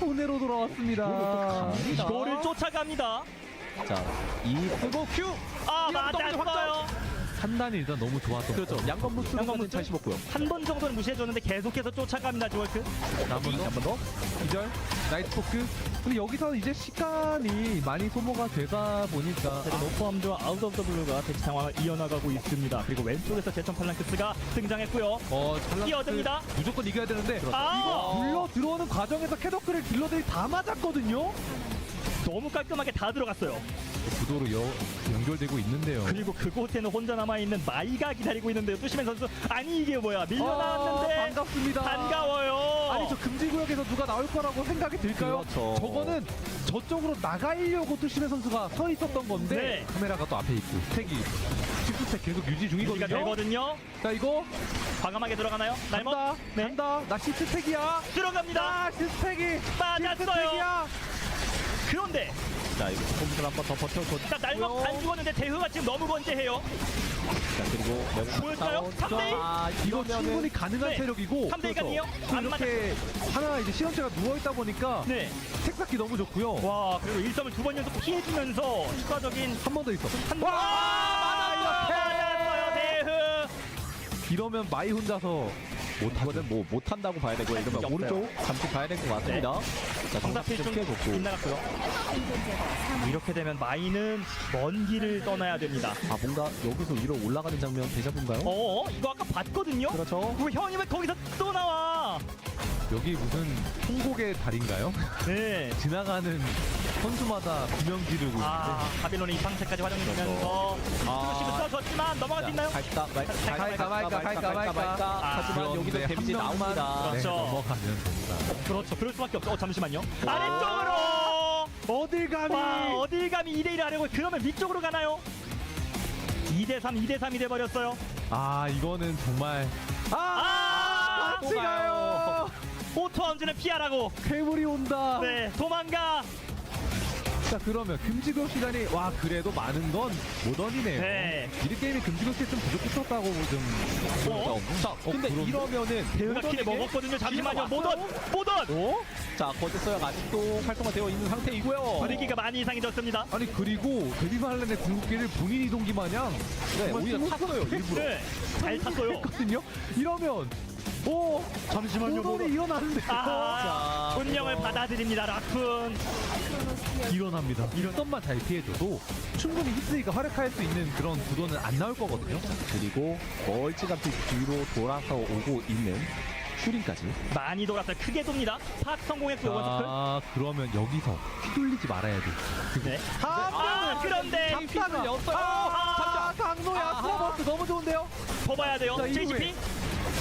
손해로 돌아왔습니다. 이거를 쫓아갑니다. 자, 그리고 큐! 맞았어요. 판단이 일단 너무 좋았던. 그렇죠. 양건무스까지 잘 씹었고요. 한 번 정도는 무시해줬는데 계속해서 쫓아갑니다. 주얼크. 한 번 더. 기절. 나이트 포크. 근데 여기서 이제 시간이 많이 소모가 되다 보니까 노포함즈와 아웃 오브 더 블루가 대치 상황을 이어나가고 있습니다. 그리고 왼쪽에서 제천 팔랑크스가 등장했고요. 뛰어듭니다. 무조건 이겨야 되는데 아! 이거 굴러 들어오는 과정에서 캐더크를 딜러들이 다 맞았거든요. 너무 깔끔하게 다 들어갔어요. 구도로 연결되고 있는데요. 그리고 그곳에는 혼자 남아있는 마이가 기다리고 있는데요. 뚜시맨 선수, 아니 이게 뭐야, 밀려나왔는데 반갑습니다. 반가워요. 아니 저 금지구역에서 누가 나올 거라고 생각이 들까요? 그렇죠. 저거는 저쪽으로 나가려고 뚜시맨 선수가 서 있었던 건데 네. 카메라가 또 앞에 있고 스택이 스택 계속 유지 중이거든요. 유지가 되거든요. 자 이거 과감하게 들어가나요? 날먹. 간다. 네. 간다. 나 시스택이야. 들어갑니다. 시스택이 맞았어요. 시스택이야. 그런데 자, 이거 콤보를 한번 더 버텨줘. 자, 날먹 안 죽었는데 대흐가 지금 너무 번째해요. 자, 그리고 보여줄까요? 3대1? 이거 충분히 가능한 네. 체력이고 3대1이요? 안 이렇게 하나 이제 실험체가 누워있다 보니까 네. 색 쌓기 너무 좋고요. 와, 그리고 1점을 2번 연속 피해주면서 추가적인 한 번 더 있어. 맞았어요, 대흐. 이러면 마이 혼자서 이거는 뭐 못한다고 봐야 되고 이러면 없어요. 오른쪽 잠시 봐야 될 것 같습니다. 자, 정답필 좀 피해줬고. 빗나갔고요. 이렇게 되면 마이는 먼 길을 떠나야 됩니다. 아, 뭔가 여기서 위로 올라가는 장면 데자부인가요? 이거 아까 봤거든요? 그렇죠. 왜 형이 왜 거기서 또 나와? 여기 무슨 통곡의 달인가요? 네. 지나가는 선수마다 비명 지르고 바빌론의 이방체까지 활용되면서 수시부터 졌지만 넘어갈 수 있나요? 갈까 말까. 하지만 여기서 그런데 데미지 한 명만 나옵니다. 그렇죠. 넘어가면 됩니다. 그렇죠. 그럴 수밖에 없죠. 잠시만요. 아래쪽으로! 어딜 감히! 와, 어딜 감히 2대1 하려고. 그러면 위쪽으로 가나요? 2대3, 2대3이 돼버렸어요. 이거는 정말 또 가요. 오토함즈는 피하라고. 괴물이 온다. 네, 도망가. 자 그러면 금지구역 시간이 그래도 많은 건 모던이네요. 네. 미드게임이 금지구역 시간 좀 부족했었다고 자, 근데 이러면은 대우가 킬을 먹었거든요. 잠시만요. 모던! 자, 거짓서약 아직도 활성화되어 있는 상태이고요. 분위기가 많이 이상해졌습니다. 아니 그리고 데뷔발렌의 궁극기를 본인 이동기 마냥 오히려 탔어요, 일부러. 네, 잘 탔어요. 했거든요. 이러면 잠시만요. 모던이 일어나는데 자, 운명을 받아들입니다. 라쿤. 일어납니다. 이런만 잘 피해줘도 충분히 히스이가 활약할 수 있는 그런 구도는 안 나올 거거든요. 그리고 멀찌감치 뒤로 돌아서 오고 있는 슈링까지 많이 돌았어요. 크게 돕니다. 팍 성공했고요. 원서클. 그러면 여기서 휘둘리지 말아야 돼. 네. 그런데 강노야 스타버스 너무 좋은데요. 더 봐야 돼요. 자, JCP.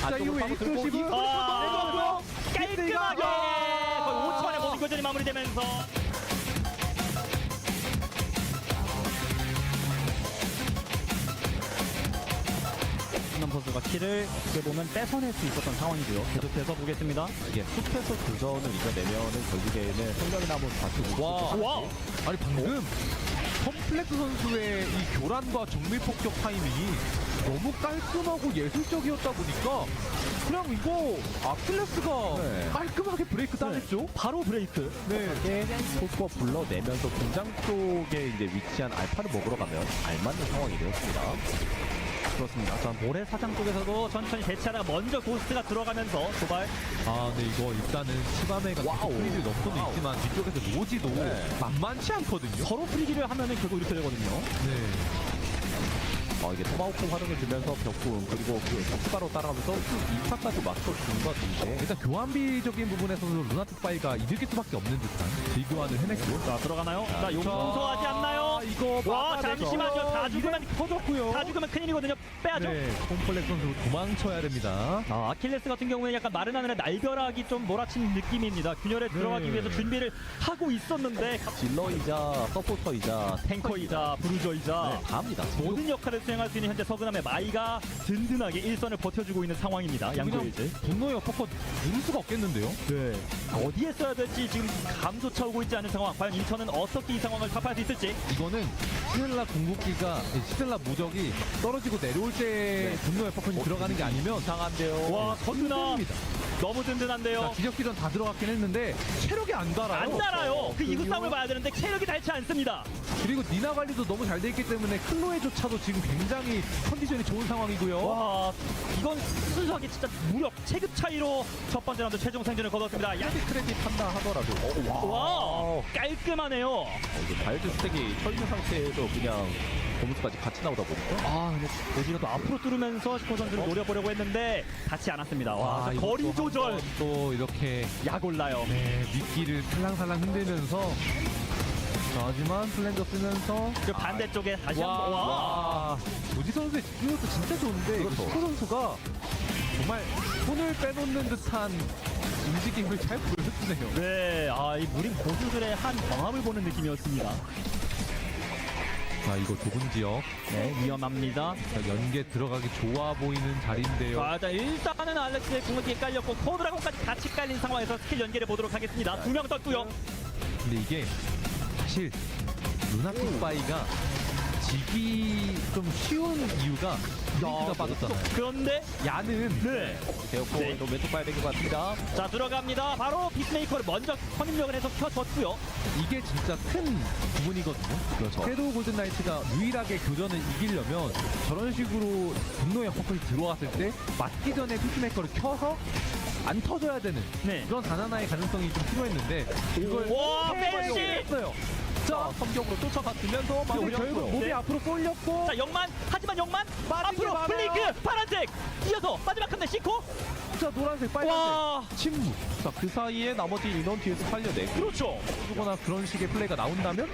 자 이후에 익스클루시브 깔끔하게 거의 5초 안에 모든 교전이 마무리되면서 신남 선수가 킬을 어떻게 보면 뺏어낼 수 있었던 상황이고요. 계속해서 보겠습니다. 이게 숲에서 교전을 이겨내면은 결국에는 생명이 남은 다투고 와. 아니 방금 컴플렉스 선수의 이 교란과 정밀 폭격 타이밍이 너무 깔끔하고 예술적이었다 보니까 그냥 이거 아킬레스가 깔끔하게 브레이크 따냈죠. 바로 브레이크. 네. 포스코 불러내면서 공장 쪽에 이제 위치한 알파를 먹으러 가면 알맞는 상황이 되었습니다. 그렇습니다. 자, 모래사장 쪽에서도 천천히 대치하다가 먼저 고스트가 들어가면서 도발. 근데 이거 일단은 치바메가 프리즈를 넣고는 있지만 뒤쪽에서 로지도 만만치 않거든요. 서로 프리기를 하면은 결국 이렇게 되거든요. 네. 이게 토마호크 활용을 주면서 벽군 그리고 그 격수가로 따라가면서 2차까지 맞춰주는 것 같은데 일단 교환비적인 부분에서도 루나틱바이가 이길 수밖에 없는 듯한 비교환을 해냈고. 자, 들어가나요? 자, 용서하지 않나요? 이거 잠시만요. 다 죽으면 터졌고요. 다 죽으면 큰일이거든요. 빼야죠. 네, 콤플렉 선수 도망쳐야 됩니다. 아킬레스 같은 경우에 약간 마른 하늘에 날벼락이 좀 몰아친 느낌입니다. 균열에 들어가기 위해서 준비를 하고 있었는데 딜러이자 서포터이자 탱커이자 브루저이자 다 합니다. 모든 역할을 수행할 수 있는 현재 서그남의 마이가 든든하게 일선을 버텨주고 있는 상황입니다. 양조일즈 분노의 어퍼컷 누를 수가 없겠는데요. 네. 어디에 써야 될지 지금 감조차 오고 있지 않은 상황. 과연 인천은 어떻게 이 상황을 타파할 수 있을지. 이거는 시델라 궁극기가 시델라 무적이 떨어지고 내려올 때 분노의 어퍼컷이 들어가는 게 아니면 이상한데요. 와, 서그남 너무 든든한데요. 지적기전 다 들어갔긴 했는데 체력이 안 달아요. 안 달아요. 그 이후 싸움을 봐야 되는데 체력이 닳지 않습니다. 그리고 니나 관리도 너무 잘 돼 있기 때문에 클로에조차도 지금 굉장히 컨디션이 좋은 상황이고요. 와, 이건 순수하게 진짜 무력 체급 차이로 첫 번째 라운드 최종 생존을 거뒀습니다. 크레딧 한다 하더라도 와, 깔끔하네요. 이게 바이오즈 스택이 서 있는 상태에서 그냥 점수까지 같이 나오다 보니까 아, 근데 오지라도 앞으로 뚫으면서 슈퍼 선수를 노려보려고 했는데 닿지 않았습니다. 와, 이것도 거리 조절 한번 또 이렇게 약 올라요. 미끼를 살랑살랑 흔들면서 자, 하지만 플랜저 쓰면서 그 반대쪽에 다시 한번 와, 조지 선수의 집중력도 진짜 좋은데 그렇죠. 슈퍼 선수가 정말 손을 빼놓는 듯한 움직임을 잘 보여주네요. 네, 이 무림 고수들의 한 경험을 보는 느낌이었습니다. 자, 이거 좁은 지역. 네, 위험합니다. 자, 연계 들어가기 좋아 보이는 자리인데요. 자, 일단은 알렉스의 궁극기에 깔렸고 코드라곤까지 같이 깔린 상황에서 스킬 연계를 보도록 하겠습니다. 2명 떴고요. 근데 이게 사실 루나틱바이가 지기 좀 쉬운 이유가 브리즈가 빠졌잖아요. 그런데 야는 네, 되었고 네. 또 왼쪽 봐야 될 것 같습니다. 자 들어갑니다. 바로 피스메이커를 먼저 선입력을 해서 켜줬고요. 이게 진짜 큰 부분이거든요. 그렇죠. 섀도우 골든나이트가 유일하게 교전을 이기려면 저런 식으로 분노의 퍼클이 들어왔을 때 맞기 전에 피스메이커를 켜서 안 터져야 되는 네. 그런 단 하나의 가능성이 좀 필요했는데 이걸 와, 해버리려고 펜시! 했어요. 자, 성격으로 쫓아가면서 근데 결국 마무리했고요. 몸이 네. 앞으로 쏠렸고 자 영만 하지만 영만 빠진 게 앞으로 많아요. 블링크 파란색 이어서 마지막 한대 씻고 자 노란색 빨간색 와 침묵 자, 그 사이에 나머지 인원 뒤에서 살려내고 그렇죠. 그거나 그런 식의 플레이가 나온다면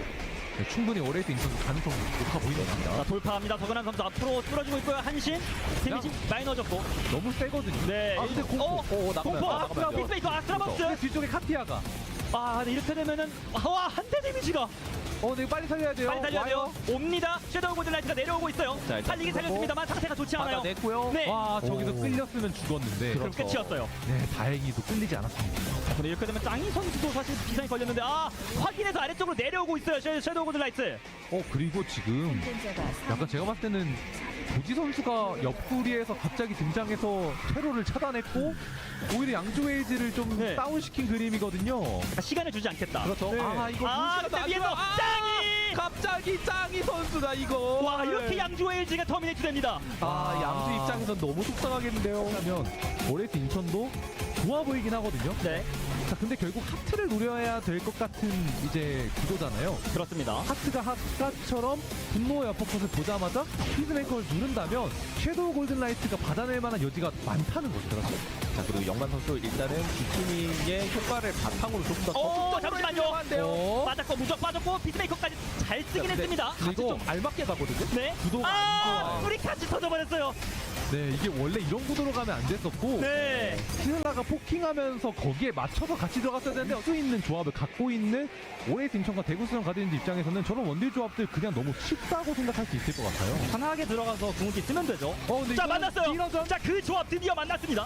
네, 충분히 오레이트 인턴도 가능성이 높아 보입니다. 자 돌파합니다. 서근한 선수 앞으로 뚫어주고 있고요. 한신 데미지 많이 넣어졌고 너무 세거든요. 네. 아 근데 공포. 나가면 공포 나가면 피스메이커 아스트라박스 근데 뒤쪽에 카티아가. 근데 이렇게 되면은 와한대 데미지가 네 빨리 살려야 돼요. 빨리 달려야 돼요. 와요. 옵니다. 섀도우 골든라이트가 내려오고 있어요. 자, 일단 살리긴 살렸습니다만 상태가 좋지 않아요. 받아냈고요. 네. 와 저기서 오. 끌렸으면 죽었는데. 그럼 그렇죠. 끝이었어요. 네 다행히도 끌리지 않았습니다. 근데 이렇게 되면 짱이 선수도 사실 비상이 걸렸는데 확인해서 아래쪽으로 내려오고 있어요. 섀도우 골든라이트. 그리고 지금 약간 제가 봤을 때는 조지 선수가 옆구리에서 갑자기 등장해서 퇴로를 차단했고 오히려 양조웨이즈를 좀 네. 다운시킨 그림이거든요. 시간을 주지 않겠다. 그렇죠. 네. 이거 근데 위에서 짱이! 갑자기 짱이 선수가 이거. 와 이렇게 양조웨이즈가 터미네이트 됩니다. 양주 입장에서 너무 속상하겠는데요. 하면 오레이트 인천도 좋아 보이긴 하거든요. 네 자 근데 결국 하트를 노려야 될 것 같은 이제 구도잖아요. 그렇습니다. 하트가 하트처럼 분노의 어퍼컷을 보자마자 피드메이커를 누른다면 섀도우 골든라이트가 받아낼 만한 여지가 많다는 거죠. 자, 그리고 영만 선수 일단은 비키닝의 효과를 바탕으로 조금 더 잠시만요. 맞았고 무적 빠졌고 피스메이커까지 잘 쓰긴 했습니다. 근데 이거 알맞게 가거든요. 네. 구도가 안 좋아요. 우리 같이 터져버렸어요. 네 이게 원래 이런 구도로 가면 안 됐었고 네. 시슬라가 포킹하면서 거기에 맞춰서 같이 들어갔어야 되는데 수 있는 조합을 갖고 있는 오레이트 인천과 대구수영 가드랜드 입장에서는 저런 원딜 조합들 그냥 너무 쉽다고 생각할 수 있을 것 같아요. 편하게 들어가서 궁극기 쓰면 되죠. 근데 자 이거는 만났어요. 이러전 자 그 조합 드디어 만났습니다.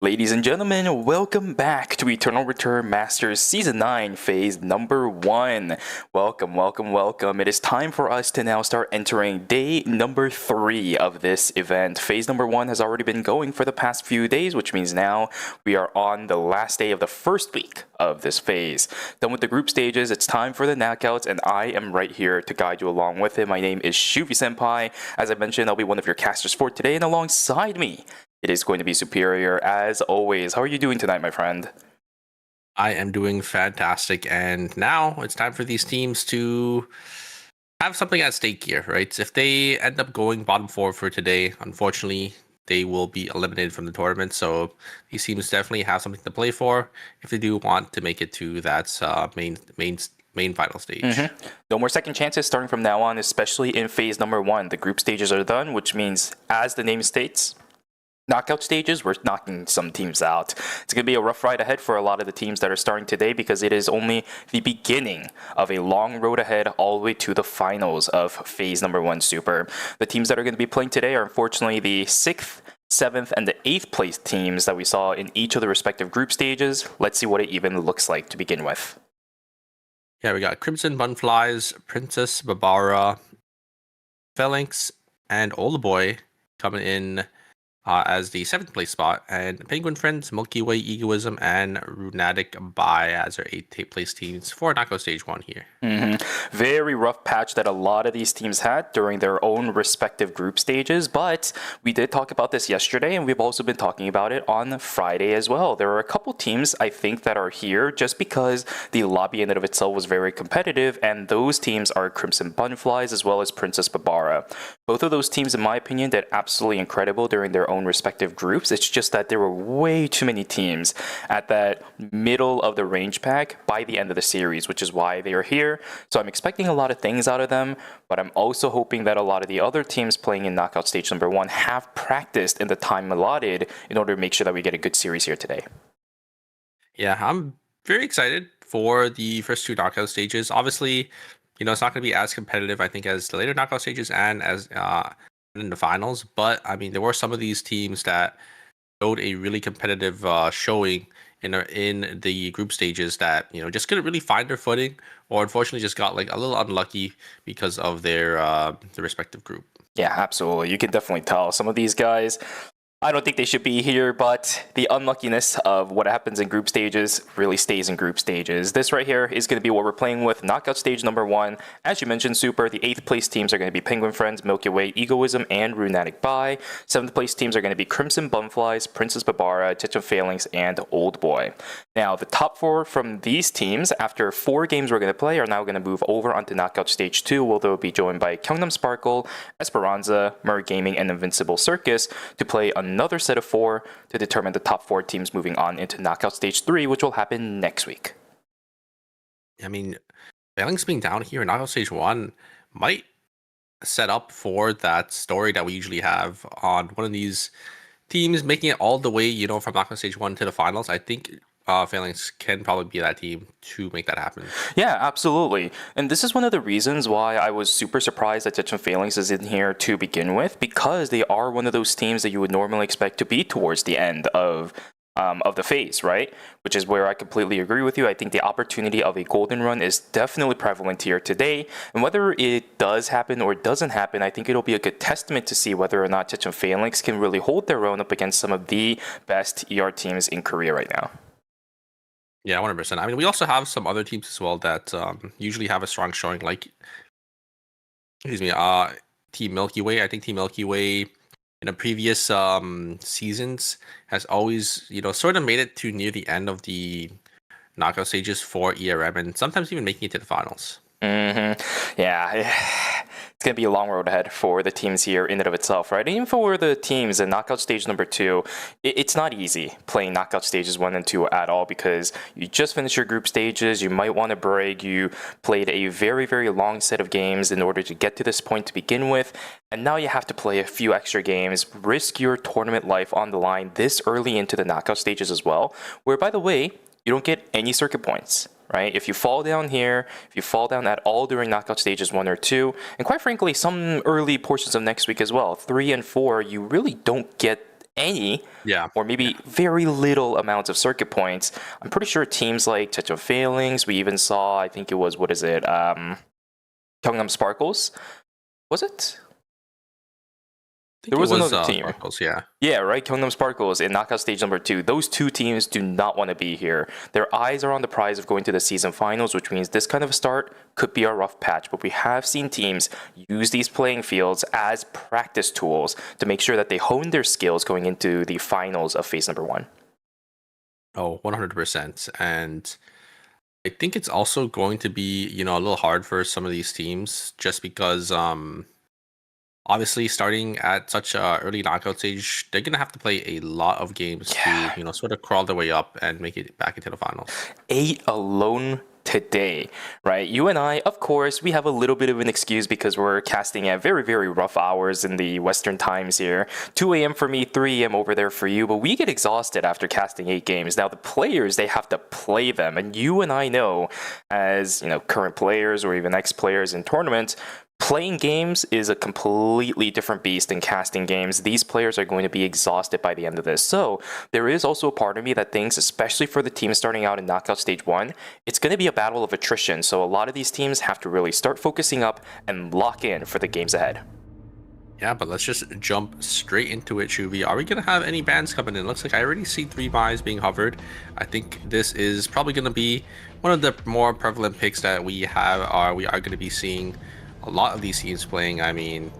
Ladies and gentlemen, welcome back to Eternal Return Masters Season 9, Phase number 1. Welcome, welcome, welcome. It is time for us to now start entering day number 3 of this event. Phase number 1 has already been going for the past few days, which means now we are on the last day of the first week of this phase. Done with the group stages, it's time for the knockouts, and I am right here to guide you along with it. My name is Shuvi Senpai. As I mentioned, I'll be one of your casters for today, and alongside me, it is going to be Superior as always. How are you doing tonight, my friend? I am doing fantastic, and now it's time for these teams to have something at stake here, right? If they end up going bottom 4 for today, unfortunately, they will be eliminated from the tournament. So these teams definitely have something to play for if they do want to make it to that main final stage. No more second chances starting from now on, especially in phase number 1. The group stages are done, which means, as the name states, knockout stages, we're knocking some teams out. It's going to be a rough ride ahead for a lot of the teams that are starting today because it is only the beginning of a long road ahead all the way to the finals of phase number 1 Super. The teams that are going to be playing today are unfortunately the 6th, 7th, and the 8th place teams that we saw in each of the respective group stages. Let's see what it even looks like to begin with. Yeah, we got Crimson Bunflies, Princess Barbara, Phalanx, and Boy coming in as the 7th place spot, and Penguin Friends, Milky Way, Egoism, and Runatic Bai as our 8th place teams for Knockout Stage 1 here. Very rough patch that a lot of these teams had during their own respective group stages, but we did talk about this yesterday, and we've also been talking about it on Friday as well. There are a couple teams, I think, that are here just because the lobby in and of itself was very competitive, and those teams are Crimson Bunflies as well as Princess Barbara. Both of those teams, in my opinion, did absolutely incredible during their own respective groups. It's just that there were way too many teams at that middle of the range pack by the end of the series, which is why they are here. So I'm expecting a lot of things out of them, but I'm also hoping that a lot of the other teams playing in knockout stage number 1 have practiced in the time allotted in order to make sure that we get a good series here today. Yeah, I'm very excited for the first 2 knockout stages. Obviously, it's not going to be as competitive, I think, as the later knockout stages and as in the finals. But I mean, there were some of these teams that showed a really competitive showing in the group stages that just couldn't really find their footing, or unfortunately just got like a little unlucky because of their respective group. Yeah, absolutely. You can definitely tell some of these guys, I don't think they should be here, but the unluckiness of what happens in group stages really stays in group stages. This right here is going to be what we're playing with. Knockout stage number 1. As you mentioned, Super, the 8th place teams are going to be Penguin Friends, Milky Way, Egoism, and Runatic Bai. 7th place teams are going to be Crimson Bunflies, Princess Barbara, Chechen Phalanx, and Old Boy. Now, the top 4 from these teams, after 4 games we're going to play, are now going to move over onto Knockout Stage 2, where they'll be joined by Gyeongnam Sparkle, Esperanza, Murray Gaming, and Invincible Circus to play another set of 4 to determine the top 4 teams moving on into Knockout Stage 3, which will happen next week. I mean, Phalanx being down here in Knockout Stage 1 might set up for that story that we usually have on one of these teams making it all the way, from Knockout Stage 1 to the finals. I think Phalanx can probably be that team to make that happen. Yeah, absolutely. And this is one of the reasons why I was super surprised that Chechen Phalanx is in here to begin with, because they are one of those teams that you would normally expect to be towards the end of the phase, right? Which is where I completely agree with you. I think the opportunity of a golden run is definitely prevalent here today. And whether it does happen or doesn't happen, I think it'll be a good testament to see whether or not Chechen Phalanx can really hold their own up against some of the best ER teams in Korea right now. Yeah, 100%. I mean, we also have some other teams as well that usually have a strong showing, like, Team Milky Way. I think Team Milky Way in the previous seasons has always, sort of made it to near the end of the knockout stages for ERM, and sometimes even making it to the finals. Yeah, it's going to be a long road ahead for the teams here in and of itself, right? And even for the teams in knockout stage number 2, it's not easy playing knockout stages 1 and 2 at all, because you just finished your group stages, you might want to brag, you played a very, very long set of games in order to get to this point to begin with, and now you have to play a few extra games, risk your tournament life on the line this early into the knockout stages as well, where, by the way, you don't get any circuit points. Right? If you fall down here, if you fall down at all during knockout stages 1 or 2, and quite frankly, some early portions of next week as well, 3 and 4, you really don't get any, or maybe very little amounts of circuit points. I'm pretty sure teams like Chechen Phalanx, we even saw, I think it was, Gyeongnam Sparkles, was it? There was another team. Sparkles, yeah. Yeah, right. Gyeongnam Sparkles in knockout stage number 2. Those 2 teams do not want to be here. Their eyes are on the prize of going to the season finals, which means this kind of a start could be a rough patch. But we have seen teams use these playing fields as practice tools to make sure that they hone their skills going into the finals of phase number 1. Oh, 100%. And I think it's also going to be, a little hard for some of these teams just because obviously, starting at such a early knockout stage, they're gonna have to play a lot of games to, sort of crawl their way up and make it back into the finals. 8 alone today, right? You and I, of course, we have a little bit of an excuse because we're casting at very, very rough hours in the Western times here. 2 a.m. for me, 3 a.m. over there for you, but we get exhausted after casting 8 games. Now, the players, they have to play them, and you and I know, as current players or even ex-players in tournaments, playing games is a completely different beast than casting games. These players are going to be exhausted by the end of this. So there is also a part of me that thinks, especially for the teams starting out in knockout stage 1, it's going to be a battle of attrition. So a lot of these teams have to really start focusing up and lock in for the games ahead. Yeah, but let's just jump straight into it, Shuvi. Are we going to have any bans coming in? Looks like I already see 3 buys being hovered. I think this is probably going to be one of the more prevalent picks that we have. We are going to be seeing a lot of these teams playing. I mean,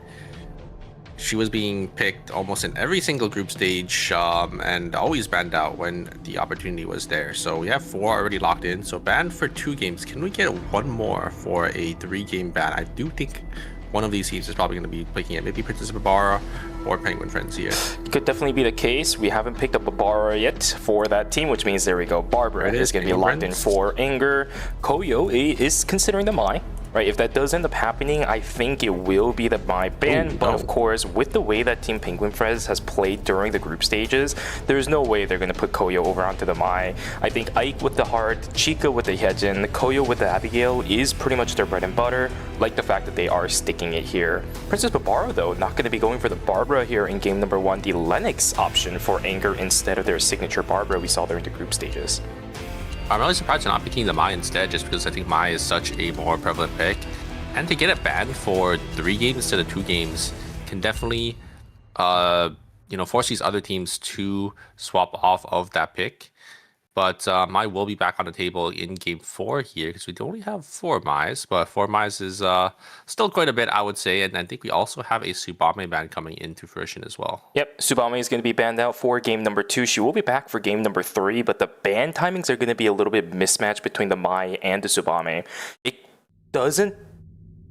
she was being picked almost in every single group stage and always banned out when the opportunity was there. So we have 4 already locked in. So banned for 2 games. Can we get 1 more for a 3-game ban? I do think one of these teams is probably going to be picking it. Maybe Princess Barbara or Penguin Friends here. Could definitely be the case. We haven't picked up a Barbara yet for that team, which means there we go. Barbara is going to be locked in for Anger. Koyo is considering the Mai. Right, if that does end up happening, I think it will be the Mai ban. But of course, with the way that Team Penguin Friends has played during the group stages, there's no way they're going to put Koyo over onto the Mai. I think Ike with the Heart, Chica with the Hyejin, Koyo with the Abigail is pretty much their bread and butter. Like the fact that they are sticking it here. Princess Barbara, though, not going to be going for the Barbara here in game number 1, the Lennox option for Anger instead of their signature Barbara we saw during the group stages. I'm really surprised they're not picking the Mai instead, just because I think Mai is such a more prevalent pick. And to get it banned for 3 games instead of 2 games can definitely, force these other teams to swap off of that pick. But Mai will be back on the table in game 4 here, because we only have 4 Mais, but 4 Mais is still quite a bit, I would say. And I think we also have a Tsubame ban coming into fruition as well. Yep, Tsubame is going to be banned out for game number 2. She will be back for game number 3, but the ban timings are going to be a little bit mismatched between the Mai and the Tsubame. It doesn't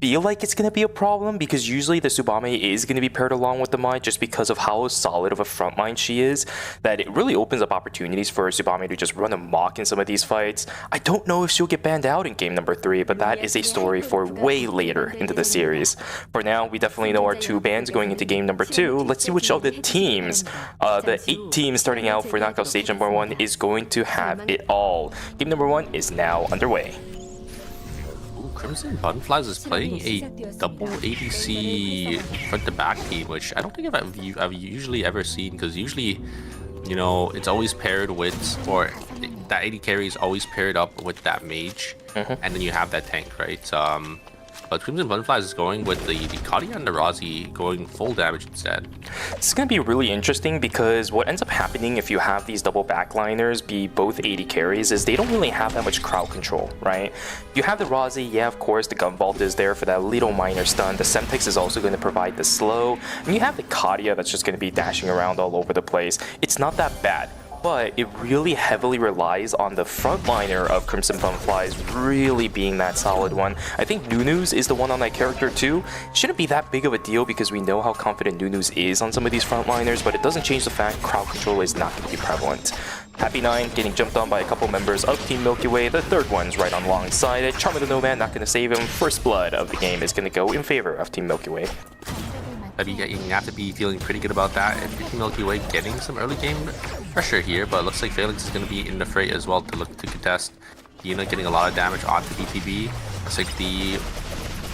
feel like it's going to be a problem, because usually the Tsubame is going to be paired along with the Mai just because of how solid of a frontline she is, that it really opens up opportunities for Tsubame to just run amok in some of these fights. I don't know if she'll get banned out in game number 3, but that is a story for way later into the series. For now, we definitely know our 2 bans going into game number 2. Let's see which of the teams, the 8 teams starting out for knockout stage number 1 is going to have it all. Game number 1 is now underway. Crimson Butterflies is playing a double ADC front-to-back team, which I don't think I've usually ever seen, because usually, it's always paired with, or that AD carry is always paired up with that mage, and then you have that tank, right? But Crimson Butterflies is going with the Kadia and the Razi going full damage instead. This is going to be really interesting, because what ends up happening if you have these double backliners be both AD carries is they don't really have that much crowd control, right? You have the Razi, yeah, of course, the Gunvault is there for that little minor stun. The Semtex is also going to provide the slow. And you have the Kadia that's just going to be dashing around all over the place. It's not that bad. But it really heavily relies on the frontliner of Crimson Butterflies really being that solid one. I think Nunu's is the one on that character too. Shouldn't be that big of a deal because we know how confident Nunu's is on some of these frontliners, but it doesn't change the fact crowd control is not going to be prevalent. Happy 9 getting jumped on by a couple members of Team Milky Way. The third one's right on alongside it. Charmer the Nomad not going to save him. First blood of the game is going to go in favor of Team Milky Way. You have to be feeling pretty good about that. If you're Team Milky Way getting some early game pressure here, but it looks like Phalanx is going to be in the fray as well to look to contest. Dina getting a lot of damage onto BTB. Looks like the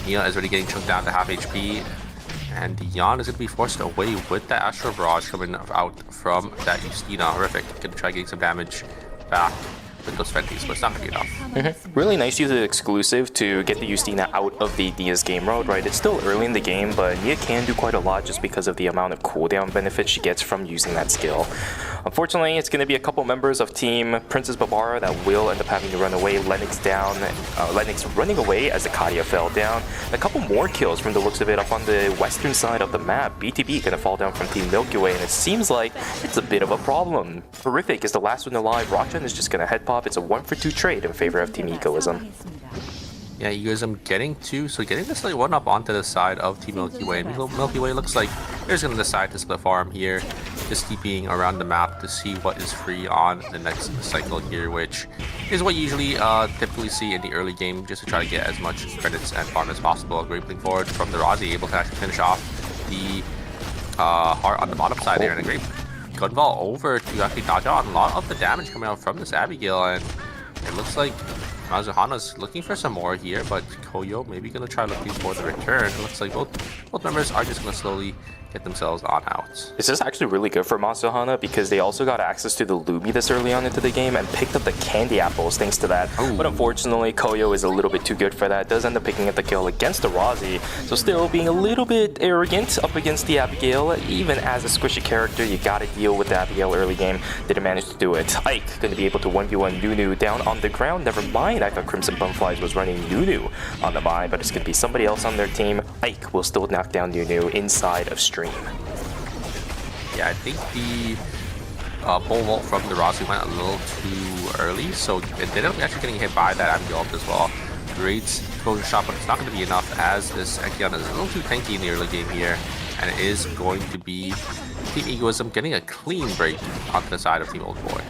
Nia is already getting chunked down to half HP. And Dion is going to be forced away with that Astral Barrage coming out from that Justina. Horrific. Going to try getting some damage back with those Fenties, but it's not going to be enough. Really nice use of exclusive to get the Justina out of the Nia's game mode, right? It's still early in the game, but Nia can do quite a lot just because of the amount of cooldown benefits she gets from using that skill. Unfortunately, it's going to be a couple members of Team Princess Barbara that will end up having to run away. Lennox down, Lennox running away as the Kadia fell down. A couple more kills from the looks of it up on the western side of the map. BTB going to fall down from Team Milky Way, and it seems like it's a bit of a problem. Horrific is the last one alive. Rockjan is just going to head pop. It's a 1-for-2 trade in favor of Team Egoism. Yeah, Egoism getting this like 1-up onto the side of Team Milky Way. And Milky Way looks like they're just going to decide to split farm here. just keeping around the map to see what is free on the next cycle here, which is what you usually typically see in the early game, just to try to get as much credits and farm as possible. Grappling forward from the Rozzy, able to actually finish off the heart on the bottom side there, and a great gunball over to actually dodge out a lot of the damage coming out from this Abigail, and it looks like Mazuhana's looking for some more here, but Koyo maybe gonna try looking for the return. It looks like both members are just gonna slowly get themselves on out. This is actually really good for Mazuhana because they also got access to the Lumi this early on into the game and picked up the candy apples thanks to that. Ooh. But unfortunately, Koyo is a little bit too good for that. Does end up picking up the kill against the Rozzy, so still being a little bit arrogant up against the Abigail. Even as a squishy character, you gotta deal with the Abigail early game. Didn't manage to do it. Ike gonna be able to 1v1 Nunu down on the ground. Never mind, I thought Crimson Bumflies was running Nunu on the buy, but it's gonna be somebody else on their team. Ike will still knock down Nunu inside of stream. Yeah, I think the pole vault from the Rozzy went a little too early, so it ended up actually getting hit by that Abigail as well. Great exposure shot, but it's not going to be enough as this Ekion is a little too tanky in the early game here, and it is going to be Team Egoism getting a clean break onto the side of Team Old Boy.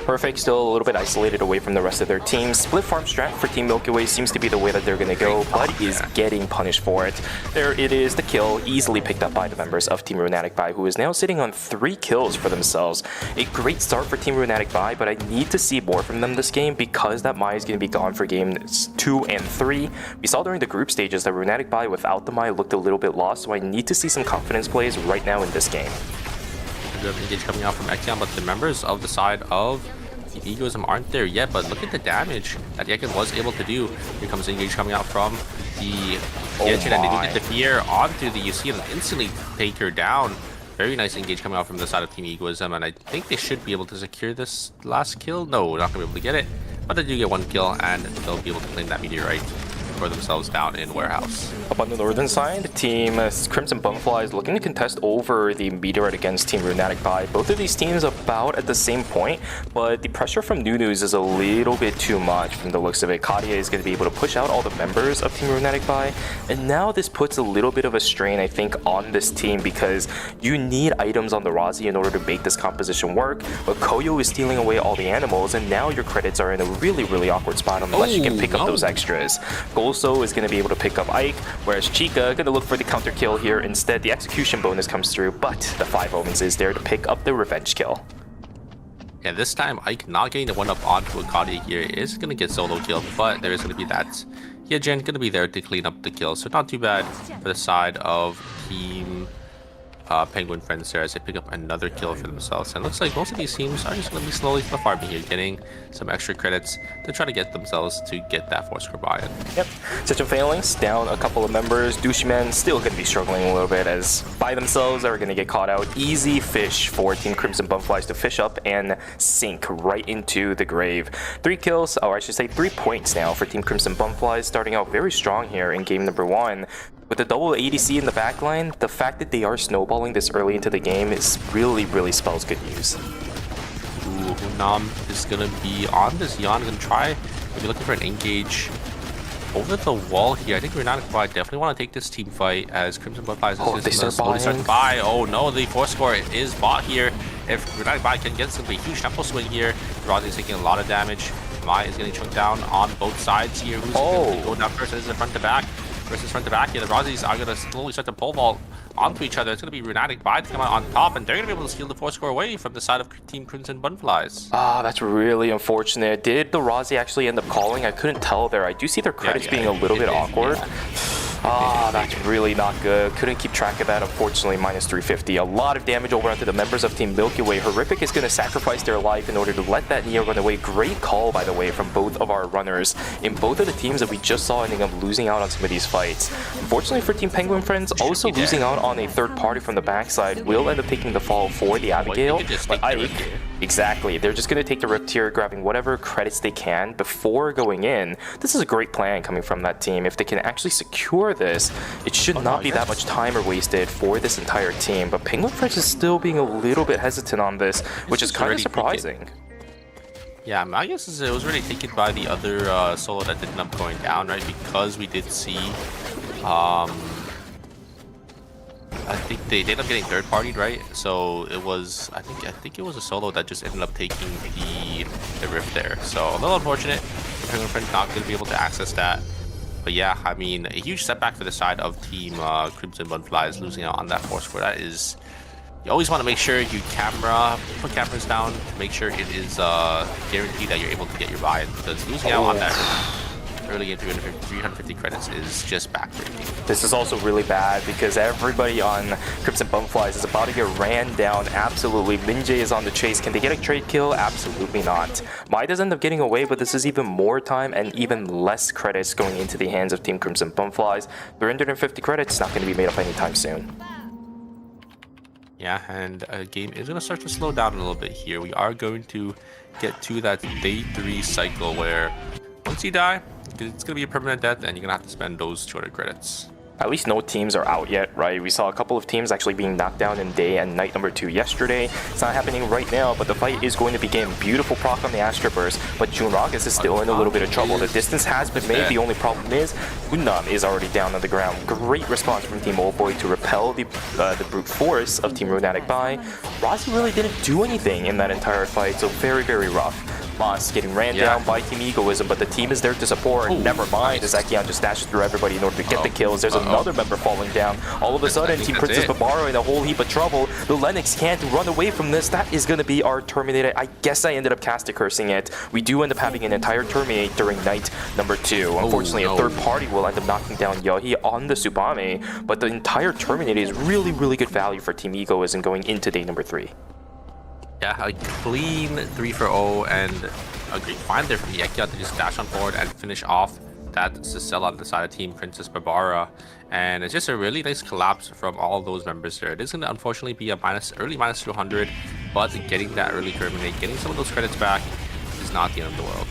Perfect, still a little bit isolated away from the rest of their team. Split farm strat for Team Milky Way seems to be the way that they're going to go, but is getting punished for it. There it is, the kill, easily picked up by the members of Team Runatic Bai, who is now sitting on 3 kills for themselves. A great start for Team Runatic Bai, but I need to see more from them this game because that Mai is going to be gone for games 2 and 3. We saw during the group stages that Runatic Bai without the Mai looked a little bit lost, so I need to see some confidence plays right now in this game. Good engage coming out from Ekion, but the members of the side of the Egoism aren't there yet. But look at the damage that Ekion was able to do. Here comes the engage coming out from the Genshin, and they do get the fear onto the UC and instantly take her down. Very nice engage coming out from the side of Team Egoism, and I think they should be able to secure this last kill. No, not gonna be able to get it, but they do get 1 kill, and they'll be able to claim that meteorite for themselves down in Warehouse. Up on the northern side, Team Crimson Bumflies looking to contest over the meteorite against Team Runatic Bai. Both of these teams about at the same point, but the pressure from Nunus is a little bit too much from the looks of it. Kadia is going to be able to push out all the members of Team Runatic Bai, and now this puts a little bit of a strain, I think, on this team because you need items on the Rozzy in order to make this composition work, but Koyo is stealing away all the animals, and now your credits are in a really awkward spot unless you can pick up those extras. Golso is going to be able to pick up Ike, whereas Chica going to look for the counter kill here. Instead, the execution bonus comes through, but the 5 Omens is there to pick up the revenge kill. Yeah, this time Ike not getting the 1-up onto Akadi here is going to get solo killed, but there is going to be that Yejin going to be there to clean up the kill, so not too bad for the side of Team Penguin Friends there as they pick up another kill for themselves. And it looks like most of these teams are just going to be slowly farming here, getting some extra credits to try to get themselves to get that 4-score buy-in. Yep, such a failings, down a couple of members. Doucheman still going to be struggling a little bit as by themselves are going to get caught out. Easy fish for Team Crimson Bumflies to fish up and sink right into the grave. 3 kills, or I should say 3 points now for Team Crimson Bumflies, starting out very strong here in game number 1. With the double ADC in the backline, the fact that they are snowballing this early into the game is really spells good news. Ooh, Hunam is going to be on this. Yan going to try, maybe looking for an engage over the wall here. I think Runatic Bai definitely want to take this team fight as Crimson Bumflies they start to buy. Oh no, the 4-score is bought here. If Runatic Bai can get some huge tempo swing here, Rozzy is taking a lot of damage. Mai is getting chunked down on both sides here. Who's going to go down first? Is it front to back? Versus front to back here, the Rozzys are going to slowly start to pole vault onto each other. It's going to be Runatic Bai to come out on top, and they're going to be able to steal the 4-score away from the side of Team Crimson Bumflies. Ah, that's really unfortunate. Did the Rozzy actually end up calling? I couldn't tell there. I do see their credits being a little bit awkward. Ah, that's really not good. Couldn't keep track of that, unfortunately. Minus 350. A lot of damage over onto the members of Team Milky Way. Horrific is going to sacrifice their life in order to let that Neo run away. Great call, by the way, from both of our runners in both of the teams that we just saw ending up losing out on some of these fights. Unfortunately for Team Penguin Friends, also losing out on a third party from the backside will end up taking the fall for the Abigail. But Ike, exactly. They're just going to take the Rift here, grabbing whatever credits they can before going in. This is a great plan coming from that team. If they can actually secure this, it should not be that much time wasted for this entire team. But Penguin Friends is still being a little bit hesitant on this, which is kind of surprising. Yeah, my guess is it was already taken by the other solo that didn't end up going down, right? Because we did see I think they ended up getting third partied, right? So it was, I think it was a solo that just ended up taking the rift there. So a little unfortunate. Penguin Friends not going to be able to access that. But yeah, I mean, a huge setback for the side of Team Crimson Butterflies, losing out on that fourth score. That is, you always want to make sure you put cameras down to make sure it is guaranteed that you're able to get your buy-in, because losing out on that early in 350 credits is just backbreaking. This is also really bad because everybody on Crimson Butterflies is about to get ran down. Absolutely. Minjae is on the chase. Can they get a trade kill? Absolutely not. Mai does end up getting away, but this is even more time and even less credits going into the hands of Team Crimson Butterflies. 350 credits not going to be made up anytime soon. Yeah, and game is going to start to slow down a little bit here. We are going to get to that day 3 cycle where once you die, it's going to be a permanent death, and you're going to have to spend those 200 credits. At least no teams are out yet, right? We saw a couple of teams actually being knocked down in day and night number 2 yesterday. It's not happening right now, but the fight is going to begin. Beautiful proc on the Astra Burst, but June Rockets is still in a little bit of trouble. The distance has been made. The only problem is Unnam is already down on the ground. Great response from Team Oldboy to repel the brute force of Team Runatic by. Rossi really didn't do anything in that entire fight, so very, very rough. Moss getting ran down by Team Egoism, but the team is there to support. Never mind, as Ekion just dashes through everybody in order to get the kills. There's another member falling down. All of a sudden, Team Princess Barbaro in a whole heap of trouble. The Lennox can't run away from this. That is going to be our Terminator. I guess I ended up caster cursing it. We do end up having an entire Terminate during night number 2. Unfortunately, a third party will end up knocking down Yohi on the Tsubame, but the entire Terminator is really, really good value for Team Egoism going into day number 3. Yeah, a clean 3-for-0 and a great find there from the Ekia to just dash on forward and finish off that Cicella on the side of Team Princess Barbara. And it's just a really nice collapse from all those members there. It is going to unfortunately be a early minus 200, but getting that early terminate, getting some of those credits back, is not the end of the world.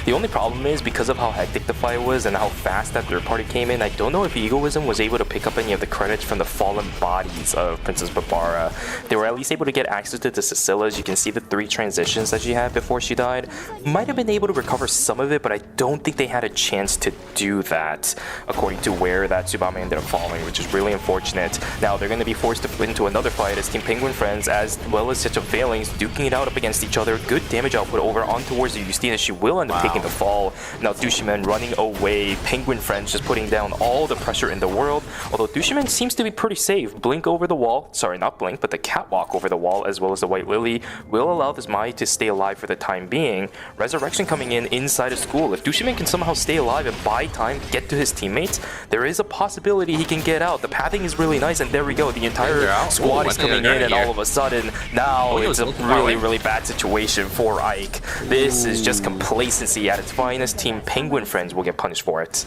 The only problem is because of how hectic the fight was and how fast that third party came in, I don't know if Egoism was able to pick up any of the credits from the fallen bodies of Princess Barbara. They were at least able to get access to the Cecilias. You can see the 3 transitions that she had before she died. Might have been able to recover some of it, but I don't think they had a chance to do that, according to where that Tsubame ended up falling, which is really unfortunate. Now they're going to be forced to put into another fight as Team Penguin Friends, as well as such a failings, duking it out up against each other. Good damage output over on towards the Justina. She will end up taking the fall. Now Dushimen running away. Penguin Friends just putting down all the pressure in the world. Although Dushimen seems to be pretty safe. Blink over the wall. Sorry, not Blink, but the catwalk over the wall, as well as the White Lily, will allow this Mai to stay alive for the time being. Resurrection coming in inside of school. If Dushimen can somehow stay alive and buy time, get to his teammates, there is a possibility he can get out. The pathing is really nice, and there we go. The entire squad is coming in, and all of a sudden, now it's a really, really bad situation for Ike. This is just complacency at its finest. Team Penguin Friends will get punished for it.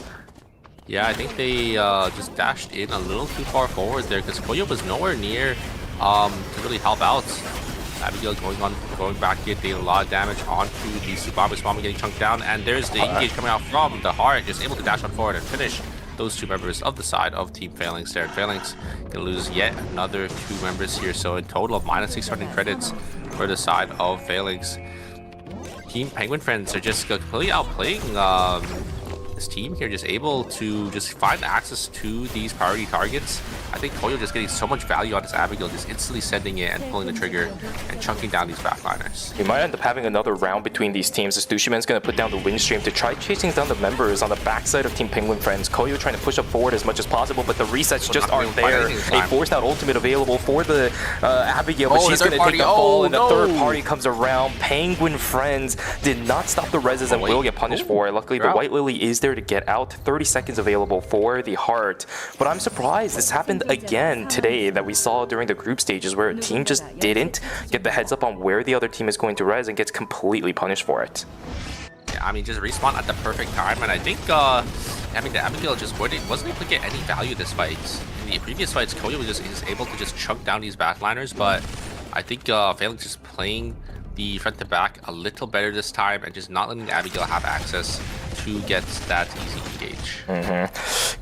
Yeah, I think they just dashed in a little too far forward there because Koyo was nowhere near to really help out. Abigail going back here, dealing a lot of damage onto the Tsubame getting chunked down, and there's the engage coming out from the heart, just able to dash on forward and finish those 2 members of the side of Team Phalanx there. Phalanx gonna lose yet another 2 members here, so a total of minus 600 credits for the side of Phalanx. Team Penguin Friends are just completely outplaying this team here, just able to just find access to these priority targets. I think Koyo just getting so much value on this Abigail, just instantly sending it and pulling the trigger and chunking down these backliners. We might end up having another round between these teams as Dushimen's going to put down the win stream to try chasing down the members on the backside of Team Penguin Friends. Koyo trying to push up forward as much as possible, but the resets just aren't there. A forced out ultimate available for the Abigail, but she's going to take the fall, and the third party comes around. Penguin Friends did not stop the reses and will get punished for it. Luckily, the White Lily is there to get out. 30 seconds available for the Heart. But I'm surprised this happened again today, that we saw during the group stages where a team just didn't get the heads up on where the other team is going to res and gets completely punished for it. Yeah, I mean, just respawn at the perfect time, and I think the Abigail just wasn't able to get any value this fight. In the previous fights, Koyo was just able to just chunk down these backliners, but I think Phalanx is playing the front to back a little better this time and just not letting the Abigail have access who gets that easy engage.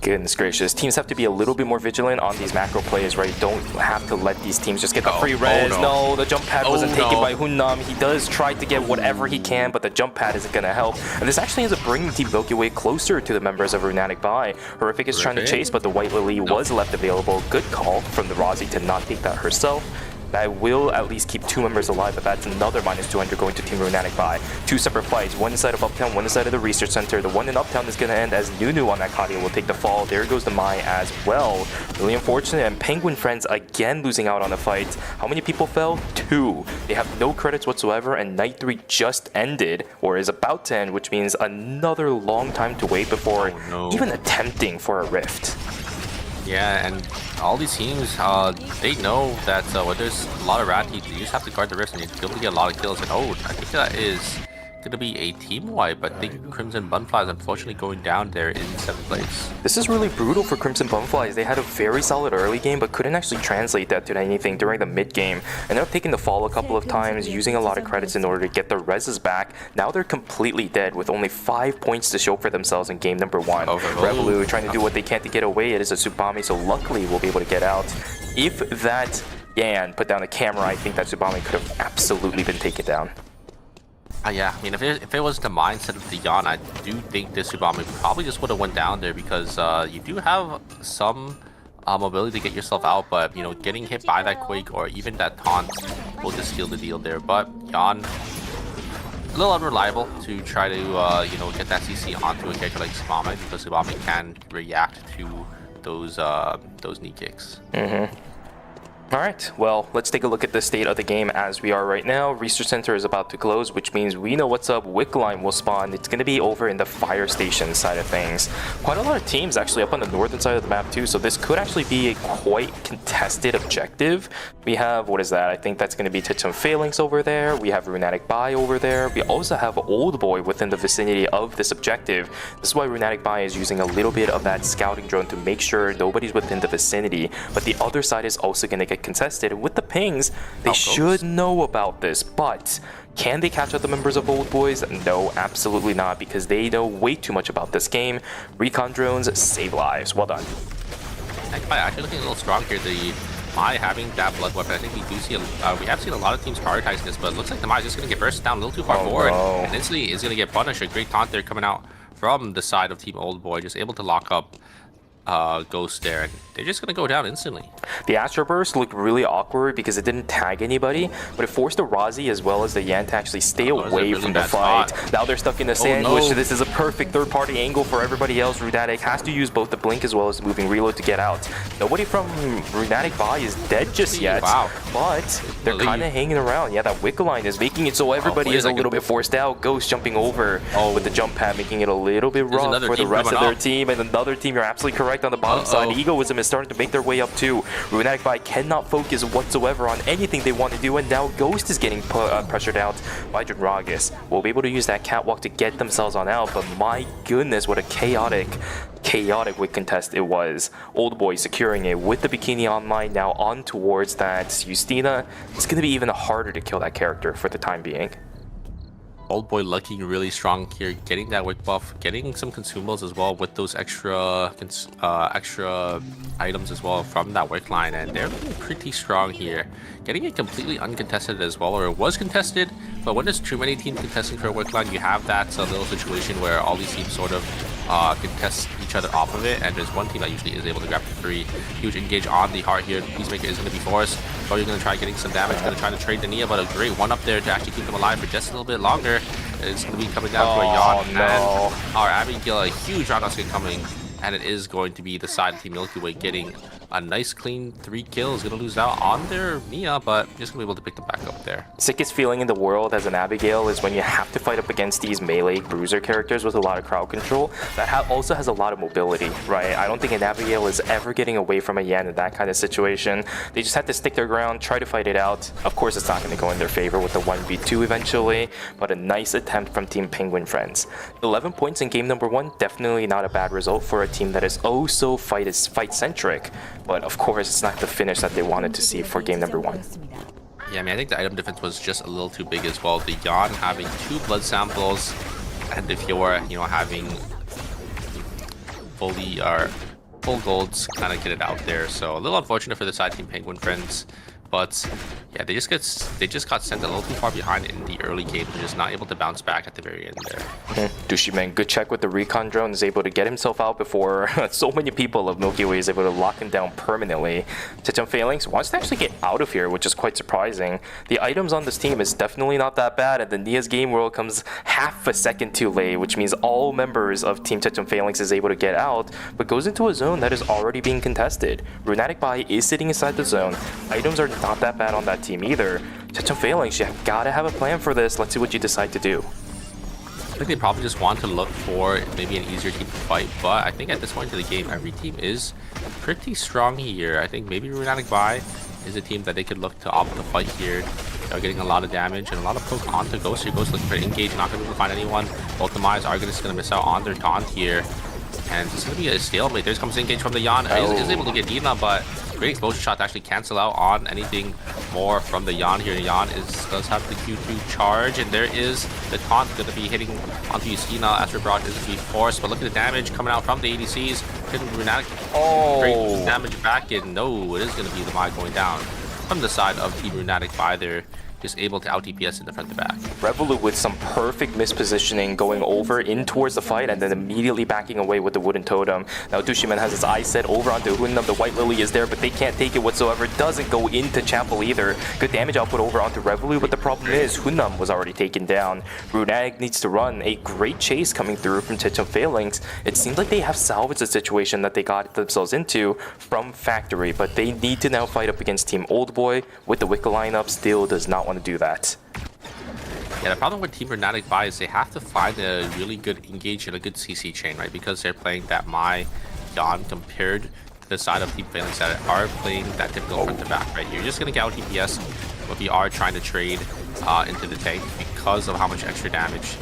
Goodness gracious. Teams have to be a little bit more vigilant on these macro plays, right? Don't have to let these teams just get the free res. No, the jump pad wasn't taken by Hunnam. He does try to get whatever he can, but the jump pad isn't going to help. And this actually ends up bringing Team Milky Way closer to the members of Runatic Bai. Horrific is trying to chase, but the White Lily was left available. Good call from the Rozzy to not take that herself. That will at least keep 2 members alive, but that's another -200 going to Team Runatic Bai. 2 separate fights, one inside of Uptown, one inside of the Research Center. The one in Uptown is going to end as Nunu on that Kadia will take the fall. There goes the Mai as well. Really unfortunate, and Penguin Friends again losing out on the fight. How many people fell? 2. They have no credits whatsoever, and Night 3 just ended, or is about to end, which means another long time to wait before even attempting for a rift. Yeah, and all these teams, they know that when there's a lot of rat teams, you just have to guard the rift and you'll be able to get a lot of kills. And I think that is going to be a team wipe. I think Crimson Bunfly is unfortunately going down there in 7th place. This is really brutal for Crimson Bunflies. They had a very solid early game, but couldn't actually translate that to anything during the mid game. Ended up taking the fall a couple of times, using a lot of credits in order to get their reses back. Now they're completely dead with only 5 points to show for themselves in game number 1. Revolu trying to do what they can to get away. It is a Tsubame, so luckily we'll be able to get out. If that Yan put down a camera, I think that Tsubame could have absolutely been taken down. Yeah, I mean, if it was the mindset of the Yan, I do think this Tsubame probably just would have went down there because you do have some mobility to get yourself out, but, you know, getting hit by that Quake or even that taunt will just seal the deal there. But Yan, a little unreliable to try to, you know, get that CC onto a character like Tsubame because Tsubame can react to those knee kicks. Alright, well, let's take a look at the state of the game as we are right now. Research Center is about to close, which means we know what's up. Wickline will spawn. It's going to be over in the fire station side of things. Quite a lot of teams actually up on the northern side of the map too, so this could actually be a quite contested objective. We have, what is that? I think that's going to be Titsum Phalanx over there. We have Runatic Bai over there. We also have Old Boy within the vicinity of this objective. This is why Runatic Bai is using a little bit of that scouting drone to make sure nobody's within the vicinity, but the other side is also going to get contested. With the pings, they should know about this, but can they catch up the members of Old Boys? No, absolutely not, because they know way too much about this game. Recon drones save lives. Well done. Actually looking a little strong here. The Mai having that blood weapon, I think we do see we have seen a lot of teams prioritizing this, but it looks like the Mai is just going to get burst down a little too far forward, and instantly is going to get punished. A great taunt there coming out from the side of Team Old Boy, just able to lock up Ghost there, and they're just gonna go down instantly. The Astro Burst looked really awkward because it didn't tag anybody, but it forced the Rozzy as well as the Yan to actually stay away from the fight. Now they're stuck in the sandwich. This is a perfect third-party angle for everybody else. Runatic has to use both the blink as well as the moving reload to get out. Nobody from Runatic Bai is dead just yet, but they're kind of hanging around. Yeah, that Wickline is making it so everybody is a little bit forced out. Ghost jumping over with the jump pad, making it a little bit rough for the rest of their team. And another team, you're absolutely correct, on the bottom side. Egoism is starting to make their way up too. Runatic Bai cannot focus whatsoever on anything they want to do, and now Ghost is getting pressured out by Dragus. Will be able to use that catwalk to get themselves on out, but my goodness, what a chaotic wick contest it was. Old Boy securing it with the Bikini online, now on towards that Justina. It's going to be even harder to kill that character for the time being. Old Boy looking really strong here, getting that wick buff, getting some consumables as well with those extra items as well from that wick line, and they're looking pretty strong here. Getting it completely uncontested as well, or it was contested, but when there's too many teams contesting for a wick line, you have that little situation where all these teams sort of contest each other off of it, and there's one team that usually is able to grab the 3. Huge engage on the heart here. Peacemaker is going to be forced. So you're going to try getting some damage, going to try to trade the Nia, but a great one up there to actually keep them alive for just a little bit longer. It's going to be coming down to a Yawn, and our Abigail, a huge roundhouse coming, and it is going to be the side of Team Milky Way getting a nice clean 3 kills. Going to lose out on their Nia, but just going to be able to pick them back up there. Sickest feeling in the world as an Abigail is when you have to fight up against these melee bruiser characters with a lot of crowd control that also has a lot of mobility, right? I don't think an Abigail is ever getting away from a Yan in that kind of situation. They just have to stick their ground, try to fight it out. Of course, it's not going to go in their favor with the 1v2 eventually, but a nice attempt from Team Penguin Friends. 11 points in game number 1, definitely not a bad result for a team that is oh so fight-centric. But of course, it's not the finish that they wanted to see for game number 1. Yeah, I mean, I think the item difference was just a little too big as well. The Yawn having 2 blood samples, and if you're, you know, having fully full golds, kind of get it out there. So a little unfortunate for the side team Penguin friends, but yeah, they just got sent a little too far behind in the early game. They're just not able to bounce back at the very end there. Dushiman, good check with the recon drone, is able to get himself out before so many people of Milky Way is able to lock him down permanently. Tichum Phalanx wants to actually get out of here, which is quite surprising. The items on this team is definitely not that bad, and the Nia's game world comes half a second too late, which means all members of Team Tichum Phalanx is able to get out, but goes into a zone that is already being contested. Runatic Bai is sitting inside the zone. Items are not that bad on that team either. Tichum Phalanx, you gotta have a plan for this. Let's see what you decide to do. I think they probably just want to look for maybe an easier team to fight, but I think at this point in the game, every team is pretty strong here. I think maybe Runatic Bai is a team that they could look to opt to fight here. They're getting a lot of damage and a lot of poke onto Ghost here. Ghost looking for engage, not going to be able to find anyone. Both the Mai's are going to miss out on their taunt here. And it's going to be a stalemate. There's comes engage from the Yan. Is able to get Dina, but great exposure shot to actually cancel out on anything more from the Yan here. Yan does have the Q2 charge, and there is the taunt going to be hitting onto Yusina as Rebrod is to be forced. But look at the damage coming out from the ADCs. Hitting Runatic. Great damage back, and no, it is going to be the Mai going down from the side of Team Runatic Bai there. Just able to out DPS in the front to back. Revolut with some perfect mispositioning going over in towards the fight and then immediately backing away with the wooden totem. Now Dushiman has his eyes set over onto Hunnam. The White Lily is there, but they can't take it whatsoever. Doesn't go into Chapel either. Good damage output over onto Revolut, but the problem is Hunnam was already taken down. Runatic needs to run. A great chase coming through from Tichum Phalanx. It seems like they have salvaged the situation that they got themselves into from Factory, but they need to now fight up against Team Oldboy with the Wicca lineup. Still does not want to do that. Yeah, the problem with Team Runatic Bai is they have to find a really good engage and a good CC chain, right? Because they're playing that Mai Yan compared to the side of Team Phalanx that are playing that typical front to back, right? You're just gonna get out DPS, but we are trying to trade into the tank because of how much extra damage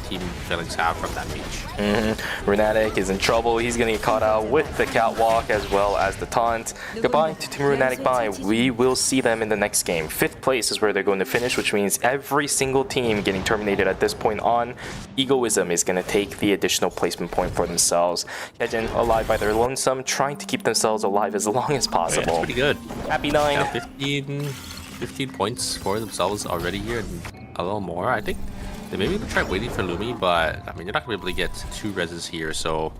Team Phalanx have from that mage. Runatic is in trouble. He's going to get caught out with the catwalk as well as the taunt. Goodbye to Team Runatic Bai. We will see them in the next game. 5th place is where they're going to finish, which means every single team getting terminated at this point on. Egoism is going to take the additional placement point for themselves. Hyejin alive by their lonesome, trying to keep themselves alive as long as possible. Yeah, that's pretty good. Happy 9. Yeah, 15 points for themselves already here, and a little more. I think they maybe try waiting for Lumi, but I mean, you're not gonna be able to get 2 reses here, so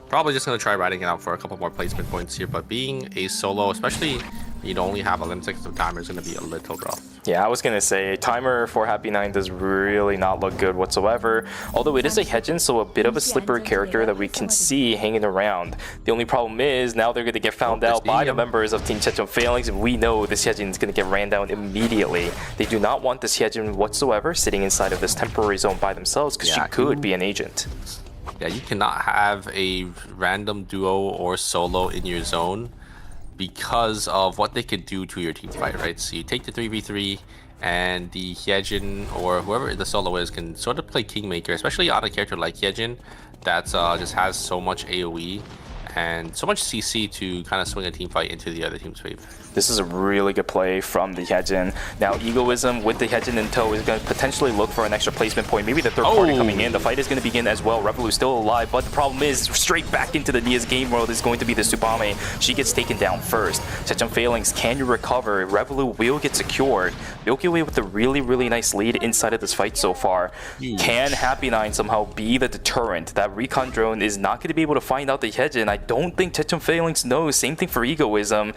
probably just gonna try riding it out for a couple more placement points here. But being a solo, especially when you only have a limited seconds of timer, is gonna be a little rough. Yeah, I was gonna say timer for Happy 9 does really not look good whatsoever. Although it is a Hyejin, so a bit of a slippery character that we can see hanging around. The only problem is now they're gonna get found out by the members of Team Tichum Phalanx, and we know this Hyejin is gonna get ran down immediately. They do not want this Hyejin whatsoever sitting inside of this temporary zone by themselves, because she could be an agent. Yeah, you cannot have a random duo or solo in your zone because of what they could do to your team fight, right? So you take the 3v3 and the Hyejin or whoever the solo is can sort of play Kingmaker, especially on a character like Hyejin that just has so much AoE and so much CC to kind of swing a team fight into the other team's favor. This is a really good play from the Hyejin. Now, Egoism with the Hyejin in tow is going to potentially look for an extra placement point. Maybe the third party coming in. The fight is going to begin as well. Revolu's still alive, but the problem is straight back into the Nia's game world is going to be the Tsubame. She gets taken down first. Tichum Phalanx, can you recover? Revolu will get secured. Milky Way with a really, really nice lead inside of this fight so far. Can Happy 9 somehow be the deterrent? That recon drone is not going to be able to find out the Hyejin. I don't think Tichum Phalanx knows. Same thing for Egoism.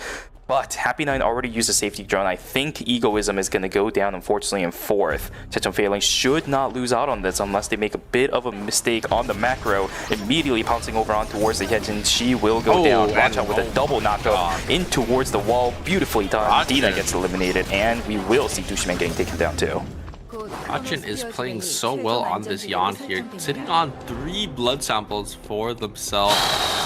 But Happy 9 already used a safety drone. I think Egoism is going to go down, unfortunately, in 4th. Tichum Phalanx should not lose out on this unless they make a bit of a mistake on the macro. Immediately pouncing over on towards the Hyejin. She will go down. Watch out with a double knockup in towards the wall. Beautifully done. Dina gets eliminated, and we will see Dushiman getting taken down too. Achin is playing so well on this Yan here, sitting on 3 blood samples for themselves.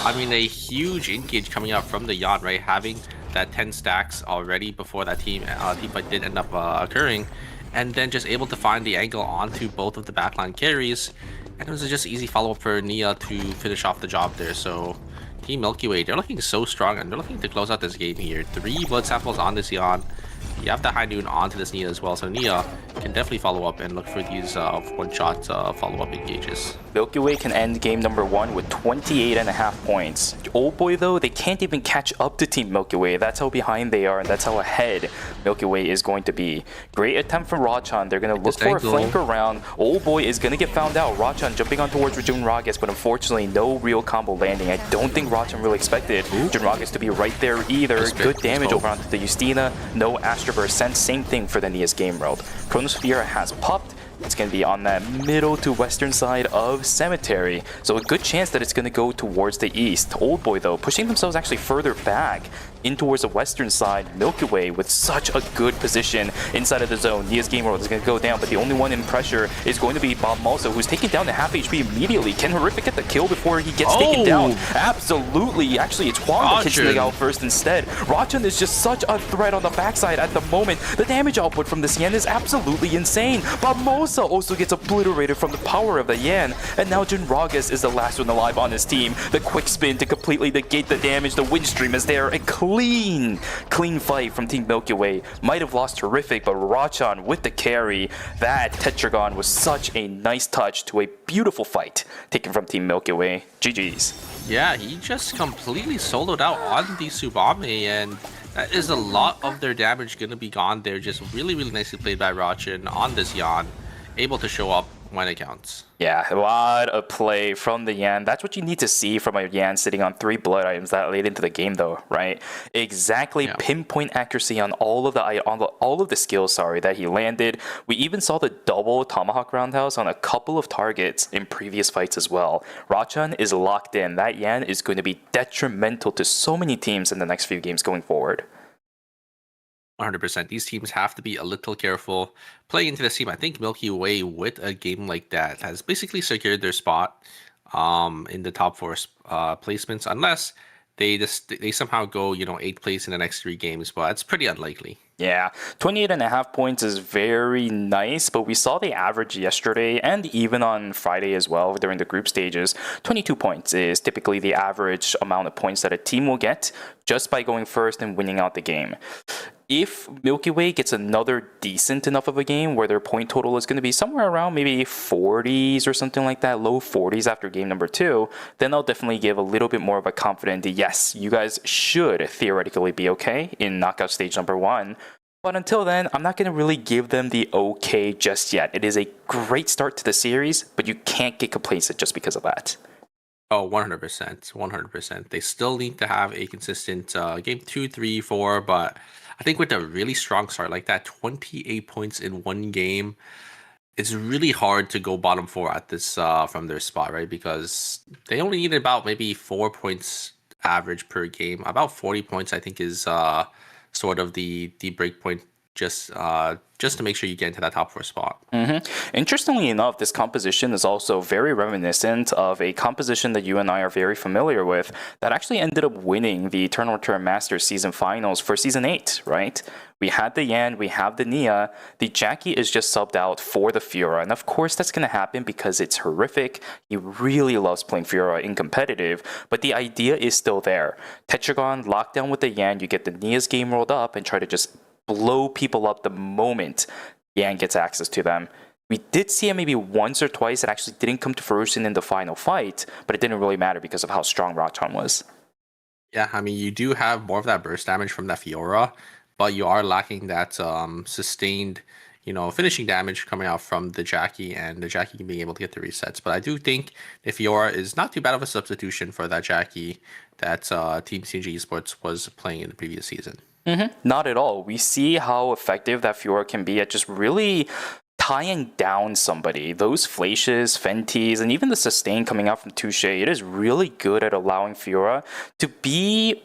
I mean, a huge engage coming out from the Yan, right? Having that 10 stacks already before that team fight did end up occurring, and then just able to find the angle onto both of the backline carries, and it was just easy follow-up for Nia to finish off the job there. So Team Milky Way, they're looking so strong, and they're looking to close out this game here. 3 blood samples on this Yan, you have the high noon onto this Nia as well, so Nia can definitely follow up and look for these one-shot follow-up engages. Milky Way can end game number 1 with 28.5 points. Old Boy, though, they can't even catch up to Team Milky Way. That's how behind they are, and that's how ahead Milky Way is going to be. Great attempt from Rachan. They're going to look for a flank around. Old Boy is going to get found out. Rachan jumping on towards Junragas, but unfortunately, no real combo landing. I don't think Rachan really expected Junragas to be right there either. Good damage over onto the Justina. No Astro Burst sent. Same thing for the Nia's game world. Chronosphere has popped. It's going to be on that middle to western side of Cemetery. So a good chance that it's going to go towards the east. Old Boy, though, pushing themselves actually further back in towards the western side. Milky Way with such a good position inside of the zone. Nia's game world is going to go down, but the only one in pressure is going to be Bob Malsa, who's taking down the half HP immediately. Can Horrific get the kill before he gets taken down? Absolutely. Actually, it's Huang that hits the out first instead. Rachan is just such a threat on the backside at the moment. The damage output from this Yan is absolutely insane. Bob Malsa also gets obliterated from the power of the Yan, and now Junragas is the last one alive on his team. The quick spin to completely negate the damage. The win stream is there. A clean fight from Team Milky Way. Might have lost Horrific, but Rachan with the carry. That Tetragon was such a nice touch to a beautiful fight taken from Team Milky Way. GG's. Yeah, he just completely soloed out on the Subame, and that is a lot of their damage going to be gone there. Just really, really nicely played by Rachan on this Yan. Able to show up when it counts. Yeah, a lot of play from the Yan. That's what you need to see from a Yan sitting on 3 blood items that late into the game, though, right? Exactly, pinpoint accuracy on all of the skills. Sorry, that he landed. We even saw the double tomahawk roundhouse on a couple of targets in previous fights as well. Rachan is locked in. That Yan is going to be detrimental to so many teams in the next few games going forward. 100%. These teams have to be a little careful playing into this team. I think Milky Way, with a game like that, has basically secured their spot in the top 4 placements, unless they somehow go 8th place in the next 3 games, but it's pretty unlikely. Yeah, 28.5 points is very nice, but we saw the average yesterday and even on Friday as well during the group stages. 22 points is typically the average amount of points that a team will get just by going first and winning out the game. If Milky Way gets another decent enough of a game where their point total is going to be somewhere around maybe 40s or something like that, low 40s after game number 2, then I'll definitely give a little bit more of a confident, yes, you guys should theoretically be okay in knockout stage number 1. But until then, I'm not going to really give them the okay just yet. It is a great start to the series, but you can't get complacent just because of that. Oh, 100%. 100%. They still need to have a consistent game 2, 3, 4, but I think with a really strong start like that, 28 points in one game, it's really hard to go bottom 4 at this from their spot, right? Because they only need about maybe 4 points average per game. About 40 points, I think, is sort of the break point, just to make sure you get into that top 4 spot. Interestingly enough, this composition is also very reminiscent of a composition that you and I are very familiar with that actually ended up winning the Eternal Return Masters season finals for season 8, right? We had the Yan, we have the Nia. The Jackie is just subbed out for the Fiora, and of course that's going to happen because it's Horrific. He really loves playing Fiora in competitive, but the idea is still there. Tetragon locked down with the Yan, you get the Nia's game rolled up and try to just blow people up the moment Yan gets access to them. We did see it maybe once or twice. It actually didn't come to fruition in the final fight, but it didn't really matter because of how strong Rachan was. Yeah, I mean, you do have more of that burst damage from that Fiora, but you are lacking that sustained, finishing damage coming out from the Jackie, and the Jackie being able to get the resets. But I do think the Fiora is not too bad of a substitution for that Jackie that Team CG Esports was playing in the previous season. Not at all. We see how effective that Fiora can be at just really tying down somebody. Those flashes, Fenties, and even the sustain coming out from Touche, it is really good at allowing Fiora to be,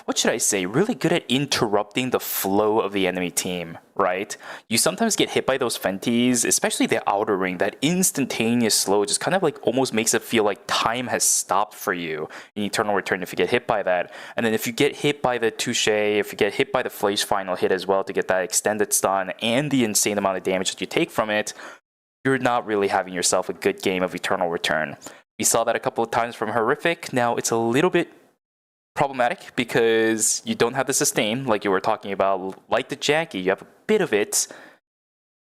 what should I say, really good at interrupting the flow of the enemy team, right? You sometimes get hit by those Fenties, especially the outer ring. That instantaneous slow just kind of like almost makes it feel like time has stopped for you in Eternal Return if you get hit by that. And then if you get hit by the Touche, if you get hit by the Flash final hit as well to get that extended stun and the insane amount of damage that you take from it, you're not really having yourself a good game of Eternal Return. We saw that a couple of times from Horrific. Now it's a little bit problematic because you don't have the sustain like you were talking about. Like the Jackie, you have a bit of it,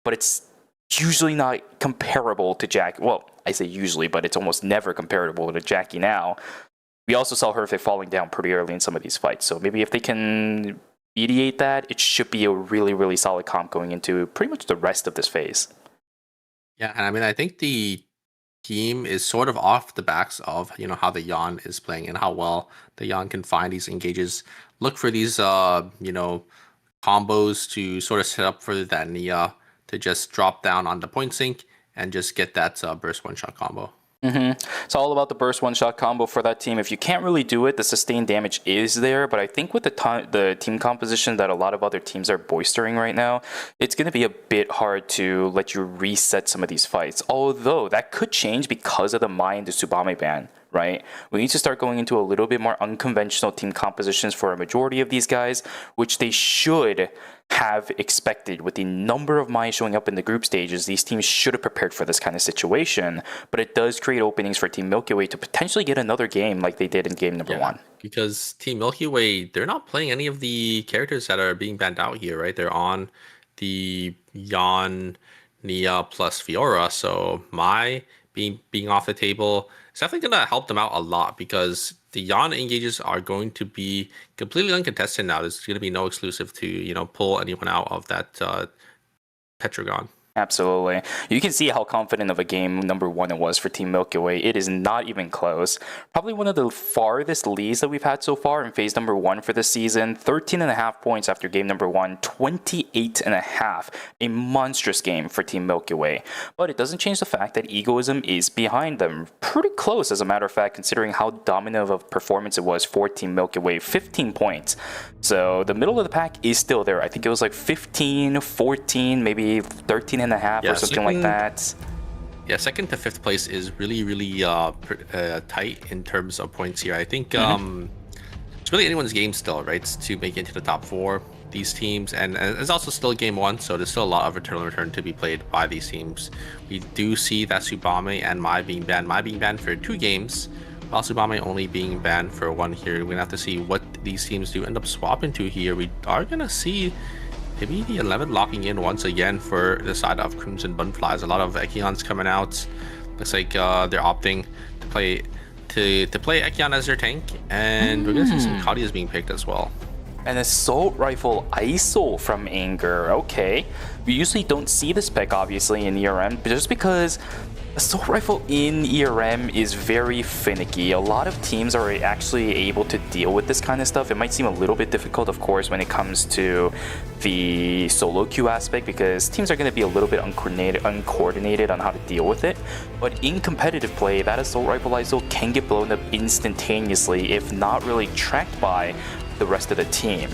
but it's usually not comparable to Jackie. Well, I say usually, but it's almost never comparable to Jackie now. We also saw Horrific falling down pretty early in some of these fights, so maybe if they can mediate that, it should be a really, really solid comp going into pretty much the rest of this phase. Yeah, and I mean, I think the team is sort of off the backs of, you know, how the Yon is playing and how well the Yon can find these engages. Look for these, you know, combos to sort of set up for that Nia to just drop down on the point sync and just get that burst one-shot combo. It's all about the burst one-shot combo for that team. If you can't really do it, the sustained damage is there, but I think with the team composition that a lot of other teams are boistering right now, it's going to be a bit hard to let you reset some of these fights. Although, that could change because of the Mai and the Tsubame ban, right? We need to start going into a little bit more unconventional team compositions for a majority of these guys, which they should have expected. With the number of Mai showing up in the group stages, these teams should have prepared for this kind of situation, but it does create openings for Team Milky Way to potentially get another game like they did in game number 1. Because Team Milky Way, they're not playing any of the characters that are being banned out here, right? They're on the Yon, Nia plus Fiora, so Mai being off the table is definitely going to help them out a lot, because the Yon engages are going to be completely uncontested now. There's going to be no exclusive to, you know, pull anyone out of that Tetragon. Absolutely. You can see how confident of a game number 1 it was for Team Milky Way. It is not even close. Probably one of the farthest leads that we've had so far in phase number 1 for this season. 13.5 points after game number 1, 28.5. A monstrous game for Team Milky Way. But it doesn't change the fact that Egoism is behind them. Pretty close, as a matter of fact, considering how dominant of a performance it was for Team Milky Way. 15 points. So the middle of the pack is still there. I think it was like 15, 14, maybe 13.5 or something like that. Yeah, second to fifth place is really tight in terms of points here. I think it's really anyone's game still, right, to make it into the top 4, these teams. And it's also still game 1, so there's still a lot of return to be played by these teams. We do see that Tsubame and Mai being banned. Mai being banned for 2 games, while Tsubame only being banned for 1 here. We're going to have to see what these teams do end up swapping to here. We are going to see maybe the 11 locking in once again for the side of Crimson Bunflies. A lot of Ekions coming out. Looks like they're opting to play Ekion as their tank, and we're gonna see some Kadias being picked as well. An assault rifle ISO from Anger. Okay, we usually don't see the spec obviously in ERM, but just because assault rifle in ERM is very finicky. A lot of teams are actually able to deal with this kind of stuff. It might seem a little bit difficult, of course, when it comes to the solo queue aspect, because teams are going to be a little bit uncoordinated on how to deal with it. But in competitive play, that assault rifle ISO can get blown up instantaneously if not really tracked by the rest of the team.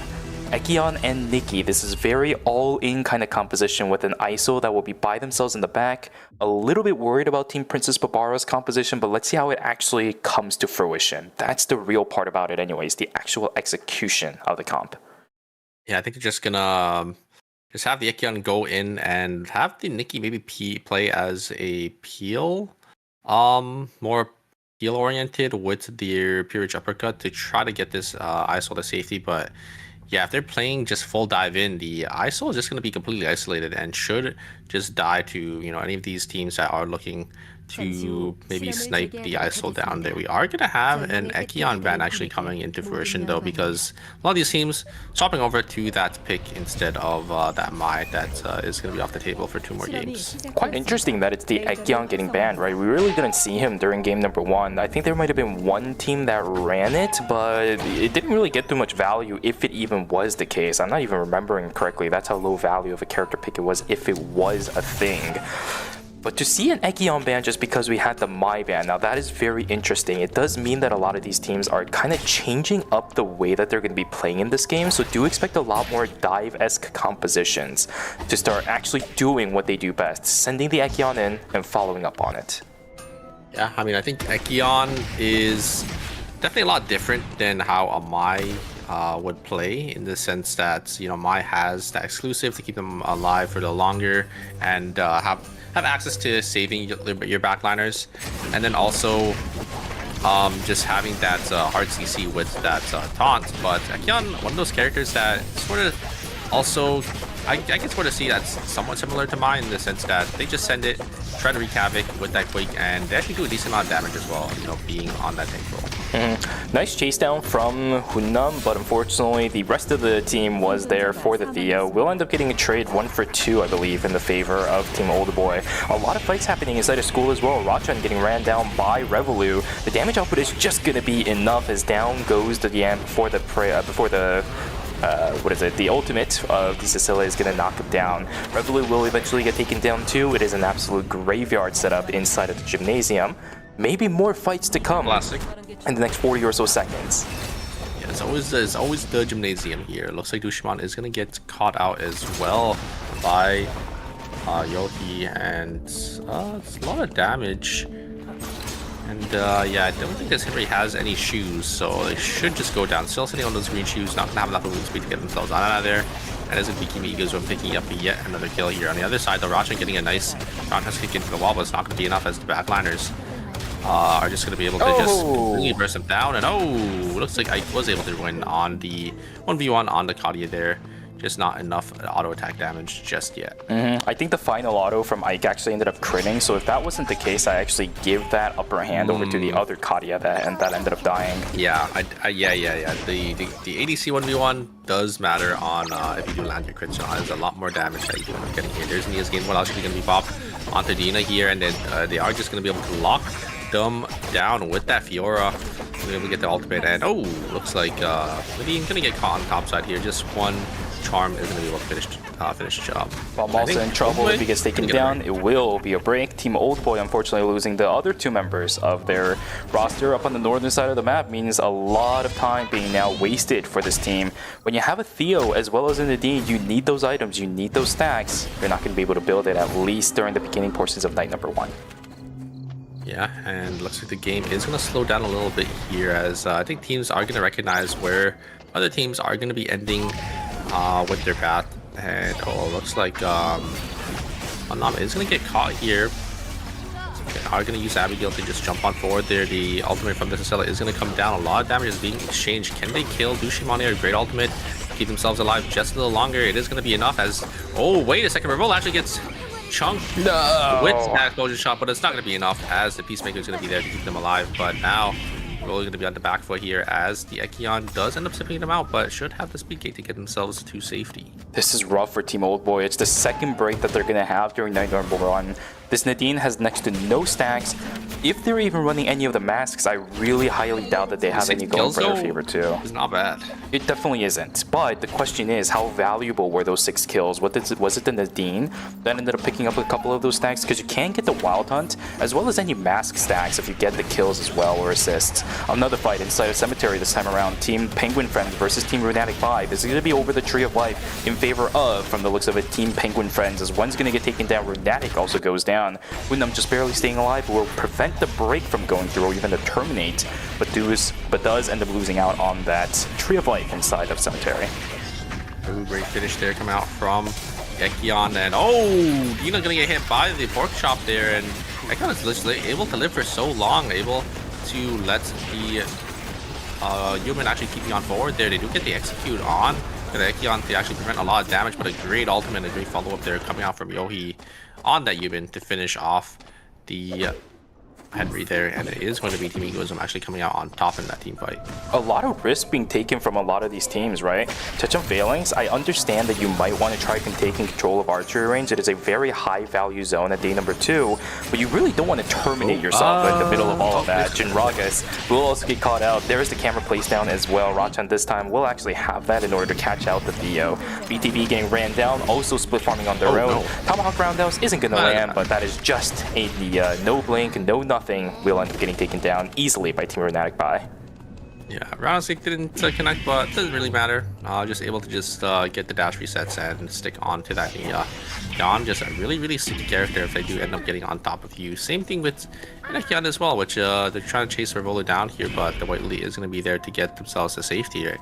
Ekion and Nikki, this is very all-in kind of composition with an ISO that will be by themselves in the back. A little bit worried about Team Princess Barbara's composition, but let's see how it actually comes to fruition. That's the real part about it anyways, the actual execution of the comp. Yeah, I think they're just gonna just have the Ekion go in and have the Nikki maybe play as a peel, more peel oriented with their Peerage Uppercut to try to get this ISO to safety. But yeah, if they're playing just full dive in, the ISO is just going to be completely isolated and should just die to, you know, any of these teams that are looking to maybe snipe the ISO down there. We are going to have an Ekion ban actually coming into fruition though, because a lot of these teams swapping over to that pick instead of that Mai that is going to be off the table for 2 more games. Quite interesting that it's the Ekion getting banned, right? We really didn't see him during game number 1. I think there might have been one team that ran it, but it didn't really get too much value if it even was the case. I'm not even remembering correctly. That's how low value of a character pick it was if it was a thing. But to see an Ekion ban just because we had the Mai ban, now that is very interesting. It does mean that a lot of these teams are kind of changing up the way that they're going to be playing in this game, so do expect a lot more dive-esque compositions to start actually doing what they do best, sending the Ekion in and following up on it. Yeah, I mean, I think Ekion is definitely a lot different than how a Mai would play, in the sense that, you know, Mai has that exclusive to keep them alive for the longer and have access to saving your backliners, and then also just having that hard CC with that taunt. But Ekion, one of those characters that sort of also, I can sort of see that's somewhat similar to mine in the sense that they just send it, try to wreak havoc with that Quake, and they actually do a decent amount of damage as well, you know, being on that tank roll. Nice chase down from Hunnam, but unfortunately the rest of the team was there for the Theo. We'll end up getting a trade 1 for 2, I believe, in the favor of Team Oldboy. A lot of fights happening inside of school as well. Rachan getting ran down by Revolu. The damage output is just going to be enough as down goes the Yam before the the ultimate of the Cecilia is going to knock him down. Revolu will eventually get taken down too. It is an absolute graveyard setup inside of the gymnasium. Maybe more fights to come Classic. in the next 40 or so seconds. Yeah, it's always the gymnasium here. Looks like Dushimon is going to get caught out as well by Yohi, and it's a lot of damage. And yeah, I don't think this Henry has any shoes, so they should just go down. Still sitting on those green shoes, not gonna have enough movement speed to get themselves out of there. And as Biki goes from picking up yet another kill here. On the other side, the Rachan getting a nice roundhouse kick into the wall, but it's not gonna be enough as the backliners are just gonna be able to just really burst them down. And looks like I was able to win on the 1v1 on the Kadia there. Just not enough auto attack damage just yet. I think the final auto from Ike actually ended up critting, so if that wasn't the case, I actually give that upper hand over to the other Kadia that ended up dying. Yeah, yeah. The ADC 1v1 does matter on if you do land your crits. There's a lot more damage that you do end up getting here. There's Nia's game. What else is going to be popped onto Dina here, and then they are just going to be able to lock them down with that Fiora. We're able to get the ultimate, and looks like Lydian going to get caught on the top side here. Just one charm is going to be able to finish the job. Well, I'm also in trouble if he gets taken down. It will be a break. Team Oldboy unfortunately losing the other 2 members of their roster up on the northern side of the map means a lot of time being now wasted for this team. When you have a Theo as well as a Nadine, you need those items, you need those stacks. You're not going to be able to build it at least during the beginning portions of night number 1. Yeah, and looks like the game is going to slow down a little bit here as I think teams are going to recognize where other teams are going to be ending with their path. And looks like Anam is going to get caught here. They are going to use Abigail to just jump on forward there. The ultimate from the Cecilia is going to come down. A lot of damage is being exchanged. Can they kill Dushimon here? Great ultimate. Keep themselves alive just a little longer. It is going to be enough as... Oh, wait a second. Revolt actually gets chunked with that explosion shot, but it's not going to be enough as the Peacemaker is going to be there to keep them alive. But now... Really going to be on the back foot here as the Ekion does end up sipping them out, but should have the speed gate to get themselves to safety. This is rough for Team Oldboy. It's the second break that they're going to have during night number 1. This Nadine has next to no stacks. If they're even running any of the masks, I really highly doubt that they have any going for their favor too. It's not bad. It definitely isn't. But the question is, how valuable were those 6 kills? Was it the Nadine that ended up picking up a couple of those stacks? Because you can get the Wild Hunt, as well as any mask stacks if you get the kills as well or assists. Another fight inside a cemetery this time around. Team Penguin Friends versus Team Runatic 5. This is going to be over the Tree of Life in favor of, from the looks of it, Team Penguin Friends. As one's going to get taken down, Runatic also goes down. Hunnam just barely staying alive will prevent the break from going through or even the terminate, but does end up losing out on that Tree of Life inside of Cemetery. Great finish there coming out from Ekion, and Dina gonna get hit by the pork chop there, and Ekion is literally able to live for so long, able to let the human actually keeping on forward there. They do get the execute on Ekion to actually prevent a lot of damage, but a great ultimate, a great follow-up there coming out from Yohi on that human to finish off the Henry there, and it is going to be Team Egoism actually coming out on top in that team fight. A lot of risk being taken from a lot of these teams, right? Touch on Phalanx, I understand that you might want to try taking control of archery range. It is a very high value zone at day number 2, but you really don't want to terminate yourself in the middle of all of that. Jinragas will also get caught out. There's the camera place down as well. Rachan this time will actually have that in order to catch out the Theo. BTB getting ran down, also split farming on their own. Tomahawk Roundhouse isn't going to land, but that is just a no blink, no nothing. Will end up getting taken down easily by Team Runatic by. Yeah, Roundhouse didn't connect, but it doesn't really matter. Just able to just get the dash resets and stick on to that Yon. Just a really sticky character if they do end up getting on top of you. Same thing with Ekion as well, which they're trying to chase Revola down here, but the White Lily is going to be there to get themselves to safety here.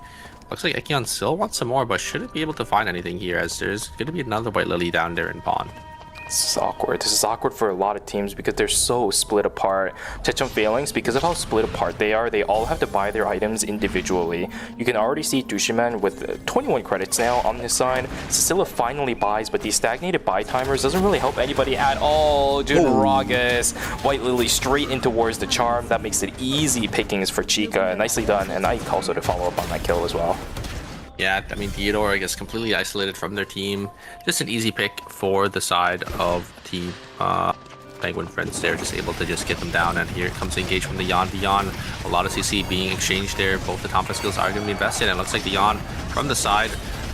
Looks like Ekion still wants some more, but shouldn't be able to find anything here as there's going to be another White Lily down there in pawn. This is awkward. This is awkward for a lot of teams because they're so split apart. Chechon Phalanx, because of how split apart they are, they all have to buy their items individually. You can already see Dushiman with 21 credits now on his side. Scylla finally buys, but these stagnated buy timers doesn't really help anybody at all. Junragas, White Lily straight in towards the charm. That makes it easy pickings for Chica. Nicely done, and Ike also to follow up on that kill as well. Yeah, I mean, Theodore gets completely isolated from their team. Just an easy pick for the side of Team Penguin Friends there, just able to just get them down. And here comes the engage from the Yon. The Yon, a lot of CC being exchanged there. Both the Tompa skills are going to be invested. And it looks like the Yon from the side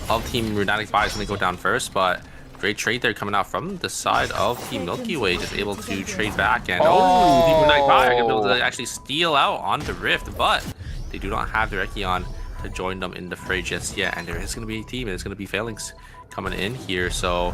of Team Runatic Bai is going to go down first. But great trade there coming out from the side of Team Milky Way, just able to trade back. And Team Runatic Bai are going to be able to actually steal out on the Rift. But they do not have the Ekion to join them in the fray just yet, and there is going to be a team. It's going to be Phalanx coming in here. So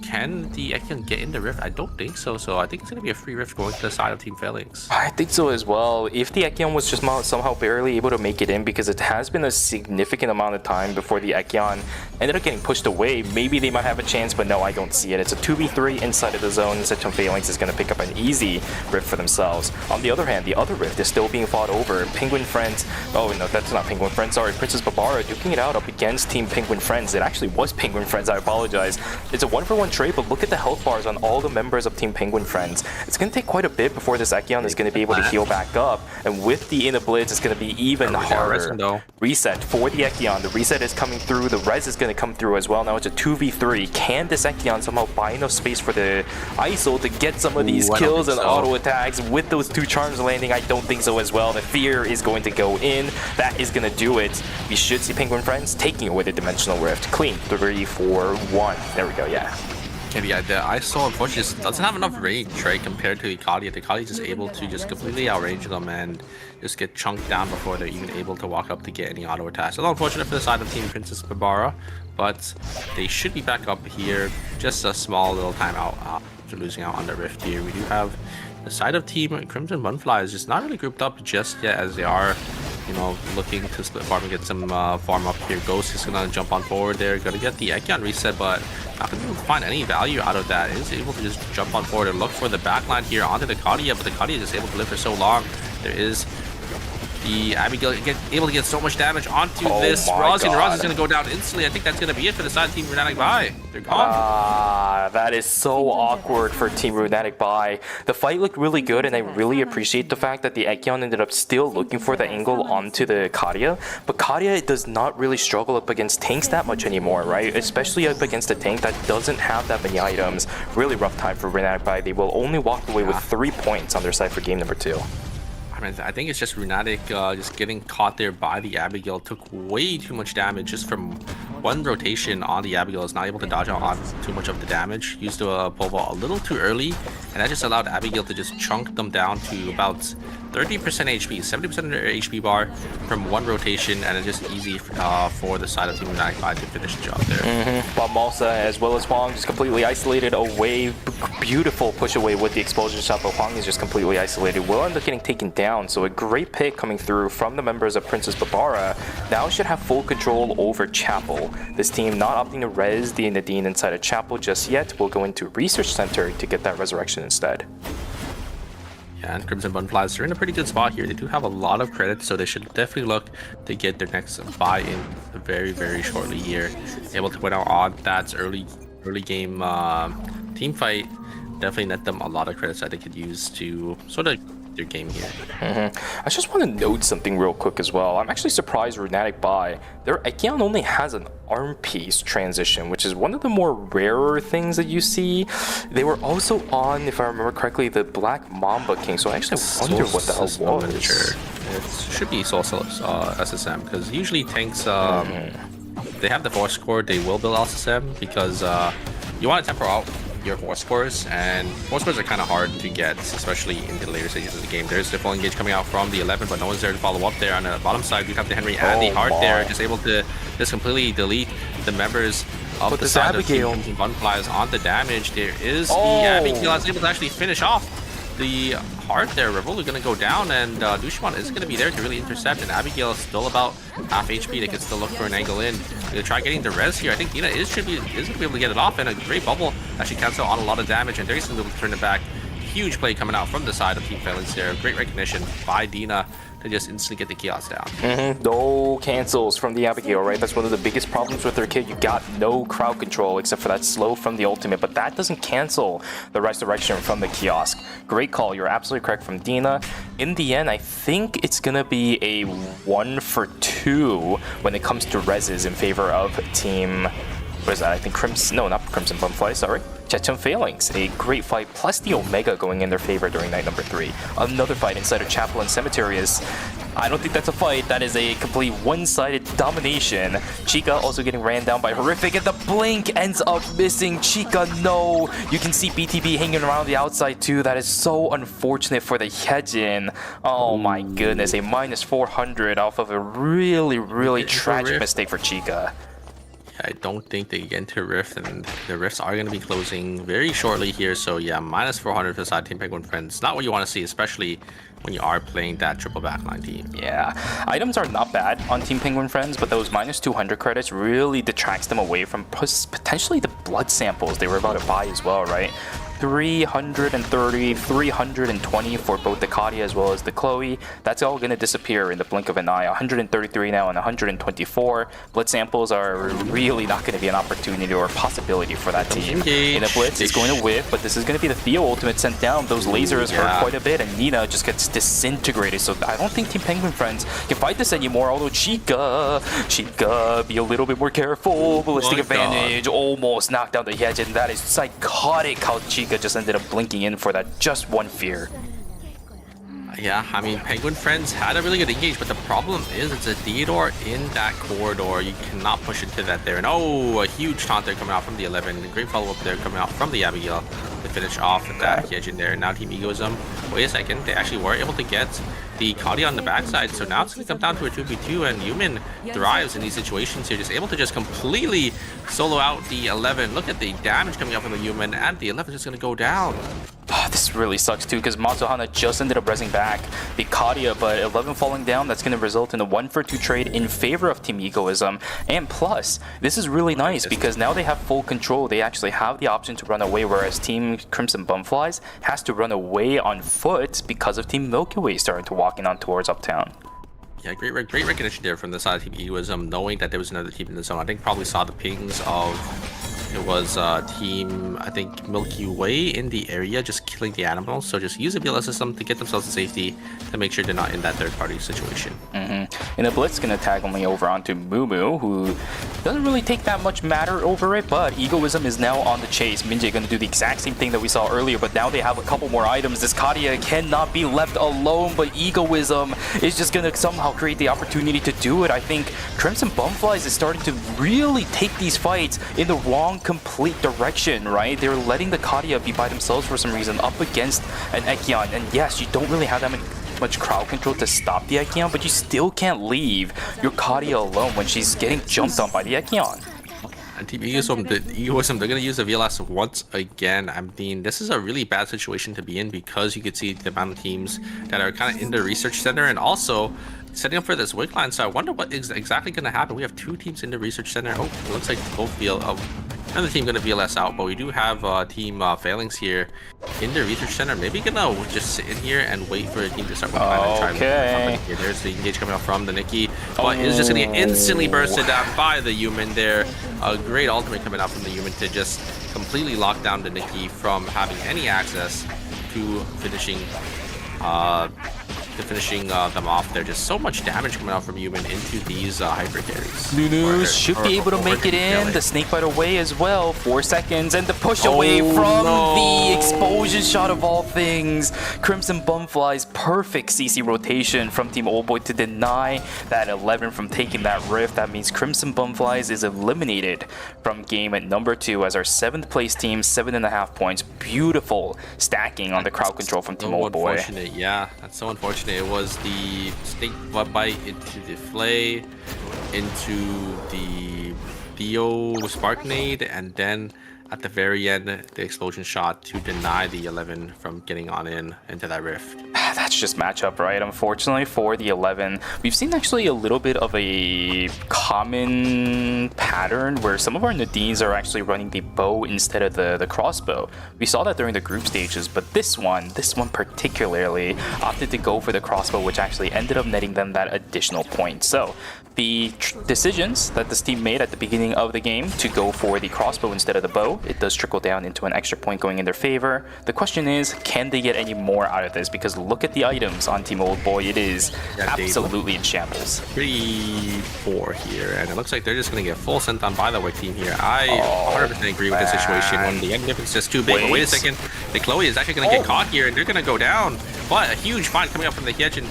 can the Ekion get in the Rift? I don't think so. So I think it's going to be a free Rift going to the side of Team Phalanx. I think so as well. If the Ekion was just somehow barely able to make it in, because it has been a significant amount of time before the Ekion ended up getting pushed away, maybe they might have a chance, but no, I don't see it. It's a 2v3 inside of the zone. Chechon Phalanx is going to pick up an easy Rift for themselves. On the other hand, the other Rift is still being fought over. Penguin Friends, oh no, that's not Penguin Friends, sorry, Princess Barbara duking it out up against Team Penguin Friends. It actually was Penguin Friends, I apologize. It's a 1-for-1 trade, but look at the health bars on all the members of Team Penguin Friends. It's going to take quite a bit before this Ekion is going to be able to heal back up, and with the Inner Blitz, it's going to be even harder. Reset for the Ekion. The reset is coming through. The res is going to come through as well. Now it's a 2v3. Can this Ekion somehow buy enough space for the ISO to get some of these kills and auto attacks with those 2 charms landing? I don't think so as well. The fear is going to go in. That is going to do it. We should see Penguin Friends taking away the Dimensional Rift. Clean. 3, 4, 1. There we go. Yeah. And yeah, the ISO unfortunately just doesn't have enough range, right, compared to Ikalia. The Ikalia is just able to just completely outrange them and just get chunked down before they're even able to walk up to get any auto attacks. A little unfortunate for the side of Team Princess Barbara, but they should be back up here. Just a small little timeout after losing out on the Rift here. We do have the side of Team Crimson Bunfly is just not really grouped up just yet, as they are, you know, looking to split farm and get some farm up here. Ghost is gonna jump on forward there, gonna get the Ekion reset, but not gonna be able to find any value out of that. Is able to just jump on forward and look for the backline here onto the Kadia, but the Kadia is just able to live for so long. There is the Abigail able to get so much damage onto this Roz, and Roz is going to go down instantly. I think that's going to be it for the side of Team Runatic Bai. They're gone. That is so awkward for Team Runatic Bai. The fight looked really good, and I really appreciate the fact that the Ekion ended up still looking for the angle onto the Kadia. But Kadia does not really struggle up against tanks that much anymore, right? Especially up against a tank that doesn't have that many items. Really rough time for Runatic Bai. They will only walk away with 3 points on their side for game number 2. I think it's just Runatic just getting caught there by the Abigail. Took way too much damage just from one rotation on the Abigail. Is not able to dodge out on too much of the damage. Used the Pova a little too early, and that just allowed Abigail to just chunk them down to about 30% HP, 70% of their HP bar from one rotation, and it's just easy for the side of Team Runatic Bai to finish the job there. But Malsa as well as Huang just completely isolated away. Beautiful push away with the explosion shot, but Huang is just completely isolated. Will end up getting taken down. So a great pick coming through from the members of Princess Barbara. Now should have full control over Chapel. This team not opting to res the Nadine inside of Chapel just yet. Will go into Research Center to get that resurrection instead. Yeah, and Crimson Bunflies are in a pretty good spot here. They do have a lot of credits, so they should definitely look to get their next buy-in very, very shortly here. Able to win out on that early game team fight. Definitely net them a lot of credits that they could use to sort of their game here. I just want to note something real quick as well. I'm actually surprised Runatic Bai, their Ekion only has an arm piece transition, which is one of the more rarer things that you see. They were also on, if I remember correctly, the Black Mamba King, so I actually wonder what the hell was. It should be Soul SSM, because usually tanks, they have the Force Core, they will build SSM, because you want to temper out your Force Cores, and Force Cores are kind of hard to get, especially in the later stages of the game. There's the full engage coming out from the 11, but no one's there to follow up there. On the bottom side, we have the Henry and the Hart there, just able to just completely delete the members of the side of Team Bunflies on the damage. There is the Abigail is able to actually finish off the heart there. Revolt going to go down, and Dushman is going to be there to really intercept, and Abigail is still about half HP. They can still look for an angle in. They're going to try getting the res here. I think Dina is going to be able to get it off, and a great bubble actually cancel on a lot of damage, and they're going to be able to turn it back. Huge play coming out from the side of Team Phalanx there. Great recognition by Dina to just instantly get the kiosk down. No cancels from the Abigail, right? That's one of the biggest problems with her kit. You got no crowd control except for that slow from the ultimate, but that doesn't cancel the resurrection from the kiosk. Great call. You're absolutely correct from Dina. In the end, I think it's gonna be a 1-for-2 when it comes to reses in favor of Team. What is that? I think Crimson. No, not Crimson Bumfly. Sorry. 9ㅅPhalanx. A great fight, plus the Omega going in their favor during night number 3. Another fight inside of Chapel and Cemetery is. I don't think that's a fight. That is a complete one-sided domination. Chica also getting ran down by Horrific, and the blink ends up missing. Chica, no. You can see BTB hanging around the outside too. That is so unfortunate for the Hyejin. Oh my goodness, a -400 off of a really tragic mistake for Chica. I don't think they get into Rift, and the Rifts are going to be closing very shortly here. So yeah, -400 for the side Team Penguin Friends. Not what you want to see, especially when you are playing that triple backline team. Yeah, items are not bad on Team Penguin Friends, but those -200 credits really detracts them away from potentially the blood samples they were about to buy as well, right? 330, 320 for both the Kadia as well as the Chloe. That's all going to disappear in the blink of an eye. 133 now and 124. Blood samples are really not going to be an opportunity or a possibility for that team. In a blitz, it's going to whip, but this is going to be the Theo ultimate sent down. Those lasers hurt quite a bit, and Nina just gets disintegrated. So I don't think Team Penguin Friends can fight this anymore, although Chica, be a little bit more careful. Ballistic advantage, almost knocked down the Hyejin. That is psychotic how Chica just ended up blinking in for that just one fear. Yeah, I mean, Penguin Friends had a really good engage, but the problem is it's a Theodore in that corridor. You cannot push into that there. And oh, a huge taunt there coming out from the 11. A great follow-up there coming out from the Abigail to finish off with that Hyejin there. Now Team Egoism, wait a second, they actually were able to get the Kadia on the backside. So now it's going to come down to a 2v2, and Human thrives in these situations here. Just able to just completely solo out the 11. Look at the damage coming out from the Human, and the 11 is just going to go down. This really sucks too, because Matsuhana just ended up resing back the Kadia, but 11 falling down, that's going to result in a 1-for-2 trade in favor of Team Egoism. And plus, this is really nice because now they have full control. They actually have the option to run away, whereas Team Crimson Bumflies has to run away on foot because of Team Milky Way starting to walk in on towards Uptown. Yeah, great recognition there from the side of Team Egoism, knowing that there was another team in the zone. I think probably saw the pings of... It was Team, I think, Milky Way in the area, just killing the animals. So just use a BLS system to get themselves to safety to make sure they're not in that third-party situation. And the Blitz going to tag only over onto Mumu, who doesn't really take that much matter over it, but Egoism is now on the chase. Minjae going to do the exact same thing that we saw earlier, but now they have a couple more items. This Kadia cannot be left alone, but Egoism is just going to somehow create the opportunity to do it. I think Crimson Bumflies is starting to really take these fights in the wrong complete direction, right? They're letting the Kadia be by themselves for some reason up against an Ekion, and yes, you don't really have that much crowd control to stop the Ekion, but you still can't leave your Kadia alone when she's getting jumped on by the Ekion. And Team Egoism, they're going to use the VLS once again. I mean, this is a really bad situation to be in because you could see the amount of teams that are kind of in the research center and also setting up for this wick line. So I wonder what is exactly going to happen. We have two teams in the research center. Oh, it looks like both another team going to VLS out, but we do have Team Phalanx here in the research center. Maybe gonna just sit in here and wait for a team to start with and try to there's the engage coming out from the Nikki, but it's just gonna get instantly bursted down by the Human there. A great ultimate coming out from the Human to just completely lock down the Nikki from having any access to finishing them off. There's just so much damage coming out from Human into these hyper carries. Nunu should be able to make it in. The snake bite away as well. 4 seconds and the push away from the explosion shot of all things. Crimson Bumflies perfect CC rotation from Team Oldboy to deny that 11 from taking that rift. That means Crimson Bumflies is eliminated from game at number 2 as our 7th place team, 7.5 points. Beautiful stacking on the crowd control from Team Oldboy. Unfortunate, yeah, that's so unfortunate. It was the snake bite into the Flay, into the Theo Sparknade, and then at the very end, the explosion shot to deny the 11 from getting on into that rift. That's just matchup, right? Unfortunately for the 11, we've seen actually a little bit of a common pattern where some of our Nadines are actually running the bow instead of the crossbow. We saw that during the group stages, but this one particularly opted to go for the crossbow, which actually ended up netting them that additional point. So the decisions that this team made at the beginning of the game to go for the crossbow instead of the bow, it does trickle down into an extra point going in their favor. The question is, can they get any more out of this? Because look at the items on Team Old Boy, it is absolutely in shambles. Pretty poor here, and it looks like they're just going to get full sent on by the white team here. I 100% agree with this situation when the end difference is just too big. But wait a second, the Chloe is actually going to get caught here, and they're going to go down. But a huge find coming up from the Hyejin.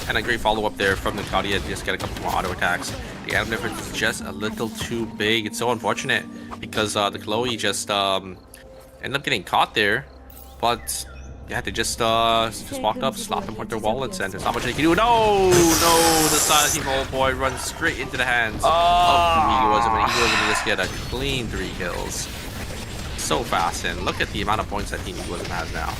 And a great follow-up there from the Claudia, just get a couple more auto attacks. The item difference is just a little too big. It's so unfortunate because the Chloe just ended up getting caught there. But yeah, they just walked up, slapped them with their wallets, and there's not much they can do. No, the Silent Team Old Boy runs straight into the hands of Egoism, and Egoism just get a clean 3 kills. So fast, and look at the amount of points that Team Egoism has now.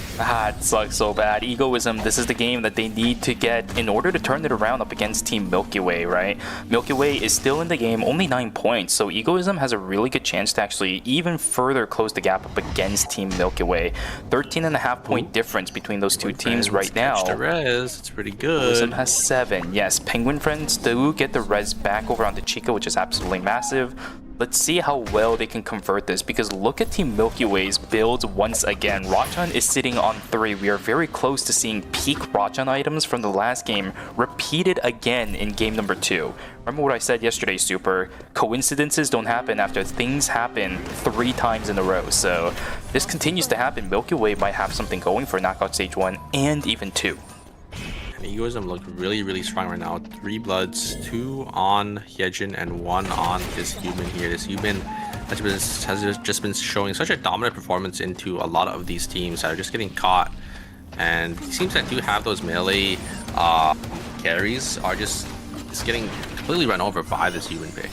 It sucks so bad. Egoism, this is the game that they need to get in order to turn it around up against Team Milky Way, right? Milky Way is still in the game, only 9 points, so Egoism has a really good chance to actually even further close the gap up against Team Milky Way. 13.5 point difference between those two teams right now. Extra res, it's pretty good. Egoism has 7. Yes, Penguin Friends do get the res back over onto Chica, which is absolutely massive. Let's see how well they can convert this, because look at Team Milky Way's builds once again. Rachan is sitting on 3. We are very close to seeing peak Rachan items from the last game repeated again in game number 2. Remember what I said yesterday, Super? Coincidences don't happen after things happen 3 times in a row. So this continues to happen. Milky Way might have something going for Knockout Stage 1 and even 2. Egoism look really strong right now. 3 bloods, 2 on Hyejin and 1 on this human here. This human has just been showing such a dominant performance into a lot of these teams that are just getting caught. And it seems that do have those melee carries are just getting completely run over by this human pick.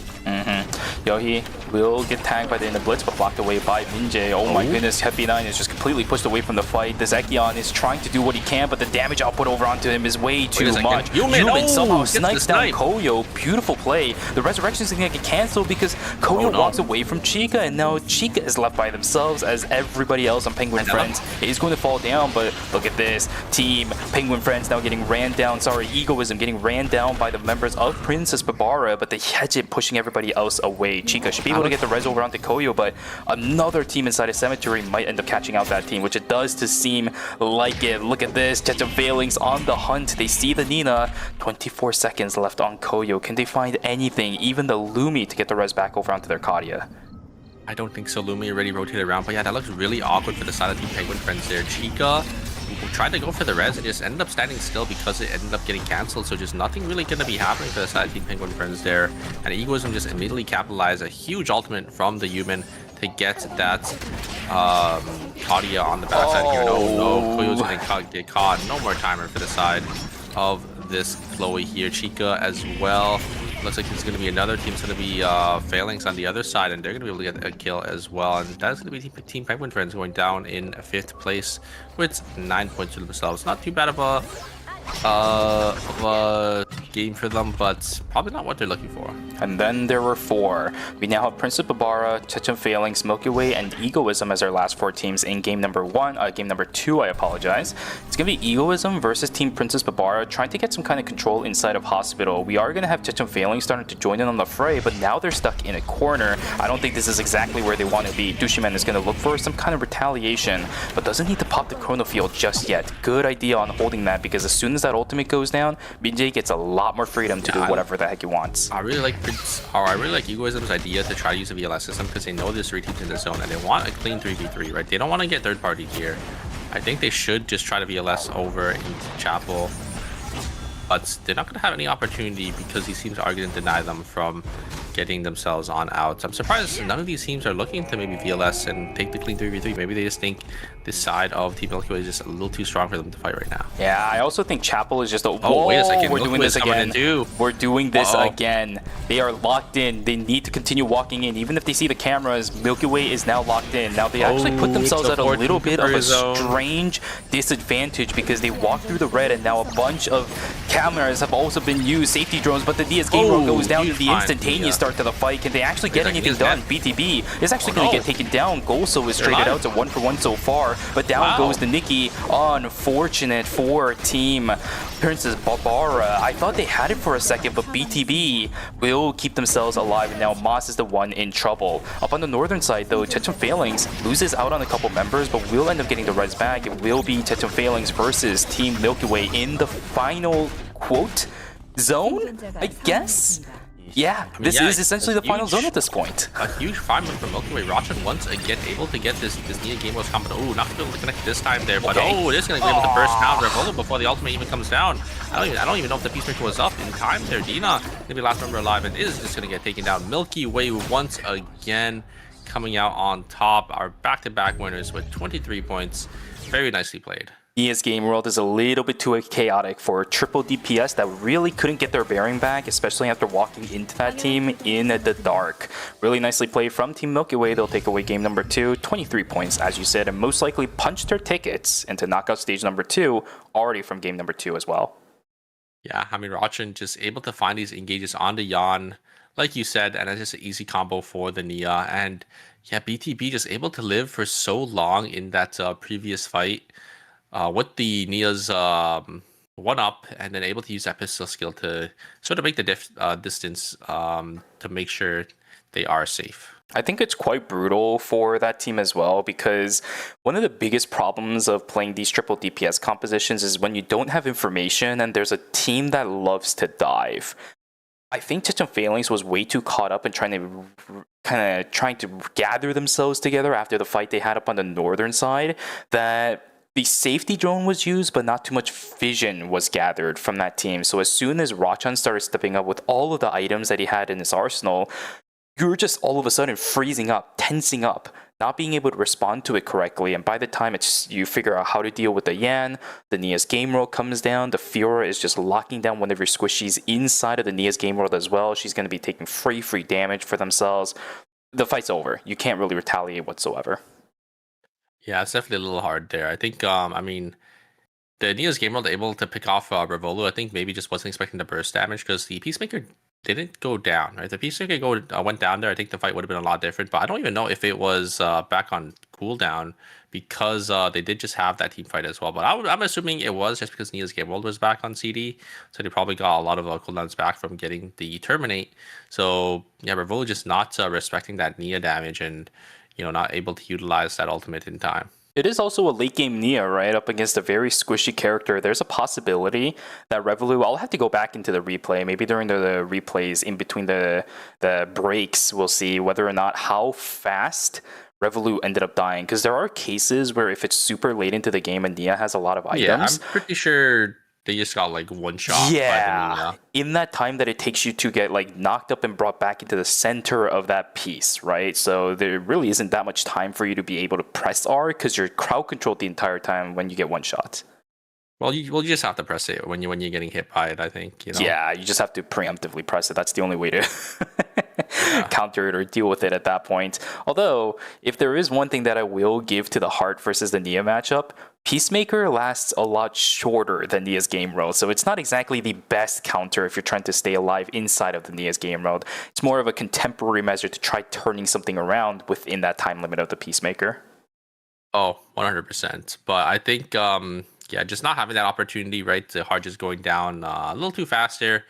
Yohi will get tagged by the inner blitz, but blocked away by Minjae. Oh my goodness, Heavy9 is just completely pushed away from the fight. The Zekion is trying to do what he can, but the damage output over onto him is way too much. Yumin somehow snipes down Koyo. Beautiful play. The resurrection is going to get canceled because Koyo walks away from Chica, and now Chica is left by themselves as everybody else on Penguin Friends is going to fall down. But look at this. Team Penguin Friends now getting ran down. Egoism getting ran down by the members of Princess Barbara, but the Hyejin pushing everybody else away. Chica should be able to get the res over onto Koyo, but another team inside a cemetery might end up catching out that team, which it does to seem like it. Look at this. Jets of Veilings on the hunt. They see the Nina. 24 seconds left on Koyo. Can they find anything, even the Lumi, to get the res back over onto their Kadia? I don't think so. Lumi already rotated around, but yeah, that looks really awkward for the Silent Team Penguin Friends there. Chica tried to go for the res and just ended up standing still because it ended up getting cancelled, so just nothing really going to be happening for the Silent Team Penguin Friends there. And Egoism just immediately capitalized a huge ultimate from the human to get that Kadia on the backside here. No, Koyo's going to get caught. No more timer for the side of this Chloe here. Chica as well. Looks like it's going to be another team's going to be Phalanx on the other side, and they're going to be able to get a kill as well. And that's going to be Team Penguin Friends going down in 5th place with 9 points to themselves. Not too bad of a game for them, but probably not what they're looking for. And then there were 4. We now have Princess Babara, Chechen Phalanx, Milky Way, and Egoism as our last 4 teams in game number 2, I apologize. It's going to be Egoism versus Team Princess Babara, trying to get some kind of control inside of Hospital. We are going to have Chechen Phalanx starting to join in on the fray, but now they're stuck in a corner. I don't think this is exactly where they want to be. Dushiman is going to look for some kind of retaliation, but doesn't need to pop the Chrono Field just yet. Good idea on holding that, because as soon as that ultimate goes down, Minjae gets a lot more freedom to do whatever the heck he wants. I really like Egoism's idea to try to use a VLS system, because they know there's 3 teams in the zone and they want a clean 3v3, right? They don't want to get third party here. I think they should just try to VLS over into Chapel, but they're not going to have any opportunity because these teams are going to deny them from getting themselves on out. I'm surprised none of these teams are looking to maybe VLS and take the clean 3v3. Maybe they just think this side of Team Milky Way is just a little too strong for them to fight right now. Yeah, I also think Chapel is just a... Oh, wait a second. We're doing this again. We're doing this again. They are locked in. They need to continue walking in. Even if they see the cameras, Milky Way is now locked in. Now they actually put themselves at a little bit of a strange disadvantage because they walk through the red and now a bunch of cameras have also been used, safety drones, but the Diaz game roll goes down in the instantaneous start to the fight. Can they actually get anything done? BTB is actually going to get taken down. Golso is traded out to 1-for-1 so far, but down goes the Nikki. Unfortunate for Team Princess Barbara. I thought they had it for a second, but BTB will keep themselves alive, and now Moss is the one in trouble. Up on the northern side though, Chechen Phalanx loses out on a couple members, but will end up getting the res back. It will be Chechen Phalanx versus Team Milky Way in the final quote zone, I guess. Yeah, this is essentially the final zone at this point. A huge farm from Milky Way. Rochan once again able to get this Nia game was coming. Oh, not able to connect this time there, but oh, this is going to be able to burst down Revolo before the ultimate even comes down. I don't even know if the Peacemaker was up in time there. Dina going to be last member alive and is just going to get taken down. Milky Way once again coming out on top. Our back-to-back winners with 23 points. Very nicely played. Nia's game world is a little bit too chaotic for triple DPS that really couldn't get their bearing back, especially after walking into that team in the dark. Really nicely played from Team Milky Way. They'll take away game number 2, 23 points, as you said, and most likely punch their tickets into knockout stage number 2 already from game number 2 as well. Yeah, I mean, Rochan just able to find these engages on the Yan, like you said, and it's just an easy combo for the Nia. And yeah, BTB just able to live for so long in that previous fight. With the Nia's 1-up, and then able to use that pistol skill to sort of make the distance to make sure they are safe. I think it's quite brutal for that team as well, because one of the biggest problems of playing these triple DPS compositions is when you don't have information and there's a team that loves to dive. I think Chechen Phalanx was way too caught up in trying to gather themselves together after the fight they had up on the northern side that the safety drone was used, but not too much vision was gathered from that team. So as soon as Rochan started stepping up with all of the items that he had in his arsenal, you were just all of a sudden freezing up, tensing up, not being able to respond to it correctly. And by the time you figure out how to deal with the Yan, the Nia's game roll comes down, the Fiora is just locking down one of your squishies inside of the Nia's game roll as well. She's going to be taking free damage for themselves. The fight's over. You can't really retaliate whatsoever. Yeah, it's definitely a little hard there. I think, I mean, the Nia's game world able to pick off Revolo, I think maybe just wasn't expecting the burst damage because the Peacemaker didn't go down, right? If the Peacemaker went down there, I think the fight would have been a lot different, but I don't even know if it was back on cooldown because they did just have that team fight as well. But I'm assuming it was just because Nia's game world was back on CD, so they probably got a lot of cooldowns back from getting the Terminate. So, yeah, Revolo just not respecting that Nia damage and not able to utilize that ultimate in time. It is also a late game Nia, right? Up against a very squishy character. There's a possibility that Revolu, I'll have to go back into the replay. Maybe during the replays in between the breaks, we'll see whether or not how fast Revolu ended up dying. Because there are cases where if it's super late into the game and Nia has a lot of items. Yeah, I'm pretty sure they just got like one shot. Yeah, in that time that it takes you to get like knocked up and brought back into the center of that piece, right? So there really isn't that much time for you to be able to press R because you're crowd controlled the entire time when you get one shot. Well, you just have to press it when you're getting hit by it, I think. Yeah, you just have to preemptively press it. That's the only way to counter it or deal with it at that point. Although, if there is one thing that I will give to the Heart versus the Nia matchup, Peacemaker lasts a lot shorter than Nia's game roll, so it's not exactly the best counter if you're trying to stay alive inside of the Nia's game roll. It's more of a contemporary measure to try turning something around within that time limit of the Peacemaker. Oh, 100%. But I think, just not having that opportunity, right? The Heart just going down a little too fast there.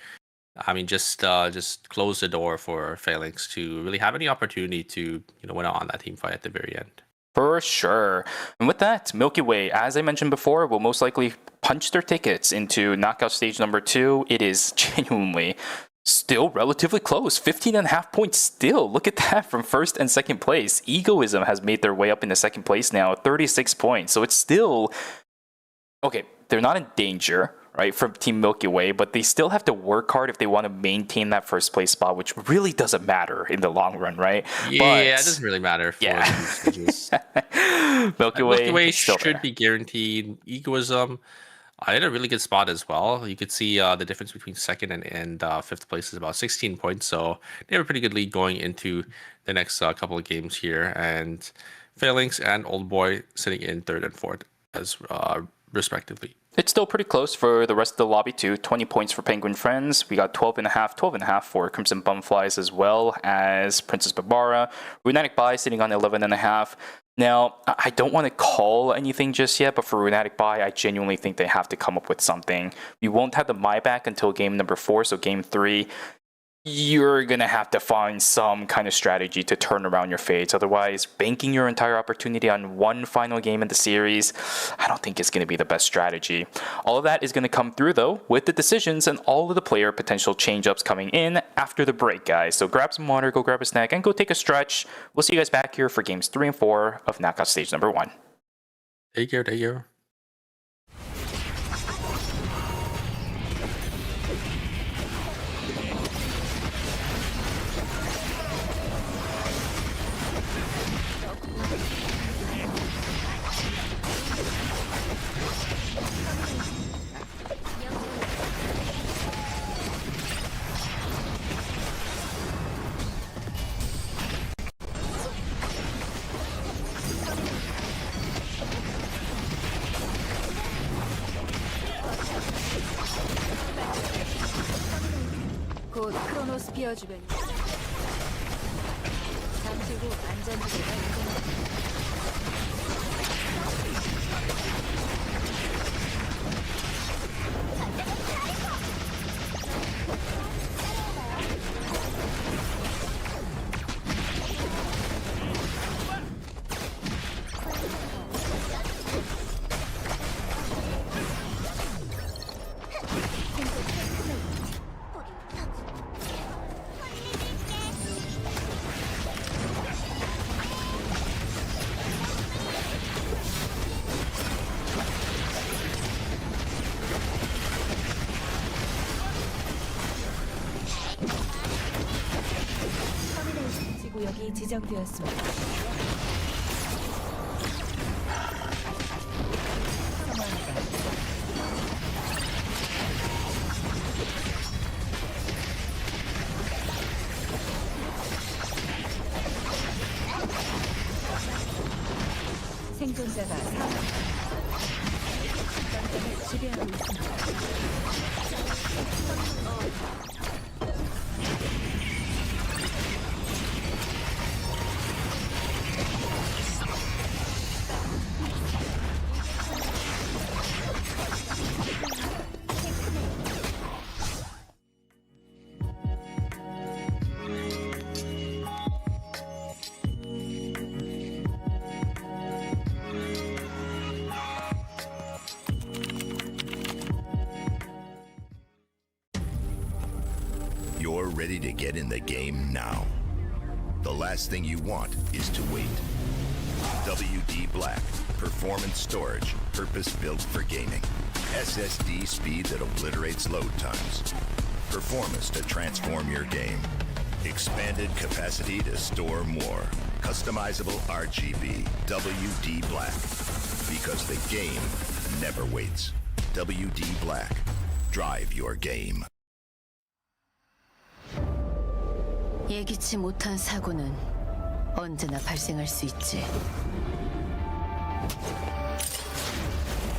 I mean, just close the door for Phalanx to really have any opportunity to win out on that team fight at the very end. For sure. And with that, Milky Way, as I mentioned before, will most likely punch their tickets into knockout stage number 2. It is genuinely still relatively close. 15.5 points still. Look at that from first and second place. Egoism has made their way up into second place now, 36 points. So it's still... Okay, they're not in danger, right, from Team Milky Way, but they still have to work hard if they want to maintain that first place spot, which really doesn't matter in the long run, right? Yeah, it doesn't really matter for these stages. Milky Way should be guaranteed. Egoism, in a really good spot as well. You could see the difference between second and fifth place is about 16 points. So they have a pretty good lead going into the next couple of games here. And Phalanx and Old Boy sitting in third and fourth as respectively. It's still pretty close for the rest of the lobby too. 20 points for Penguin Friends. We got 12.5 for Crimson Bumflies, as well as Princess Barbara. Runatic Buy sitting on 11.5. Now, I don't want to call anything just yet, but for Runatic Buy, I genuinely think they have to come up with something. We won't have the buyback until game number 4, so game 3. You're going to have to find some kind of strategy to turn around your fades. Otherwise, banking your entire opportunity on one final game in the series, I don't think it's going to be the best strategy. All of that is going to come through, though, with the decisions and all of the player potential change-ups coming in after the break, guys. So grab some water, go grab a snack, and go take a stretch. We'll see you guys back here for games 3 and 4 of Knockout Stage number 1. Take care, take care. 곧 크로노스피어 주변. 잠시 후 안전지대가 이동합니다. 구역이 지정되었습니다. 생존자가 사망. 전장을 지배하고 있습니다. You're ready to get in the game now. The last thing you want is to wait. WD Black, performance storage, purpose-built for gaming. SSD speed that obliterates load times. Performance to transform your game. Expanded capacity to store more. Customizable RGB. WD Black. Because the game never waits. WD Black. Drive your game. 예기치 못한 사고는 언제나 발생할 수 있지.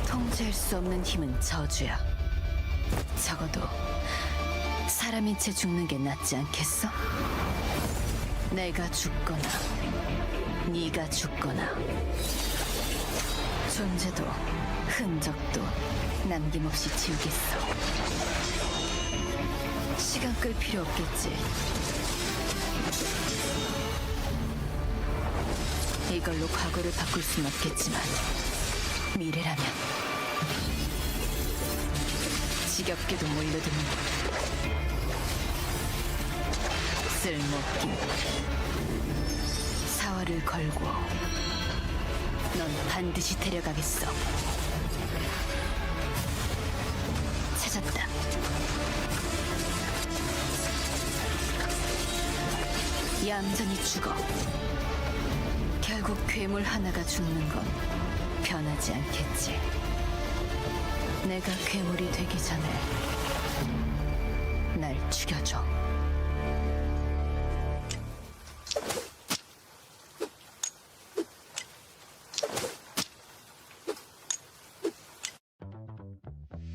통제할 수 없는 힘은 저주야. 적어도 사람인 채 죽는 게 낫지 않겠어? 내가 죽거나 네가 죽거나 존재도 흔적도 남김없이 지우겠어. 시간 끌 필요 없겠지. 이걸로 과거를 바꿀 순 없겠지만 미래라면 지겹게도 몰려드는 쓸모없긴 사활을 걸고 넌 반드시 데려가겠어. 찾았다. 얌전히 죽어. 결국 괴물 하나가 죽는 건 변하지 않겠지. 내가 괴물이 되기 전에 날 죽여줘.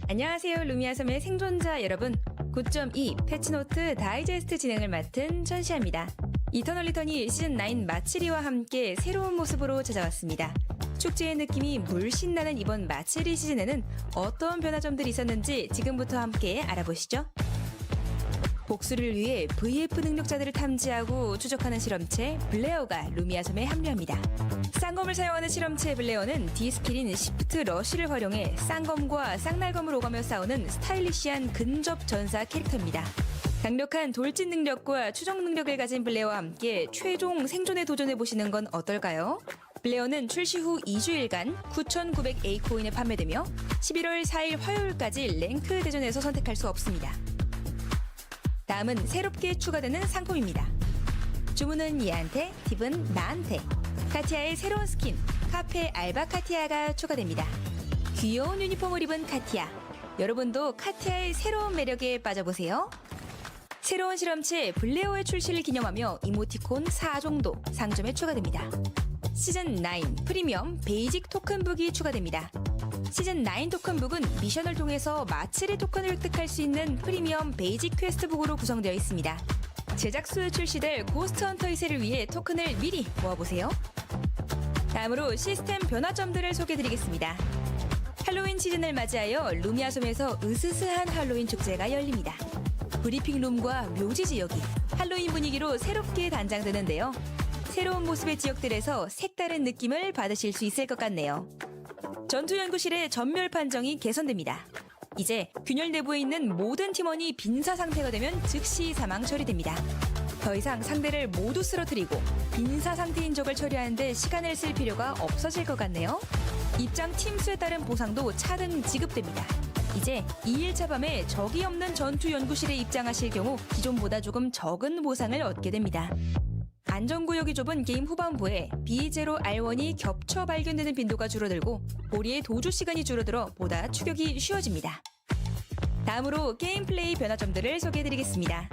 안녕하세요. 루미아섬의 생존자 여러분. 9.2 패치노트 다이제스트 진행을 맡은 천시아입니다. 이터널 리턴이 시즌9 마치리와 함께 새로운 모습으로 찾아왔습니다. 축제의 느낌이 물씬 나는 이번 마치리 시즌에는 어떤 변화점들이 있었는지 지금부터 함께 알아보시죠. 복수를 위해 VF 능력자들을 탐지하고 추적하는 실험체 블레어가 루미아섬에 합류합니다. 쌍검을 사용하는 실험체 블레어는 D스킬인 시프트 러쉬를 활용해 쌍검과 쌍날검을 오가며 싸우는 스타일리시한 근접 전사 캐릭터입니다. 강력한 돌진 능력과 추적 능력을 가진 블레어와 함께 최종 생존에 도전해보시는 건 어떨까요? 블레어는 출시 후 2주일간 9,900A코인에 판매되며 11월 4일 화요일까지 랭크 대전에서 선택할 수 없습니다. 다음은 새롭게 추가되는 상품입니다. 주문은 얘한테, 팁은 나한테. 카티아의 새로운 스킨, 카페 알바 카티아가 추가됩니다. 귀여운 유니폼을 입은 카티아. 여러분도 카티아의 새로운 매력에 빠져보세요. 새로운 실험체 블레어의 출시를 기념하며 이모티콘 4종도 상점에 추가됩니다. 시즌9 프리미엄 베이직 토큰북이 추가됩니다. 시즌9 토큰북은 미션을 통해서 마치리 토큰을 획득할 수 있는 프리미엄 베이직 퀘스트북으로 구성되어 있습니다. 제작수에 출시될 고스트 헌터 2세를 위해 토큰을 미리 모아보세요. 다음으로 시스템 변화점들을 소개해드리겠습니다. 할로윈 시즌을 맞이하여 루미아섬에서 으스스한 할로윈 축제가 열립니다. 브리핑룸과 묘지 지역이 할로윈 분위기로 새롭게 단장되는데요. 새로운 모습의 지역들에서 색다른 느낌을 받으실 수 있을 것 같네요. 전투연구실의 전멸 판정이 개선됩니다. 이제 균열 내부에 있는 모든 팀원이 빈사 상태가 되면 즉시 사망 처리됩니다. 더 이상 상대를 모두 쓰러뜨리고 빈사 상태인 적을 처리하는데 시간을 쓸 필요가 없어질 것 같네요. 입장 팀 수에 따른 보상도 차등 지급됩니다. 이제 2일차 밤에 적이 없는 전투연구실에 입장하실 경우 기존보다 조금 적은 보상을 얻게 됩니다. 안전구역이 좁은 게임 후반부에 B0R1이 겹쳐 발견되는 빈도가 줄어들고 보리의 도주 시간이 줄어들어 보다 추격이 쉬워집니다. 다음으로 게임 플레이 변화점들을 소개해드리겠습니다.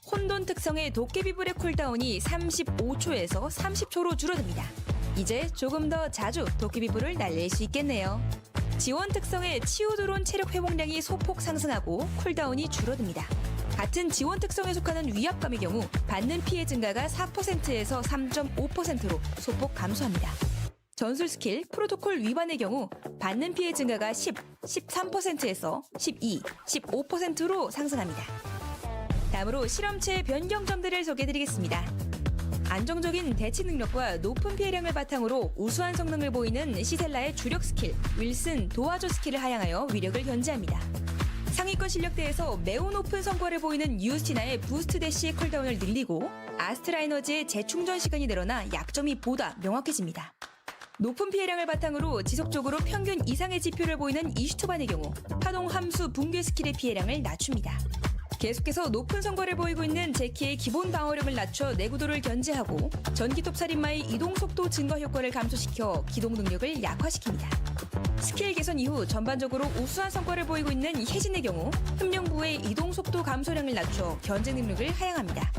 혼돈 특성의 도깨비불의 쿨다운이 35초에서 30초로 줄어듭니다. 이제 조금 더 자주 도깨비불을 날릴 수 있겠네요. 지원 특성의 치유드론 체력 회복량이 소폭 상승하고 쿨다운이 줄어듭니다. 같은 지원 특성에 속하는 위압감의 경우 받는 피해 증가가 4%에서 3.5%로 소폭 감소합니다. 전술 스킬 프로토콜 위반의 경우 받는 피해 증가가 10, 13%에서 12, 15%로 상승합니다. 다음으로 실험체 변경점들을 소개해드리겠습니다. 안정적인 대치 능력과 높은 피해량을 바탕으로 우수한 성능을 보이는 시셀라의 주력 스킬 윌슨 도와줘 스킬을 하향하여 위력을 견제합니다. 상위권 실력대에서 매우 높은 성과를 보이는 유스티나의 부스트 대시의 쿨다운을 늘리고 아스트라 에너지의 재충전 시간이 늘어나 약점이 보다 명확해집니다. 높은 피해량을 바탕으로 지속적으로 평균 이상의 지표를 보이는 이슈투반의 경우 파동 함수 붕괴 스킬의 피해량을 낮춥니다. 계속해서 높은 성과를 보이고 있는 제키의 기본 방어력을 낮춰 내구도를 견제하고 전기톱 살인마의 이동 속도 증가 효과를 감소시켜 기동 능력을 약화시킵니다. 스킬 개선 이후 전반적으로 우수한 성과를 보이고 있는 혜진의 경우 흠령부의 이동 속도 감소량을 낮춰 견제 능력을 하향합니다.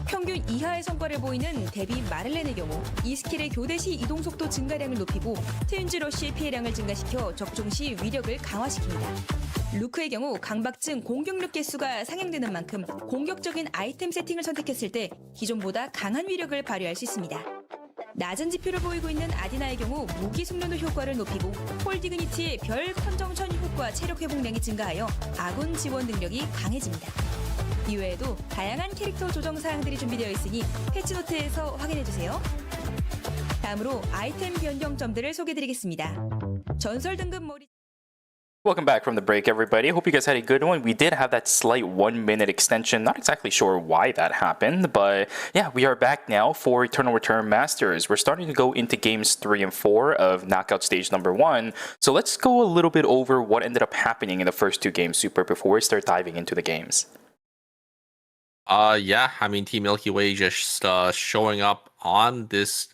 평균 이하의 성과를 보이는 데비 마를렌의 경우 이 스킬의 교대 시 이동 속도 증가량을 높이고 트윈즈 러쉬의 피해량을 증가시켜 적중 시 위력을 강화시킵니다. 루크의 경우 강박증 공격력 개수가 상향되는 만큼 공격적인 아이템 세팅을 선택했을 때 기존보다 강한 위력을 발휘할 수 있습니다. 낮은 지표를 보이고 있는 아디나의 경우 무기 숙련도 효과를 높이고 폴 디그니티의 별 컨정션 효과 체력 회복량이 증가하여 아군 지원 능력이 강해집니다. 이외에도 다양한 캐릭터 조정 사항들이 준비되어 있으니 패치노트에서 확인해주세요. 다음으로 아이템 변경점들을 소개해드리겠습니다. 전설 등급 머리 Welcome back from the break, everybody. Hope you guys had a good one. We did have that slight 1-minute extension. Not exactly sure why that happened, but yeah, we are back now for Eternal Return Masters. We're starting to go into games 3 and 4 of knockout stage number 1. So let's go a little bit over what ended up happening in the first two games, Super, before we start diving into the games. Yeah, I mean, Team Milky Way just showing up on this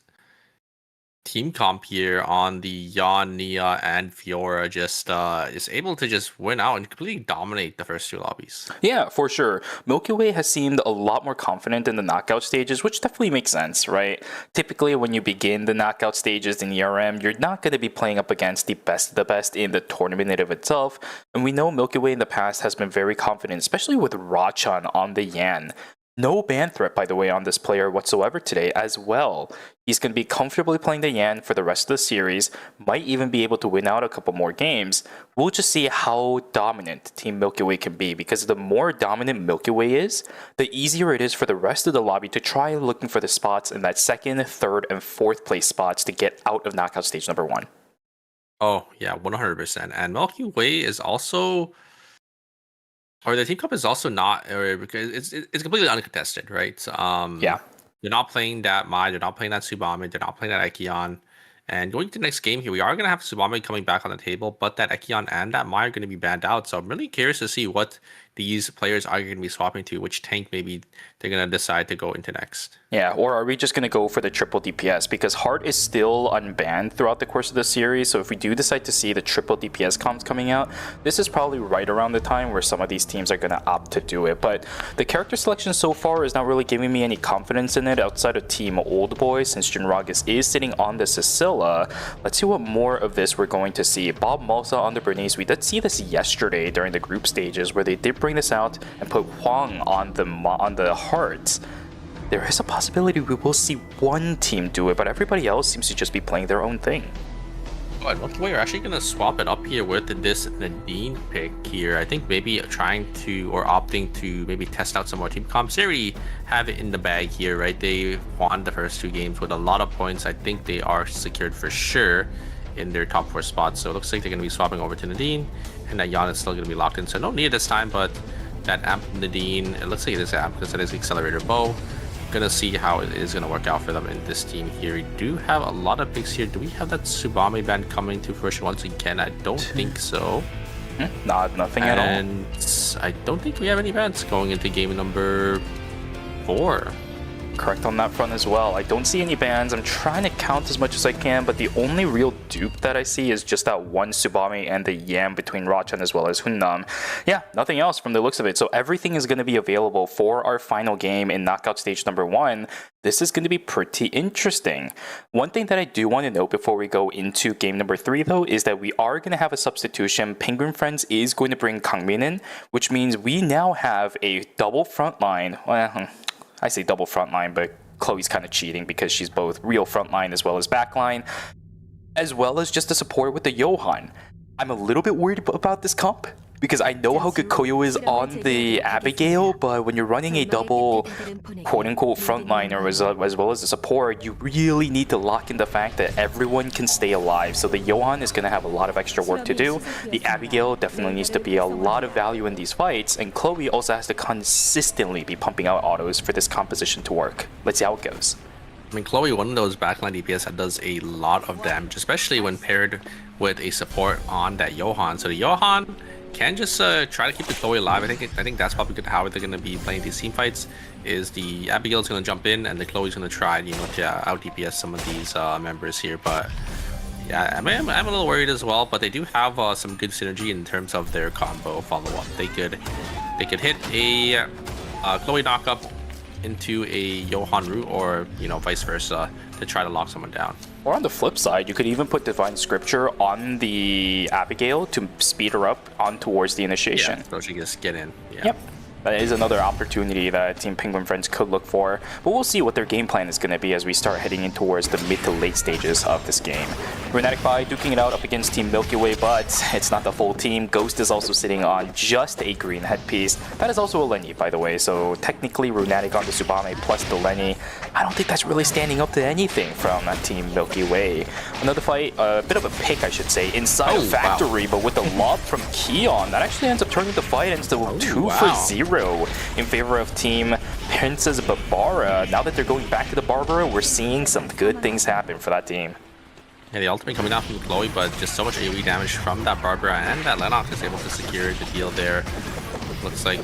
team comp here on the Yon, Nia, and Fiora just is able to just win out and completely dominate the first two lobbies. Yeah, for sure. Milky Way has seemed a lot more confident in the knockout stages, which definitely makes sense, right? Typically, when you begin the knockout stages in ERM, you're not going to be playing up against the best of the best in the tournament in of itself. And we know Milky Way in the past has been very confident, especially with Rachan on the Yan. No ban threat, by the way, on this player whatsoever today as well. He's going to be comfortably playing the Yan for the rest of the series, might even be able to win out a couple more games. We'll just see how dominant Team Milky Way can be, because the more dominant Milky Way is, the easier it is for the rest of the lobby to try looking for the spots in that second, third, and fourth place spots to get out of knockout stage number 1. Oh, yeah, 100%. And Milky Way is also... Or the team comp is also not, or because it's completely uncontested, right? Yeah. They're not playing that Mai, they're not playing that Tsubame, they're not playing that Ekion. And going to the next game here, we are going to have Tsubame coming back on the table, but that Ekion and that Mai are going to be banned out. So I'm really curious to see what these players are going to be swapping to, which tank maybe they're going to decide to go into next. Yeah, or are we just going to go for the triple DPS? Because Heart is still unbanned throughout the course of the series, so if we do decide to see the triple DPS comps coming out, this is probably right around the time where some of these teams are going to opt to do it. But the character selection so far is not really giving me any confidence in it outside of Team Old Boy, since Jinragus is sitting on the Scylla. Let's see what more of this we're going to see. Bob Malsa on the Bernice, we did see this yesterday during the group stages where they did bring this out and put Huang on the Heart. There is a possibility we will see one team do it, but everybody else seems to just be playing their own thing. But Milky Way are actually going to swap it up here with this Nadine pick here. I think maybe trying to, or opting to maybe test out some more team comps. They already have it in the bag here, right? They won the first 2 games with a lot of points. I think they are secured for sure in their top 4 spots. So it looks like they're going to be swapping over to Nadine, and that Yon is still going to be locked in. So no need this time, but that Amp Nadine, it looks like it is Amp because it is Accelerator Bow. Gonna see how it is gonna work out for them in this team here. We do have a lot of picks here. Do we have that Tsubame band coming to fruition once again? I don't think so. Nothing at all. And I don't think we have any bans going into game number 4. Correct on that front as well. I don't see any bans. I'm trying to count as much as I can, but the only real dupe that I see is just that one Tsubame and the Yam between Rachan as well as Hunnam. Yeah, nothing else from the looks of it. So everything is going to be available for our final game in knockout stage number 1. This is going to be pretty interesting. One thing that I do want to note before we go into game number 3 though is that we are going to have a substitution. Penguin Friends is going to bring Kangmin in, which means we now have a double front line. Well, I say double frontline, but Chloe's kind of cheating because she's both real frontline as well as backline, as well as just a support with the Johan. I'm a little bit worried about this comp because I know how good Koyo is on the Abigail, but when you're running a double quote-unquote frontliner as well as a support, you really need to lock in the fact that everyone can stay alive. So the Johan is going to have a lot of extra work to do. The Abigail definitely needs to be a lot of value in these fights, and Chloe also has to consistently be pumping out autos for this composition to work. Let's see how it goes. I mean, Chloe, one of those backline DPS that does a lot of damage, especially when paired with a support on that Johan. So the Johan can just try to keep the Chloe alive. I think that's probably how they're going to be playing these team fights. Is the Abigail's going to jump in and the Chloe's going to try, to out DPS some of these members here. But yeah, I'm a little worried as well. But they do have some good synergy in terms of their combo follow up. They could hit a Chloe knockup into a Johan route, or vice versa, to try to lock someone down. Or on the flip side, you could even put Divine Scripture on the Abigail to speed her up on towards the initiation. Yeah, so she can just get in. Yeah. Yep. That is another opportunity that Team Penguin Friends could look for, but we'll see what their game plan is going to be as we start heading in towards the mid to late stages of this game. Runatic Bai duking it out up against Team Milky Way, but it's not the full team. Ghost is also sitting on just a green headpiece. That is also a Lenny, by the way, so technically Runatic on the Tsubame plus the Lenny. I don't think that's really standing up to anything from Team Milky Way. Another fight, a bit of a pick, I should say, inside of Factory, but with the lob from Keon, that actually ends up turning the fight into 2-0 in favor of Team Princess Barbara. Now that they're going back to the Barbara, we're seeing some good things happen for that team. Yeah, the ultimate coming out from Chloe, but just so much AoE damage from that Barbara, and that Lennox is able to secure the deal there. Looks like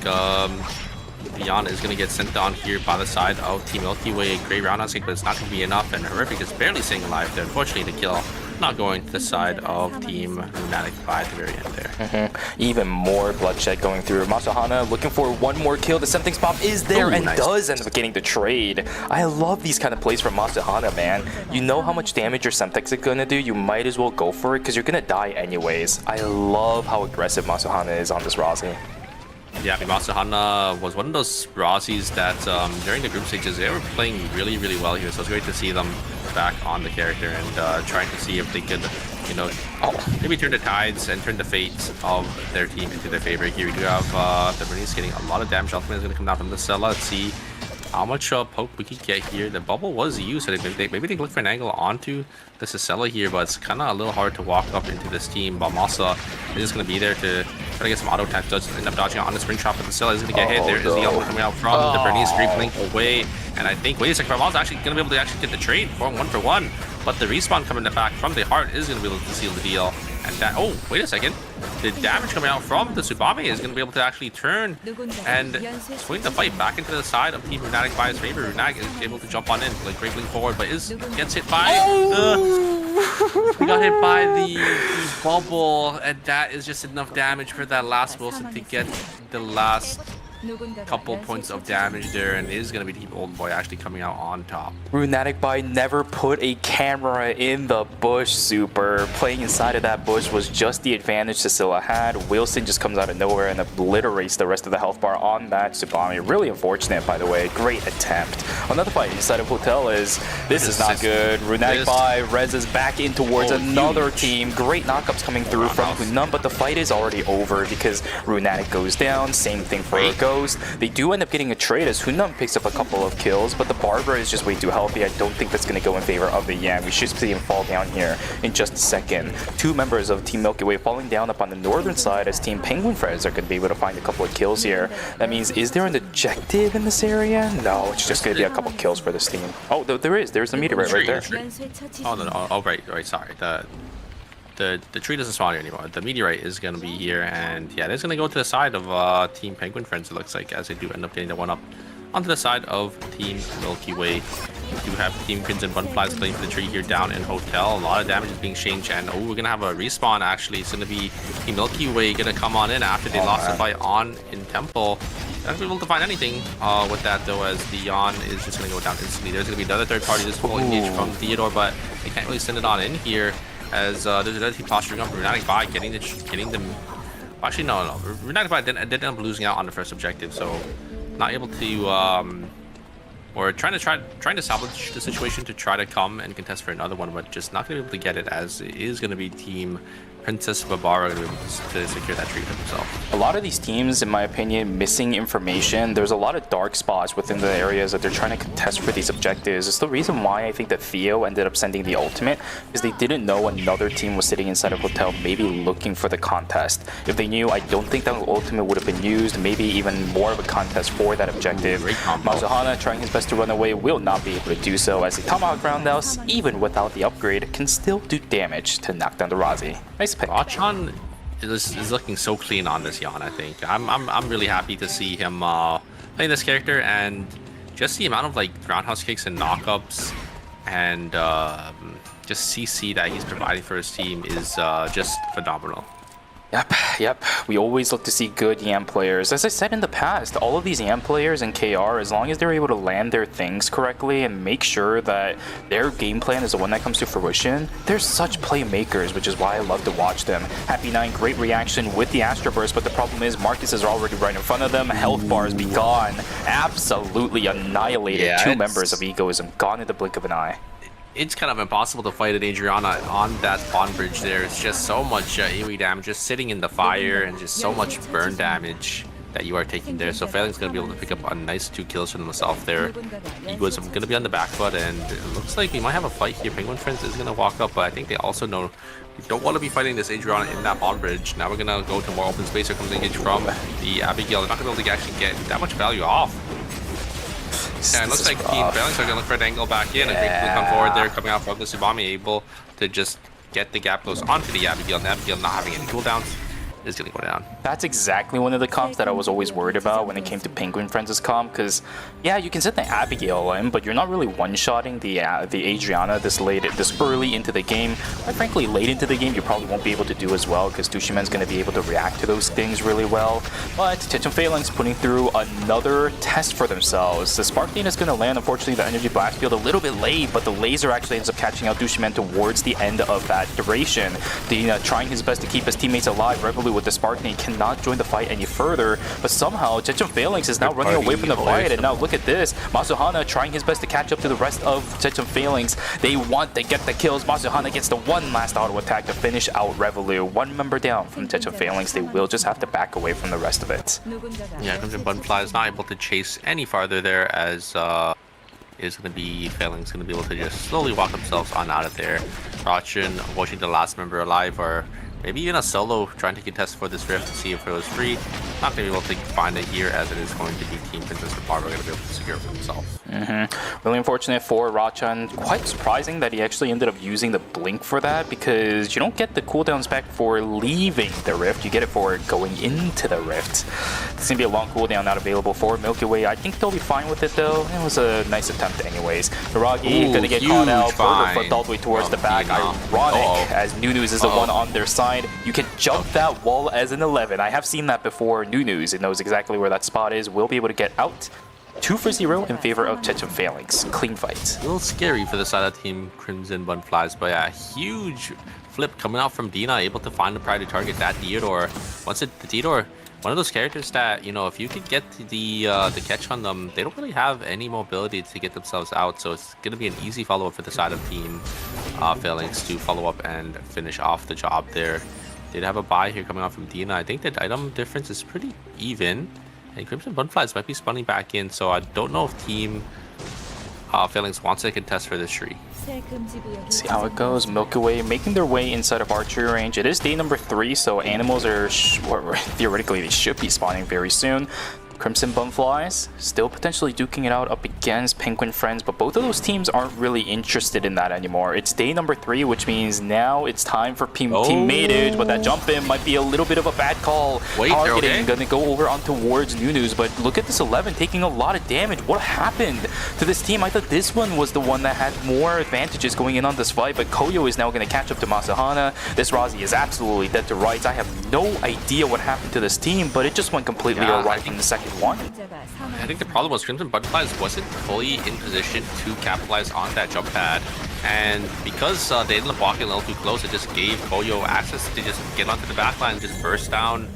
Dion is going to get sent down here by the side of Team Milky Way. A great roundhouse kick, but it's not going to be enough. And Horrific is barely staying alive there. Unfortunately, the kill not going to the side of Team Lunatic by the very end there. Even more bloodshed going through. Masahana looking for one more kill. The Something Spot is there and nice. does end up getting the trade. I love these kind of plays from Masahana, man. You know how much damage your Semtex is gonna do. You might as well go for it because you're gonna die anyways. I love how aggressive Masahana is on this Rossi. Yeah, I mean, Masahana was one of those Rossies that during the group stages, they were playing really, really well here. So it's great to see them back on the character and trying to see if they could, you know, maybe turn the tides and turn the fates of their team into their favor. Here we do have the Bernice getting a lot of damage. Ultimate is going to come down from the Scylla. Let's see how much poke we could get here. The bubble was used, so maybe they look for an angle onto the Sicella here, but it's kind of a little hard to walk up into this team. But Masa is just going to be there to try to get some auto attacks. Does end up dodging on the spring trap, but the Sicella is going to get hit. There is the ultimate coming out from the Bernice. Great blink away, and I think, wait a second, Masa actually going to be able to actually get the trade for 1-for-1, but the respawn coming back from the heart is going to be able to seal the deal. And that, oh, wait a second. The damage coming out from the Tsubame is going to be able to actually turn and swing the fight back into the side of Team Runatic by his favor. Runatic is able to jump on in, like great blink forward, but gets hit by he got hit by the bubble, and that is just enough damage for that last Wilson to get the last couple points of damage there, and it is going to be Team Old Boy actually coming out on top. Runatic by never put a camera in the bush. Super. Playing inside of that bush was just the advantage Cecilia had. Wilson just comes out of nowhere and obliterates the rest of the health bar on that Tsubame. Really unfortunate, by the way. Great attempt. Another fight inside of Hotel is, this is not good. Runatic by reses back in towards another team. Great knockups coming through from Hunnam, but the fight is already over because Runatic goes down. Same thing for Ghost. They do end up getting a trade as Hunnam picks up a couple of kills, but the Barbara is just way too healthy. I don't think that's going to go in favor of the Yan. We should see him fall down here in just a second. Two members of Team Milky Way falling down up on the northern side as Team Penguin Friends are going to be able to find a couple of kills here. That means, is there an objective in this area? No, it's just going to be a couple kills for this team. Oh, there is. There's the meteorite right there. Oh, no. Oh, right, sorry. The tree doesn't spawn here anymore. The meteorite is going to be here, and yeah, it's going to go to the side of Team Penguin Friends, it looks like, as they do end up getting the one up onto the side of Team Milky Way. We do have Team Crimson Butterflies playing for the tree here down in Hotel. A lot of damage is being changed, and we're going to have a respawn actually. It's going to be Team Milky Way going to come on in after they lost the fight on in Temple. Not going to be able to find anything with that, though, as Dion is just going to go down instantly. There's going to be another third party just full engage from Theodore, but they can't really send it on in here. As there's another team posturing up, Runatic by getting them. Actually, no. Runatic by didn't end up losing out on the first objective, so not able to or trying to salvage the situation to try to come and contest for another one, but just not gonna be able to get it, as it is gonna be Team Princess Babara gonna be able to secure that tree for themselves. A lot of these teams, in my opinion, missing information. There's a lot of dark spots within the areas that they're trying to contest for these objectives. It's the reason why I think that Theo ended up sending the ultimate, is they didn't know another team was sitting inside of Hotel, maybe looking for the contest. If they knew, I don't think that ultimate would have been used. Maybe even more of a contest for that objective. Masahana trying his best to run away, will not be able to do so, as the Tomahawk Roundhouse, even without the upgrade, can still do damage to knock down the Razi. Nice pick. Rachan is looking so clean on this Yan, I think. I'm really happy to see him play this character, and just the amount of like roundhouse kicks and knockups and just CC that he's providing for his team is just phenomenal. Yep. We always look to see good YAM players. As I said in the past, all of these YAM players in KR, as long as they're able to land their things correctly and make sure that their game plan is the one that comes to fruition, they're such playmakers, which is why I love to watch them. Happy 9, great reaction with the Astro Burst, but the problem is Marcus is already right in front of them. Health bars be gone. Absolutely annihilated. Yeah, Two members of Egoism gone in the blink of an eye. It's kind of impossible to fight an Adriana on that spawn bridge there. It's just so much AoE damage just sitting in the fire, and just so much burn damage that you are taking there. So Failing's going to be able to pick up a nice 2 kills for himself there. Egoism going to be on the back foot, and it looks like we might have a fight here. Penguin Friends is going to walk up, but I think they also know we don't want to be fighting this Adriana in that spawn bridge. Now we're going to go to more open space. Here comes engage from the Abigail. They're not going to be able to actually get that much value off. Yeah, it looks like Team Failings are going to look for an angle back in. A great click on forward there coming out from the Tsubame, able to just get the gap close onto the Abigail, and Abigail not having any cooldowns. is going to go down. That's exactly one of the comps that I was always worried about when it came to Penguin Friends' comp, because yeah, you can set the Abigail in, but you're not really one-shotting the Adriana this early into the game. Quite frankly, late into the game, you probably won't be able to do as well, because Dushimen's going to be able to react to those things really well. But 9ㅅPhase's putting through another test for themselves. The Spark Dane is going to land, unfortunately, the Energy Blast Field a little bit late, but the laser actually ends up catching out Dushimen towards the end of that duration. Dina trying his best to keep his teammates alive. Revolut with the Spark Dane cannot join the fight any further, but somehow 9ㅅPhase's is now running away from the fight, and now look at this. Masuhana trying his best to catch up to the rest of 9ㅅPhase's. They want to get the kills. Masuhana gets the one last auto attack to finish out Revolut. One member down from 9ㅅPhase's. They will just have to back away from the rest of it. Yeah, Crimson Buttonfly is not able to chase any farther there, as is going to be Phalanx going to be able to just slowly walk themselves on out of there. Rachin watching the last member alive, or maybe even a solo trying to contest for this rift to see if it was free. Not going to be able to find it here, as it is going to be Team Princess and Barbara going to be able to secure it for himself. Really unfortunate for Rachan. Quite surprising that he actually ended up using the blink for that, because you don't get the cooldown spec for leaving the rift, you get it for going into the rift. It's going to be a long cooldown not available for Milky Way. I think they'll be fine with it though. It was a nice attempt anyways. Hiragi going to get caught out, Burger flipped all the way towards the back. Ironic, as Nunuz is the one on their side. You can jump that wall as an 11. I have seen that before. Nunuz, it knows exactly where that spot is, will be able to get out. 2-0 in favor of 9ㅅPhase's. Clean fight. A little scary for the side of Team Crimson Buttonflies, but yeah, huge flip coming out from Dina, able to find the priority target, that Theodore. Once the Theodore, one of those characters that, you know, if you could get the catch on them, they don't really have any mobility to get themselves out, so it's going to be an easy follow-up for the side of Team Phalanx to follow up and finish off the job there. Did have a buy here coming out from Dina. I think that item difference is pretty even. And Crimson Buttonflies might be spawning back in, so I don't know if Team Phalanx wants to contest for this tree. See how it goes. Milky Way making their way inside of archery range. It is day number 3, so animals are theoretically they should be spawning very soon. Crimson Buttonflies still potentially duking it out up against Penguin Friends, but both of those teams aren't really interested in that anymore. It's day number 3, which means now it's time for Team Maidage, but that jump in might be a little bit of a bad call. Wait, Targeting, gonna go over on towards Nunuz, but look at this 11 taking a lot of damage. What happened to this team? I thought this one was the one that had more advantages going in on this fight, but Koyo is now gonna catch up to Masahana. This Razi is absolutely dead to rights. I have no idea what happened to this team, but it just went completely alright in the second one. I think the problem was Crimson Buttonflies wasn't fully in position to capitalize on that jump pad, and because they ended up walking a little too close, it just gave Koyo access to just get onto the backline and just burst down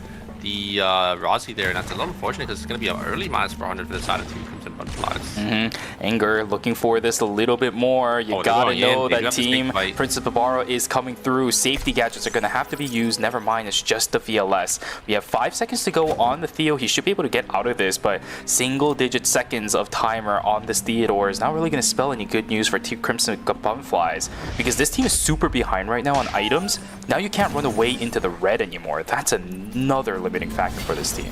the Razi there, and that's a little unfortunate because it's going to be an early -400 for the side of Team Crimson Buttonflies. Anger looking for this a little bit more. You gotta know that Team Princess Barbara is coming through. Safety gadgets are going to have to be used. Never mind, it's just the VLS. We have 5 seconds to go on the Theo. He should be able to get out of this, but single-digit seconds of timer on this Theodore is not really going to spell any good news for Team Crimson Buttonflies, because this team is super behind right now on items. Now you can't run away into the red anymore. That's another limiting factor for this team.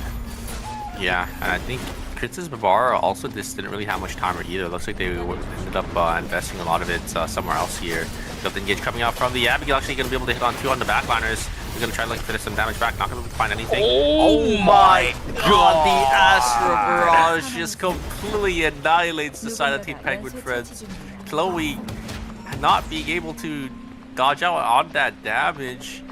Yeah, and I think Princess Barbara also just didn't really have much timer either. Looks like they ended up investing a lot of it somewhere else here. Got the engage coming out from the Abigail, actually going to be able to hit on 2 on the backliners. We're going to try to finish some damage back, not going to find anything. Oh my god, the Astro Barrage just completely annihilates the side of Team Penguin Friends. Chloe not being able to dodge out on that damage.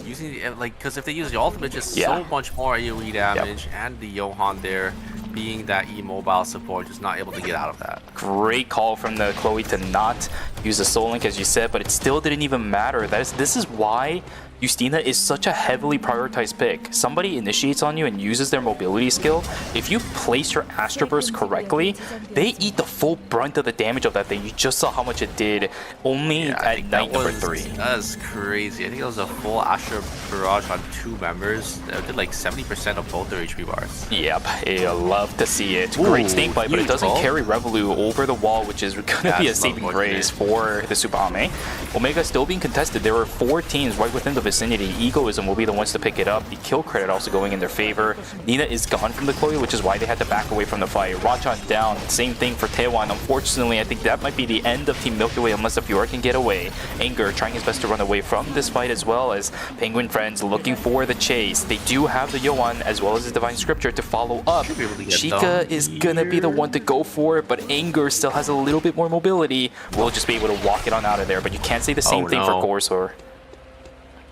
Using because if they use the ultimate, just so much more AoE damage, and the Johan there being that E-mobile support, just not able to get out of that. Great call from the Chloe to not use the Soul Link, as you said, but it still didn't even matter. This is why Justina is such a heavily prioritized pick. Somebody initiates on you and uses their mobility skill. If you place your Astro Burst correctly, they eat the full brunt of the damage of that thing. You just saw how much it did only at night number 3. That's crazy. I think it was a full Astro Barrage on 2 members. That did like 70% of both their HP bars. Yep, I love to see it. Great snake bite, but it doesn't carry Revolut over the wall, which is going to be a saving grace for the Subame. Omega still being contested. There were 4 teams right within the vicinity vicinity, Egoism will be the ones to pick it up. The kill credit also going in their favor. Nina is gone from the Chloe, which is why they had to back away from the fight. Rachan down, same thing for Taewon. Unfortunately, I think that might be the end of Team Milky Way unless the Fiora can get away. Anger trying his best to run away from this fight as well, as Penguin Friends looking for the chase. They do have the Yoan as well as the Divine Scripture to follow up. Chica is gonna be the one to go for it, but Anger still has a little bit more mobility. We'll just be able to walk it on out of there, but you can't say the same thing for Gorsor.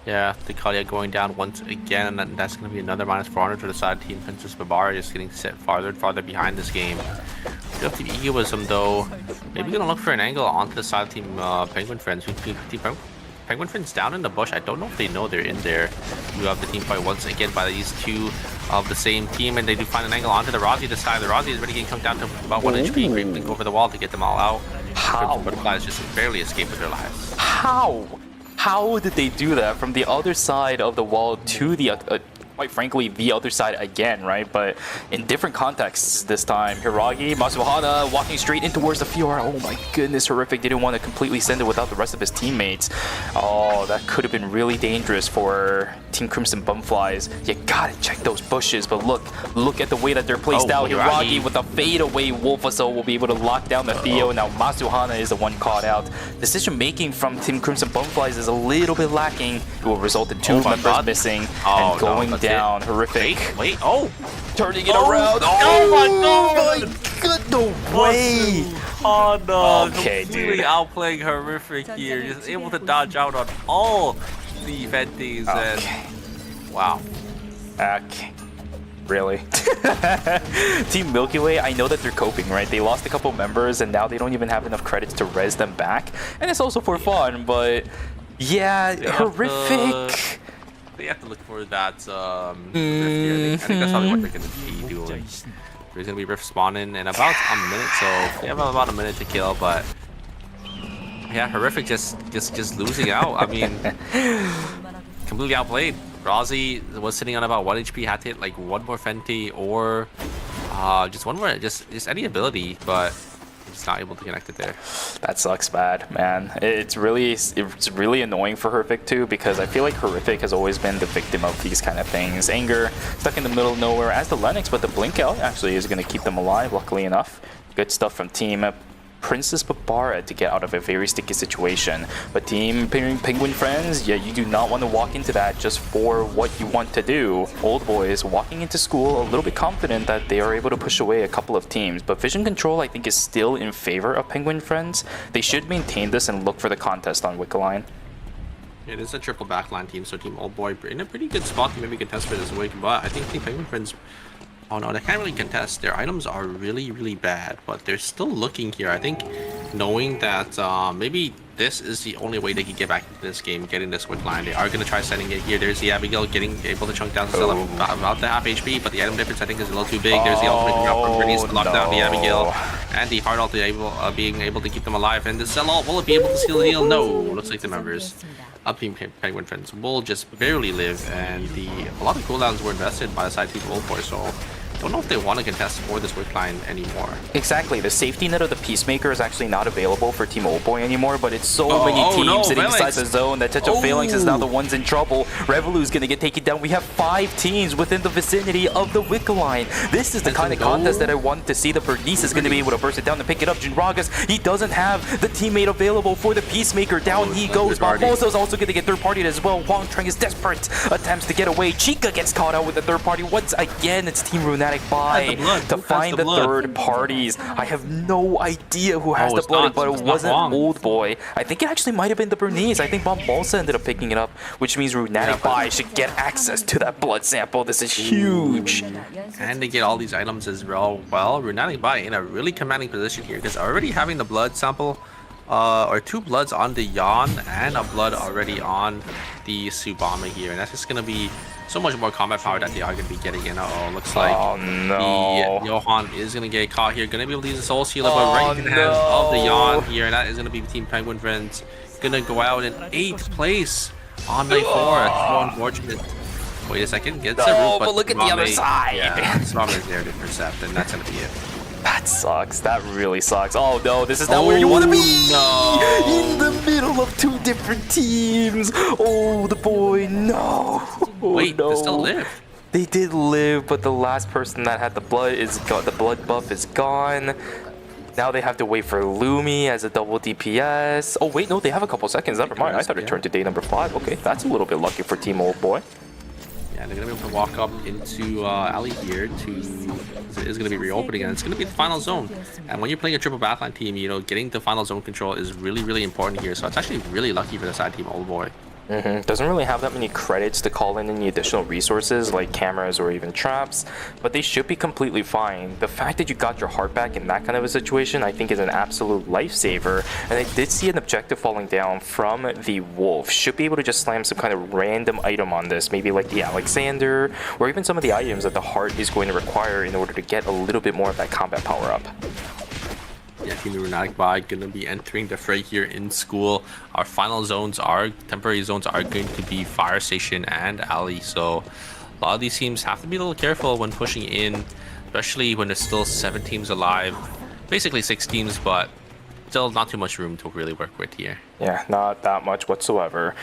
Yeah, the Kalia going down once again, and that's going to be another -400 to the side of Team Princess Babara, just getting set farther and farther behind this game. We have Team Egoism though, maybe going to look for an angle onto the side of Team Penguin Friends. Penguin Friends down in the bush. I don't know if they know they're in there. You have the team fight once again by these two of the same team, and they do find an angle onto the Rozzy this time. The Rozzy is already getting come down to about 1 HP, creeping over the wall to get them all out. How? Butterflies just barely escape with their lives. How? How did they do that from the other side of the wall to the, quite frankly, the other side again, right? But in different contexts this time. Hiragi, Masuhana walking straight in towards the Fiora. Oh my goodness, Horrific didn't want to completely send it without the rest of his teammates. Oh, that could have been really dangerous for Team Crimson Bumflies. You gotta check those bushes, but look at the way that they're placed out. Hiragi with a fadeaway Wolfaso will be able to lock down the Theo. Now Masuhana is the one caught out. Decision making from Team Crimson Bumflies is a little bit lacking. It will result in two members missing and going down. Horrific. Wait, turning it around. Oh my god, no way. Oh no, okay, completely dude. outplaying Horrific here, just able to dodge out on all the venties and wow. Okay. Really? Team Milky Way, I know that they're coping, right? They lost a couple members and now they don't even have enough credits to res them back. And it's also for fun, but yeah, Horrific. They have to look for that rift here. I think that's probably what they're going to be doing. There's going to be rift spawning in about a minute, so they have about a minute to kill, but yeah, Horrific just losing out. I mean, completely outplayed. Rozzy was sitting on about 1 HP, had to hit like one more Fenty or just one more, just any ability, but he's not able to connect it there. That sucks bad, man. It's really annoying for Horrific too, because I feel like Horrific has always been the victim of these kind of things. Anger stuck in the middle of nowhere as the Lennox, but the blink out actually is going to keep them alive, luckily enough. Good stuff from Team Princess Babara to get out of a very sticky situation. But Team Penguin Friends, yeah, you do not want to walk into that just for what you want to do. Old boys walking into school a little bit confident that they are able to push away a couple of teams. But vision control, I think, is still in favor of Penguin Friends. They should maintain this and look for the contest on Wickeline. It is a triple backline team, so Team Old Boy in a pretty good spot to maybe contest for this week, but I think Team Penguin Friends, oh no, they can't really contest. Their items are really bad, but they're still looking here. I think knowing that maybe this is the only way they can get back into this game, getting this quick line. They are going to try sending it here. There's the Abigail able to chunk down the cell about the half HP, but the item difference I think is a little too big. There's the ultimate drop from Bernice to lock down the Abigail, and the hard ult being able to keep them alive. And the cell ult, will it be able to seal the deal? No, looks like the members of Team Penguin Friends will just barely live, and a lot of cooldowns were invested by the side Team Old Boy, so don't know if they want to contest for this quick line anymore. Exactly. The safety net of the Peacemaker is actually not available for Team Old Boy anymore, but it's so many teams sitting inside the zone that Touch of Phalanx is now the ones in trouble. Revolu's going to get taken down. We have 5 teams within the vicinity of the Wicca line. This is the kind of contest that I wanted to see. The Bernice is going to be able to burst it down and pick it up. Jinragas, he doesn't have the teammate available for the Peacemaker. Down he goes. Barbosa's also going to get third-partied as well. Wang trying his desperate attempts to get away. Chica gets caught out with the third party. Once again, it's Team Runatic by to find the third parties. I have no idea who has the blood, but it wasn't Old Boy. I think it actually might have been the Bernice. I think Bombosa ended up picking it up, which means Runatic Bai should get access to that blood sample. This is huge. And they get all these items as well. Well, Runatic Bai in a really commanding position here, because already having the blood sample, or 2 bloods on the Yon and a blood already on the Subama here, and that's just gonna be so much more combat power that they are going to be getting in. Looks like the Johan is going to get caught here. Going to be able to use the Soul Sealer, but right in the hands of the Yon here, and that is going to be Team Penguin Friends. Going to go out in 8th place on night 4. That's so unfortunate. Wait a second, gets the roof, but look at the other side. Yeah, Subama is there to intercept, and that's going to be it. That sucks. That really sucks. Oh no, this is not where you want to be. No. In the middle of two different teams. Oh, the boy, no. Wait, no. they still live. They did live, but the last person that had the blood is gone. The blood buff is gone. Now they have to wait for Lumi as a double DPS. Oh wait, no, they have a couple seconds. Never mind. I thought it turned to day number 5. Okay, that's a little bit lucky for Team Old Boy. Yeah, they're gonna be able to walk up into alley here to is gonna be reopening, and it's gonna be the final zone. And when you're playing a triple backline team, you know, getting the final zone control is really important here. So it's actually really lucky for the side team Old Boy. Doesn't really have that many credits to call in any additional resources like cameras or even traps, but they should be completely fine. The fact that you got your heart back in that kind of a situation, I think, is an absolute lifesaver. And I did see an objective falling down from the Wolf. Should be able to just slam some kind of random item on this, maybe like the Alexander, or even some of the items that the heart is going to require in order to get a little bit more of that combat power up. Yeah, Team Lunatic Bot gonna be entering the fray here in school. Our final zones temporary zones are going to be Fire Station and Alley. So a lot of these teams have to be a little careful when pushing in, especially when there's still 7 teams alive. Basically 6 teams, but still not too much room to really work with here. Yeah, not that much whatsoever.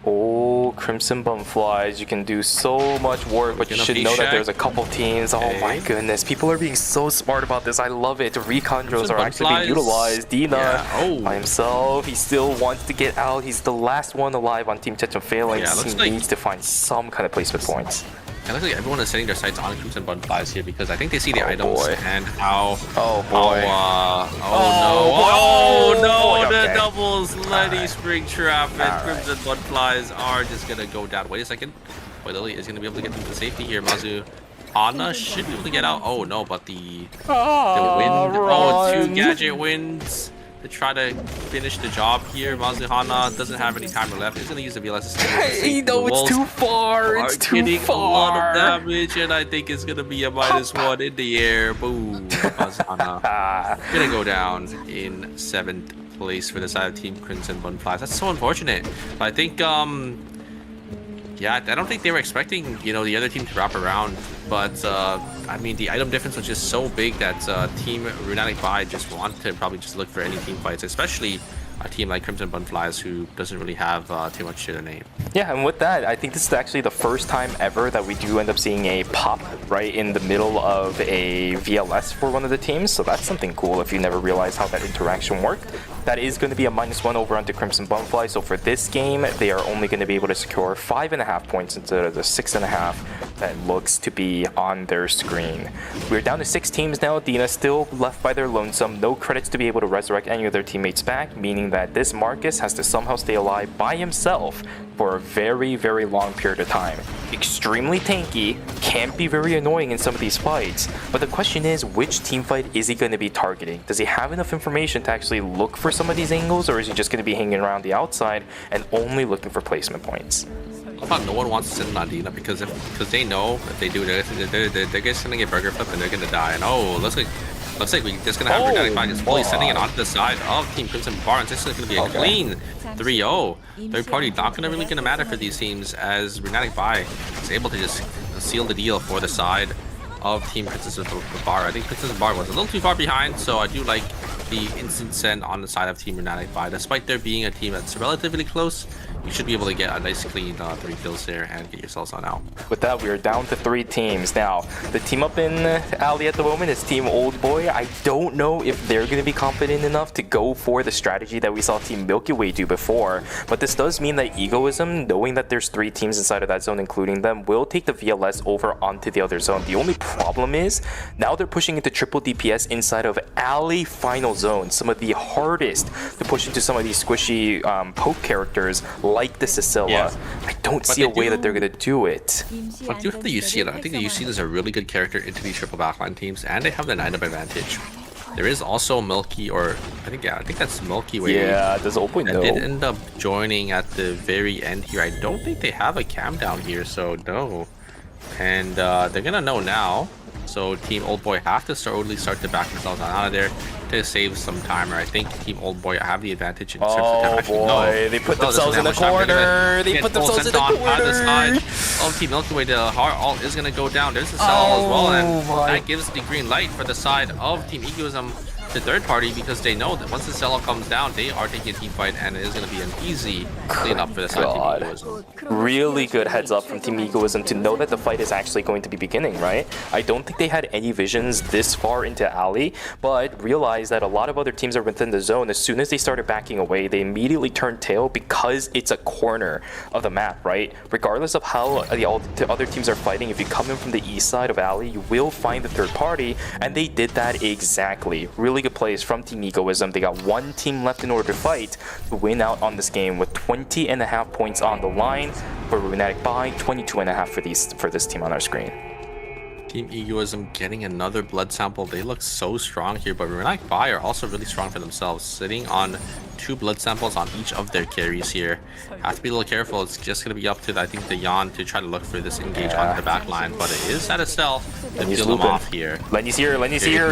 Oh, Crimson Bumflies, you can do so much work, but you should know that there's a couple teams. Oh my goodness, people are being so smart about this. I love it. Recon drills are actually being utilized. Dina by himself, he still wants to get out. He's the last one alive on Team Chechen Phalanx. He needs to find some kind of placement points. It looks like everyone is setting their sights on Crimson Butterflies here because I think they see the items and how. The doubles Letty Spring Trap and Crimson Butterflies are just gonna go down. Wait a second. Wait, Lily is gonna be able to get them to safety here. Mazu. Anna should be able to get out. Oh no, but the wind. Oh, 2 gadget wins to try to finish the job here. Mazuhana doesn't have any time left. He's gonna use the VLS. Hey, no, it's too far. It's too far. A lot of damage, and I think it's gonna be a -1 in the air. Boom. Mazuhana gonna go down in 7th place for the side of Team Crimson Butterflies. That's so unfortunate. But I think yeah, I don't think they were expecting, you know, the other team to wrap around. But I mean, the item difference was just so big that Team Runatic Bai just wanted to probably just look for any team fights, especially a team like Crimson Butterflies, who doesn't really have too much to their name. Yeah, and with that, I think this is actually the first time ever that we do end up seeing a pop right in the middle of a VLS for one of the teams. So that's something cool if you never realized how that interaction worked. That is going to be a -1 over onto Crimson Butterfly. So for this game, they are only going to be able to secure 5.5 points instead of the 6.5 that looks to be on their screen. We're down to 6 teams now. Dina still left by their lonesome. No credits to be able to resurrect any of their teammates back, meaning that this Marcus has to somehow stay alive by himself for a very long period of time. Extremely tanky, can be very annoying in some of these fights, but the question is, which team fight is he going to be targeting? Does he have enough information to actually look for some of these angles, or is he just going to be hanging around the outside and only looking for placement points? I thought no one wants to send on Dina because they know if they do, they're just gonna get burger flip and they're gonna die. And looks like we're just gonna have Runatic Bai just fully sending it onto the side of Team Crimson Barnes. This is gonna be a clean 3-0. Third party not really gonna matter for these teams, as Runatic Bai is able to just seal the deal for the side of Team Princess Bar. I think Princess Bar was a little too far behind, so I do like the instant send on the side of Team Runatic Bai. Despite there being a team that's relatively close, you should be able to get a nice clean 3 kills there and get yourselves on out. With that, we are down to 3 teams. Now, the team up in Alley at the moment is Team Old Boy. I don't know if they're going to be confident enough to go for the strategy that we saw Team Milky Way do before, but this does mean that Egoism, knowing that there's 3 teams inside of that zone, including them, will take the VLS over onto the other zone. The only problem is, now they're pushing into triple DPS inside of Alley final zone, some of the hardest to push into some of these squishy poke characters like the Cecilia. I don't see a way that they're going to do it. But do have the UC. I think the UC is a really good character into these triple backline teams, and they have the 9-up advantage. There is also Milky, or I think that's Milky Way. Yeah, does Old Boy know? Did end up joining at the very end here. I don't think they have a cam down here, so no. And they're gonna know now. So Team Old Boy have to slowly start to back themselves out of there to save some time. Or I think Team Old Boy have the advantage in terms of time. They put themselves in the corner. They put themselves in the corner. On the side of Team Milky Way, the hard alt is gonna go down. There's the cell as well, and that gives the green light for the side of Team Egoism to third party, because they know that once the sell comes down, they are taking a team fight, and it is going to be an easy cleanup for the side of Team Egoism. Really good heads up from Team Egoism to know that the fight is actually going to be beginning, right? I don't think they had any visions this far into alley, but realized that a lot of other teams are within the zone. As soon as they started backing away, they immediately turned tail because it's a corner of the map, right? Regardless of how the other teams are fighting, if you come in from the east side of alley, you will find the third party, and they did that exactly. Really good plays from Team Egoism. They got one team left in order to fight to win out on this game with 20.5 points on the line for Runetic by 22.5 for this team on our screen. Team Egoism getting another blood sample. They look so strong here, but Runetic Bai are also really strong for themselves, sitting on 2 blood samples on each of their carries here. Have to be a little careful. It's just going to be up to, I think, the Yon to try to look for this engage on the back line, but it is at a stealth to peel them off here. Lenny's here,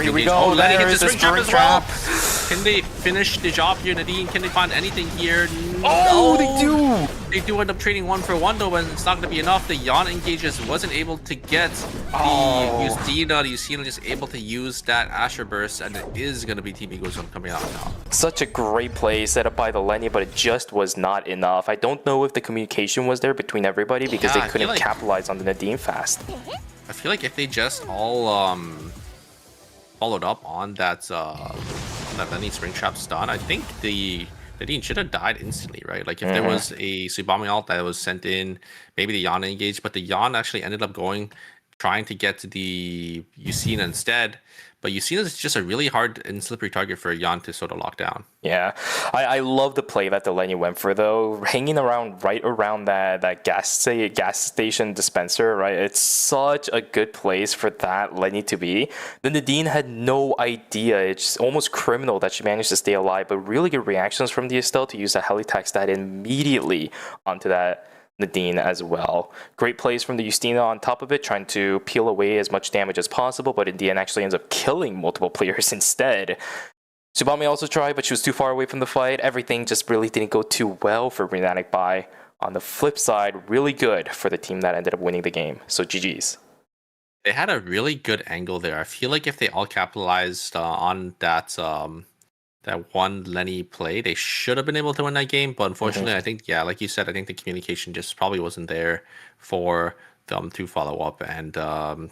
here we go. Oh, Lenny There gets is the the spring trap spring as well. trap. Can they finish the job here, Nadine? Can they find anything here? Oh, No. they do! They do end up trading 1-for-1 though, but it's not going to be enough. The Yon engages wasn't able to get the Justina. The Justina just able to use that Asher Burst, and it is going to be Team Egoism coming out now. Such a great play set up by the Lenny, but it just was not enough. I don't know if the communication was there between everybody because they couldn't capitalize on the Nadine fast. I feel like if they just all followed up on that Lenny spring trap stun, I think the Nadine should have died instantly, right? Like if there was a Subami ult that was sent in, maybe the Yon engaged, but the Yon actually ended up trying to get to the Jusina instead. But Jusina is just a really hard and slippery target for Yon to sort of lock down. Yeah, I love the play that the Lenny went for though, hanging around right around that gas station dispenser, right? It's such a good place for that Lenny to be. The Nadine had no idea. It's almost criminal that she managed to stay alive, but really good reactions from the Estelle to use a heli-tax that immediately onto that Nadine as well. Great plays from the Justina on top of it, trying to peel away as much damage as possible, but in the end actually ends up killing multiple players instead. Subami also tried, but she was too far away from the fight. Everything just really didn't go too well for Runetic Bai. On the flip side, really good for the team that ended up winning the game. So GG's. They had a really good angle there. I feel like if they all capitalized on that one Lenny play, they should have been able to win that game. But unfortunately, I think, yeah, like you said, I think the communication just probably wasn't there for them to follow up and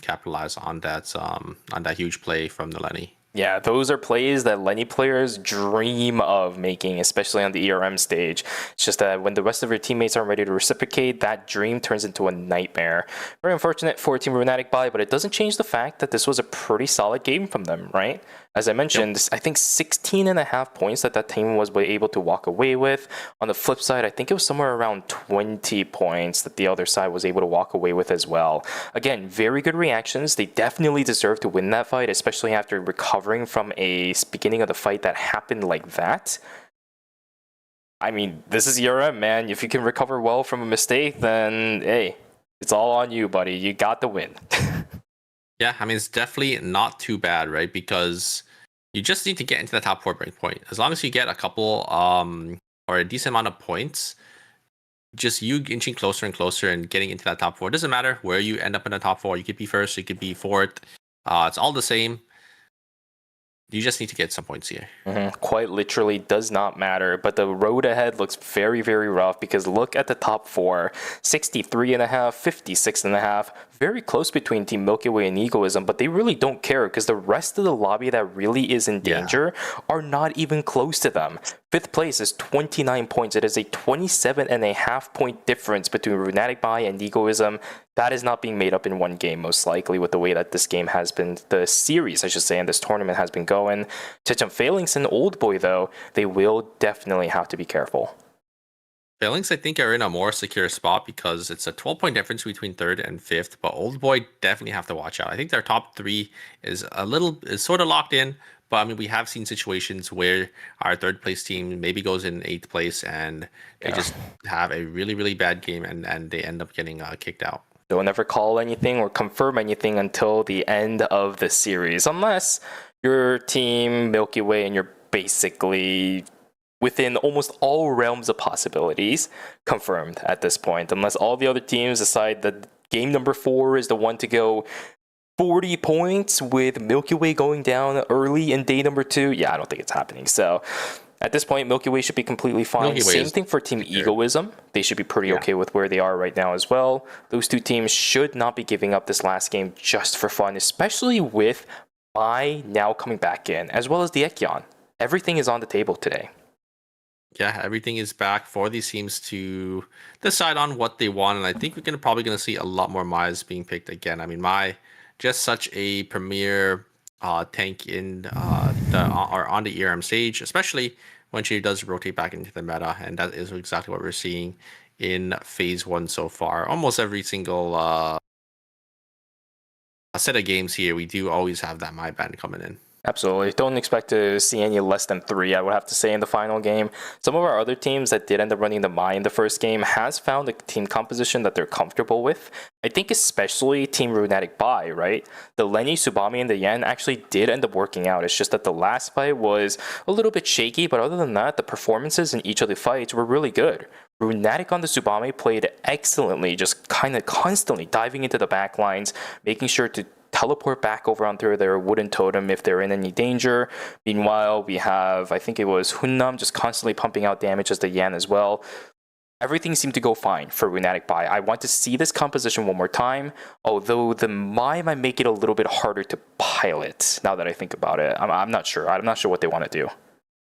capitalize on that huge play from the Lenny. Yeah, those are plays that Lenny players dream of making, especially on the ERM stage. It's just that when the rest of your teammates aren't ready to reciprocate, that dream turns into a nightmare. Very unfortunate for Team Runetic Bai, but it doesn't change the fact that this was a pretty solid game from them, right? As I mentioned, I think 16.5 points that team was able to walk away with. On the flip side, I think it was somewhere around 20 points that the other side was able to walk away with as well. Again, very good reactions. They definitely deserve to win that fight, especially after recovering from a beginning of the fight that happened like that. I mean, this is ERM, man. If you can recover well from a mistake, then hey, it's all on you, buddy. You got the win. Yeah, I mean, it's definitely not too bad, right? Because you just need to get into the top 4 break point. As long as you get a couple or a decent amount of points, just you inching closer and closer and getting into that top 4. It doesn't matter where you end up in the top 4. You could be first, you could be fourth. It's all the same. You just need to get some points here. Quite literally does not matter, but the road ahead looks very, very rough because look at the top 4, 63.5, 56.5, very close between Team Milky Way and Egoism, but they really don't care because the rest of the lobby that really is in danger are not even close to them. 5th place is 29 points. It is a 27.5 point difference between Runetic Bai and Egoism. That is not being made up in one game, most likely, with the way that this game has been, the series, I should say, and this tournament has been going. Checham Phalanx and Old Boy, though, they will definitely have to be careful. Phalanx, I think, are in a more secure spot because it's a 12-point difference between 3rd and 5th, but Old Boy definitely have to watch out. I think their top 3 is sort of locked in, but I mean, we have seen situations where our 3rd place team maybe goes in 8th place and they just have a really, really bad game and they end up getting kicked out. Don't ever call anything or confirm anything until the end of the series, unless your team Milky Way and you're basically within almost all realms of possibilities confirmed at this point, unless all the other teams decide that game number 4 is the one to go. 40 points with Milky Way going down early in day number 2. Yeah, I don't think it's happening. So at this point, Milky Way should be completely fine. Same thing for Team Egoism. They should be pretty okay with where they are right now as well. Those two teams should not be giving up this last game just for fun, especially with Mai now coming back in, as well as the Ekyon. Everything is on the table today. Yeah, everything is back for these teams to decide on what they want, and I think we're probably gonna see a lot more Mai's being picked again. I mean, Mai, just such a premier tank in on the ERM stage, especially when she does rotate back into the meta, and that is exactly what we're seeing in phase 1 so far. Almost every single set of games here, we do always have that Mai band coming in. Absolutely. Don't expect to see any less than 3, I would have to say, in the final game. Some of our other teams that did end up running the Mai in the first game has found a team composition that they're comfortable with. I think especially Team Runetic Bai, right? The Lenny, Subami, and the Yen actually did end up working out. It's just that the last fight was a little bit shaky, but other than that, the performances in each of the fights were really good. Runetic on the Subami played excellently, just kind of constantly diving into the back lines, making sure to teleport back over onto their wooden totem if they're in any danger. Meanwhile, we have, I think it was Hunnam just constantly pumping out damage as the Yan as well. Everything seemed to go fine for Runetic Bai. I want to see this composition one more time, although the Mai might make it a little bit harder to pilot now that I think about it. I'm not sure. I'm not sure what they want to do.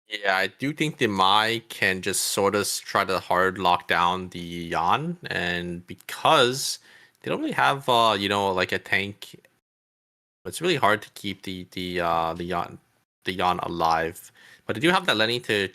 Yeah, I do think the Mai can just sort of try to hard lock down the Yan, and because they don't really have, like a tank, it's really hard to keep the Yan alive. But they do have that Lenny to,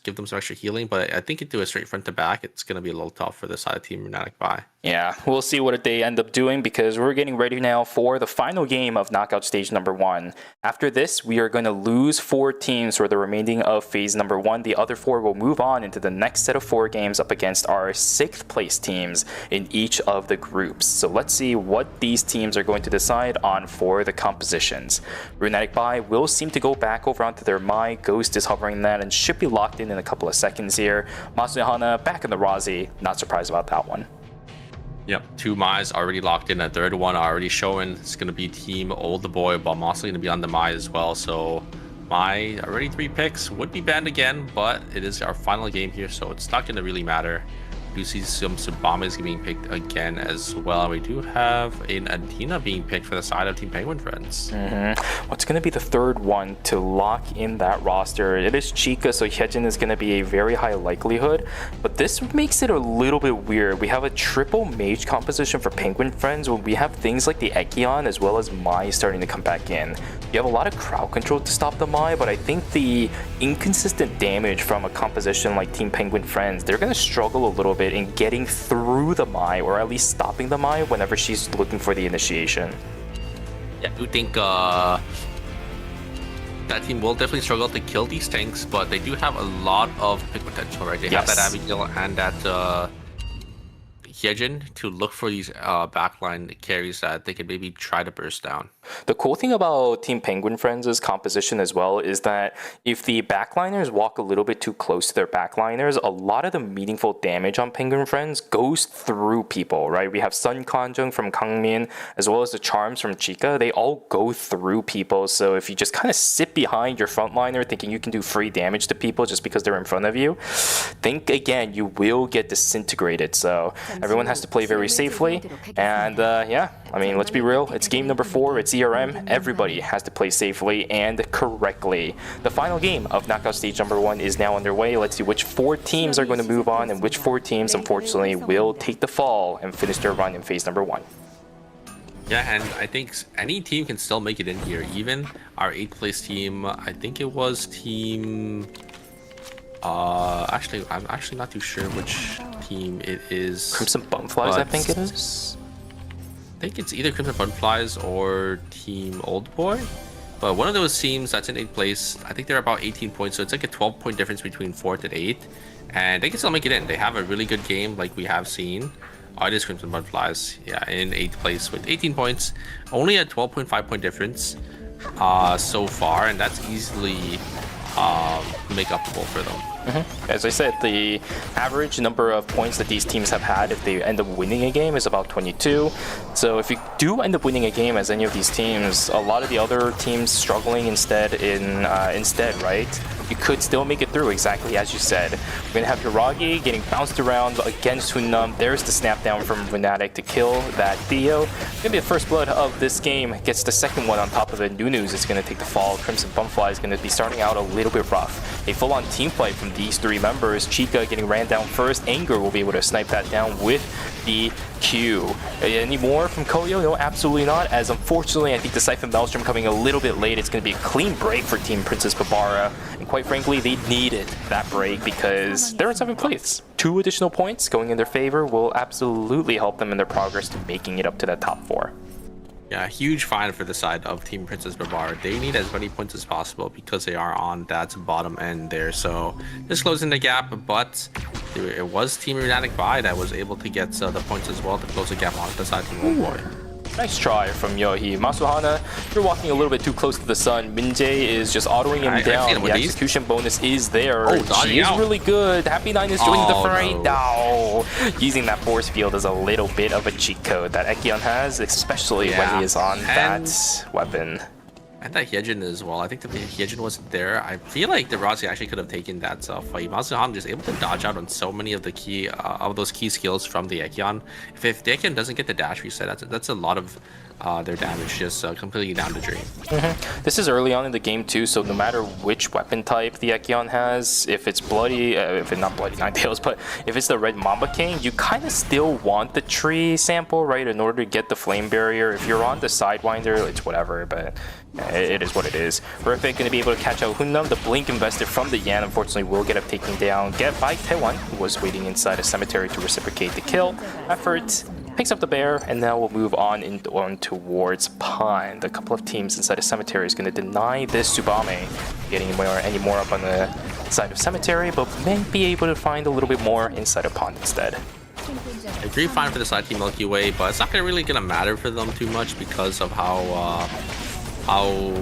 give them some extra healing. But I think into a straight front to back, it's going to be a little tough for the side of Team Runetic Bai. Yeah, we'll see what they end up doing because we're getting ready now for the final game of knockout stage number 1. After this, we are going to lose 4 teams for the remaining of phase number 1. The other 4 will move on into the next set of 4 games up against our 6th place teams in each of the groups. So let's see what these teams are going to decide on for the compositions. Runetic Bai will seem to go back over onto their Mai. Ghost is hovering that and should be locked in a couple of seconds here. Masuhana back in the Razi. Not surprised about that one. Yep, 2 Mai's already locked in. A third one already showing. It's going to be Team Old the Boy, but I'm also going to be on the Mai as well. So Mai, already 3 picks, would be banned again, but it is our final game here, so it's not going to really matter. We do see some Subamis being picked again as well. We do have an Adina being picked for the side of Team Penguin Friends. What's going to be the third one to lock in that roster? It is Chica, so Hyejin is going to be a very high likelihood, but this makes it a little bit weird. We have a triple mage composition for Penguin Friends when we have things like the Ekyon as well as Mai starting to come back in. You have a lot of crowd control to stop the Mai, but I think the inconsistent damage from a composition like Team Penguin Friends, they're going to struggle a little bit in getting through the Mai, or at least stopping the Mai whenever she's looking for the initiation. Yeah, I do think that team will definitely struggle to kill these tanks, but they do have a lot of pick potential, right? They have that Abigail and that Hyejin to look for these backline carries that they can maybe try to burst down. The cool thing about Team Penguin Friends' composition as well is that if the backliners walk a little bit too close to their backliners, a lot of the meaningful damage on Penguin Friends goes through people, right? We have Sun Kanjung from Kangmin, as well as the Charms from Chica. They all go through people, so if you just kind of sit behind your frontliner thinking you can do free damage to people just because they're in front of you, think again, you will get disintegrated. So everyone has to play very safely, and yeah, I mean, let's be real, it's game number 4, it's ERM, everybody has to play safely and correctly. The final game of knockout stage number 1 is now underway. Let's see which 4 teams are going to move on and which 4 teams, unfortunately, will take the fall and finish their run in phase number 1. Yeah, and I think any team can still make it in here. Even our 8th place team, I think it was team... actually, I'm actually not too sure which team it is. Crimson Bumflies, I think it is. I think it's either Crimson Butterflies or Team Old Boy, but one of those teams that's in 8th place, I think they're about 18 points, so it's like a 12-point difference between 4th and 8th, and they can still make it in. They have a really good game like we have seen. It is Crimson Butterflies, yeah, in 8th place with 18 points, only a 12.5 point difference so far, and that's easily make up for them. As I said, the average number of points that these teams have had if they end up winning a game is about 22. So if you do end up winning a game as any of these teams, a lot of the other teams struggling instead, right? You could still make it through, exactly as you said. We're going to have Hiragi getting bounced around against Hunnam. There's the snap down from Fnatic to kill that Theo. Going to be the first blood of this game. Gets the second one on top of it. News is going to take the fall. Crimson Bumfly is going to be starting out a little bit rough. A full-on team fight from these three members. Chica getting ran down first. Anger will be able to snipe that down with the Q. Any more from Koyo? No, absolutely not. As unfortunately, I think the Siphon Maelstrom coming a little bit late. It's going to be a clean break for Team Princess Babara. And quite frankly, they needed that break because they're in 7th place. 2 additional points going in their favor will absolutely help them in their progress to making it up to that top 4. Yeah, huge find for the side of Team Princess Babara. They need as many points as possible because they are on that bottom end there. So just closing the gap, but it was Team Fnatic Bai that was able to get the points as well to close the gap on the side Team Old Boy. Nice try from Yohi. Masuhana, you're walking a little bit too close to the sun. Minjae is just autoing him down. The execution bonus is there. She is really good. Happy 9 is joining the fray. No. Using that force field is a little bit of a cheat code that Ekion has, especially when he is on that weapon. And that Hyejin as well. I think the Hyejin wasn't there. I feel like the Razi actually could have taken that fight. Masuhan just able to dodge out on so many of the key those key skills from the Ekion. If the Ekion doesn't get the dash reset, that's a lot of their damage just completely down the drain. This is early on in the game too, so no matter which weapon type the Ekion has, if it's bloody, if it's not bloody 9th, but if it's the red Mamba King, you kind of still want the tree sample, right, in order to get the flame barrier. If you're on the Sidewinder, it's whatever, but it is what it is. Perfect going to be able to catch out Hunnam. The blink invested from the Yan unfortunately will get up taken down. Get by Taewon, who was waiting inside a cemetery to reciprocate the kill. Effort picks up the bear, and now we'll move on towards Pond. A couple of teams inside a cemetery is going to deny this Tsubame getting any more up on the side of cemetery, but may be able to find a little bit more inside of Pond instead. A great find for the side team Milky Way, but it's not really going to matter for them too much because of how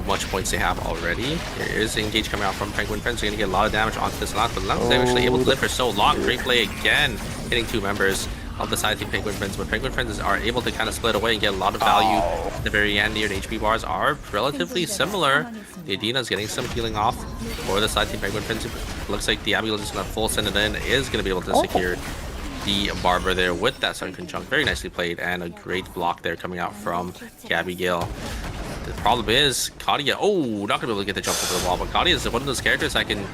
much points they have already. There is engage coming out from Penguin Friends. They're going to get a lot of damage onto this last, but Lance is actually able to live for so long. Great play again, hitting 2 members of the side team Penguin Friends, but Penguin Friends are able to kind of split away and get a lot of value at the very end. Near the HP bars are relatively similar. The Adina is getting some healing off for the side team Penguin Friends. Looks like the Abigail is just going to full send it in, is going to be able to secure the Barber there with that Sunken Chunk. Very nicely played, and a great block there coming out from Abigail. The problem is Kadia, not gonna be able to get the jump over the wall, but Kadia is one of those characters that can,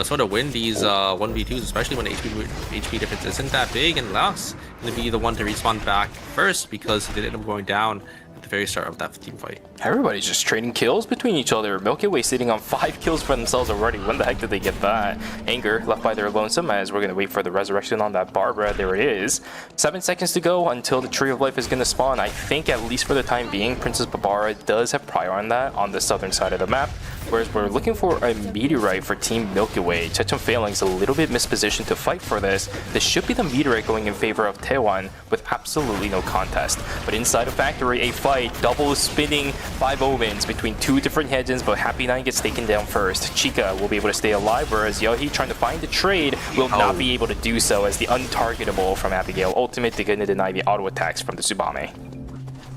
sort of win these 1v2s, especially when the HP difference isn't that big, and Lux gonna be the one to respawn back first because they ended up going down at the very start of that team fight. Everybody's just trading kills between each other. Milky Way sitting on 5 kills for themselves already. When the heck did they get that? Anger left by their lonesome as we're going to wait for the resurrection on that Barbara. There it is. 7 seconds to go until the Tree of Life is going to spawn. I think at least for the time being, Princess Babara does have prior on that on the southern side of the map. Whereas we're looking for a meteorite for Team Milky Way. Chechum Failing's a little bit mispositioned to fight for this. This should be the meteorite going in favor of Taewon with absolutely no contest. But inside of Factory, a fight, double spinning 5 omens between 2 different Hyejins, but Happy 9 gets taken down first. Chica will be able to stay alive, whereas Yohi trying to find the trade will not be able to do so as the untargetable from Abigail Ultimate is going to deny the auto attacks from the Tsubame.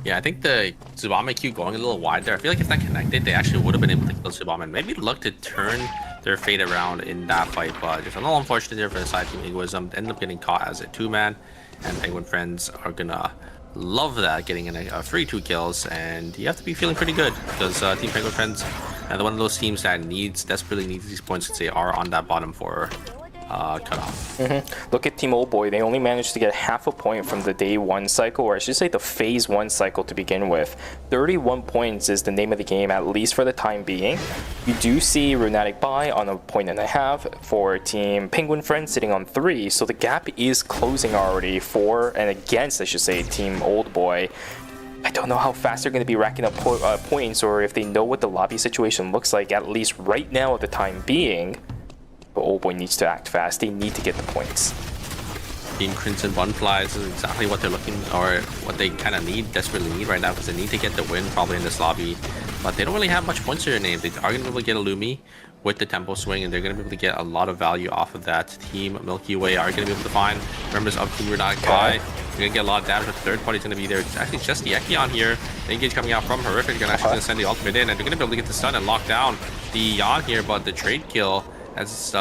Yeah, I think the Tsubame Q going a little wide there. I feel like if that connected, they actually would have been able to kill Tsubame and maybe look to turn their fate around in that fight. But just a little unfortunate there for the side team Egoism. Ended up getting caught as a 2-man, and Penguin Friends are gonna love that, getting in a free 2 kills, and you have to be feeling pretty good because Team Penguin Friends are one of those teams that desperately needs these points since they are on that bottom 4 cutoff. Look at Team Old Boy. They only managed to get half a point from the day 1 cycle, or I should say the phase 1 cycle to begin with. 31 points is the name of the game, at least for the time being. You do see Runatic Bai on 1.5 points for Team Penguin Friends sitting on 3, so the gap is closing already for and against, I should say, Team Old Boy. I don't know how fast they're going to be racking up points, or if they know what the lobby situation looks like, at least right now at the time being. But Old Boy needs to act fast. They need to get the points. Team Crimson Butterflies is exactly what they're looking, or what they kind of desperately need right now, because they need to get the win probably in this lobby. But they don't really have much points in their name. They are going to be able to get a Lumi with the tempo swing, and they're going to be able to get a lot of value off of that. Team Milky Way are going to be able to find members of Team Runonic Pi. They're going to get a lot of damage, but the third party is going to be there. It's actually just the Ekion here. The engage coming out from Horrific. They're actually going to send the ultimate in, and they're going to be able to get the stun and lock down the Yan here, but the trade kill as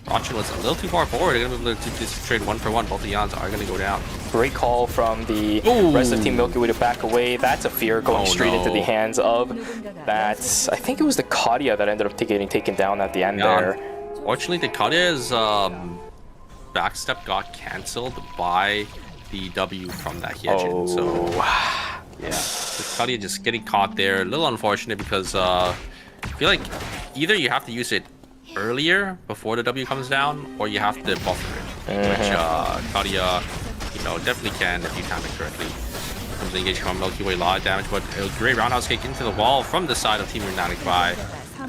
Rachin was a little too far forward. They're going to be able to just trade 1-for-1. Both the Yans are going to go down. Great call from the rest of Team Milky Way to back away. That's a fear going straight into the hands of that. I think it was the Kadia that ended up getting taken down at the end there. Fortunately, the Kadia's backstep got cancelled by the W from that Hyejin. So, yeah, the Kadia just getting caught there. A little unfortunate because I feel like either you have to use it earlier before the W comes down, or you have to buffer it, which Kadia, you know, definitely can if you time it correctly. Comes the engage from Milky Way, a lot of damage, but a great roundhouse kick into the wall from the side of Team Runonic Pi,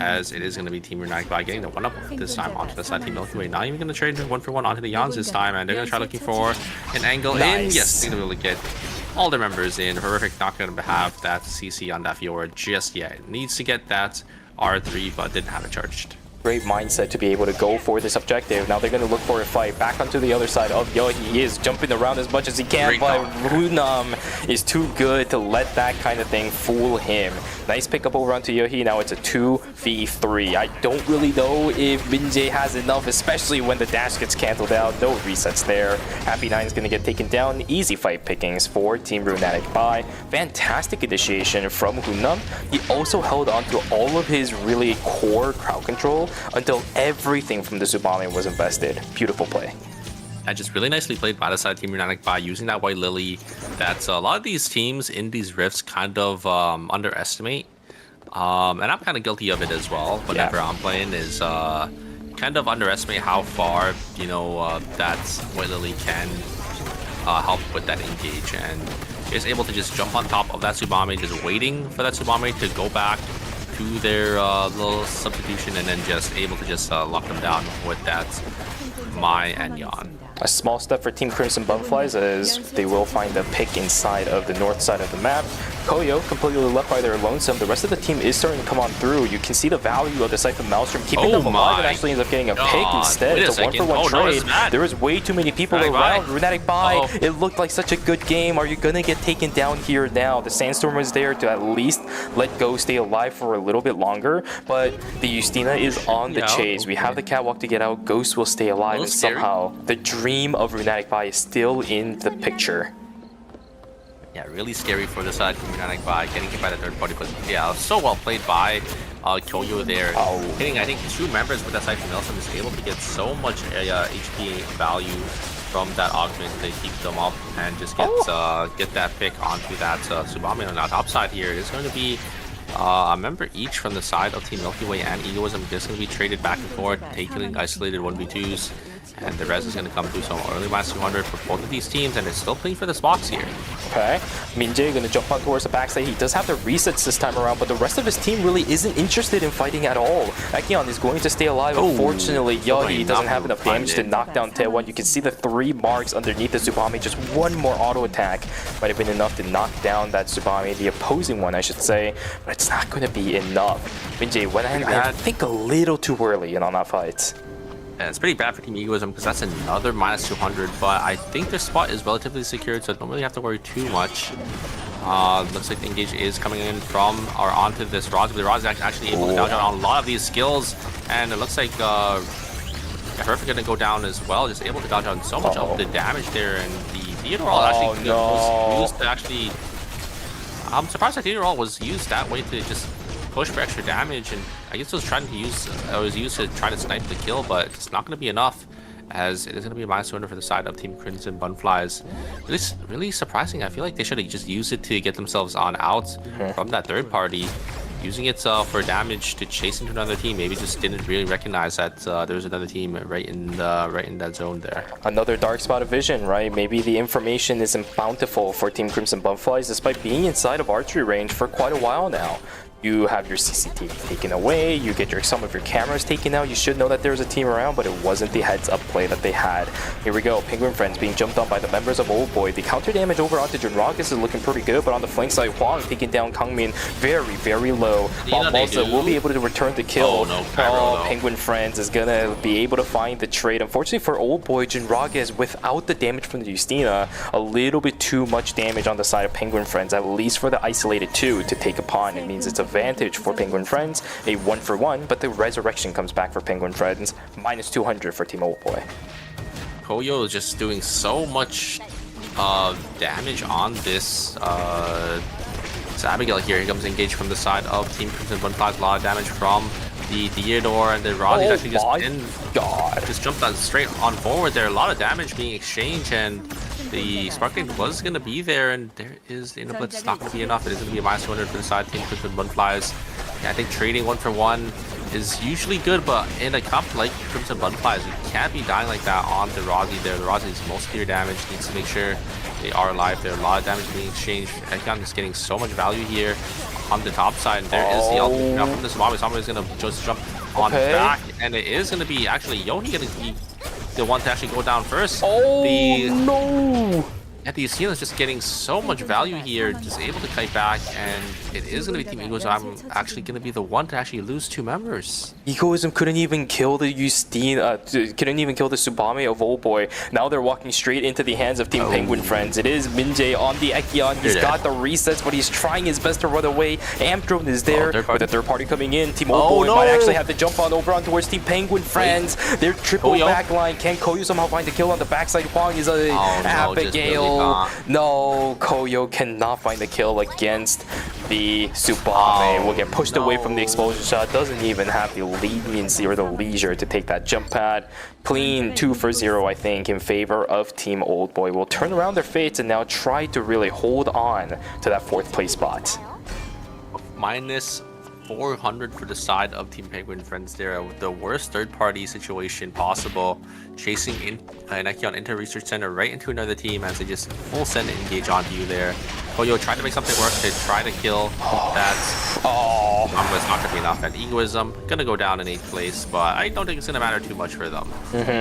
as it is going to be Team Runonic Pi getting the 1-up this time onto the side. Team Milky Way not even going to trade 1-for-1 onto the Yans this time, and they're going to try looking for an angle in. Yes, they're going to be able to get all their members in. Horrific not going to have that CC on that Fiora just yet. It needs to get that R3, but didn't have it charged. Great mindset to be able to go for this objective. Now they're going to look for a fight back onto the other side of Yo. He is jumping around as much as he can, but Runam is too good to let that kind of thing fool him. Nice pickup over onto Yohi. Now it's a 2v3. I don't really know if Minjae has enough, especially when the dash gets canceled out. No resets there. Happy 9 is going to get taken down. Easy fight pickings for Team Runonic Pi. Fantastic initiation from Hunam. He also held on to all of his really core crowd control until everything from the Tsubame was invested. Beautiful play. And just really nicely played by the side Team Runonic Pi using that White Lily that a lot of these teams in these rifts kind of underestimate. And I'm kind of guilty of it as well whenever I'm playing, is kind of underestimate how far, you know, that White Lily can help with that engage, and is able to just jump on top of that Tsubame, just waiting for that Tsubame to go back to their little substitution, and then just able to just lock them down with that Mai and Yan. A small step for Team Crimson Butterflies, as they will find a pick inside of the north side of the map. Koyo completely left by their lonesome. The rest of the team is starting to come on through. You can see the value of the Siphon Maelstrom keeping them alive, and actually ends up getting a pick instead. It's a 1-for-1 trade. There is way too many people around. Runonic Pai, it looked like such a good game. Are you going to get taken down here now? The Sandstorm was there to at least let Go stay alive for a little bit longer, but the Justina is on the chase. We have the catwalk to get out. Ghost will stay alive, and somehow the dream of Runonic Pai is still in the picture. Yeah, really scary for the side from Runonic Pai, getting hit by the third party, but yeah, so well played by Koyo there. Hitting, I think, 2 members with that side from Nelson is able to get so much HP value from that augment to keep them up and just get that pick onto that Tsubame on the top side here. It's going to be a member each from the side of Team Milky Way and Egoism. Just going to be traded back and forth, taking isolated 1v2s, and the rest is going to come through some early -200 for both of these teams, and it's still playing for this box here. Okay, Minjae going to jump on towards the backside. He does have the resets this time around, but the rest of his team really isn't interested in fighting at all. Ekion is going to stay alive. Unfortunately, Yohi doesn't have enough damage to knock down Taewon. You can see the 3 marks underneath the Tsubame. Just one more auto attack might have been enough to knock down that Tsubame, the opposing one, I should say, but it's not going to be enough. Minjae went in, I think, a little too early in on that fight. Yeah, it's pretty bad for Team Egoism because that's another -200, but I think their spot is relatively secured, so I don't really have to worry too much. Looks like the engage is coming in from or onto this Roz, but the Roz is actually able to dodge on a lot of these skills, and it looks like Horrific going to go down as well, just able to dodge on so much of the damage there, and the Theodore actually was used to actually... I'm surprised that Theodore was used that way to just push for extra damage, and I guess it was trying to use, was used to try to snipe the kill, but it's not going to be enough, as it is going to be a -200 for the side of Team Crimson Butterflies. Really surprising. I feel like they should have just used it to get themselves on out from that third party, using it for damage to chase into another team. Maybe just didn't really recognize that there was another team right in that zone there. Another dark spot of vision, right? Maybe the information isn't bountiful for Team Crimson Butterflies, despite being inside of archery range for quite a while now. you have your CCTV taken away, you get some of your cameras taken out. You should know that there's a team around, but it wasn't the heads-up play that they had. Here we go, Penguin Friends being jumped on by the members of Old Boy. The counter damage over onto Junrakis is looking pretty good, but on the flank side, Huang taking down Kangmin very, very low. Bob also will be able to return the kill. Penguin Friends is gonna be able to find the trade. Unfortunately for Old Boy, Junrakis, without the damage from the Justina, a little bit too much damage on the side of Penguin Friends, at least for the isolated 2 to take upon. It means it's advantage for Penguin Friends, a 1-for-1, but the resurrection comes back for Penguin Friends, minus 200 for Team Old Boy. Koyo is just doing so much damage on this Abigail here. He comes engaged from the side of Team Crimson Bunflies. A lot of damage from the Theodore, and the Roddy's actually just jumped on straight on forward there. A lot of damage being exchanged, and the Sparkling was going to be there, and there is the Blitz. It's not going to be enough. It is going to be a minus 200 for the side Team Crimson Bunflies. Yeah, I think trading 1-for-1 is usually good, but in a comp like Crimson Bunflies, you can't be dying like that on the Rozzy there. The Rozzy is most of your damage, needs to make sure they are alive. There are a lot of damage being exchanged. Ekon is getting so much value here on the top side. And there is the ultimate now from the Zombie. Zombie is going to just jump on back, and it is going to be actually Yohi going to be the one to actually go down first. No! Yeah, the Yusina is just getting so much value here, just able to kite back, and it is going to be Team Egoism. I'm actually going to be the one to actually lose 2 members. Egoism couldn't even kill the Justina, couldn't even kill the Tsubame of Old Boy. Now they're walking straight into the hands of Team Penguin Friends. It is Minjae on the Ekion. He's got the resets, but he's trying his best to run away. Amp Drone is there, with the third party coming in. Team Old Boy might actually have to jump on over on towards Team Penguin Friends. They're triple backline. Can Koyo somehow find the kill on the backside? Huang is a Abigail. No, Koyo cannot find the kill against the Tsubame. Will get pushed away from the explosion shot. Doesn't even have the leniency or the leisure to take that jump pad. Clean 2-for-0, I think, in favor of Team Old Boy. Will turn around their fates and now try to really hold on to that 4th place spot. Minus 400 for the side of Team Penguin Friends there. The worst third-party situation possible. Chasing in an Ekion into Research Center right into another team as they just full send and engage onto you there. Koyo tried to make something work. They try to kill that. It's not going to be enough. And Egoism going to go down in 8th place, but I don't think it's going to matter too much for them.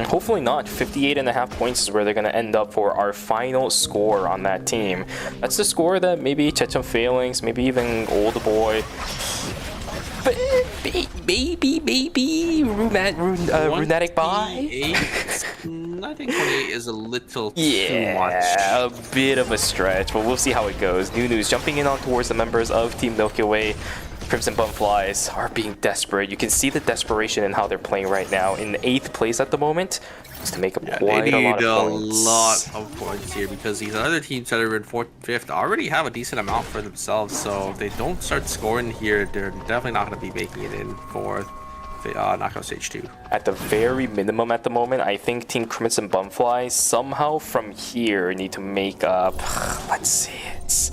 Hopefully not. 58.5 points is where they're going to end up for our final score on that team. That's the score that maybe Checham Failings, maybe even Old Boy, maybe Runatic Bye. I think 28 is a little too much. Yeah, a bit of a stretch, but we'll see how it goes. Nunu's jumping in on towards the members of Team Milky Way. Crimson Bunflies are being desperate. You can see the desperation in how they're playing right now. In 8th place at the moment, just to make up quite a lot of points here, because these other teams that are in 4th and 5th already have a decent amount for themselves. So if they don't start scoring here, they're definitely not going to be making it in for knockout stage 2. At the very minimum at the moment, I think Team Crimson Bunflies somehow from here need to make up, let's see, it's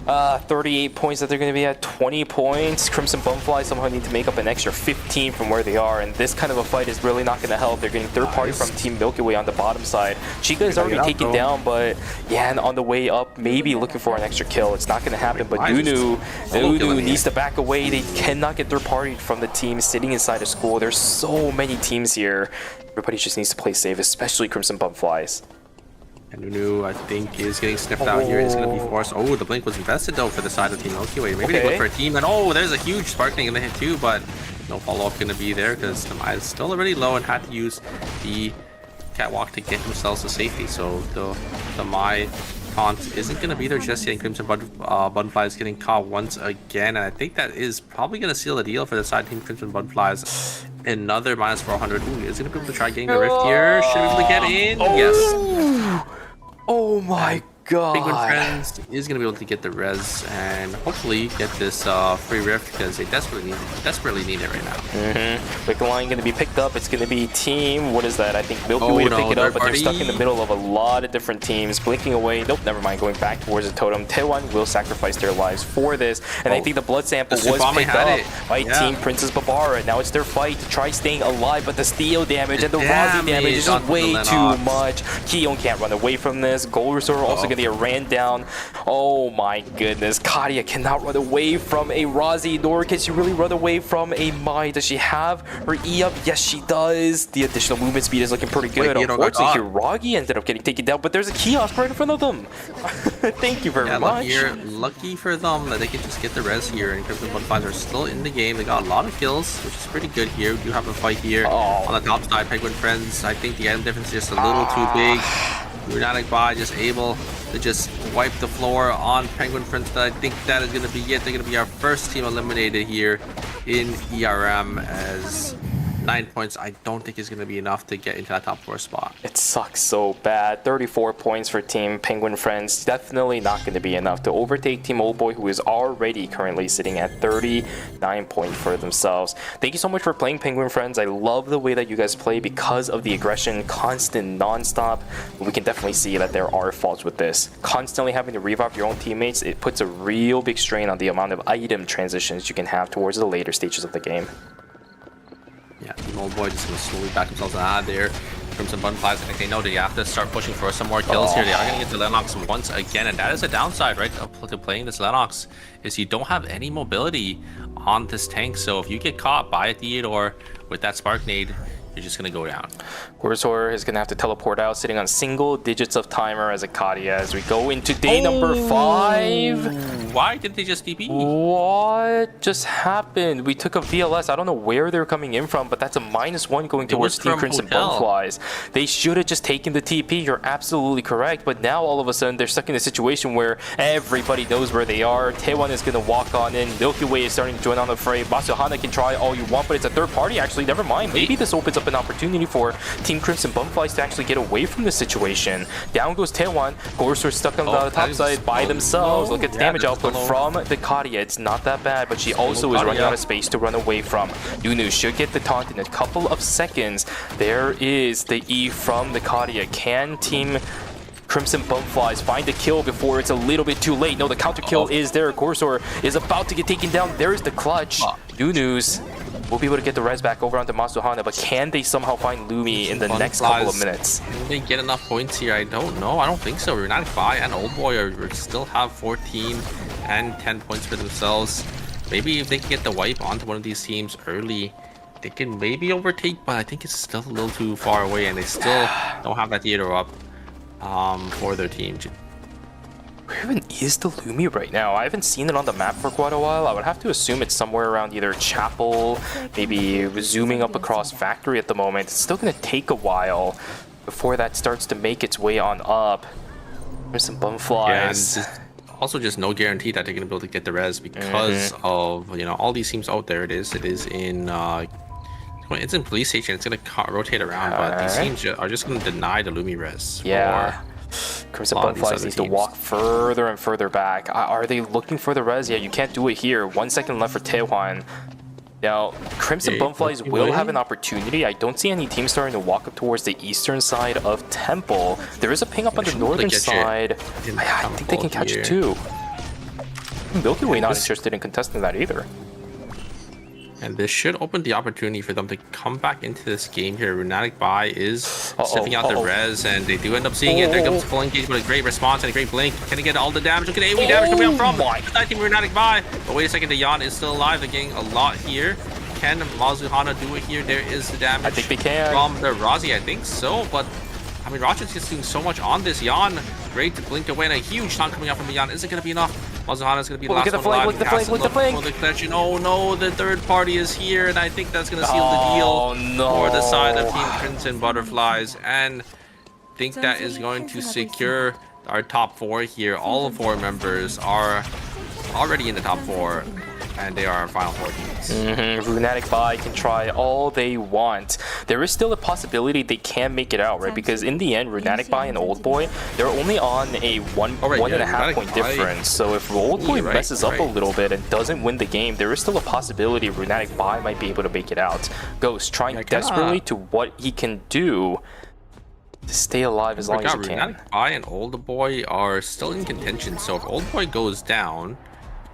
38 points that they're going to be at, 20 points. Crimson Bunfly somehow need to make up an extra 15 from where they are, and this kind of a fight is really not going to help. They're getting third party from Team Milky Way on the bottom side. Chica is already taken down, but yeah, and on the way up, maybe looking for an extra kill. It's not going to happen, but Nunu needs to back away. They cannot get third party from the team sitting inside a school. There's so many teams here. Everybody just needs to play safe, especially Crimson Bunflies. And Nunu, I think, is getting sniffed out here. Is going to be forced. Oh, the blink was invested though for the side of Team Milky Way. Maybe they go for a team. And oh, there's a huge Sparkling in the hit too, but no follow-up going to be there because the Mai is still already low and had to use the catwalk to get themselves to safety. So the Mai taunt isn't going to be there just yet. Crimson Bunfly is getting caught once again, and I think that is probably going to seal the deal for the side Team Crimson Bunflies. Another minus 400. Ooh, is he going to be able to try getting the rift here? Should we be able to get in? Yes. Oh my god. Penguin Friends is going to be able to get the res and hopefully get this free rift because they desperately need it right now. Wicked line going to be picked up. It's going to be team, what is that? I think Milky Way to pick it up, but they're stuck in the middle of a lot of different teams. Blinking away. Nope, never mind. Going back towards the totem. Taewon will sacrifice their lives for this. And I think the blood sample was picked up by Team Princess Barbara. Now it's their fight to try staying alive, but the steel damage and the Rozzy damage is just way too much. Keon can't run away from this. Gold Resort also going to Kadia ran down. Oh my goodness. Kadia cannot run away from a Razi, nor can she really run away from a Mai. Does she have her E up? Yes, she does. The additional movement speed is looking pretty good. Unfortunately, Hiragi ended up getting taken down, but there's a kiosk right in front of them. Thank you very much. Lucky for them that they can just get the res here, and Crimson Butterflies are still in the game. They got a lot of kills, which is pretty good here. We do have a fight here on the top side. Penguin Friends, I think the item difference is just a little too big. Runatic Bai just able to just wipe the floor on Penguin Friends. I think that is going to be it. They're going to be our first team eliminated here in ERM, as 9 points I don't think is going to be enough to get into that top 4 spot. It sucks so bad. 34 points for Team Penguin Friends. Definitely not going to be enough to overtake Team Oldboy, who is already currently sitting at 39 points for themselves. Thank you so much for playing, Penguin Friends. I love the way that you guys play because of the aggression, constant, non-stop. We can definitely see that there are faults with this. Constantly having to revive your own teammates, it puts a real big strain on the amount of item transitions you can have towards the later stages of the game. Yeah, Team Oldboy just going to slowly back themselves out of there. Crimson Butterflies, I think they know they have to start pushing for some more kills here. They are going to get the Lennox once again, and that is a downside, right, to playing this Lennox, is you don't have any mobility on this tank. So if you get caught by a Theodore with that Spark Nade, you're just going to go down. Gursor is going to have to teleport out, sitting on single digits of timer as a Kadia as we go into day number 5. Why did they just TP? What just happened? We took a VLS. I don't know where they're coming in from, but that's a -1 going towards Team Crimson Butterflies. They should have just taken the TP. You're absolutely correct. But now all of a sudden they're stuck in a situation where everybody knows where they are. Taewon is going to walk on in. Milky Way is starting to join on the fray. Masuhana can try all you want, but it's a third party actually. Never mind. Maybe this opens up an opportunity for Team Crimson Butterflies to actually get away from the situation. Down goes Taewon. Gorsor stuck on the top side by themselves. Look at the damage output from the Kadia. It's not that bad, but she also is running out of space to run away from. Nunu should get the taunt in a couple of seconds. There is the E from the Kadia. Can Team Crimson Butterflies find a kill before it's a little bit too late? No, the counter kill is there. Gorsor is about to get taken down. There's the clutch. Nunu's will be able to get the res back over onto Masuhana, but can they somehow find Lumi in the next couple of minutes? Can they get enough points here? I don't know. I don't think so. Runatic Bai and Oldboy still have 14 and 10 points for themselves. Maybe if they can get the wipe onto one of these teams early, they can maybe overtake, but I think it's still a little too far away, and they still don't have that theater up for their team. Where even is the Lumi right now? I haven't seen it on the map for quite a while. I would have to assume it's somewhere around either Chapel, maybe zooming up across Factory at the moment. It's still going to take a while before that starts to make its way on up. There's some Bumflies. Yeah, also just no guarantee that they're going to be able to get the res because of, you know, all these teams out there. It is in it's in police station. It's going to rotate around, but these teams are just going to deny the Lumi res. Yeah. Crimson Butterflies needs to walk further and further back. Are they looking for the res? Yeah, you can't do it here. 1 second left for Taewon. Now, Crimson Butterflies will have an opportunity. I don't see any teams starting to walk up towards the eastern side of Temple. There is a ping up on the northern side. I think they can catch it too. Milky Way not interested in contesting that either. And this should open the opportunity for them to come back into this game here. Runatic Bai is sniffing out the res, and they do end up seeing it. There comes full engage with a great response and a great blink. Can he get all the damage? Look at AoE damage coming out from the team Runatic Bai. But wait a second, the Yan is still alive. They're getting a lot here. Can Masuhana do it here? There is the damage. I think they can. From the Razi, I think so. But I mean, Rogers is doing so much on this Yan. Great to blink away, and a huge taunt coming out from the Yan. Is it going to be enough? Masuhana is going to be the last one alive. Look at the flank. Oh no, the third party is here, and I think that's going to seal the deal for the side of Team Crimson Butterflies. And I think that is going to secure our top 4 here. All 4 members are already in the top 4. And they are our final 4 teams. Runatic Bai can try all they want. There is still a possibility they can make it out, right? Because in the end, Runatic Bai and Oldboy, they're only on a 1.5 point difference. So if Oldboy messes up a little bit and doesn't win the game, there is still a possibility Runatic Bai might be able to make it out. Ghost trying desperately to what he can do to stay alive as long as he can. Runatic Bai and Oldboy are still in contention. So if Oldboy goes down,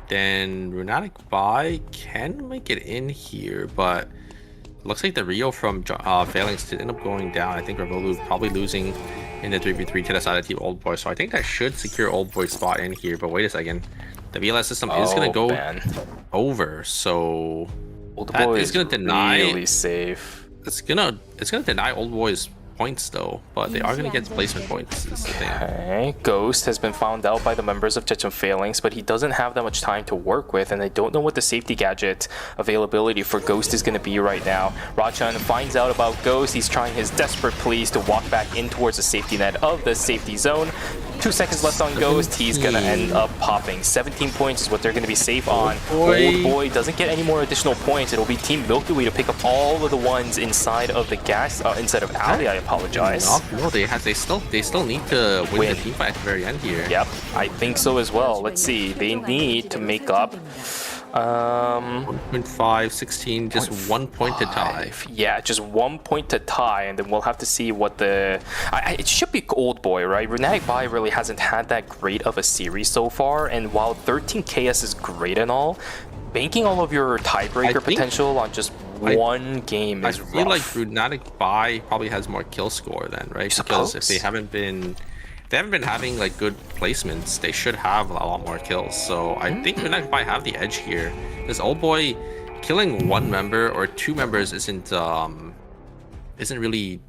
then Runatic Bai can make it in here, but looks like the Rio from Phalanx did end up going down. I think Revolu probably losing in the 3v3 to the side of Team Old Boy. So I think that should secure Old Boy's spot in here. But wait a second. The VLS system is going to go over. So Old that Boy is going to deny... really safe. It's gonna deny Old Boy's points though, but they are gonna get placement points is the thing. Okay, Ghost has been found out by the members of Chechen Phalanx, but he doesn't have that much time to work with, and they don't know what the safety gadget availability for Ghost is going to be right now. Rachan finds out about Ghost. He's trying his desperate pleas to walk back in towards the safety net of the safety zone. 2 seconds left on Ghost. He's gonna end up popping. 17 points is what they're gonna be safe on. Old Boy doesn't get any more additional points. It'll be Team Milky Way to pick up all of the ones inside of the gas, inside of Alley. I apologize. No, they still need to win the team fight at the very end here. Yep, I think so as well. Let's see. They need to make up 1.5, 16, just 1 point to tie. Yeah, just 1 point to tie, and then we'll have to see what the... it should be Old Boy, right? Renatic Vi really hasn't had that great of a series so far, and while 13 KS is great and all, banking all of your tiebreaker potential on just one game is rough. I feel like Renatic Vi probably has more kill score then, right? Because if they haven't been having like good placements, they should have a lot more kills. So I think Renatic Vi have the edge here. This Old Boy killing one member or two members isn't really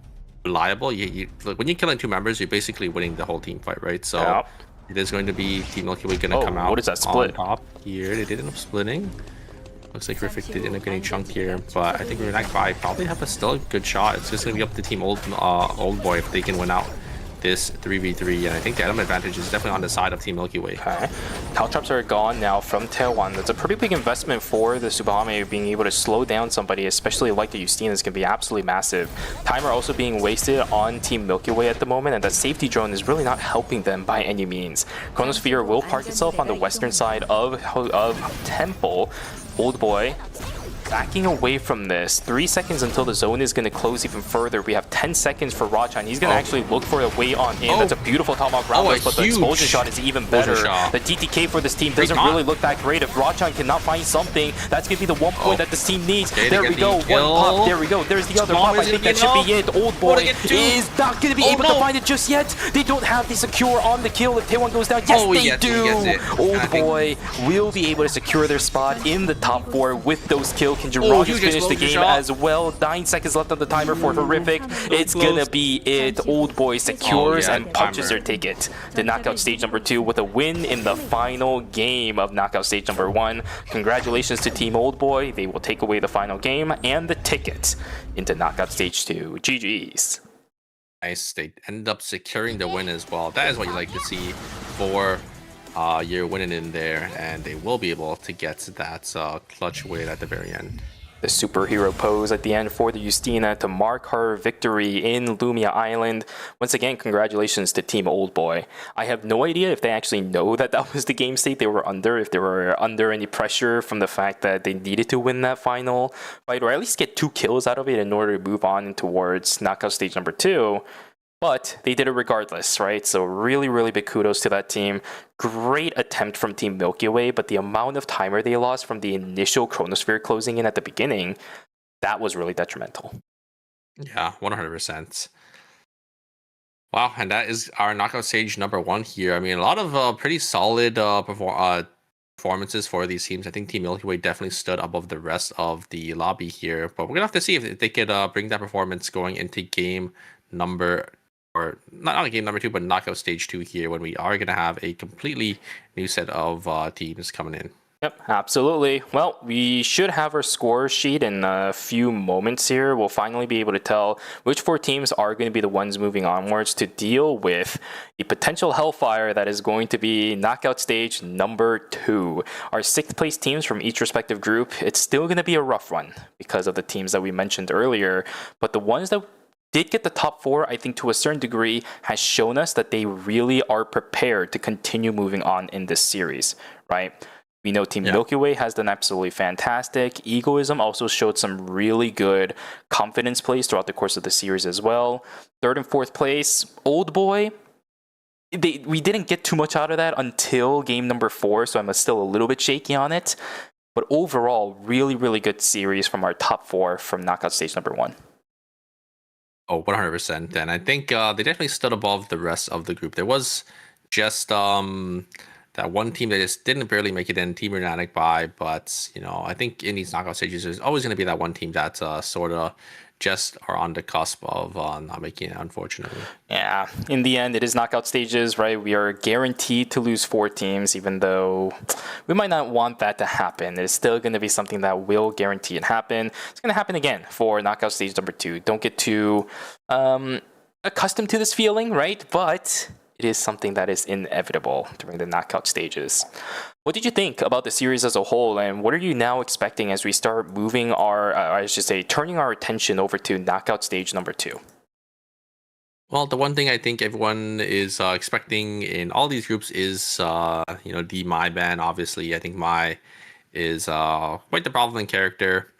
reliable. Like, when you're killing two members, you're basically winning the whole team fight, right? So it is going to be Team Milky Way gonna come out. What is that split? On top here. They did end up splitting. Looks like Riffic did end up getting chunked here, but I think Renatic Vi probably have still a good shot. It's just gonna be up to Team Old Boy if they can win out this 3v3, and I think the element advantage is definitely on the side of Team Milky Way. Okay. Caltrops are gone now from Taiwan. That's a pretty big investment for the Subame. Being able to slow down somebody, especially like the Justine, is going to be absolutely massive. Timer also being wasted on Team Milky Way at the moment, and that safety drone is really not helping them by any means. Chronosphere will park itself on the western side of Temple. Old Boy backing away from this. 3 seconds until the zone is going to close even further. We have 10 seconds for Rachan. He's going to actually look for a way on in. That's a beautiful tomahawk roundhouse, but the explosion shot is even better. The TTK for this team doesn't really look that great. If Rachan cannot find something, that's going to be the 1 point that this team needs. There we go. One pop. There we go. There's the other pop. I think that should be it. Old Boy is not going to be able to find it just yet. They don't have the secure on the kill. If Taewon goes down, yes, they do. Old Boy will be able to secure their spot in the top 4 with those kills. Can Jirage finish the game as well? 9 seconds left on the timer for Horrific. It's gonna be it. Old Boy secures and punches their ticket to knockout stage number 2 with a win in the final game of knockout stage number 1. Congratulations to Team Old Boy. They will take away the final game and the ticket into knockout stage 2. GG's. Nice. They end up securing the win as well. That is what you like to see for you're winning in there, and they will be able to get that clutch win at the very end. The superhero pose at the end for the Justina to mark her victory in Lumia Island. Once again, congratulations to Team Old Boy. I have no idea if they actually know that that was the game state they were under, if they were under any pressure from the fact that they needed to win that final fight, or at least get 2 kills out of it in order to move on towards knockout stage number 2. But they did it regardless, right? So really, really big kudos to that team. Great attempt from Team Milky Way, but the amount of timer they lost from the initial Chronosphere closing in at the beginning, that was really detrimental. Yeah, 100%. Wow, and that is our knockout stage number 1 here. I mean, a lot of pretty solid performances for these teams. I think Team Milky Way definitely stood above the rest of the lobby here, but we're gonna have to see if they could bring that performance going into game number... or not game number 2, but knockout stage 2 here, when we are going to have a completely new set of teams coming in. Yep, absolutely. Well, we should have our score sheet in a few moments here. We'll finally be able to tell which 4 teams are going to be the ones moving onwards to deal with the potential hellfire that is going to be knockout stage number 2. Our 6th place teams from each respective group, it's still going to be a rough one because of the teams that we mentioned earlier, but the ones that did get the top 4, I think to a certain degree, has shown us that they really are prepared to continue moving on in this series, right? We know Team Milky Way has done absolutely fantastic. Egoism also showed some really good confidence plays throughout the course of the series as well. 3rd and 4th place, Old Boy. We didn't get too much out of that until game number 4, so I'm still a little bit shaky on it. But overall, really, really good series from our top 4 from knockout stage number 1. Oh, 100%. And I think they definitely stood above the rest of the group. There was just that one team that just didn't barely make it in, Team Renatic by, but I think in these knockout stages, there's always going to be that one team that's sort of just are on the cusp of not making it, unfortunately. Yeah, in the end, it is knockout stages, right? We are guaranteed to lose 4 teams, even though we might not want that to happen. It's still going to be something that will guarantee it happen. It's going to happen again for knockout stage number 2. Don't get too accustomed to this feeling, right? But it is something that is inevitable during the knockout stages. What did you think about the series as a whole, and what are you now expecting as we start moving turning our attention over to knockout stage number 2? Well, the one thing I think everyone is expecting in all these groups is, the Mai ban. Obviously, I think Mai is quite the prevalent character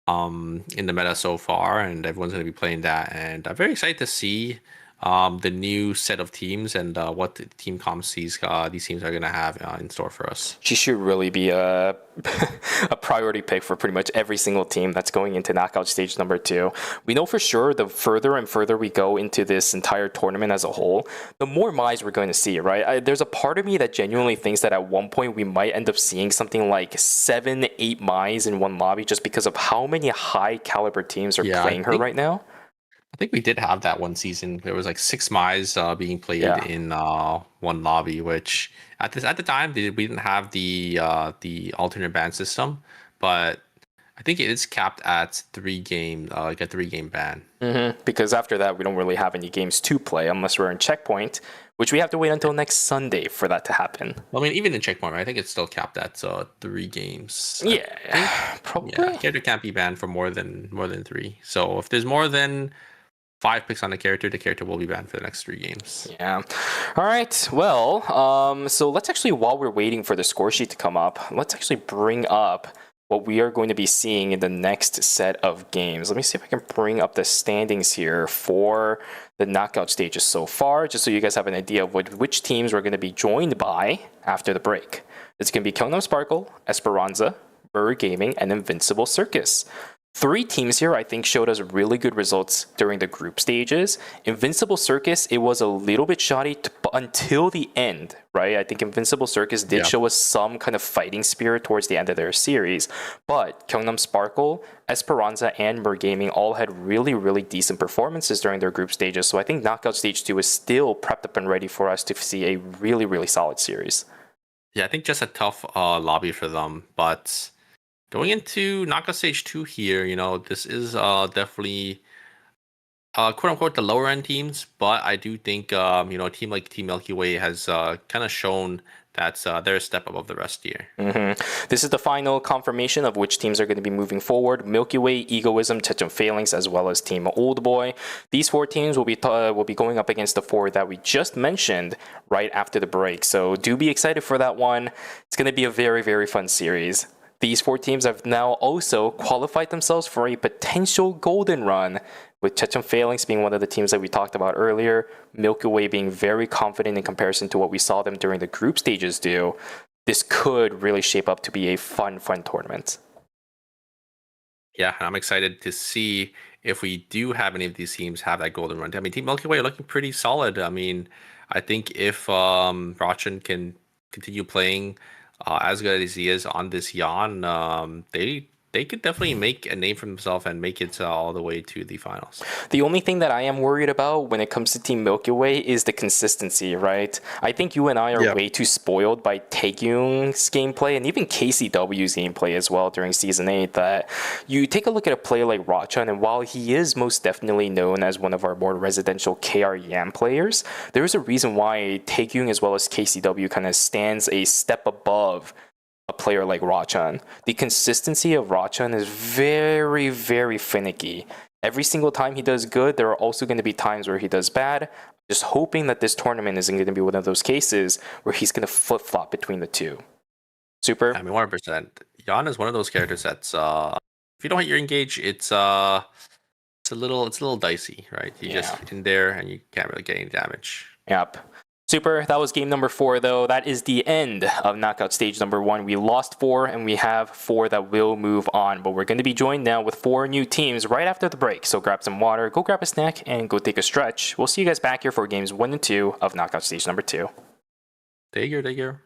in the meta so far, and everyone's going to be playing that. And I'm very excited to see the new set of teams and what the team comps these teams are going to have in store for us. She should really be a priority pick for pretty much every single team that's going into knockout stage number 2. We know for sure the further and further we go into this entire tournament as a whole, the more Mais we're going to see, right? There's a part of me that genuinely thinks that at one point we might end up seeing something like 7-8 Mais in one lobby just because of how many high caliber teams are playing her right now. I think we did have that one season. There was like 6 Mais being played in one lobby, which at the time we didn't have the alternate ban system, but I think it is capped at 3 game, like a 3-game ban. Because after that, we don't really have any games to play unless we're in Checkpoint, which we have to wait until next Sunday for that to happen. Well, I mean, even in Checkpoint, right? I think it's still capped at 3 games. Yeah, probably. Yeah, character can't be banned for more than 3. So if there's more than 5 picks on the character will be banned for the next 3 games. Yeah. All right. Well, so let's actually, while we're waiting for the score sheet to come up, let's actually bring up what we are going to be seeing in the next set of games. Let me see if I can bring up the standings here for the knockout stages so far, just so you guys have an idea of which teams we're going to be joined by after the break. It's going to be Gyeongnam Sparkle, Esperanza, Burr Gaming, and Invincible Circus. 3 teams here, I think, showed us really good results during the group stages. Invincible Circus, it was a little bit shoddy until the end, right? I think Invincible Circus did show us some kind of fighting spirit towards the end of their series. But Gyeongnam Sparkle, Esperanza, and Mer Gaming all had really, really decent performances during their group stages. So I think Knockout Stage 2 is still prepped up and ready for us to see a really, really solid series. Yeah, I think just a tough lobby for them, but going into knockout stage 2 here, this is definitely quote unquote the lower end teams, but I do think a team like Team Milky Way has kind of shown that they're a step above the rest here. This is the final confirmation of which teams are going to be moving forward. Milky Way, Egoism, Tetchum Phalanx, as well as Team Old Boy. These 4 teams will be going up against the 4 that we just mentioned right after the break. So do be excited for that one. It's going to be a very, very fun series. These 4 teams have now also qualified themselves for a potential golden run, with Tetchum Phalanx being one of the teams that we talked about earlier, Milky Way being very confident in comparison to what we saw them during the group stages do. This could really shape up to be a fun tournament. Yeah, and I'm excited to see if we do have any of these teams have that golden run. I mean, Team Milky Way are looking pretty solid. I mean, I think if Rachan can continue playing as good as he is on this Yan, they could definitely make a name for themselves and make it all the way to the finals. The only thing that I am worried about when it comes to Team Milky Way is the consistency, right? I think you and I are way too spoiled by Taegyung's gameplay and even KCW's gameplay as well during Season 8, that you take a look at a player like Rachan, and while he is most definitely known as one of our more residential KR Yam players, there is a reason why Taegyung as well as KCW kind of stands a step above a player like Rachan. The consistency of Rachan is very, very finicky. Every single time he does good, there are also going to be times where he does bad. Just hoping that this tournament isn't going to be one of those cases where he's going to flip-flop between the 2. Super? I mean, 100%. Yan is one of those characters that's if you don't hit your engage, it's a little dicey, right? You just in there and you can't really get any damage. Yep. Super, that was game number 4 though. That is the end of knockout stage number 1. We lost 4 and we have 4 that will move on. But we're going to be joined now with 4 new teams right after the break. So grab some water, go grab a snack, and go take a stretch. We'll see you guys back here for games 1 and 2 of knockout stage number 2. Take care.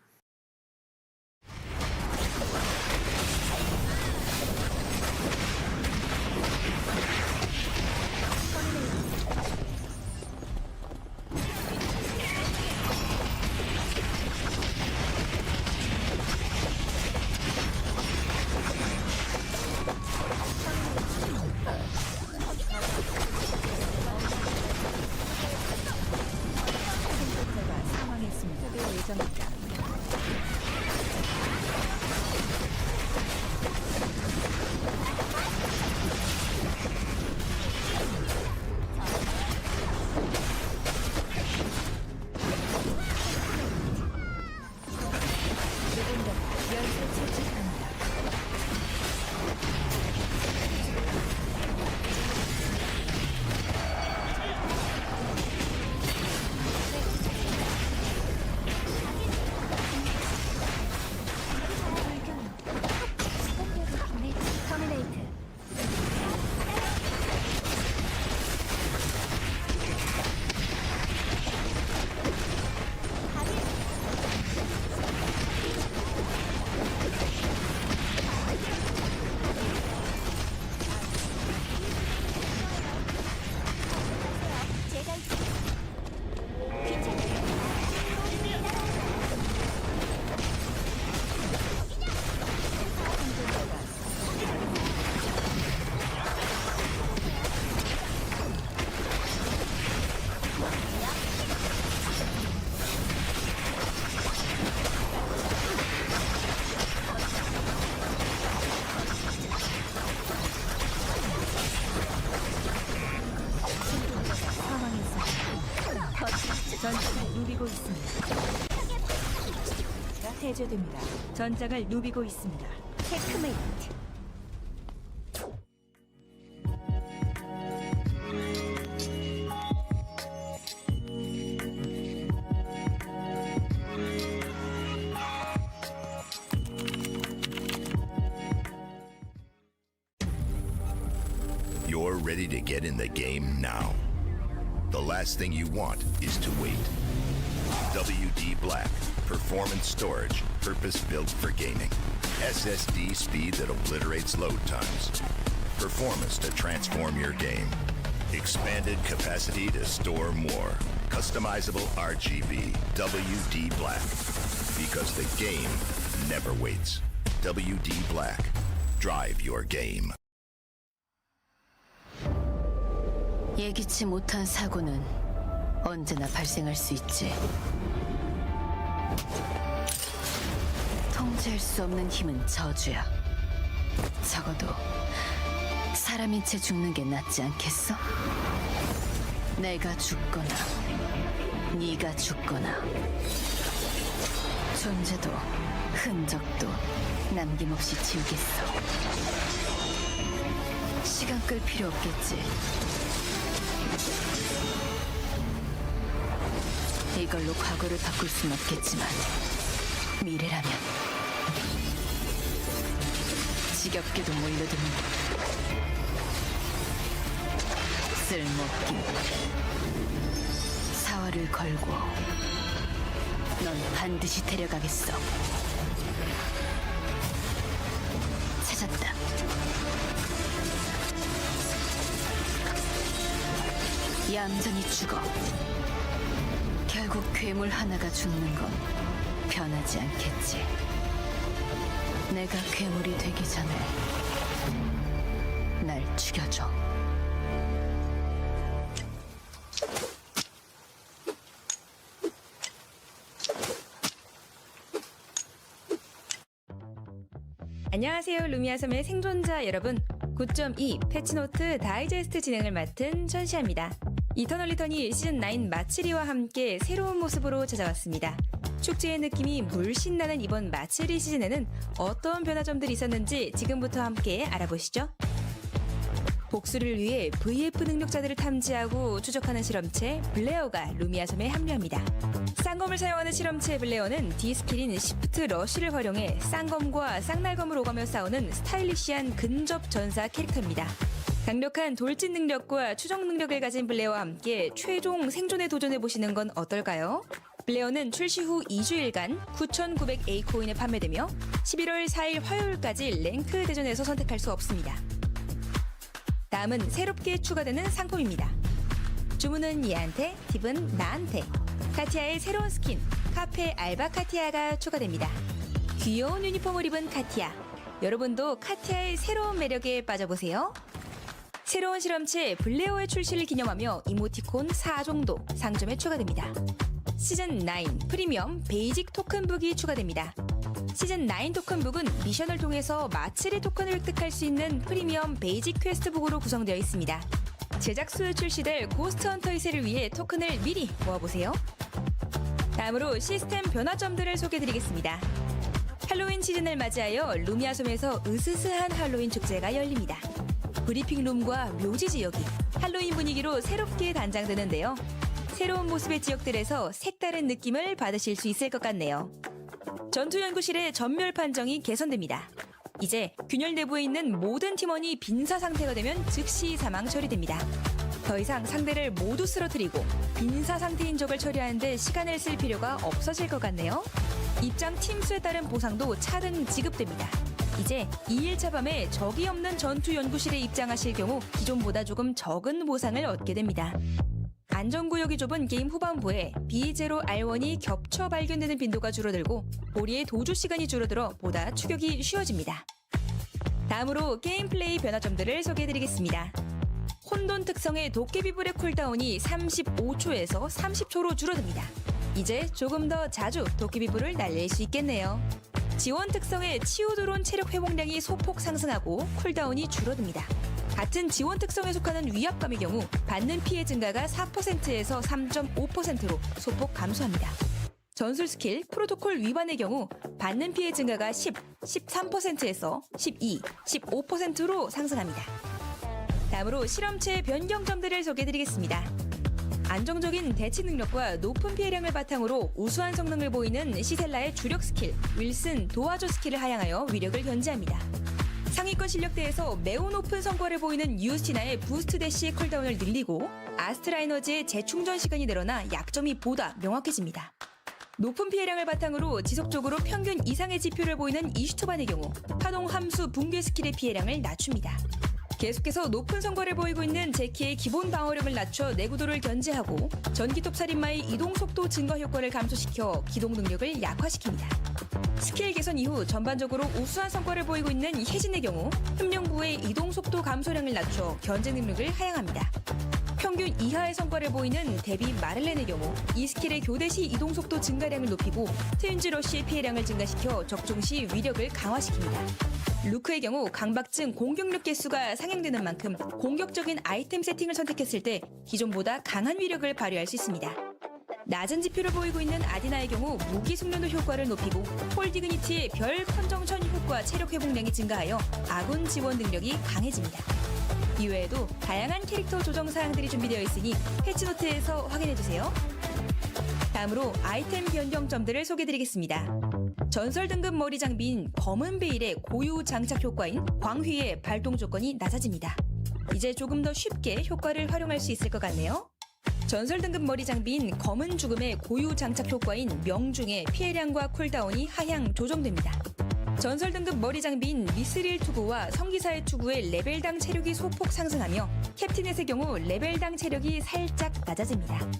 해제됩니다. 전장을 누비고 있습니다. 체크메이트. You're ready to get in the game now. The last thing you want is to wait. WD Black. Performance storage, purpose-built for gaming. SSD speed that obliterates load times. Performance to transform your game. Expanded capacity to store more. Customizable RGB. WD Black. Because the game never waits. WD Black. Drive your game. 예기치 못한 사고는 언제나 발생할 수 있지. 통제할 수 없는 힘은 저주야. 적어도 사람인 채 죽는 게 낫지 않겠어? 내가 죽거나 네가 죽거나 존재도 흔적도 남김없이 지우겠어. 시간 끌 필요 없겠지. 이걸로 과거를 바꿀 순 없겠지만 미래라면 지겹게도 몰려드는 쓸모없긴 사활을 걸고 넌 반드시 데려가겠어. 찾았다. 얌전히 죽어. 결국 괴물 하나가 죽는 건 변하지 않겠지. 내가 괴물이 되기 전에 날 죽여줘. 안녕하세요. 루미아섬의 생존자 여러분. 9.2 패치노트 다이제스트 진행을 맡은 천시아입니다. 이터널 리턴이 시즌9 마츠리와 함께 새로운 모습으로 찾아왔습니다. 축제의 느낌이 물씬 나는 이번 마츠리 시즌에는 어떤 변화점들이 있었는지 지금부터 함께 알아보시죠. 복수를 위해 VF 능력자들을 탐지하고 추적하는 실험체 블레어가 루미아 섬에 합류합니다. 쌍검을 사용하는 실험체 블레어는 D스킬인 시프트 러쉬를 활용해 쌍검과 쌍날검을 오가며 싸우는 스타일리시한 근접 전사 캐릭터입니다. 강력한 돌진 능력과 추적 능력을 가진 블레어와 함께 최종 생존에 도전해보시는 건 어떨까요? 블레어는 출시 후 2주일간 9,900A 코인에 판매되며 11월 4일 화요일까지 랭크 대전에서 선택할 수 없습니다. 다음은 새롭게 추가되는 상품입니다. 주문은 얘한테, 팁은 나한테. 카티아의 새로운 스킨, 카페 알바 카티아가 추가됩니다. 귀여운 유니폼을 입은 카티아. 여러분도 카티아의 새로운 매력에 빠져보세요. 새로운 실험체 블레어의 출시를 기념하며 이모티콘 4종도 상점에 추가됩니다. 시즌9 프리미엄 베이직 토큰북이 추가됩니다. 시즌9 토큰북은 미션을 통해서 마츠리 토큰을 획득할 수 있는 프리미엄 베이직 퀘스트북으로 구성되어 있습니다. 제작수에 출시될 고스트 헌터 2세를 위해 토큰을 미리 모아보세요. 다음으로 시스템 변화점들을 소개해드리겠습니다. 할로윈 시즌을 맞이하여 루미아 섬에서 으스스한 할로윈 축제가 열립니다. 브리핑룸과 묘지 지역이 할로윈 분위기로 새롭게 단장되는데요. 새로운 모습의 지역들에서 색다른 느낌을 받으실 수 있을 것 같네요. 전투연구실의 전멸 판정이 개선됩니다. 이제 균열 내부에 있는 모든 팀원이 빈사 상태가 되면 즉시 사망 처리됩니다. 더 이상 상대를 모두 쓰러뜨리고 빈사 상태인 적을 처리하는데 시간을 쓸 필요가 없어질 것 같네요. 입장 팀 수에 따른 보상도 차등 지급됩니다. 이제 2일차 밤에 적이 없는 전투연구실에 입장하실 경우 기존보다 조금 적은 보상을 얻게 됩니다. 안전구역이 좁은 게임 후반부에 B0R1이 겹쳐 발견되는 빈도가 줄어들고 보리의 도주 시간이 줄어들어 보다 추격이 쉬워집니다. 다음으로 게임 플레이 변화점들을 소개해드리겠습니다. 혼돈 특성의 도깨비불의 쿨다운이 35초에서 30초로 줄어듭니다. 이제 조금 더 자주 도깨비불을 날릴 수 있겠네요. 지원 특성의 치유드론 체력 회복량이 소폭 상승하고 쿨다운이 줄어듭니다. 같은 지원 특성에 속하는 위압감의 경우 받는 피해 증가가 4%에서 3.5%로 소폭 감소합니다. 전술 스킬 프로토콜 위반의 경우 받는 피해 증가가 13%에서 15%로 상승합니다. 다음으로 실험체 변경점들을 소개해드리겠습니다. 안정적인 대치 능력과 높은 피해량을 바탕으로 우수한 성능을 보이는 시셀라의 주력 스킬 윌슨 도와줘 스킬을 하향하여 위력을 견제합니다. 상위권 실력대에서 매우 높은 성과를 보이는 유스티나의 부스트 대시의 쿨다운을 늘리고 아스트라 에너지의 재충전 시간이 늘어나 약점이 보다 명확해집니다. 높은 피해량을 바탕으로 지속적으로 평균 이상의 지표를 보이는 이슈토반의 경우 파동 함수 붕괴 스킬의 피해량을 낮춥니다. 계속해서 높은 성과를 보이고 있는 제키의 기본 방어력을 낮춰 내구도를 견제하고 전기톱 살인마의 이동 속도 증가 효과를 감소시켜 기동 능력을 약화시킵니다. 스킬 개선 이후 전반적으로 우수한 성과를 보이고 있는 혜진의 경우 흡룡부의 이동 속도 감소량을 낮춰 견제 능력을 하향합니다. 평균 이하의 성과를 보이는 데비 마를렌의 경우 이 스킬의 교대 시 이동 속도 증가량을 높이고 트윈즈 러쉬의 피해량을 증가시켜 적중 시 위력을 강화시킵니다. 루크의 경우 강박증 공격력 개수가 상향되는 만큼 공격적인 아이템 세팅을 선택했을 때 기존보다 강한 위력을 발휘할 수 있습니다. 낮은 지표를 보이고 있는 아디나의 경우 무기 숙련도 효과를 높이고 폴 디그니티의 별 컨정션 효과 체력 회복량이 증가하여 아군 지원 능력이 강해집니다. 이외에도 다양한 캐릭터 조정 사항들이 준비되어 있으니 패치노트에서 확인해주세요. 다음으로 아이템 변경점들을 소개해드리겠습니다. 전설 등급 머리 장비인 검은 베일의 고유 장착 효과인 광휘의 발동 조건이 낮아집니다. 이제 조금 더 쉽게 효과를 활용할 수 있을 것 같네요. 전설 등급 머리 장비인 검은 죽음의 고유 장착 효과인 명중의 피해량과 쿨다운이 하향 조정됩니다. 전설 등급 머리 장비인 미스릴 투구와 성기사의 투구의 레벨당 체력이 소폭 상승하며 캡틴넷의 경우 레벨당 체력이 살짝 낮아집니다.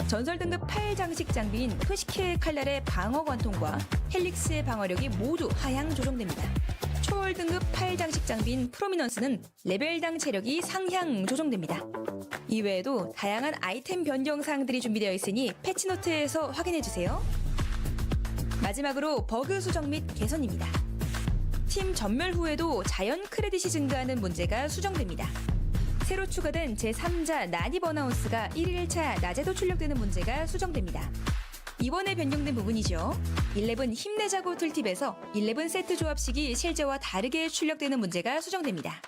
전설 등급 8 장식 장비인 프시케의 칼날의 방어 관통과 헬릭스의 방어력이 모두 하향 조정됩니다. 초월 등급 8 장식 장비인 프로미넌스는 레벨당 체력이 상향 조정됩니다. 이외에도 다양한 아이템 변경 사항들이 준비되어 있으니 패치노트에서 확인해주세요. 마지막으로 버그 수정 및 개선입니다. 팀 전멸 후에도 자연 크레딧이 증가하는 문제가 수정됩니다. 새로 추가된 제3자 나니 버나운스가 1일차 낮에도 출력되는 문제가 수정됩니다. 이번에 변경된 부분이죠. 11 힘내자고 툴팁에서 11 세트 조합식이 실제와 다르게 출력되는 문제가 수정됩니다.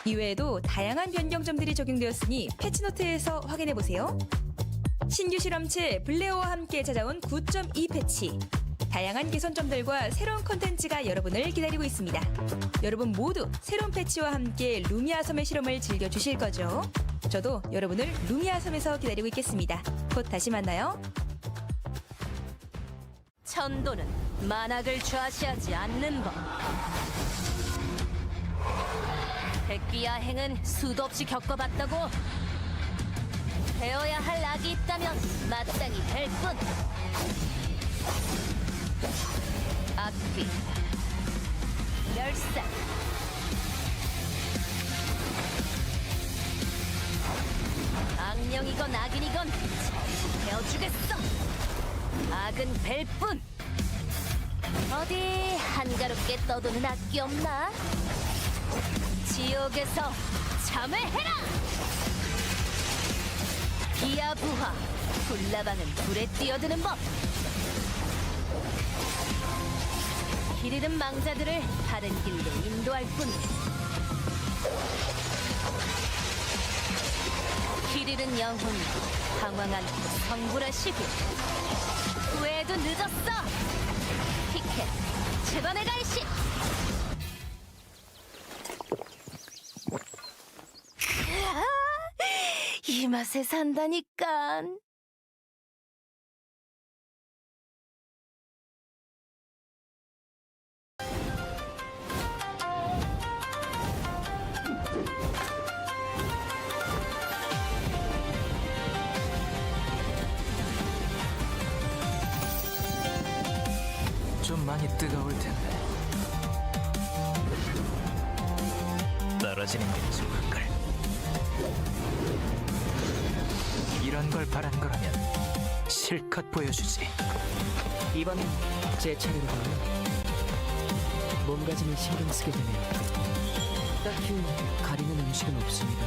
이외에도 다양한 변경점들이 적용되었으니 패치노트에서 확인해보세요. 신규 실험체 블레어와 함께 찾아온 9.2 패치. 다양한 개선점들과 새로운 컨텐츠가 여러분을 기다리고 있습니다. 여러분 모두 새로운 패치와 함께 루미아 섬의 실험을 즐겨주실 거죠? 저도 여러분을 루미아 섬에서 기다리고 있겠습니다. 곧 다시 만나요. 천도는 만악을 좌시하지 않는 법. 백비야 행은 수도 없이 겪어봤다고. 배워야 할 악이 있다면 마땅히 될 뿐. 악귀, 멸사, 악령이건 악인이건 전부 베어주겠어. 악은 뵐 뿐. 어디 한가롭게 떠도는 악기 없나? 지옥에서 잠을 해라! 기아부하, 불나방은 불에 뛰어드는 법. 길 잃은 망자들을 바른 길로 인도할 뿐. 길 잃은 영혼이 방황 않고 성불하시길. 후회도 늦었어. 피켓, 제반의 갈시. 이 맛에 산다니깐. 좀 많이 뜨거울 텐데 떨어지는 게 좋을걸. 이런 걸 바란 거라면 실컷 보여주지. 이번엔 제 차례로군요. 몸가짐에 신경 쓰게 되네요. 딱히 가리는 음식은 없습니다.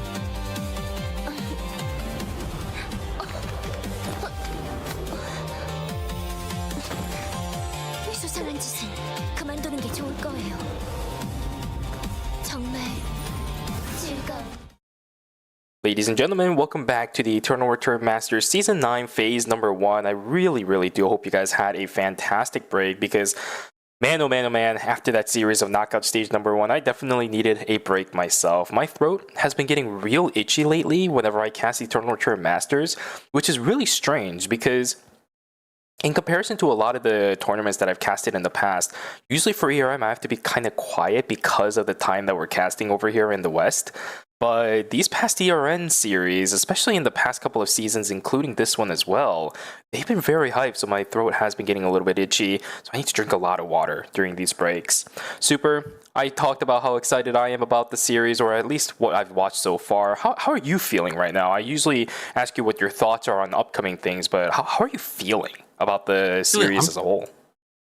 수상한 짓은 그만두는 게 좋을 거예요. 정말 즐거워. Ladies and gentlemen, welcome back to the Eternal Return Masters Season 9 Phase number 1. I really do hope you guys had a fantastic break because man, oh man, after that series of Knockout Stage number 1, I definitely needed a break myself. My throat has been getting real itchy lately whenever I cast Eternal Return Masters, which is really strange because in comparison to a lot of the tournaments that I've casted in the past, usually for ERM I have to be kind of quiet because of the time that we're casting over here in the West. But these past ERN series, especially in the past couple of seasons, including this one as well, they've been very hyped, so my throat has been getting a little bit itchy, so I need to drink a lot of water during these breaks. Super, I talked about how excited I am about the series, or at least what I've watched so far. How are you feeling right now? I usually ask you what your thoughts are on upcoming things, but how are you feeling about the series as a whole?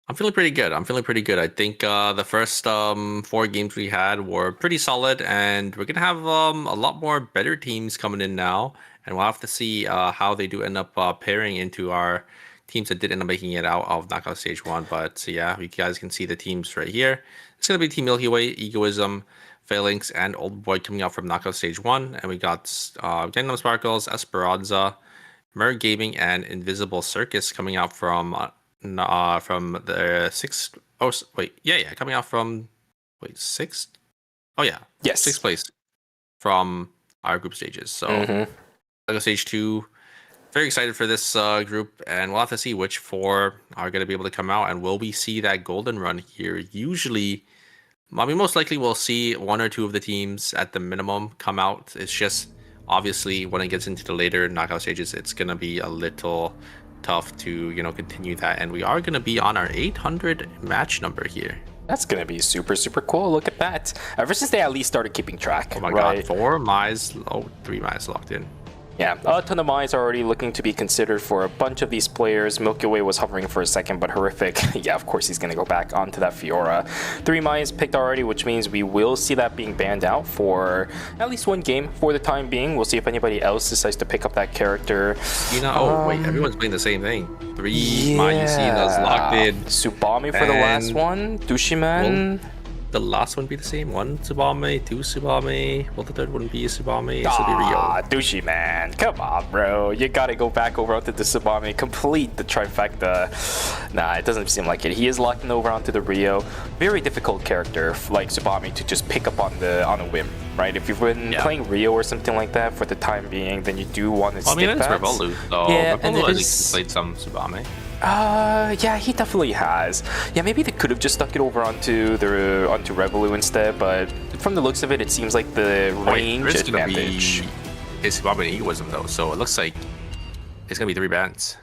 I'm feeling pretty good. I think the first 4 games we had were pretty solid, and we're going to have a lot more better teams coming in now, and we'll have to see how they do end up pairing into our teams that did end up making it out of Knockout Stage 1. But yeah, you guys can see the teams right here. It's going to be Team Milky Way, Egoism, Phalanx, and Old Boy coming out from Knockout Stage 1, and we got Gangnam Sparkles, Esperanza, Mer Gaming, and Invisible Circus coming out from the 6th. Oh wait, yeah, coming out from 6th. Oh yeah, yes, 6th place from our group stages. So stage 2. Very excited for this group, and we'll have to see which 4 are going to be able to come out, and will we see that golden run here? Usually, I mean, most likely we'll see 1 or 2 of the teams at the minimum come out. It's just obviously when it gets into the later knockout stages, it's going to be a little tough to continue that, and we are going to be on our 800 match number here. That's going to be super cool. Look at that. Ever since they at least started keeping track. Oh my god, 4 Mize, 3 Mize locked in. Yeah, a ton of Mize are already looking to be considered for a bunch of these players. Milky Way was hovering for a second, but Horrific, yeah, of course he's going to go back onto that Fiora. 3 Mize picked already, which means we will see that being banned out for at least 1 game for the time being. We'll see if anybody else decides to pick up that character. Oh, wait, everyone's playing the same thing. 3 Mayusinas locked in. Tsubame for the last one. Dushiman. the last one be the same? 1 Tsubame, 2 Tsubame. Well, the third one be a Tsubame. It's the Rio. Douchey man, come on, bro. You gotta go back over onto the Tsubame, complete the trifecta. Nah, it doesn't seem like it. He is locking over onto the Rio. Very difficult character like Tsubame to just pick up on a whim, right? If you've been playing Rio or something like that for the time being, then you do want to stick I mean, it's that. Revolu, so yeah, Revolu and it at is... least played some Tsubame. Yeah, he definitely has. Yeah, maybe they could have just stuck it over onto Revolu instead, but from the looks of it, it seems like the range advantage. His Tsubame and Egoism though, so it looks like it's gonna be 3 bans.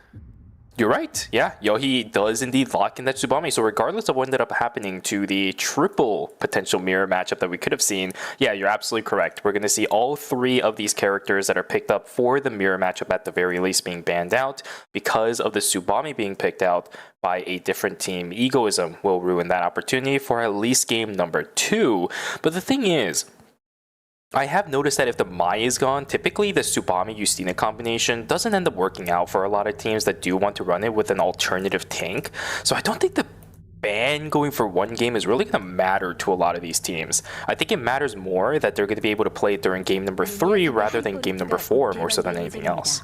You're right. Yeah, Yohi does indeed lock in that Tsubame. So regardless of what ended up happening to the triple potential mirror matchup that we could have seen, yeah, you're absolutely correct. We're going to see all 3 of these characters that are picked up for the mirror matchup at the very least being banned out because of the Tsubame being picked out by a different team. Egoism will ruin that opportunity for at least game number 2. But the thing is, I have noticed that if the Mai is gone, typically the Tsubame-Justina combination doesn't end up working out for a lot of teams that do want to run it with an alternative tank. So I don't think the ban going for 1 game is really going to matter to a lot of these teams. I think it matters more that they're going to be able to play it during game number 3 rather than game number 4 more so than anything else.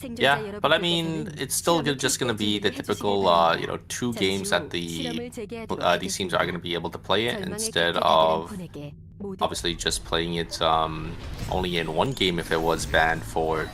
Yeah, but I mean, it's still just going to be the typical, 2 games that these teams are going to be able to play it instead of obviously just playing it only in 1 game if it was banned for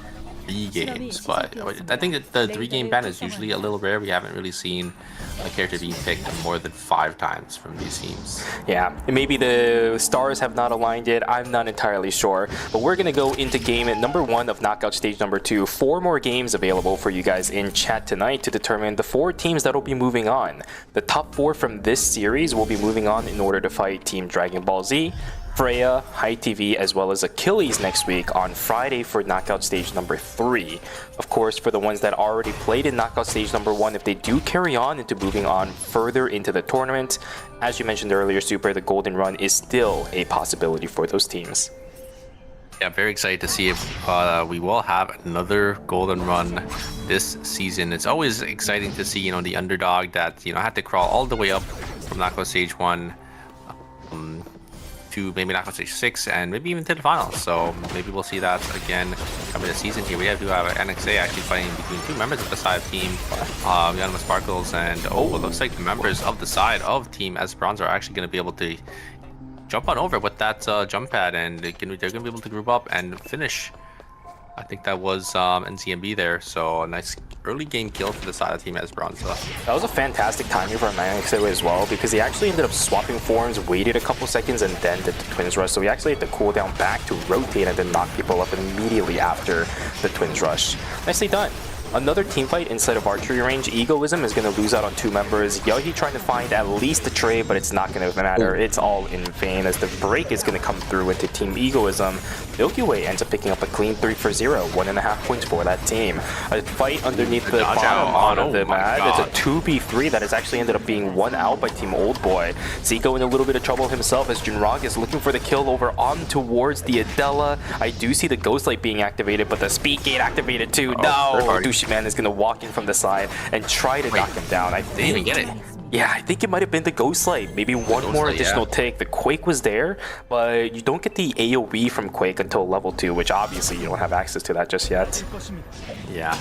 3 games. But I think that the 3-game ban is usually a little rare. We haven't really seen a character being picked more than 5 times from these teams. Yeah, maybe the stars have not aligned yet. I'm not entirely sure. But we're going to go into game number 1 of knockout stage number 2. 4 more games available for you guys in chat tonight to determine the 4 teams that will be moving on. The top 4 from this series will be moving on in order to fight Team Dragon Ball Z, Freya, High TV, as well as Achilles next week on Friday for knockout stage number 3. Of course, for the ones that already played in knockout stage number 1, if they do carry on into moving on further into the tournament, as you mentioned earlier, Super, the Golden Run is still a possibility for those teams. Yeah, very excited to see if we will have another Golden Run this season. It's always exciting to see, the underdog that, had to crawl all the way up from knockout stage 1 to maybe knockout stage 6 and maybe even to the finals. So maybe we'll see that again coming this season here. We do have NXA actually fighting between 2 members of the side of team Yanma Sparkles, and it looks like the members of the side of Team Esperanza are actually going to be able to jump on over with that jump pad, and they're going to be able to group up and finish. I think that was NCMB there, so a nice early game kill for the side of Team Esperanza. That was a fantastic timing for NXA as well, because he actually ended up swapping forms, waited a couple seconds, and then did the Twins Rush. So he actually had to cool down back to rotate and then knock people up immediately after the Twins Rush. Nicely done. Another team fight inside of archery range. Egoism is going to lose out on 2 members. Yohi trying to find at least a trade, but it's not going to matter. It's all in vain as the break is going to come through into Team Egoism. Milky Way ends up picking up a clean 3 for 0, 1.5 points for that team. A fight underneath the bottom of the mat. It's a 2v3 that has actually ended up being 1 out by Team Oldboy. Zico in a little bit of trouble himself as Junrog is looking for the kill over on towards the Adela. I do see the Ghost Light being activated, but the Speed Gate activated too. No! Man is going to walk in from the side and try to knock him down. I think. Didn't even get it. Yeah, I think it might have been the Ghost Light. Maybe one more additional take. The Quake was there, but you don't get the AoE from Quake until level 2, which obviously you don't have access to that just yet. Yeah,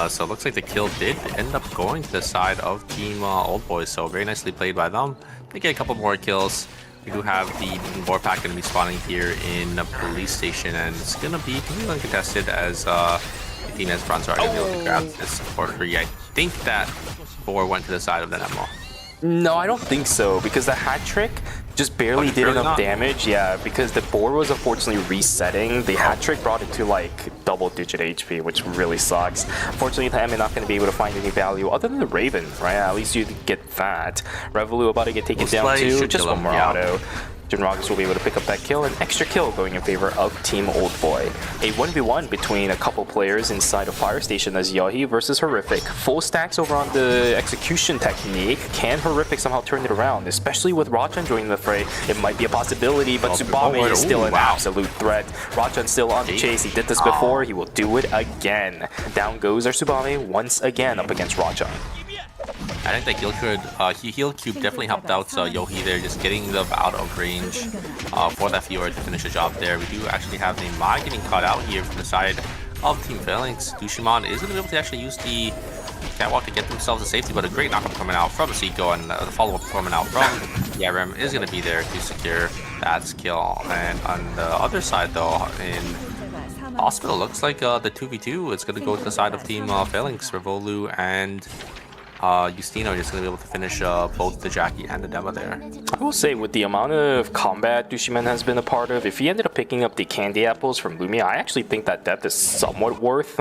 so it looks like the kill did end up going to the side of Team Old Boys, so very nicely played by them. They get a couple more kills. We do have the War Pack going to be spawning here in the police station, and it's going to be completely uncontested as Team Esperanza are going to be able to grab this for free. I think that 4 went to the side of the Nemo. No, I don't think so, because the hat trick just barely did enough damage. Yeah, because the board was unfortunately resetting. The hat trick brought it to like double-digit HP, which really sucks. Unfortunately, the M is not going to be able to find any value other than the Raven, right? At least you get that. Revolu about to get taken down too. Just one more auto. Junrogis will be able to pick up that kill, an extra kill going in favor of Team Old Boy. A 1v1 between a couple players inside of Fire Station as Yohi versus Horrific. Full stacks over on the execution technique. Can Horrific somehow turn it around? Especially with Rachan joining the fray, it might be a possibility, but Tsubame is still an absolute threat. Rachan still on the chase. He did this before. He will do it again. Down goes our Tsubame once again up against Rachan. I think that heal cube definitely helped out Yohi there, just getting them out of range for that Fiora to finish the job there. We do actually have Neymar getting caught out here from the side of Team Phalanx. Dushimon is going to be able to actually use the catwalk to get themselves a safety, but a great knockup coming out from Seiko, and the follow-up coming out from Yarem is going to be there to secure that kill. And on the other side, though, in Hospital, looks like the 2v2 is going to go to the side of Team Phalanx. Revolu and Justino just going to be able to finish both the Jackie and the Dema there. I will say, with the amount of combat Dushimen has been a part of, if he ended up picking up the candy apples from Lumia, I actually think that depth is somewhat worth.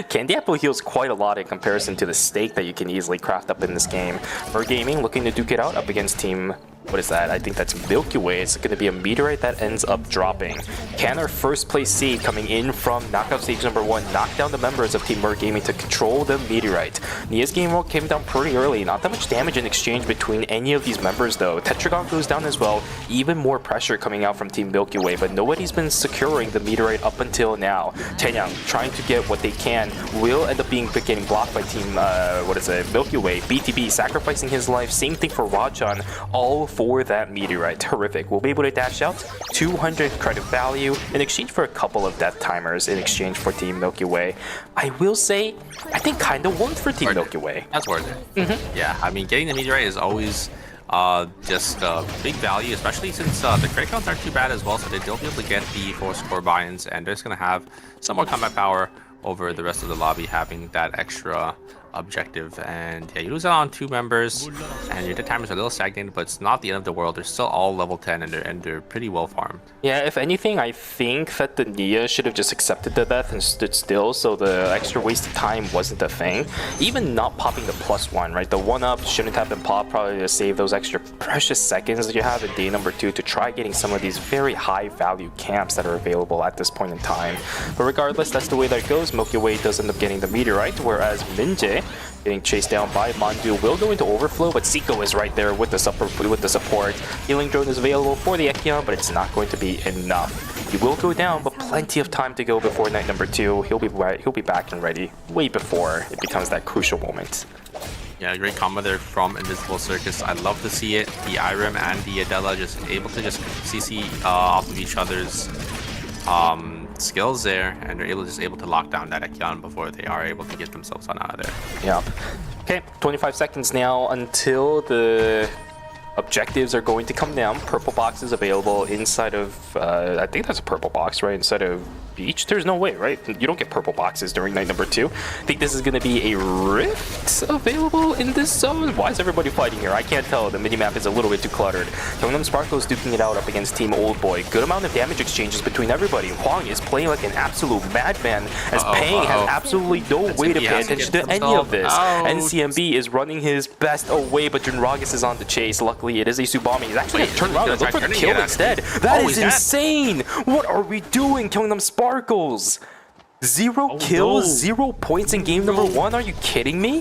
Candy apple heals quite a lot in comparison to the steak that you can easily craft up in this game. Gaming looking to duke it out up against Team... what is that? I think that's Milky Way. It's going to be a meteorite that ends up dropping. Can our first place seed coming in from knockout stage number 1 knock down the members of Team Gaming to control the meteorite? Nia's game roll came down pretty early. Not that much damage in exchange between any of these members though. Tetragon goes down as well. Even more pressure coming out from Team Milky Way, but nobody's been securing the meteorite up until now. Tenyang trying to get what they can, will end up getting blocked by Team Milky Way. BTB sacrificing his life. Same thing for Rajhan. All for that meteorite. Terrific. We'll be able to dash out 200 credit value in exchange for a couple of death timers in exchange for Team Milky Way. I will say, I think kind of worth for Team Milky Way. That's worth it. Yeah, I mean, getting the meteorite is always just big value, especially since the credit counts aren't too bad as well, so they'll be able to get the 4 score buy-ins, and they're just going to have some more combat power over the rest of the lobby having that extra objective. And yeah, you lose out on 2 members and your timers are a little stagnated, but it's not the end of the world. They're still all level 10 and they're pretty well farmed. Yeah, if anything, I think that the Nia should have just accepted the death and stood still, so the extra waste of time wasn't a thing. Even not popping the +1, right? The 1-up shouldn't have been popped, probably to save those extra precious seconds that you have in day number 2 to try getting some of these very high value camps that are available at this point in time. But regardless, that's the way that goes. Milky Way does end up getting the meteorite, whereas Minjae getting chased down by Mandu will go into overflow, but Seiko is right there with the support. Healing drone is available for the Ekion, but it's not going to be enough. He will go down, but plenty of time to go before night number 2. He'll be back and ready way before it becomes that crucial moment. Yeah, great combo there from Invisible Circus. I love to see it. The Irem and the Adela just able to just CC off of each other's skills there, and they're able to lock down that Ekion before they are able to get themselves on out of there. Yep. Okay, 25 seconds now until the objectives are going to come down. Purple box is available inside of, I think that's a purple box, right? Inside of Beach? There's no way, right? You don't get purple boxes during night number 2. I think this is going to be a rift available in this zone. Why is everybody fighting here? I can't tell. The minimap is a little bit too cluttered. Gangnam Sparkle's duking it out up against Team Old Boy. Good amount of damage exchanges between everybody. Huang is playing like an absolute madman, as Pang has absolutely no way to pay attention to any of this. NCMB is running his best away, but Junragus is on the chase. Luckily, it is a Subami. He's actually going to turn around and look for the kill instead. That is insane! What are we doing, Gangnam Sparkles? 0 kills, 0 points in game number 1? Are you kidding me?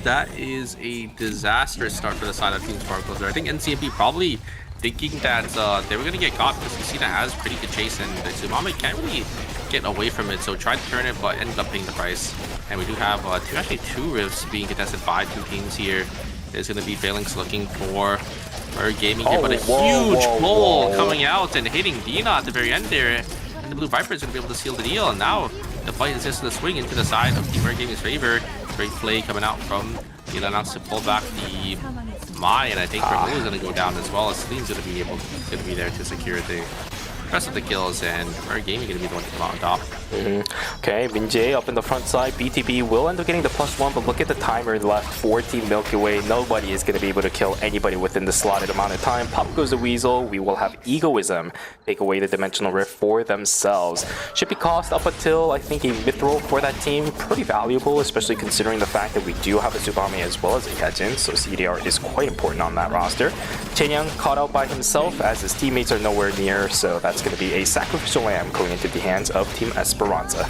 That is a disastrous start for the side of Team Sparkles there. I think NCMP probably thinking that they were going to get caught because Lucina has pretty good chase and the Tsumame can't really get away from it, so tried to turn it but ended up paying the price. And we do have two rifts being contested by 2 teams here. There's going to be Phalanx looking for Gaming here, but a huge pull coming out and hitting Dina at the very end there. And the Blue Viper is going to be able to seal the deal, and now the fight is just to swing into the side of Team Gaming's favor. Great play coming out from Dina announced to pull back the Mai, and I think Revolu is going to go down as well as Celine's going to be there to secure the rest of the kills, and Gaming going to be the one to come out on top. Okay, Minjae up in the front side. BTB will end up getting the +1, but look at the timer left for Team Milky Way. Nobody is going to be able to kill anybody within the slotted amount of time. Pop goes the Weasel. We will have Egoism take away the Dimensional Rift for themselves. Shippy cost up until, I think, a Mithril for that team. Pretty valuable, especially considering the fact that we do have a Tsubame as well as a Kajin, so CDR is quite important on that roster. Chenyang caught out by himself as his teammates are nowhere near, so that's going to be a sacrificial lamb going into the hands of Team Esperanza.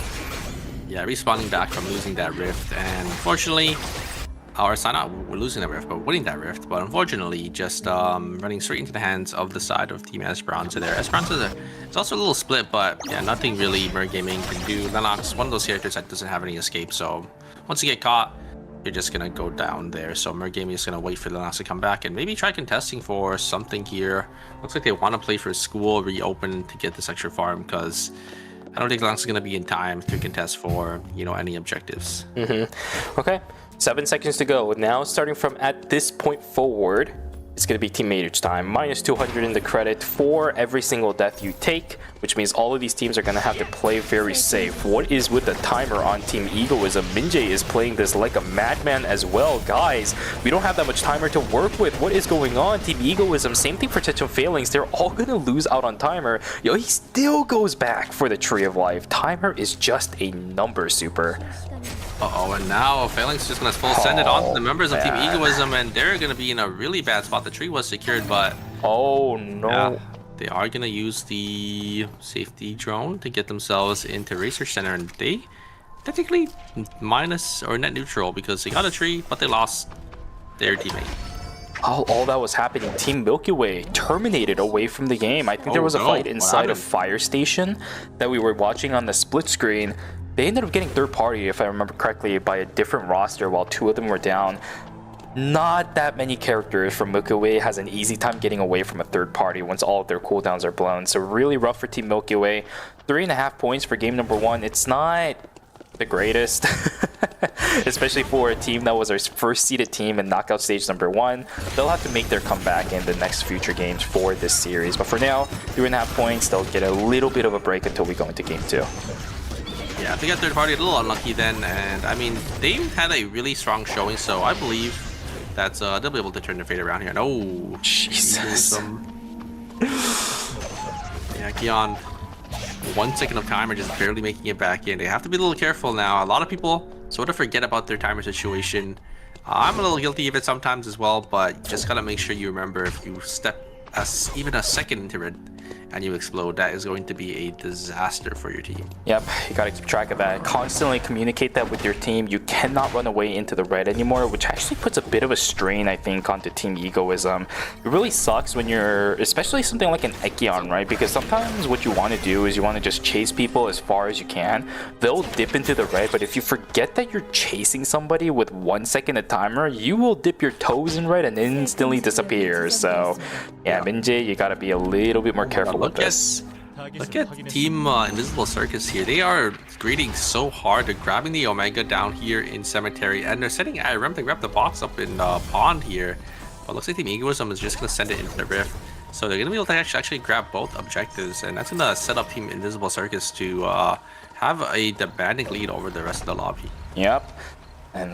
Yeah, respawning back from losing that rift, and unfortunately, we're losing that rift, but winning that rift. But unfortunately, just running straight into the hands of the side of Team Esperanza there. Esperanza is also a little split, but yeah, nothing really Gaming can do. Lennox, one of those characters that doesn't have any escape, so once you get caught, you're just gonna go down there. So Mer Gaming is gonna wait for the Lance to come back and maybe try contesting for something here. Looks like they want to play for school reopen to get this extra farm, because I don't think Lance is gonna be in time to contest for, you know, any objectives. Okay, 7 seconds to go. Now starting from at this point forward, it's going to be teammates time. Minus 200 in the credit for every single death you take, which means all of these teams are going to have to play very safe. What is with the timer on Team Egoism? Minjae is playing this like a madman as well. Guys, we don't have that much timer to work with. What is going on? Team Egoism, same thing for Chechen Failings. They're all going to lose out on timer. Yo, he still goes back for the Tree of Life. Timer is just a number super. Uh-oh, and now Phalanx is just going to full send it on to the members of Team Egoism, and they're going to be in a really bad spot. The tree was secured, but... Oh, no. Yeah, they are going to use the safety drone to get themselves into Research Center, and they technically minus or net neutral because they got a tree, but they lost their teammate. All that was happening, Team Milky Way terminated away from the game. I think there was a fight inside of Fire Station that we were watching on the split screen. They ended up getting third party, if I remember correctly, by a different roster while two of them were down. Not that many characters from Milky Way has an easy time getting away from a third party once all of their cooldowns are blown. So really rough for Team Milky Way. 3.5 points for game number 1. It's not the greatest, especially for a team that was our first seeded team in knockout stage number 1. They'll have to make their comeback in the next future games for this series. But for now, 3.5 points. They'll get a little bit of a break until we go into game 2. Yeah, they got third party a little unlucky then, and I mean, they had a really strong showing, so I believe that they'll be able to turn their fate around here. No, Jesus. Yeah, Keon, 1 second of timer, just barely making it back in. They have to be a little careful now. A lot of people sort of forget about their timer situation. I'm a little guilty of it sometimes as well, but just gotta make sure you remember if you step even a second into it and you explode, that is going to be a disaster for your team. Yep, you gotta keep track of that. Constantly communicate that with your team. You cannot run away into the red anymore, which actually puts a bit of a strain, I think, onto Team Egoism. It really sucks when you're, especially something like an Ekion, right? Because sometimes what you want to do is you want to just chase people as far as you can. They'll dip into the red, but if you forget that you're chasing somebody with 1 second a timer, you will dip your toes in red and instantly disappear. So, yeah, Minjae, you gotta be a little bit more careful with this. Look at Team Invisible Circus here. They are greeting so hard. They're grabbing the Omega down here in Cemetery, and they're setting IRM to grab the box up in Pond here. But looks like Team Egoism is just going to send it into the Rift. So they're going to be able to actually grab both objectives, and that's going to set up Team Invisible Circus to have a demanding lead over the rest of the lobby. Yep. And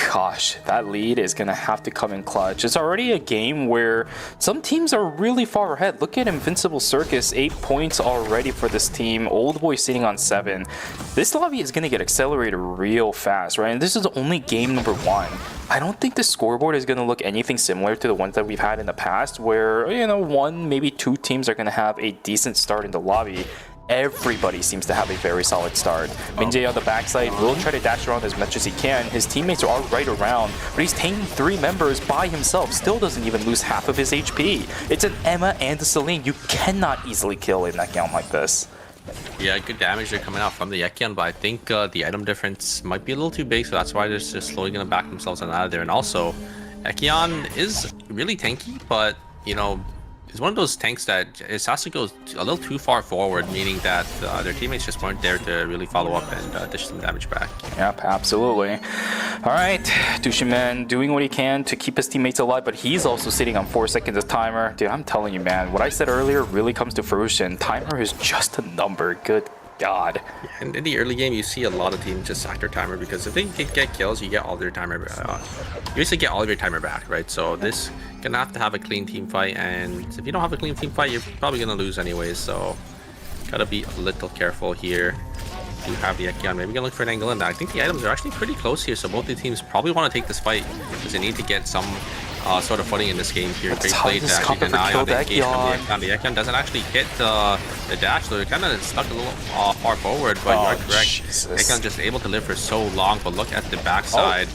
gosh, that lead is gonna have to come in clutch. It's already a game where some teams are really far ahead. Look at Invincible Circus, 8 points already for this team. Old Boy sitting on 7. This lobby is gonna get accelerated real fast, right? And this is only game number 1. I don't think the scoreboard is gonna look anything similar to the ones that we've had in the past, where, you know, 1, maybe 2 teams are gonna have a decent start in the lobby. Everybody seems to have a very solid start. Minjae on the backside will try to dash around as much as he can. His teammates are right around, but he's taking 3 members by himself. Still doesn't even lose half of his HP. It's an Emma and a Celine. You cannot easily kill in that count like this. Yeah, good damage they're coming out from the Ekion, but I think the item difference might be a little too big, so that's why they're just slowly going to back themselves out of there. And also, Ekion is really tanky, but, you know, it's one of those tanks that it has to go a little too far forward, meaning that their teammates just weren't there to really follow up and dish some damage back. Yep, absolutely. All right, Dushiman doing what he can to keep his teammates alive, but he's also sitting on 4 seconds of timer. Dude, I'm telling you, man, what I said earlier really comes to fruition. Timer is just a number. Good God. And in the early game, you see a lot of teams just sack their timer because if they get kills, you get all their timer. You basically get all of your timer back, right? So this gonna have a clean team fight, and if you don't have a clean team fight, you're probably gonna lose anyways. So gotta be a little careful here. You have the Ekion, maybe gonna look for an angle in that. I think the items are actually pretty close here, so both the teams probably want to take this fight because they need to get some sort of footing in this game here. Great play to actually deny on the engagement from the Ekion. Doesn't actually hit the dash, so they're kind of stuck a little far forward, but you're correct. Ekion just able to live for so long, but look at the backside.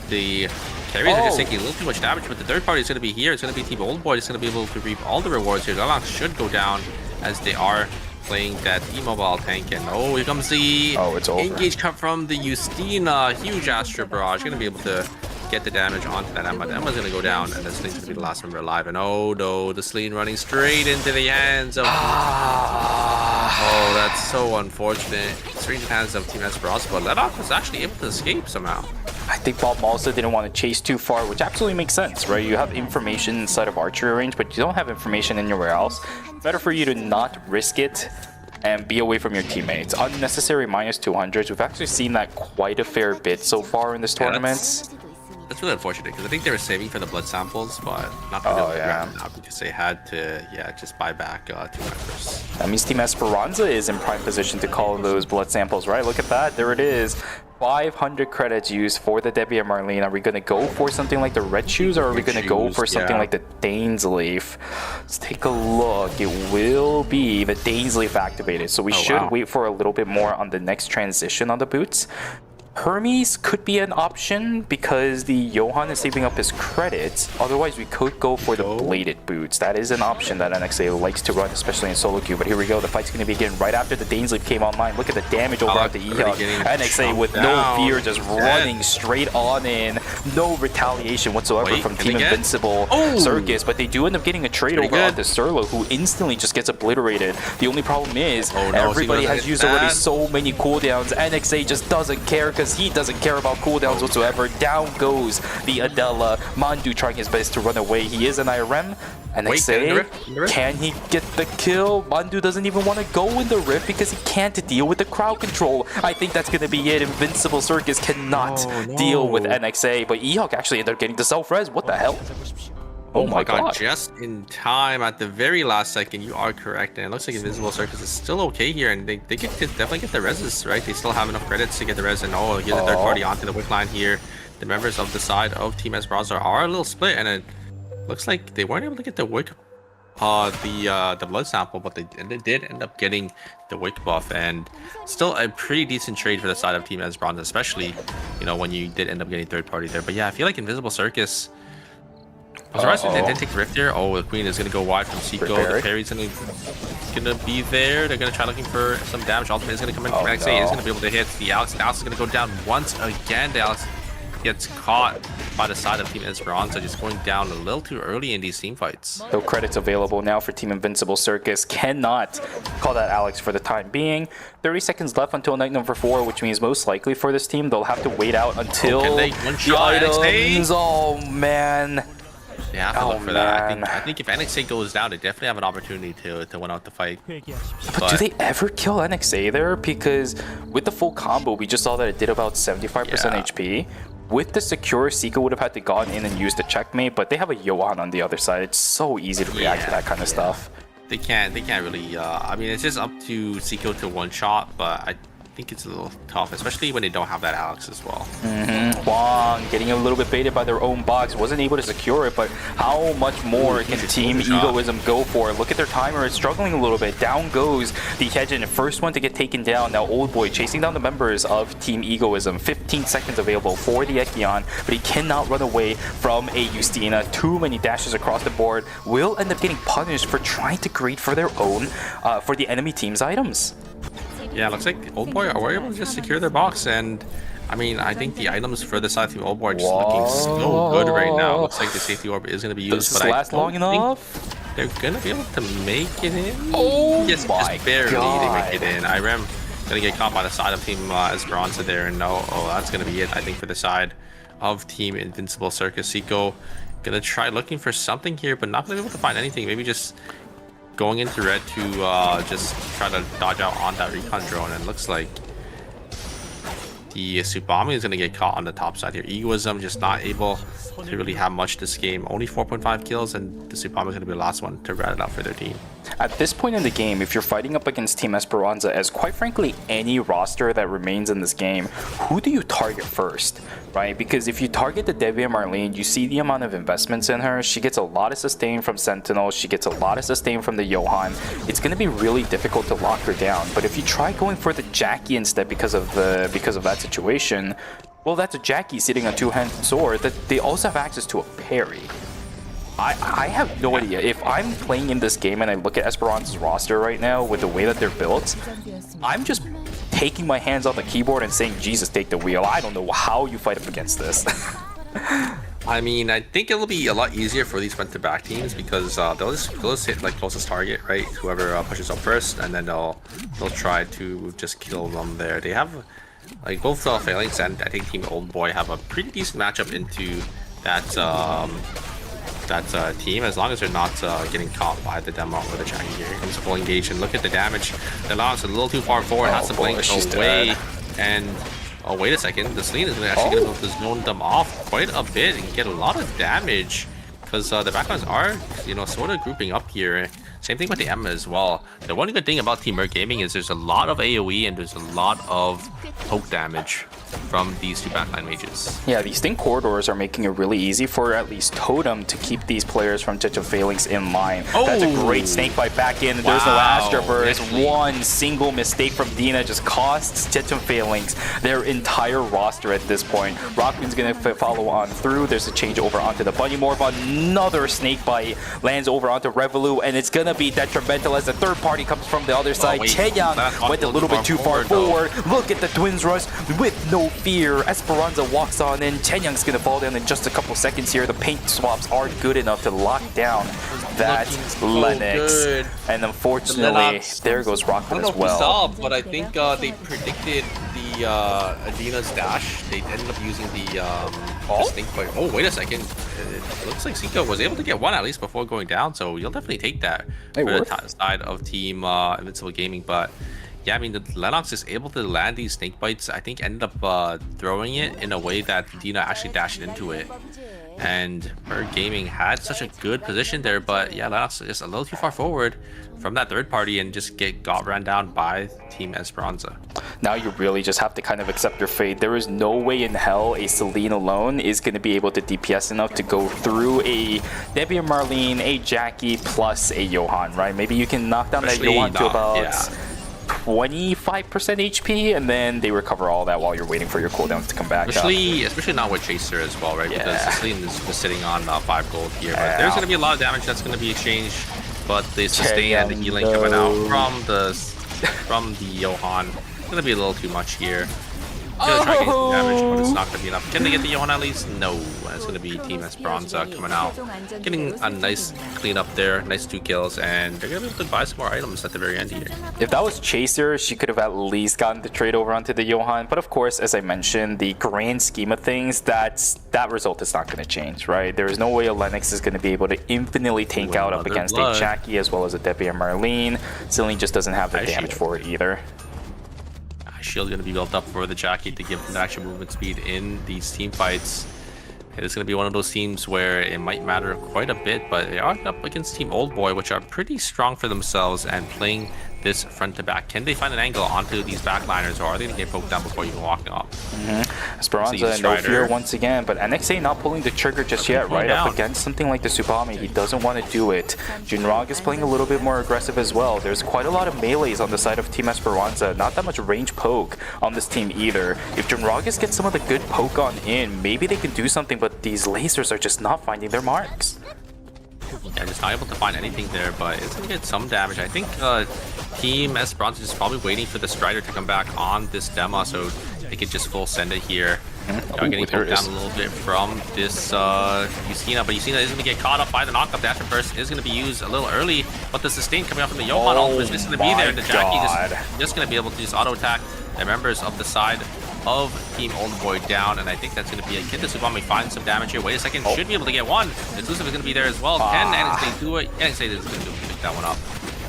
The carries are just taking a little too much damage, but the third party is going to be here. It's going to be Team Old Boy. It's going to be able to reap all the rewards here. Lalax should go down as they are playing that immobile tank, and oh, here comes the it's over. engage cut from the Justina. Huge Astro Barrage, gonna be able to get the damage onto that Emma. Emma's gonna go down, and this thing's gonna be the last member alive. And oh no, the Celine running straight into the hands of. Oh, that's so unfortunate. Straight into the hands of Team Esperanza, but Ledok was actually able to escape somehow. I think Bob also didn't want to chase too far, which absolutely makes sense, right? You have information inside of archery range, but you don't have information anywhere else. Better for you to not risk it and be away from your teammates. Unnecessary -200s. We've actually seen that quite a fair bit so far in this tournament. That's really unfortunate because I think they were saving for the blood samples, but not going to be able to grab them now because they had to, just buy back 2 members. That means Team Esperanza is in prime position to call those blood samples, right? Look at that. There it is. 500 credits used for the Debbie and Marlene. Are we going to go for something like the red shoes, or are we going to go for something like the Dane's Leaf? Let's take a look. It will be the Dane's Leaf activated, so we should wait for a little bit more on the next transition on the boots. Hermes could be an option because the Johan is saving up his credits. Otherwise, we could go for the bladed boots. That is an option that NXA likes to run, especially in solo queue. But here we go. The fight's going to begin right after the Dane's Leaf came online. Look at the damage over at the Ehog. NXA with no fear, just running straight on in. No retaliation whatsoever from Team Invincible Circus. But they do end up getting a trade over onto Surlo, who instantly just gets obliterated. The only problem is everybody has used already so many cooldowns. NXA just doesn't care because he doesn't care about cooldowns whatsoever. Down goes the Adela. Mandu trying his best to run away. He is an IRM. NXA, can he get the kill? Mandu doesn't even want to go in the rift because he can't deal with the crowd control. I think that's going to be it. Invincible Circus cannot deal with NXA, but Ehawk actually ended up getting the self-res. What the hell? Oh my god, just in time at the very last second. You are correct, and it looks like Invisible Circus is still okay here, and they can definitely get the reses, right? They still have enough credits to get the res, and here's a third party onto the wick line here. The members of the side of Team Esperanza are a little split, and it looks like they weren't able to get the wick, the blood sample, but they did end up getting the wick buff, and still a pretty decent trade for the side of Team Esperanza, especially, when you did end up getting third party there. But yeah, I feel like Invisible Circus, I'm surprised they didn't take the rift here. The Queen is going to go wide from Seiko. The parry's going to be there. They're going to try looking for some damage. Ultimate is going to come in from NXA. He's going to be able to hit the Alex. And Alex is going to go down once again. The Alex gets caught by the side of Team Esperanza, just going down a little too early in these team fights. No credits available now for Team Invincible Circus. Cannot call that Alex for the time being. 30 seconds left until night number 4, which means most likely for this team, they'll have to wait out until the items. Oh, man. Yeah, I have to look for that. I think if NXA goes down, they definitely have an opportunity to win out the fight. But do they ever kill NXA there? Because with the full combo, we just saw that it did about 75% HP. With the secure, Seiko would have had to gone in and use the checkmate, but they have a Johan on the other side. It's so easy to react to that kind of stuff. They can't really, I mean, it's just up to Seiko to one-shot, but I think it's a little tough, especially when they don't have that Alex as well. Wong getting a little bit baited by their own box, wasn't able to secure it, but how much more can Team Egoism go for? Look at their timer, it's struggling a little bit. Down goes the Hedgen, first one to get taken down. Now Old Boy chasing down the members of Team Egoism. 15 seconds available for the Ekion, but he cannot run away from a Justina. Too many dashes across the board. Will end up getting punished for trying to greed for their own, for the enemy team's items. Yeah, looks like Old Boy are able to just secure their box, and I mean, I think the items for the side team Old Boy are just looking so good right now. Looks like the safety orb is going to be used, does this last long enough? They're going to be able to make it in. Yes, just barely they make it in. Irem going to get caught by the side of Team Esperanza there, and that's going to be it, I think, for the side of Team Invincible Circus. Seiko going to try looking for something here, but not going to be able to find anything. Maybe just going into red to just try to dodge out on that recon drone, and looks like the Subami is going to get caught on the top side here. Egoism just not able to really have much this game. Only 4.5 kills, and the Subami is going to be the last one to rat it out for their team. At this point in the game, if you're fighting up against Team Esperanza, as quite frankly any roster that remains in this game, who do you target first, right? Because if you target the Debbie and Marlene, you see the amount of investments in her. She gets a lot of sustain from Sentinel. She gets a lot of sustain from the Johan. It's going to be really difficult to lock her down. But if you try going for the Jackie instead because of that situation, well, that's a Jackie sitting on two-handed sword that they also have access to a parry. I have no idea. If I'm playing in this game and I look at Esperanza's roster right now with the way that they're built, I'm just taking my hands on the keyboard and saying, Jesus, take the wheel. I don't know how you fight up against this. I mean, I think it'll be a lot easier for these front-to-back teams because they'll just hit like closest target, right? Whoever pushes up first, and then they'll try to just kill them there. They have like both Phalanx and I think Team Old Boy have a pretty decent matchup into that team, as long as they're not getting caught by the demo or the Jackie here. He's full engage, and look at the damage. The Lance a little too far forward, has to blink away, and oh wait a second, the Celine is actually going to zone them off quite a bit and get a lot of damage because the backlines are, you know, sort of grouping up here. Same thing with the Emma as well. The one good thing about Team Merc Gaming is there's a lot of AoE and there's a lot of poke damage from these two backline mages. Yeah, these Sting corridors are making it really easy for at least Totem to keep these players from Judge of Phalanx in line. That's a great snake bite back in. There's no Astra Burst. One single mistake from Dina just costs Judge of Phalanx their entire roster at this point. Rockman's going to follow on through. There's a change over onto the Bunny Morph. Another snake bite lands over onto Revolu, and it's going to be detrimental as the third party comes from the other side. Chaeyang went a little bit too far forward. Look at the Twins rush with no fear. Esperanza walks on in. Chaeyang's going to fall down in just a couple seconds here. The paint swaps are good enough to lock down that Lennox. And unfortunately, there goes Rockman as well. Saw, but I think they predicted the Adina's dash. They ended up using the stink bite. Oh, wait a second. It looks like Sika was able to get one at least before going down, so you'll definitely take that for the side of Team Invincible Gaming. But yeah, I mean, the Lennox is able to land these snake bites. I think ended up throwing it in a way that Dina actually dashed into it. And her Gaming had such a good position there, but yeah, Lennox is a little too far forward from that third party and just got ran down by Team Esperanza. Now you really just have to kind of accept your fate. There is no way in hell a Celine alone is going to be able to DPS enough to go through a Debbie and Marlene, a Jackie, plus a Johan, right? Maybe you can knock down that Johan to about 25% HP, and then they recover all that while you're waiting for your cooldowns to come back. Especially not with Chaser as well, right? Because Celine is just sitting on 5 gold here. But there's going to be a lot of damage that's going to be exchanged, but the sustain and the healing coming out from the Johan is going to be a little too much here. Gonna try getting some damage, but it's not gonna be enough. Can they get the Johan at least? No. It's gonna be Team Esperanza coming out, getting a nice cleanup there, nice 2 kills, and they're gonna be able to buy some more items at the very end here. If that was Chaser, she could have at least gotten the trade over onto the Johan. But of course, as I mentioned, the grand scheme of things, that result is not gonna change, right? There is no way a Lennox is gonna be able to infinitely tank out up against a Jackie as well as a Debbie and Marlene. Celine just doesn't have the damage for it either. Shield going to be built up for the Jackie to give them the actual movement speed in these team fights. It's going to be one of those teams where it might matter quite a bit, but they are up against Team Old Boy, which are pretty strong for themselves and playing this front to back. Can they find an angle onto these backliners, or are they going to get poked down before even walking up? Esperanza, no fear once again, but NXA not pulling the trigger just yet, right up against something like the Tsubame. He doesn't want to do it. Junrog is playing a little bit more aggressive as well. There's quite a lot of melees on the side of Team Esperanza. Not that much range poke on this team either. If Junrogis gets some of the good poke on in, maybe they can do something, but these lasers are just not finding their marks. Yeah, just not able to find anything there, but it's going to get some damage. I think Team Esperanza is probably waiting for the Strider to come back on this demo, so they could just full send it here. Getting poked down a little bit from this Lucina, but Lucina is going to get caught up by the knockup. The After Burst is going to be used a little early, but the sustain coming up from the Johan ult is just going to be there, and the Jackie just going to be able to just auto attack the members of the side of Team Old Boy down, and I think that's going to be a kid. This Tsubame finds some damage here. Wait a second, should be able to get one. The exclusive is going to be there as well. Can NXT do it? NXT is going to pick that one up,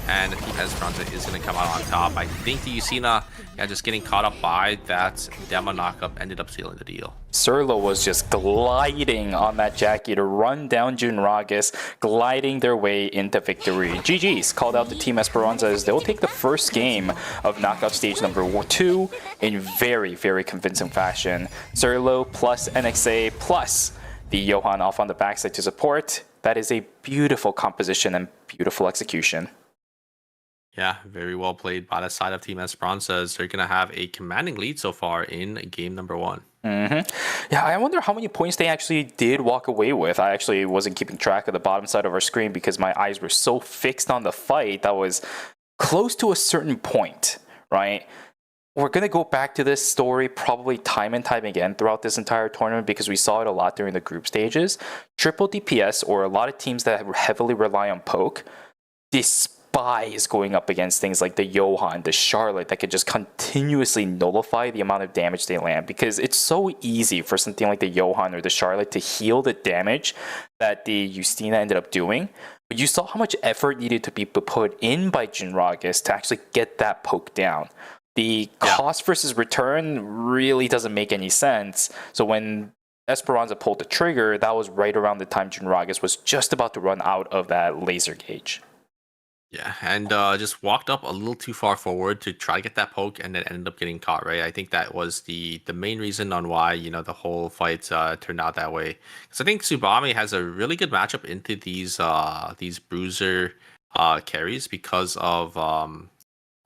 and Team Esperanza is going to come out on top. I think the Lucina, just getting caught up by that demo knockup ended up sealing the deal. Surlo was just gliding on that Jackie to run down Junragis, gliding their way into victory. GG's called out the Team Esperanza as they'll take the first game of knockout stage number 2 in very, very convincing fashion. Surlo plus NXA plus the Johan off on the backside to support. That is a beautiful composition and beautiful execution. Yeah, very well played by the side of Team Esperanza, as they're going to have a commanding lead so far in game number 1. Yeah, I wonder how many points they actually did walk away with. I actually wasn't keeping track of the bottom side of our screen because my eyes were so fixed on the fight that was close to a certain point, right? We're going to go back to this story probably time and time again throughout this entire tournament because we saw it a lot during the group stages. Triple DPS, or a lot of teams that heavily rely on poke, despise going up against things like the Johan, the Charlotte, that could just continuously nullify the amount of damage they land, because it's so easy for something like the Johan or the Charlotte to heal the damage that the Justina ended up doing. But you saw how much effort needed to be put in by Jinragus to actually get that poke down. The cost versus return really doesn't make any sense. So when Esperanza pulled the trigger, that was right around the time Jinragus was just about to run out of that laser gauge. Yeah, and just walked up a little too far forward to try to get that poke, and then ended up getting caught, right? I think that was the main reason on why, the whole fight turned out that way. Because I think Tsubame has a really good matchup into these bruiser carries because of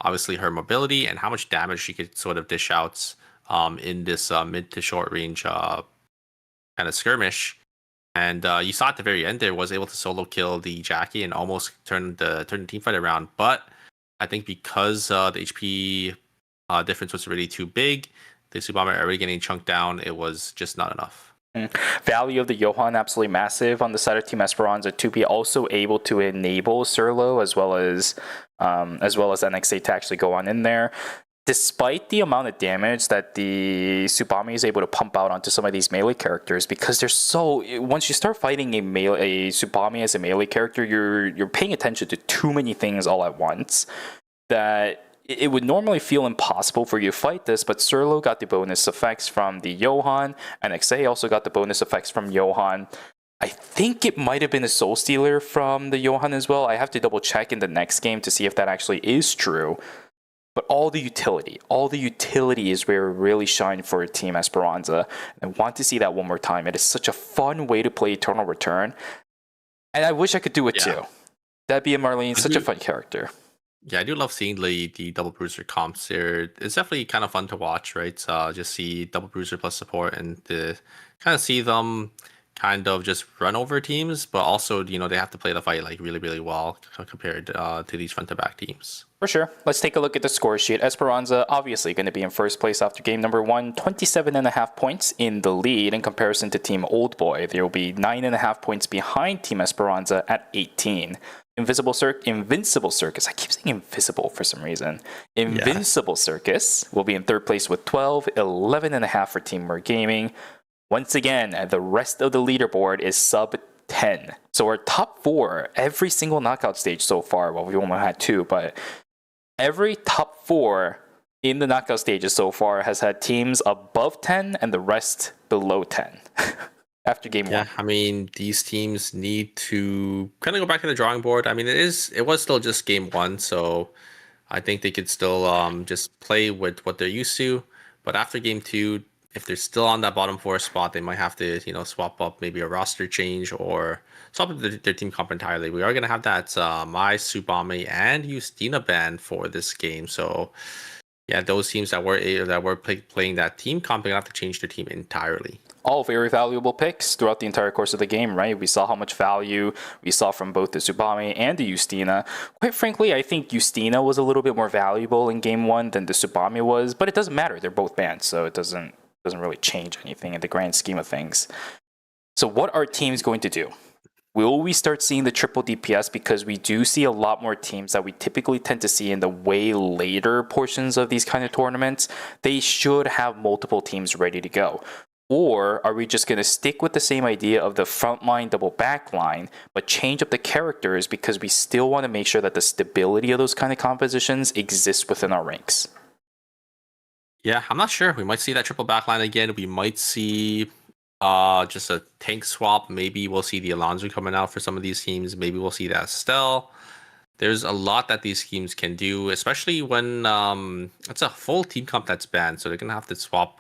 obviously her mobility and how much damage she could sort of dish out in this mid to short range kind of skirmish. And you saw at the very end there, was able to solo kill the Jackie and almost turn the team fight around. But I think because the HP difference was really too big, the Tsubame already getting chunked down, it was just not enough. Value of the Johan absolutely massive on the side of Team Esperanza to be also able to enable Surlo as well as NXA to actually go on in there. Despite the amount of damage that the Tsubame is able to pump out onto some of these melee characters, because they're so, once you start fighting a Tsubame as a melee character, you're paying attention to too many things all at once that it would normally feel impossible for you to fight this. But Surlo got the bonus effects from the Johan, and XA also got the bonus effects from Johan. I think it might have been a Soul Stealer from the Johan as well. I have to double check in the next game to see if that actually is true. But all the utility is where it really shined for Team Esperanza. I want to see that one more time. It is such a fun way to play Eternal Return. And I wish I could do it too. That'd be a Marlene, such a fun character. Yeah, I do love seeing the double bruiser comps here. It's definitely kind of fun to watch, right? Just see double bruiser plus support and to kind of see them kind of just run over teams, but also, they have to play the fight like really, really well compared to these front-to-back teams. For sure. Let's take a look at the score sheet. Esperanza obviously going to be in first place after game number 1, 27.5 points in the lead in comparison to Team Old Boy. There will be 9.5 points behind Team Esperanza at 18. Invincible Circus. I keep saying invisible for some reason. Invincible Circus will be in third place with 12, 11.5 for Team Mer Gaming. Once again, the rest of the leaderboard is sub 10. So our top 4, every single knockout stage so far, well, we only had 2, but every top 4 in the knockout stages so far has had teams above 10 and the rest below 10 after game 1. Yeah, I mean, these teams need to kind of go back to the drawing board. I mean, it was still just game 1, so I think they could still just play with what they're used to. But after game 2, if they're still on that bottom 4 spot, they might have to, swap up maybe a roster change or swap up their team comp entirely. We are going to have that Mai, Tsubame, and Justina ban for this game. So, yeah, those teams that were playing that team comp are going to have to change their team entirely. All very valuable picks throughout the entire course of the game, right? We saw how much value we saw from both the Tsubame and the Justina. Quite frankly, I think Justina was a little bit more valuable in game 1 than the Tsubame was, but it doesn't matter. They're both banned, so it doesn't really change anything in the grand scheme of things. So what are teams going to do? Will we start seeing the triple DPS? Because we do see a lot more teams that we typically tend to see in the way later portions of these kind of tournaments. They should have multiple teams ready to go. Or are we just going to stick with the same idea of the frontline double backline, but change up the characters because we still want to make sure that the stability of those kind of compositions exists within our ranks? Yeah, I'm not sure. We might see that triple backline again. We might see just a tank swap. Maybe we'll see the Alonso coming out for some of these teams. Maybe we'll see that Estelle. There's a lot that these teams can do, especially when it's a full team comp that's banned. So they're going to have to swap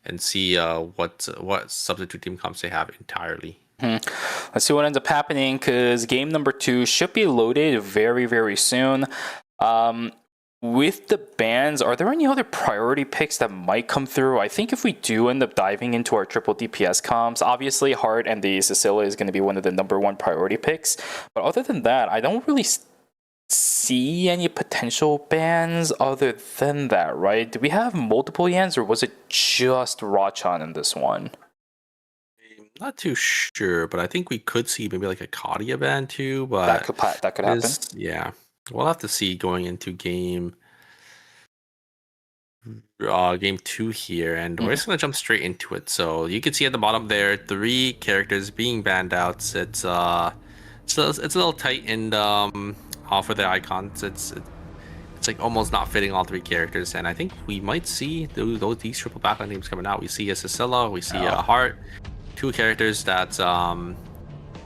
and see what substitute team comps they have entirely. Let's see what ends up happening, because game number 2 should be loaded very, very soon. With the bans, are there any other priority picks that might come through? I think if we do end up diving into our triple DPS comps, obviously Hart and the Cecilia is going to be one of the #1 priority picks. But other than that, I don't really see any potential bans other than that, right? Do we have multiple Yans, or was it just Rachan in this one? Not too sure, but I think we could see maybe like a Kadia ban too. But that could happen. Yeah, we'll have to see going into game 2 here, and we're just gonna jump straight into it. So you can see at the bottom there, 3 characters being banned out. It's a little tight and for the icons. It's like almost not fitting all 3 characters, and I think we might see these triple backline names coming out. We see a Cecilia, we see a Hart, 2 characters that's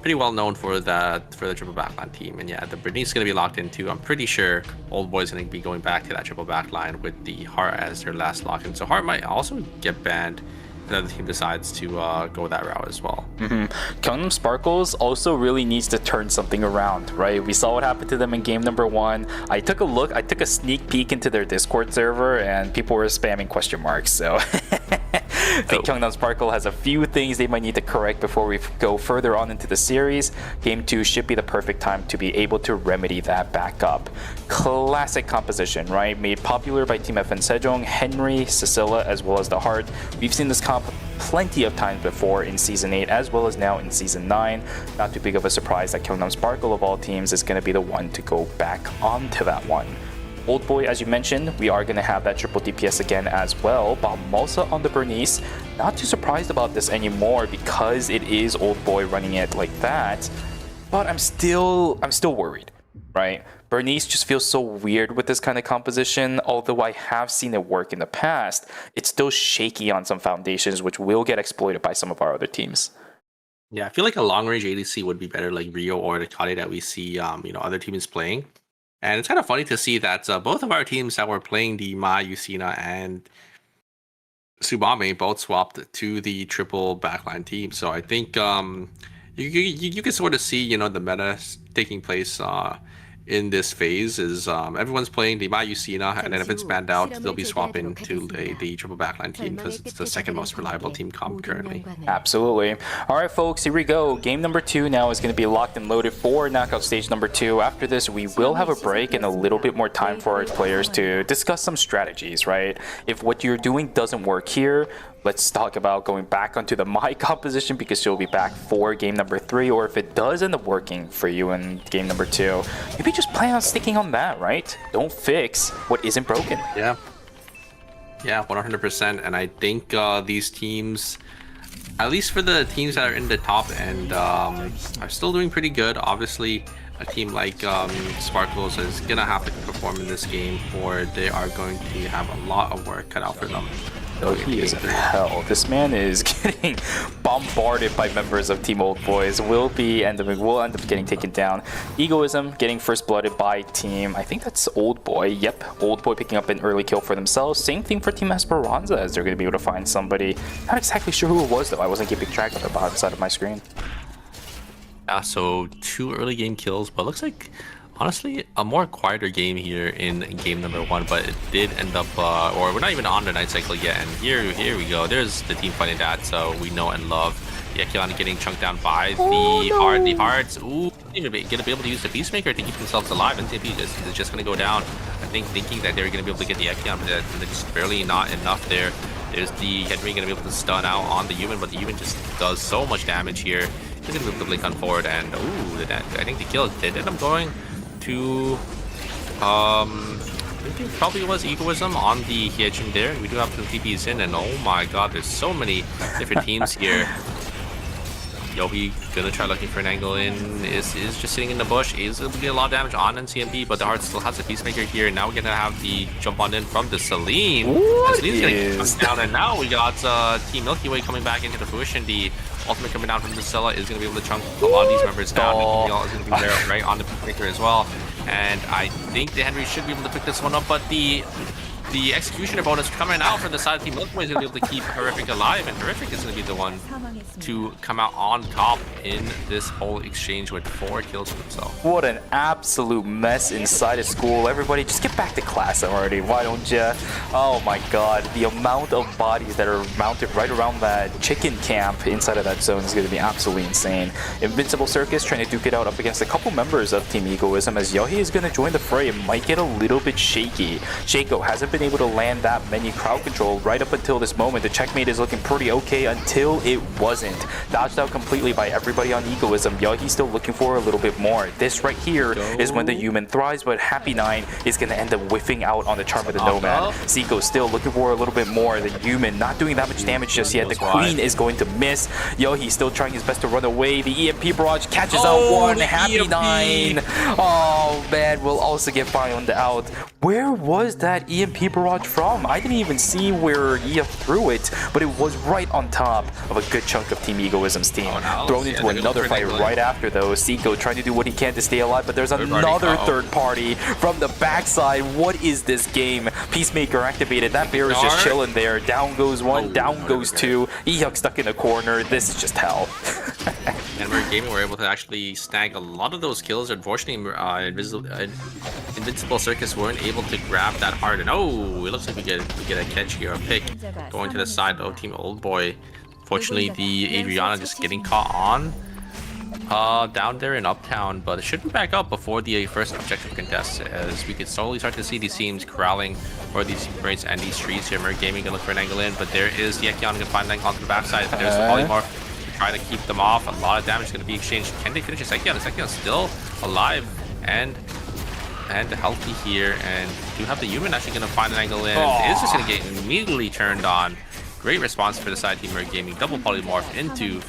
pretty well known for the triple backline team. And yeah, the Bernice is going to be locked into. I'm pretty sure Old Boy's going to be going back to that triple backline with the Hart as their last lock-in. So Hart might also get banned if another team decides to go that route as well. Gangnam Sparkles also really needs to turn something around, right? We saw what happened to them in game #1. I took a sneak peek into their Discord server, and people were spamming question marks. So I think Gangnam Sparkle has a few things they might need to correct before we go further on into the series. Game 2 should be the perfect time to be able to remedy that back up. Classic composition, right? Made popular by Team FN Sejong, Henry, Cecilia, as well as the Heart. We've seen this comp plenty of times before in Season 8 as well as now in Season 9. Not too big of a surprise that Gangnam Sparkle of all teams is going to be the one to go back onto that one. Old Boy, as you mentioned, we are going to have that triple DPS again as well. Balmosa on the Bernice. Not too surprised about this anymore because it is Old Boy running it like that. But I'm still worried, right? Bernice just feels so weird with this kind of composition. Although I have seen it work in the past, it's still shaky on some foundations, which will get exploited by some of our other teams. Yeah, I feel like a long-range ADC would be better, like Rio or the Kali that we see other teams playing. And it's kind of funny to see that both of our teams that were playing the Ma, Yusina, and Tsubame both swapped to the triple backline team. So I think you can sort of see, the meta taking place in this phase is everyone's playing the Ma, Yusina, and then if it's banned out, they'll be swapping to the triple backline team because it's the second most reliable team comp currently. Absolutely. All right, folks, here we go. Game #2 now is going to be locked and loaded for knockout stage #2. After this, we will have a break and a little bit more time for our players to discuss some strategies, right? If what you're doing doesn't work here, let's talk about going back onto the Mai composition because she'll be back for game #3, or if it does end up working for you in game #2, maybe just plan on sticking on that, right? Don't fix what isn't broken. Yeah, 100%. And I think these teams, at least for the teams that are in the top end, are still doing pretty good. Obviously, a team like Sparkles is gonna have to perform in this game, or they are going to have a lot of work cut out for them. Oh, he is in hell. This man is getting bombarded by members of Team Old Boys. Will end up getting taken down. Egoism getting first blooded by Team, I think that's Old Boy. Yep, Old Boy picking up an early kill for themselves. Same thing for Team Esperanza, as they're going to be able to find somebody. Not exactly sure who it was though. I wasn't keeping track of it behind the side of my screen. Yeah, so 2 early game kills, but looks like honestly a more quieter game here in game #1, but it did end up or we're not even on the night cycle yet, and here we go. There's the team fighting that, so we know and love. Yekion getting chunked down by the Hearts. Ooh, gonna be able to use the Peacemaker to keep themselves alive, and TP is just gonna go down. I think thinking that they're gonna be able to get the Yekion, but they're just barely not enough there. There's the Henry gonna be able to stun out on the human, but the human just does so much damage here. He's gonna be able to blink on forward, and ooh, I think the kill did end up going to I think it probably was Egoism on the Hyejin there. We do have 2 TPs in, and oh my god, there's so many different teams here. Yobi gonna try looking for an angle in, is just sitting in the bush, is gonna get a lot of damage on NCMP, but the Heart still has a Peacemaker here, and now we're gonna have the jump on in from the Celine. Celine's gonna get knocked down, and now we got Team Milky Way coming back into the fruition. The ultimate coming down from the Cella is gonna be able to chunk a lot of these members down. Is gonna be there right on the Peacemaker as well. And I think the Henry should be able to pick this one up, but the the executioner bonus coming out from the side of Team Liquid is going to be able to keep Horrific alive, and Horrific is going to be the one to come out on top in this whole exchange with 4 kills for himself. What an absolute mess inside of school. Everybody just get back to class already, why don't you? Oh my god, the amount of bodies that are mounted right around that chicken camp inside of that zone is going to be absolutely insane. Invincible Circus trying to duke it out up against a couple members of Team Egoism, as Yohei is going to join the fray. It might get a little bit shaky. Shaco hasn't been able to land that many crowd control right up until this moment. The checkmate is looking pretty okay until it wasn't. Dodged out completely by everybody on Egoism. Yohi's still looking for a little bit more. This right here is when the human thrives, but Happy 9 is going to end up whiffing out on the Charm of the Nomad. Zico still looking for a little bit more. The human not doing that much damage just yet. The Queen is going to miss. Yohi still trying his best to run away. The EMP barrage catches out one. Happy 9. Oh man, will also get found out. Where was that EMP barrage from? I didn't even see where EF threw it, but it was right on top of a good chunk of Team Egoism's team. Thrown into another fight right after though. Zico trying to do what he can to stay alive, but there's another third party from the backside. What is this game? Peacemaker activated. That bear is just chilling there. Down goes one, down goes two. Ehuk stuck in a corner. This is just hell. And we're gaming, we're able to actually snag a lot of those kills. Unfortunately, Invincible Circus weren't able to grab that hard. And oh, it looks like we get a catch here, a pick going to the side of Team Old Boy. Fortunately, the Adriana just getting caught on down there in Uptown, but it should be back up before the first objective contest, as we can slowly start to see these teams corralling for these rates and these trees here. Merc Gaming gonna look for an angle in, but there is the Ekion gonna find an angle onto the backside. There's the Polymorph trying to keep them off. A lot of damage is going to be exchanged. Can they finish this Ekion? This Ekion still alive and healthy here, and do have the human actually going to find an angle in. Is just going to get immediately turned on. Great response for the side team Merc Gaming. Double Polymorph into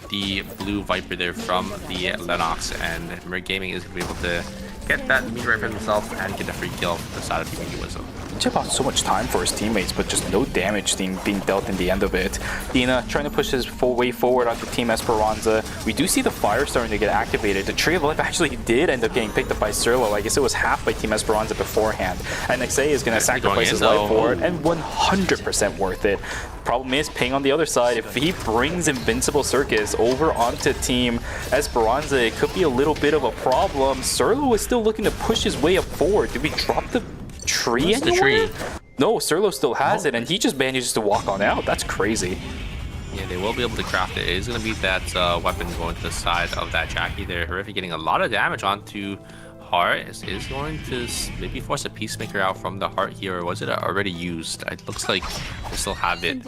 the blue Viper there from the Lennox, and Merc Gaming is going to be able to get that meteorite for himself and get a free kill for the side of Team Egoism. Chip out so much time for his teammates, but just no damage being dealt in the end of it. Dina trying to push his full way forward onto Team Esperanza. We do see the fire starting to get activated. The Tree of Life actually did end up getting picked up by Serlo. I guess it was half by Team Esperanza beforehand. And NXA is going to sacrifice his life for it, and 100% worth it. Problem is, Ping on the other side, if he brings Invincible Circus over onto Team Esperanza, it could be a little bit of a problem. Serlo is still looking to push his way up forward. Did we drop the tree anywhere? The tree? No, Serlo still has it, and he just manages to walk on out. That's crazy. Yeah, they will be able to craft it. It is going to be that weapon going to the side of that Jackie there. Horrific getting a lot of damage onto Heart. Is going to maybe force a Peacemaker out from the Heart here, or was it already used? It looks like they still have it.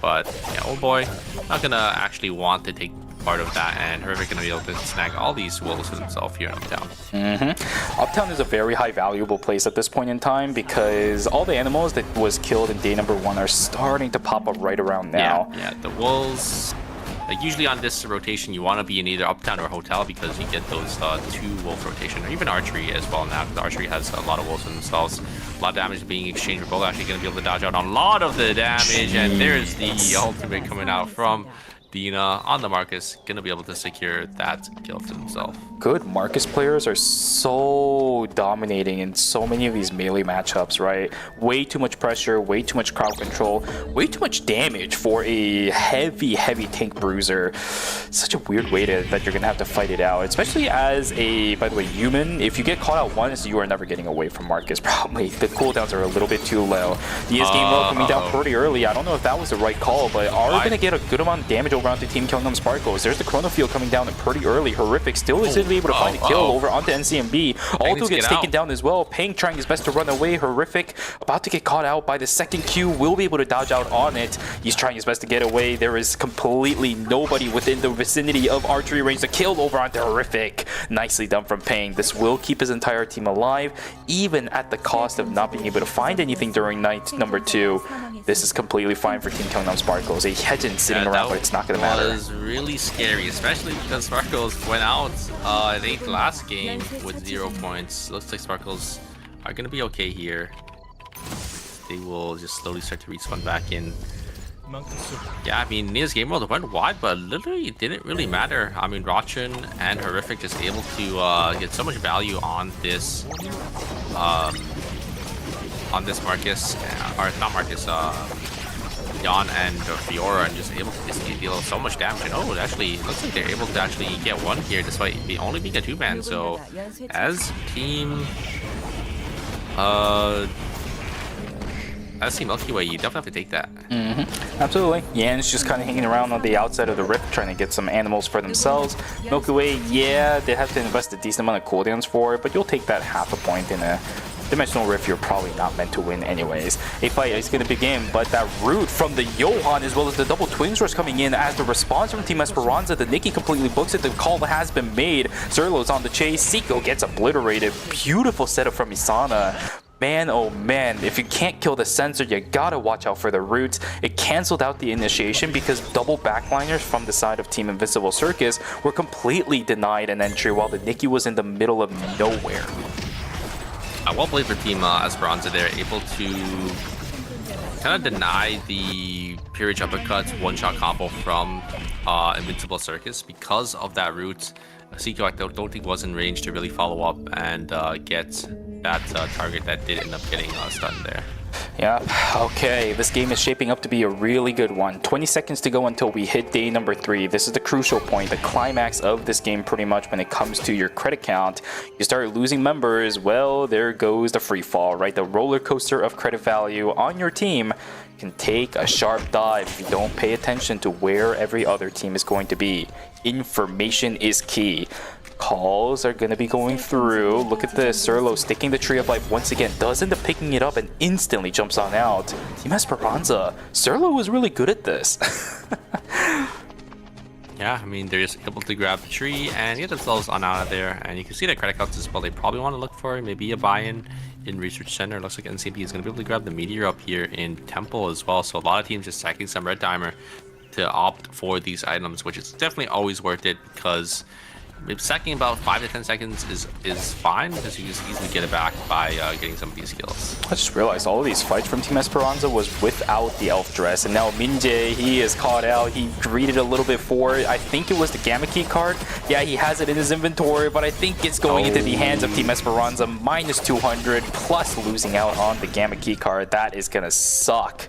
But yeah, oh boy, not going to actually want to take part of that, and Horrific gonna be able to snag all these wolves for himself here in Uptown. Uptown is a very high valuable place at this point in time, because all the animals that was killed in day number 1 are starting to pop up right around now. Yeah, the wolves, like usually on this rotation you want to be in either Uptown or Hotel, because you get those 2 wolf rotation, or even archery as well now, because archery has a lot of wolves in themselves. A lot of damage being exchanged. We're both actually going to be able to dodge out on a lot of the damage, and there's the ultimate coming out from Dina on the Marcus, gonna be able to secure that kill for himself. Good Marcus players are so dominating in so many of these melee matchups, right? Way too much pressure, way too much crowd control, way too much damage for a heavy tank bruiser. Such a weird way that you're gonna have to fight it out, especially as a, by the way, human. If you get caught out once, you are never getting away from Marcus, probably. The cooldowns are a little bit too low. The game roll coming down pretty early. I don't know if that was the right call, but are gonna get a good amount of damage over onto Team Kyungnam Sparkles. There's the Chrono Field coming down pretty early. Horrific still is able to find a kill over onto NCMB. Alto gets taken down as well. Peng trying his best to run away. Horrific about to get caught out by the second Q. Will be able to dodge out on it. He's trying his best to get away. There is completely nobody within the vicinity of archery range. The kill over onto Horrific. Nicely done from Peng. This will keep his entire team alive, even at the cost of not being able to find anything during night number 2. This is completely fine for Team Kyungnam Sparkles. A Hedgen sitting around, but it's not going to matter. That was really scary, especially because Sparkles went out, I think, last game with 0 points. Looks like Sparkles are going to be okay here. They will just slowly start to respawn back in. Yeah, I mean, Nia's Game World went wide, but literally it didn't really matter. I mean, Rachin and Horrific just able to get so much value on this on this Marcus, or not Marcus, Jan and Fiora, and just able to just deal so much damage. And oh, it actually looks like they're able to actually get one here despite only being a 2-man. So as Team Milky Way, you definitely have to take that. Absolutely. Yan's just kind of hanging around on the outside of the rift, trying to get some animals for themselves. Milky Way, yeah, they have to invest a decent amount of cooldowns for it, but you'll take that half a point in a dimensional rift you're probably not meant to win anyways. A fight is going to begin, but that root from the Johan as well as the double twin swords coming in as the response from Team Esperanza. The Nikki completely books it. The call has been made. Zerlo's on the chase. Seiko gets obliterated. Beautiful setup from Isana. Man, oh man, if you can't kill the sensor, you gotta watch out for the roots. It canceled out the initiation because double backliners from the side of Team Invincible Circus were completely denied an entry while the Nikki was in the middle of nowhere. Well played for Team Esperanza. They're able to kind of deny the Peerage uppercuts one-shot combo from Invincible Circus because of that route. Seiko, I don't think was in range to really follow up and get that target that did end up getting stunned there. Yeah, okay, this game is shaping up to be a really good one. 20 seconds to go until we hit day number 3. This is the crucial point, the climax of this game pretty much when it comes to your credit count. You start losing members, well, there goes the free fall, right? The roller coaster of credit value on your team can take a sharp dive if you don't pay attention to where every other team is going to be. Information is key. Calls are going to be going through. Look at this. Zerlo sticking the Tree of Life once again. Does end up picking it up and instantly jumps on out. Team Esperanza. Zerlo was really good at this. Yeah, I mean, they're just able to grab the tree and get themselves on out of there. And you can see that credit counts as well. They probably want to look for maybe a buy-in in Research Center. Looks like NCP is going to be able to grab the Meteor up here in Temple as well. So a lot of teams just stacking some red timer to opt for these items, which is definitely always worth it because stacking about 5 to 10 seconds is fine because you just easily get it back by getting some of these skills. I just realized all of these fights from Team Esperanza was without the elf dress, and now Minjae, he is caught out. He greeted a little bit for it. I think it was the Gamma Key card. Yeah, he has it in his inventory, but I think it's going into the hands of Team Esperanza. Minus 200 plus losing out on the Gamma Key card. That is gonna suck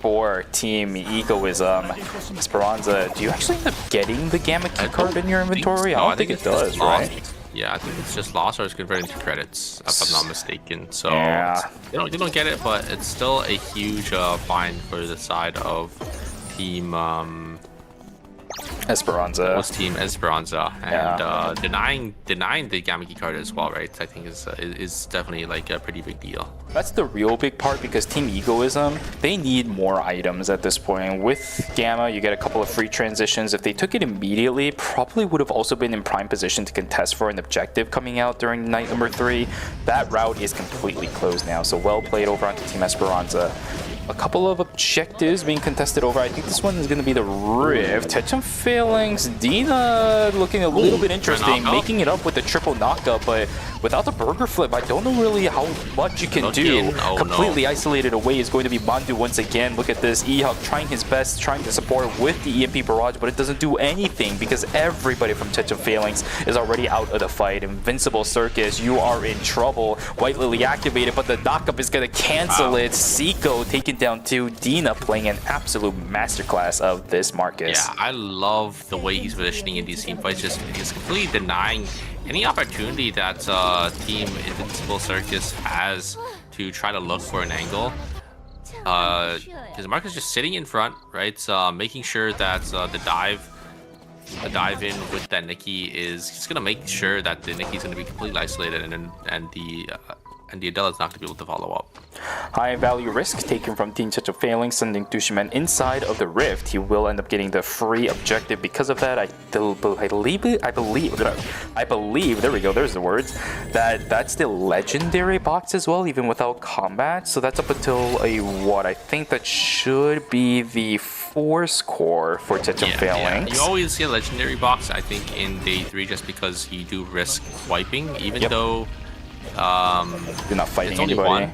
for Team Egoism. Esperanza, do you actually end up getting the Gamma Key card in your inventory? I don't think it does, right? Yeah, I think it's just lost or it's converted into credits, if I'm not mistaken. So yeah, you don't get it, but it's still a huge find for the side of Team Esperanza. Was Team Esperanza, and yeah, denying the Gamma Key card as well, right? I think is definitely like a pretty big deal. That's the real big part because Team Egoism, they need more items at this point. With Gamma, you get a couple of free transitions. If they took it immediately, probably would have also been in prime position to contest for an objective coming out during night number 3. That route is completely closed now, so well played over onto Team Esperanza. A couple of objectives being contested over. I think this one is going to be the Rift. Tetchum Phalanx. Dina looking a little bit interesting, making it up with the triple knockup, but without the burger flip, I don't know really how much you can do. Completely isolated away is going to be Mandu once again. Look at this. E-Hug trying his best, trying to support with the EMP barrage, but it doesn't do anything because everybody from Tetchum Phalanx is already out of the fight. Invincible Circus, you are in trouble. White Lily activated, but the knockup is going to cancel it. Seiko taking down 2. Dina playing an absolute masterclass of this Marcus. Yeah, I love the way he's positioning in these team fights. Just he's completely denying any opportunity that Team Invincible Circus has to try to look for an angle. Because Marcus is just sitting in front, right? Making sure that the dive in with that Nikki is just gonna make sure that the Nikki's gonna be completely isolated, and the Adela is not going to be able to follow up. High value risk taken from Team Tetchum Phalanx, sending Dushiman inside of the Rift. He will end up getting the free objective because of that. I believe, there we go, there's the words, that's the legendary box as well, even without combat. So that's up until a what? I think that should be the Force Core for Tetchum Phalanx. You always see a legendary box, I think, in day 3 just because you do risk wiping, even though you're not fighting anybody. One.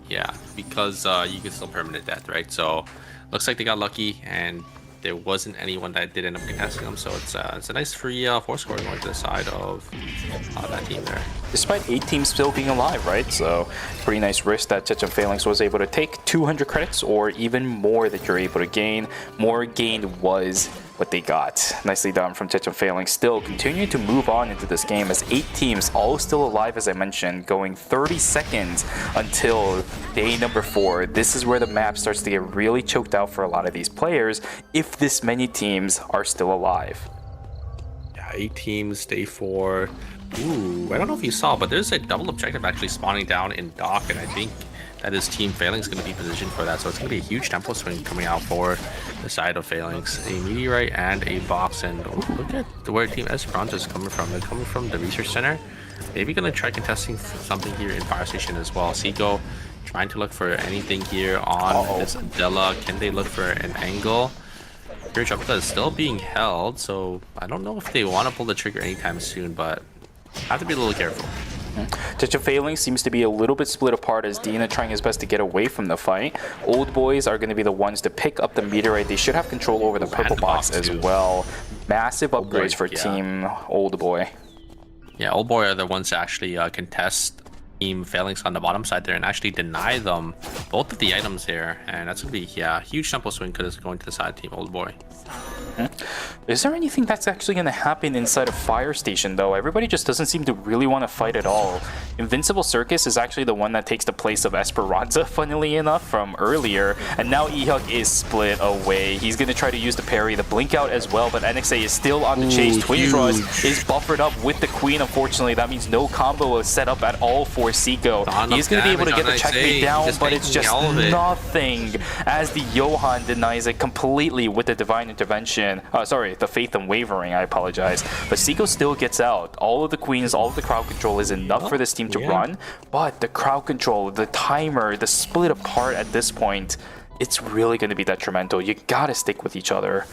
Yeah, because you can still permanent death, right? So looks like they got lucky and there wasn't anyone that did end up contesting them. So it's a nice free 4-score going to the side of that team there. Despite 8 teams still being alive, right? So pretty nice risk that Chechen Phalanx was able to take. 200 credits or even more that you're able to gain. More gained was what they got. Nicely done from Chechen Phalanx. Still continuing to move on into this game as 8 teams all still alive, as I mentioned, going 30 seconds until day number 4. This is where the map starts to get really choked out for a lot of these players if this many teams are still alive. Yeah, 8 teams, day 4. Ooh, I don't know if you saw, but there's a double objective actually spawning down in dock, and I think that is Team Phalanx going to be positioned for that. So it's going to be a huge tempo swing coming out for the side of Phalanx. A meteorite and a box, and look at where Team Esperanza is coming from. They're coming from the research center. Maybe going to try contesting something here in Fire Station as well. Seiko trying to look for anything here on this Della. Can they look for an angle? Here, Jupiter is still being held, so I don't know if they want to pull the trigger anytime soon, but have to be a little careful. Chechen Phalanx seems to be a little bit split apart as Dina trying his best to get away from the fight. Old Boys are going to be the ones to pick up the meteorite. They should have control over the purple box as well. Massive upgrades for Team Old Boy. Yeah, Old Boy are the ones to actually contest Team Phalanx on the bottom side there and actually deny them both of the items there. And that's going to be, yeah, huge tempo swing because it's going to the side of Team Old Boy. Is there anything that's actually going to happen inside of Fire Station, though? Everybody just doesn't seem to really want to fight at all. Invincible Circus is actually the one that takes the place of Esperanza, funnily enough, from earlier. And now Ehuk is split away. He's going to try to use the parry, the blink out as well, but NXA is still on the chase. Twin Rush is buffered up with the Queen, unfortunately. That means no combo is set up at all for Seiko. He's going to be able to get the checkmate down, but it's just nothing as the Johan denies it completely with the Divine Intervention. Sorry, the Faith and Wavering, I apologize. But Seiko still gets out. All of the queens, all of the crowd control is enough for this team to run, but the crowd control, the timer, the split apart at this point, it's really going to be detrimental. You gotta stick with each other.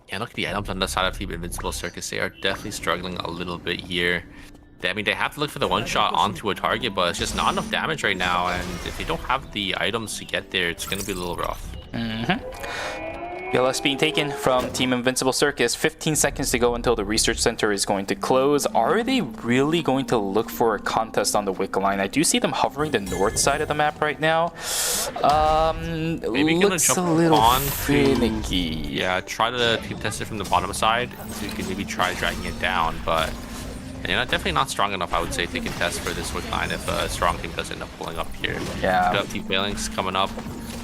Yeah, look at the items on the side of Team Invincible Circus. They are definitely struggling a little bit here. I mean, they have to look for the one shot onto a target, but it's just not enough damage right now. And if they don't have the items to get there, it's going to be a little rough. BLS being taken from Team Invincible Circus. 15 seconds to go until the research center is going to close. Are they really going to look for a contest on the wick line? I do see them hovering the north side of the map right now. Maybe looks jump a little on finicky. Yeah, try to team test it from the bottom side, so you can maybe try dragging it down, but definitely not strong enough, I would say, to contest for this wick line if a strong team does end up pulling up here. Yeah. We have Team Phalanx coming up,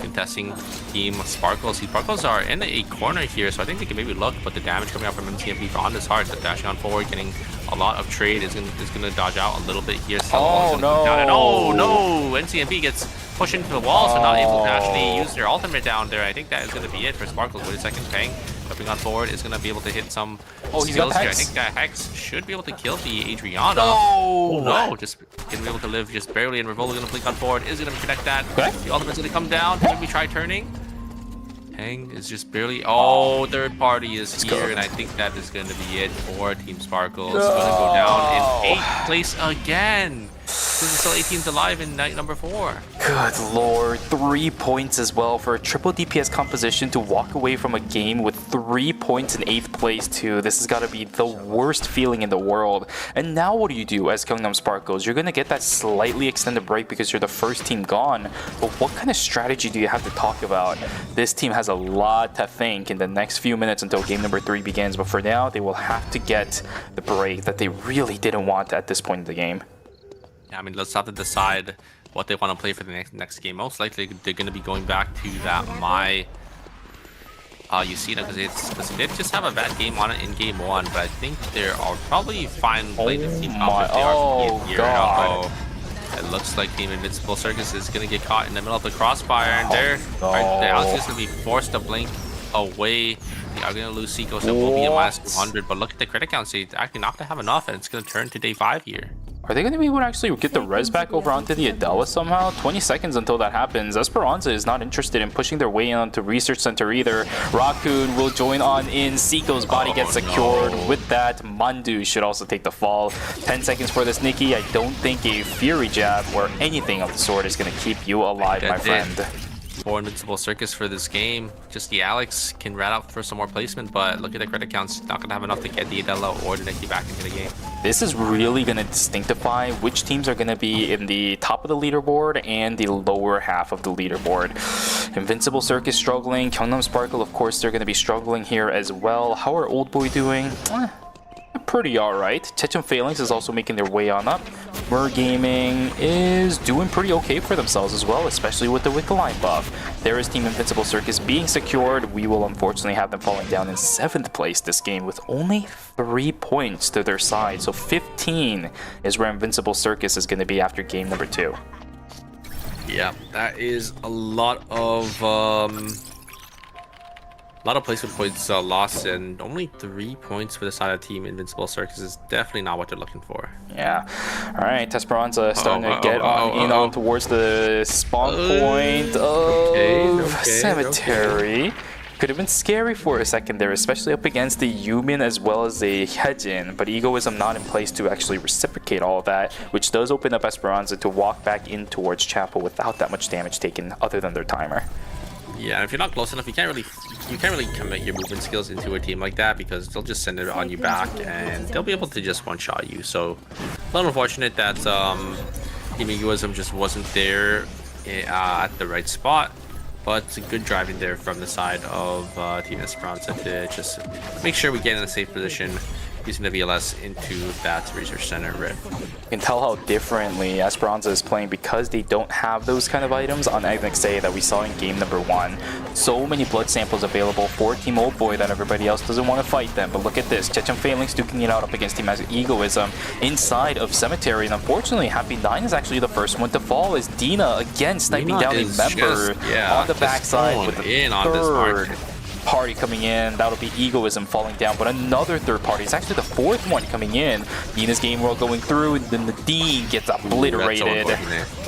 contesting Team Sparkles. Team Sparkles are in a corner here, so I think they can maybe look, but the damage coming out from MTMP on is hard. So dashing on forward, getting a lot of trade is gonna dodge out a little bit here. Oh no! Oh no! NCMP gets pushed into the wall, so not able to actually use their ultimate down there. I think that is gonna be it for Sparkles. Wait a second, Peng jumping on forward is gonna be able to hit some skills here. I think that Hex should be able to kill the Adriana. Oh no! Just gonna be able to live just barely, and Revola gonna blink on forward. Is gonna connect that. The ultimate's gonna come down. Maybe try turning. Peng is just barely. Oh, third party is here, and I think that is going to be it for Team Sparkles. Going to go down in 8th place again. There's still 8 teams alive in night number 4. Good lord, 3 points as well for a triple DPS composition to walk away from a game with 3 points in 8th place too. This has got to be the worst feeling in the world. And now what do you do as Gangnam Sparkles? You're going to get that slightly extended break because you're the first team gone. But what kind of strategy do you have to talk about? This team has a lot to think in the next few minutes until game number 3 begins. But for now, they will have to get the break that they really didn't want at this point in the game. I mean, let's have to decide what they want to play for the next game. Most likely, they're going to be going back to that Yusina because they did just have a bad game on it in game 1. But I think they are probably fine playing the team off if they are here. God. It looks like Team Invincible Circus is going to get caught in the middle of the crossfire, and the Alex is going to be forced to blink away. They are going to lose Seiko, so it will be a minus 200. But look at the crit count. It's actually not going to have enough, and it's going to turn to day 5 here. Are they going to be able to actually get the res back over onto the Adela somehow? 20 seconds until that happens. Esperanza is not interested in pushing their way onto Research Center either. Raccoon will join on in. Seiko's body gets secured. With that, Mandu should also take the fall. 10 seconds for this Nikki. I don't think a Fury Jab or anything of the sort is going to keep you alive, my friend. for Invincible Circus for this game. Just the Alex can rat out for some more placement, but look at the credit counts. Not going to have enough to get the Adela or the Nikki back into the game. This is really going to distinctify which teams are going to be in the top of the leaderboard and the lower half of the leaderboard. Invincible Circus struggling. Gyeongnam Sparkle, of course, they're going to be struggling here as well. How are Old Boy doing? Pretty alright. Chechum Phalanx is also making their way on up. Mer Gaming is doing pretty okay for themselves as well, especially with the Wickeline buff. There is Team Invincible Circus being secured. We will unfortunately have them falling down in 7th place this game with only 3 points to their side. So 15 is where Invincible Circus is going to be after game number 2. Yeah, that is a lot of placement points lost, and only 3 points for the side of Team Invincible Circus is definitely not what they're looking for. Yeah. All right, Tesperanza starting to get on towards the spawn point of Cemetery. Could have been scary for a second there, especially up against the Yumin as well as the Hyejin, but Egoism not in place to actually reciprocate all of that, which does open up Esperanza to walk back in towards Chapel without that much damage taken other than their timer. Yeah, and if you're not close enough, you can't really commit your movement skills into a team like that, because they'll just send it on you back and they'll be able to just one-shot you. So a little unfortunate that Team Egoism just wasn't there at the right spot, but it's a good driving there from the side of Team Esperanza to just make sure we get in a safe position using the VLS into that research center rift. You can tell how differently Esperanza is playing because they don't have those kind of items on NXA that we saw in game number 1. So many blood samples available for Team Old Boy that everybody else doesn't want to fight them. But look at this, Chechum Phalanx duking it out up against Team Egoism inside of Cemetery. And unfortunately, Happy 9 is actually the first one to fall as Dina again sniping down a member on the backside with the third party coming in. That'll be Egoism falling down, but another third party. It's actually the 4th one coming in. Dina's game world going through, and then the Dean gets obliterated.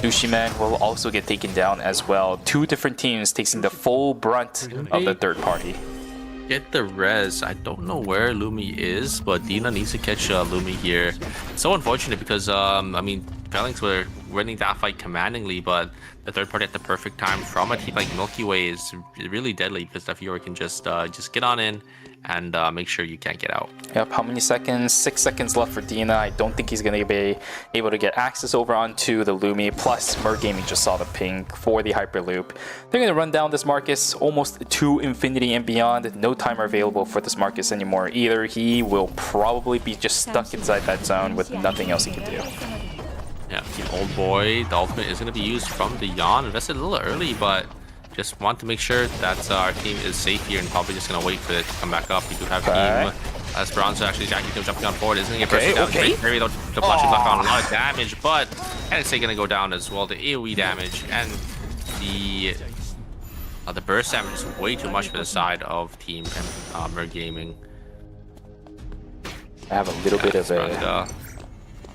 Dushimen will also get taken down as well. 2 different teams taking the full brunt of the third party. Get the res. I don't know where Lumi is, but Dina needs to catch Lumi here. It's so unfortunate because I mean, Phalanx were winning that fight commandingly, but the third party at the perfect time from a team like Milky Way is really deadly, because the Fiora can just get on in and make sure you can't get out. Yep, how many seconds? 6 seconds left for Dina. I don't think he's going to be able to get access over onto the Lumi. Plus, Mer Gaming just saw the ping for the Hyperloop. They're going to run down this Marcus almost to infinity and beyond. No timer available for this Marcus anymore either. He will probably be just stuck inside that zone with nothing else he can do. Yeah, Team Old Boy, the ultimate is going to be used from the Yawn. Invested a little early, but just want to make sure that our team is safe here and probably just going to wait for it to come back up. We do have Team Esperanza actually jumping on forward. Isn't going to get down. Very low. The flash is left on a lot of damage, but NXA going to go down as well. The AoE damage and the burst damage is way too much for the side of Team Mer Gaming. I have a little bit of a...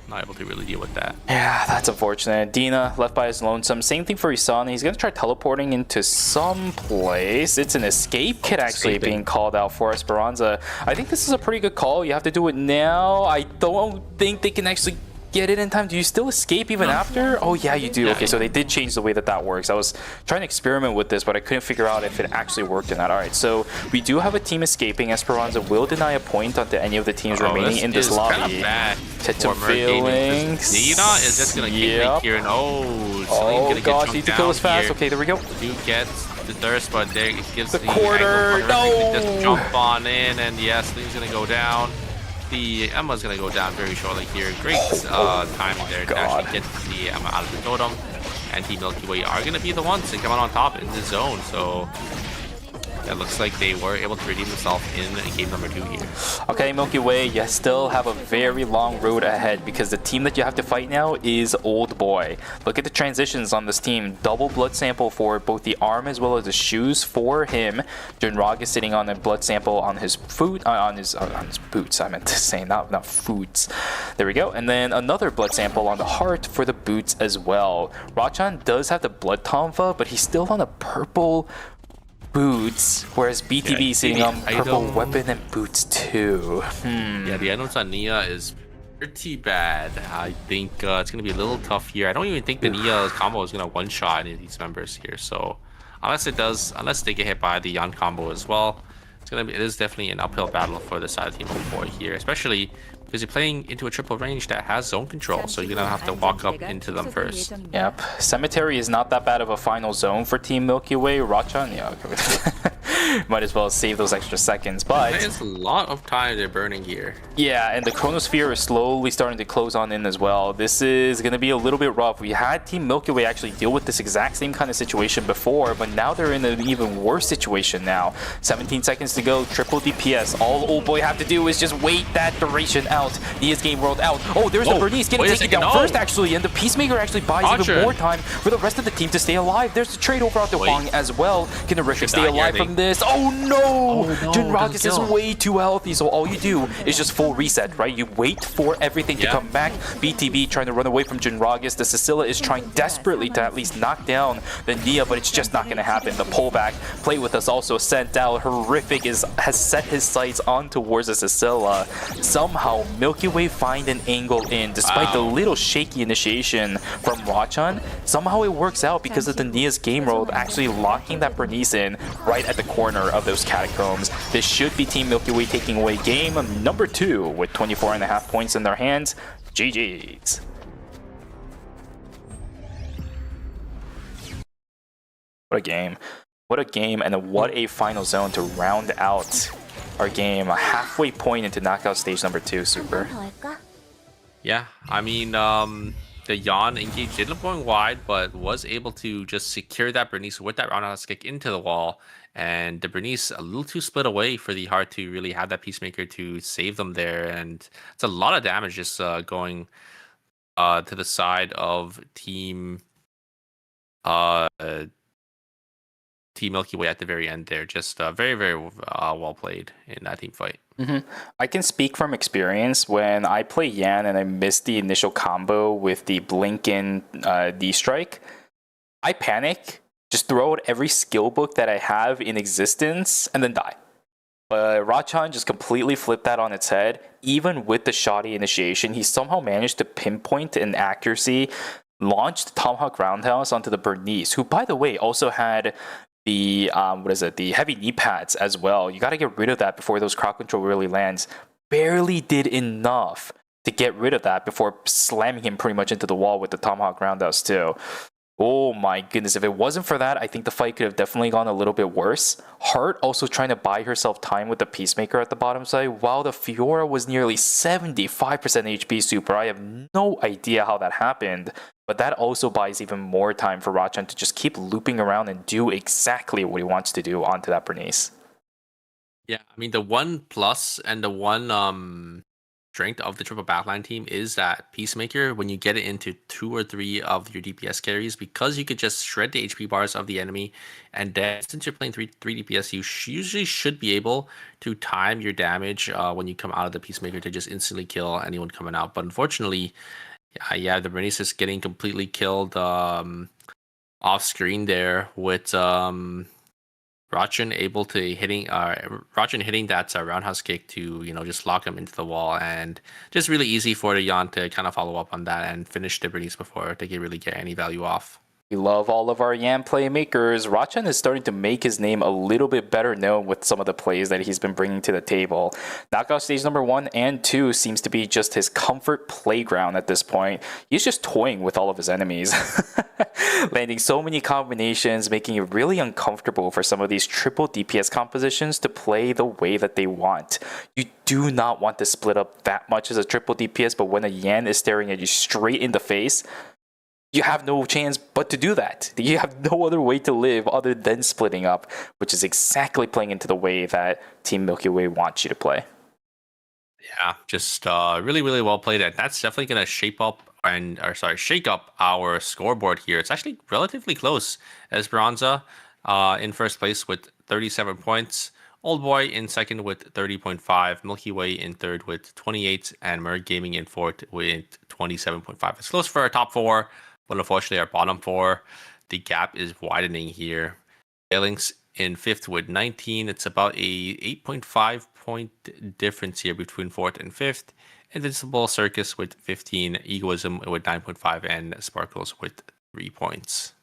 not able to really deal with that. Yeah, that's unfortunate. Dina left by his lonesome. Same thing for Isan. He's going to try teleporting into some place. It's an escape kit actually being called out for Esperanza. I think this is a pretty good call. You have to do it now. I don't think they can actually get it in time. Do you still escape even after? Oh yeah, you do. Okay, so they did change the way that works. I was trying to experiment with this, but I couldn't figure out if it actually worked or not. All right, so we do have a team escaping. Esperanza will deny a point onto any of the teams remaining in this lobby. Chechum Phalanx. Dina is just gonna get here, and oh gosh, need to kill us fast. Okay, there we go. Do get the thirst, but there it gives the quarter. No, just jump on in, and yes, Lee's gonna go down. The Emma's gonna go down very shortly here. Great timing there to actually get the Emma out of the totem, and Team Milky Way are gonna be the ones to come out on top in the zone. So it looks like they were able to redeem themselves in game number 2 here. Okay, Milky Way, you still have a very long road ahead because the team that you have to fight now is Old Boy. Look at the transitions on this team. Double blood sample for both the arm as well as the shoes for him. Junrag is sitting on a blood sample on his foot, on his boots. I meant to say not foods. There we go. And then another blood sample on the heart for the boots as well. Rachan does have the blood tonfa, but he's still on a purple boots, whereas BTB is sitting on purple weapon and boots too. Yeah, the items on Nia is pretty bad. I think it's going to be a little tough here. I don't even think the Nia combo is going to one-shot any of these members here, so unless they get hit by the Yan combo as well. It is definitely an uphill battle for the side of Team 4 here, especially because you're playing into a triple range that has zone control, so you're gonna have to walk up into them first. Yep, Cemetery is not that bad of a final zone for Team Milky Way. Rachan, yeah, might as well save those extra seconds, but There's a lot of time they're burning here. yeah, and the Chronosphere is slowly starting to close on in as well. This is going to be a little bit rough. We had Team Milky Way actually deal with this exact same kind of situation before, but now they're in an even worse situation now. 17 seconds to go, triple DPS. All Old Boy have to do is just wait that duration out. Nia's Game World out. Oh, there's the Bernice getting taken down first, actually, and the Peacemaker actually buys even more time for the rest of the team to stay alive. There's the trade over out to Huang as well. Can the Rishik stay alive from this? Oh no! Jinrakus is way too healthy, so all you do is just full reset, right? You wait for everything to come back. BTB trying to run away from Jinrakus. The Cecilia is trying desperately to at least knock down the Nia, but it's just not going to happen. The pullback Play With Us also sent out. Horrific has set his sights on towards the Cecilia. Somehow Milky Way find an angle in, despite the little shaky initiation from Rachan. Somehow it works out because of the Nia's Game World actually locking that Bernice in right at the corner of those catacombs. This should be Team Milky Way taking away game number 2 with 24.5 points in their hands. GG's. What a game. What a game, and what a final zone to round out our game. A halfway point into knockout stage number 2, Super. Yeah, I mean, the Yan engage did look going wide, but was able to just secure that Bernice with that roundhouse kick into the wall. And the Bernice a little too split away for the Heart to really have that Peacemaker to save them there. And it's a lot of damage just going to the side of Team Milky Way at the very end there. Just very, very well played in that team fight. I can speak from experience. When I play Yan and I miss the initial combo with the blink in D-Strike, I panic, just throw out every skill book that I have in existence, and then die. Rachan just completely flipped that on its head. Even with the shoddy initiation, he somehow managed to pinpoint an accuracy, launched Tomahawk Roundhouse onto the Bernice, who, by the way, also had the the heavy knee pads as well. You got to get rid of that before those crowd control really lands. Barely did enough to get rid of that before slamming him pretty much into the wall with the Tomahawk Roundhouse too. Oh my goodness, if it wasn't for that, I think the fight could have definitely gone a little bit worse. Heart also trying to buy herself time with the Peacemaker at the bottom side, while the Fiora was nearly 75% HP Super. I have no idea how that happened, but that also buys even more time for Rachan to just keep looping around and do exactly what he wants to do onto that Bernice. Yeah, I mean, the one plus and the one strength of the triple backline team is that Peacemaker, when you get it into 2 or 3 of your DPS carries, because you could just shred the HP bars of the enemy, and then since you're playing 3 DPS, you usually should be able to time your damage when you come out of the Peacemaker to just instantly kill anyone coming out. But unfortunately, yeah, the Bernice is getting completely killed off screen there with Rachan hitting that roundhouse kick to just lock him into the wall, and just really easy for the Yan to kind of follow up on that and finish the Bernice before they can really get any value off. We love all of our Yan playmakers. Rachan is starting to make his name a little bit better known with some of the plays that he's been bringing to the table. Knockout stage number 1 and 2 seems to be just his comfort playground at this point. He's just toying with all of his enemies. Landing so many combinations, making it really uncomfortable for some of these triple DPS compositions to play the way that they want. You do not want to split up that much as a triple DPS, but when a Yan is staring at you straight in the face, you have no chance but to do that. You have no other way to live other than splitting up, which is exactly playing into the way that Team Milky Way wants you to play. Yeah, just really, really well played. And that's definitely going to shake up our scoreboard here. It's actually relatively close. Esperanza in first place with 37 points. Old Boy in second with 30.5. Milky Way in third with 28. And Merg Gaming in fourth with 27.5. It's close for our top 4. But unfortunately, our bottom 4, the gap is widening here. Phalanx in 5th with 19. It's about a 8.5 point difference here between 4th and 5th. Invincible Circus with 15. Egoism with 9.5. And Sparkles with 3 points.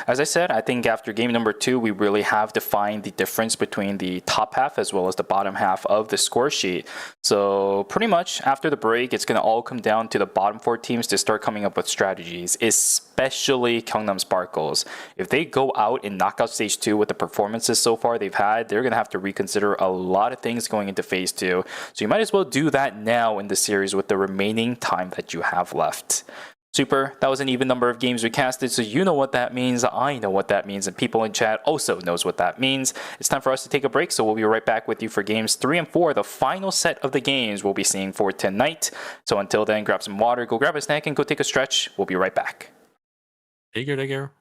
As I said, I think after game number 2, we really have defined the difference between the top half as well as the bottom half of the score sheet. So pretty much after the break, it's going to all come down to the bottom 4 teams to start coming up with strategies, especially Gyeongnam Sparkles. If they go out in knockout stage 2 with the performances so far they've had, they're going to have to reconsider a lot of things going into phase 2. So you might as well do that now in the series with the remaining time that you have left. Super, that was an even number of games we casted, so you know what that means, I know what that means, and people in chat also knows what that means. It's time for us to take a break, so we'll be right back with you for games 3 and 4, the final set of the games we'll be seeing for tonight. So until then, grab some water, go grab a snack, and go take a stretch. We'll be right back. Take care.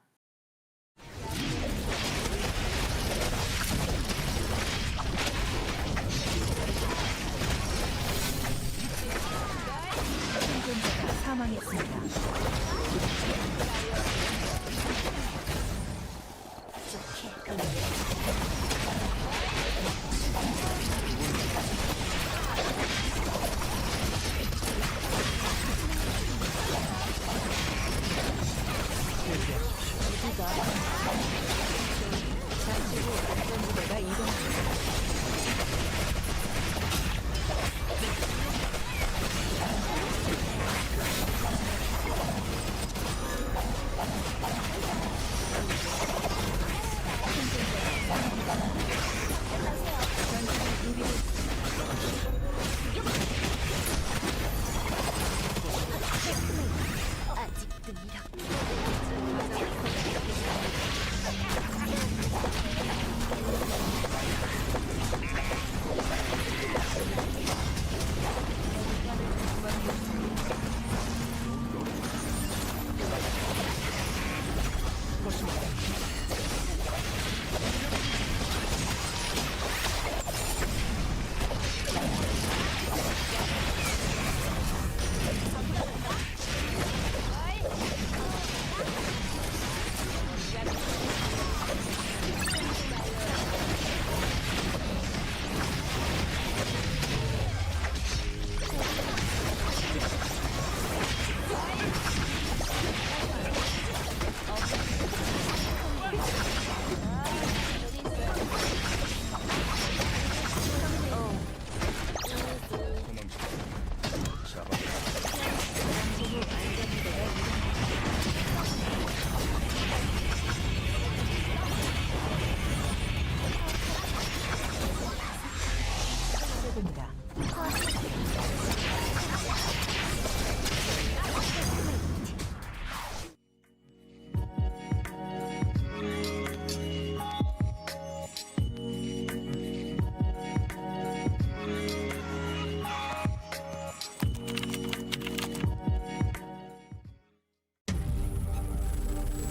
사망했습니다.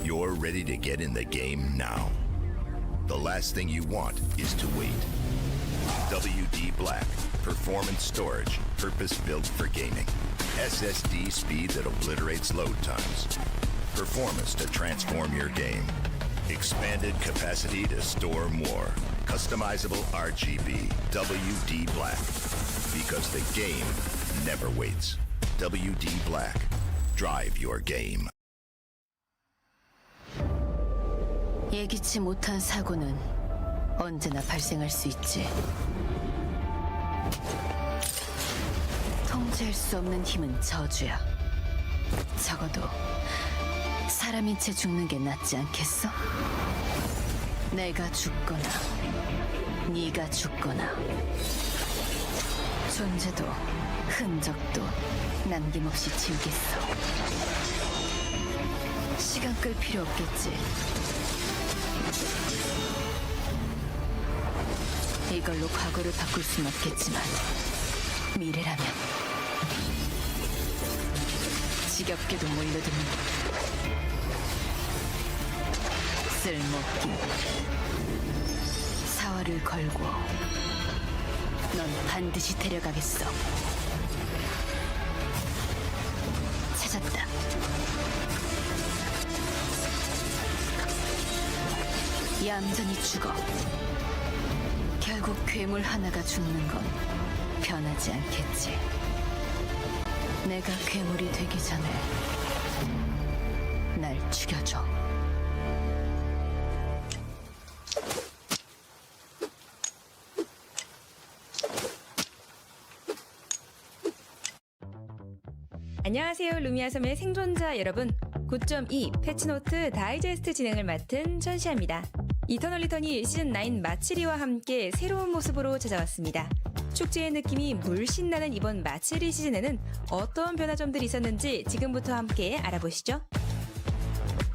You're ready to get in the game now. The last thing you want is to wait. WD Black, performance storage, purpose-built for gaming. SSD speed that obliterates load times. Performance to transform your game. Expanded capacity to store more. Customizable RGB. WD Black. Because the game never waits. WD Black. Drive your game. 예기치 못한 사고는 언제나 발생할 수 있지. 통제할 수 없는 힘은 저주야. 적어도 사람인 채 죽는 게 낫지 않겠어? 내가 죽거나 네가 죽거나 존재도 흔적도 남김없이 지우겠어. 시간 끌 필요 없겠지. 이걸로 과거를 바꿀 순 없겠지만 미래라면 지겹게도 몰려드는 쓸모없긴 사활을 걸고 넌 반드시 데려가겠어. 찾았다. 얌전히 죽어. 결국 괴물 하나가 죽는 건 변하지 않겠지. 내가 괴물이 되기 전에 날 죽여줘. 안녕하세요. 루미아 섬의 생존자 여러분. 9.2 패치노트 다이제스트 진행을 맡은 천시아입니다. 이터널 리턴이 시즌9 마치리와 함께 새로운 모습으로 찾아왔습니다. 축제의 느낌이 물씬 나는 이번 마치리 시즌에는 어떤 변화점들이 있었는지 지금부터 함께 알아보시죠.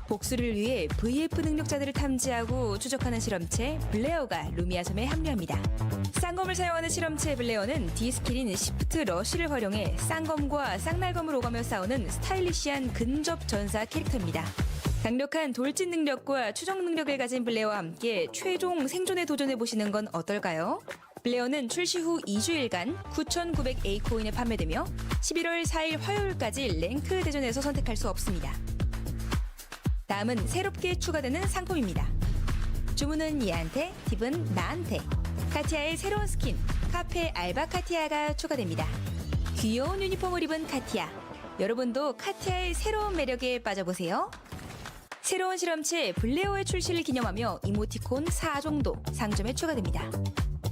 복수를 위해 VF 능력자들을 탐지하고 추적하는 실험체 블레어가 루미아 섬에 합류합니다. 쌍검을 사용하는 실험체 블레어는 D스킬인 시프트 러쉬를 활용해 쌍검과 쌍날검을 오가며 싸우는 스타일리시한 근접 전사 캐릭터입니다. 강력한 돌진 능력과 추적 능력을 가진 블레어와 함께 최종 생존에 도전해보시는 건 어떨까요? 블레어는 출시 후 2주일간 9,900A 코인에 판매되며 11월 4일 화요일까지 랭크 대전에서 선택할 수 없습니다. 다음은 새롭게 추가되는 상품입니다. 주문은 얘한테, 팁은 나한테. 카티아의 새로운 스킨, 카페 알바 카티아가 추가됩니다. 귀여운 유니폼을 입은 카티아. 여러분도 카티아의 새로운 매력에 빠져보세요. 새로운 실험체 블레어의 출시를 기념하며 이모티콘 4종도 상점에 추가됩니다.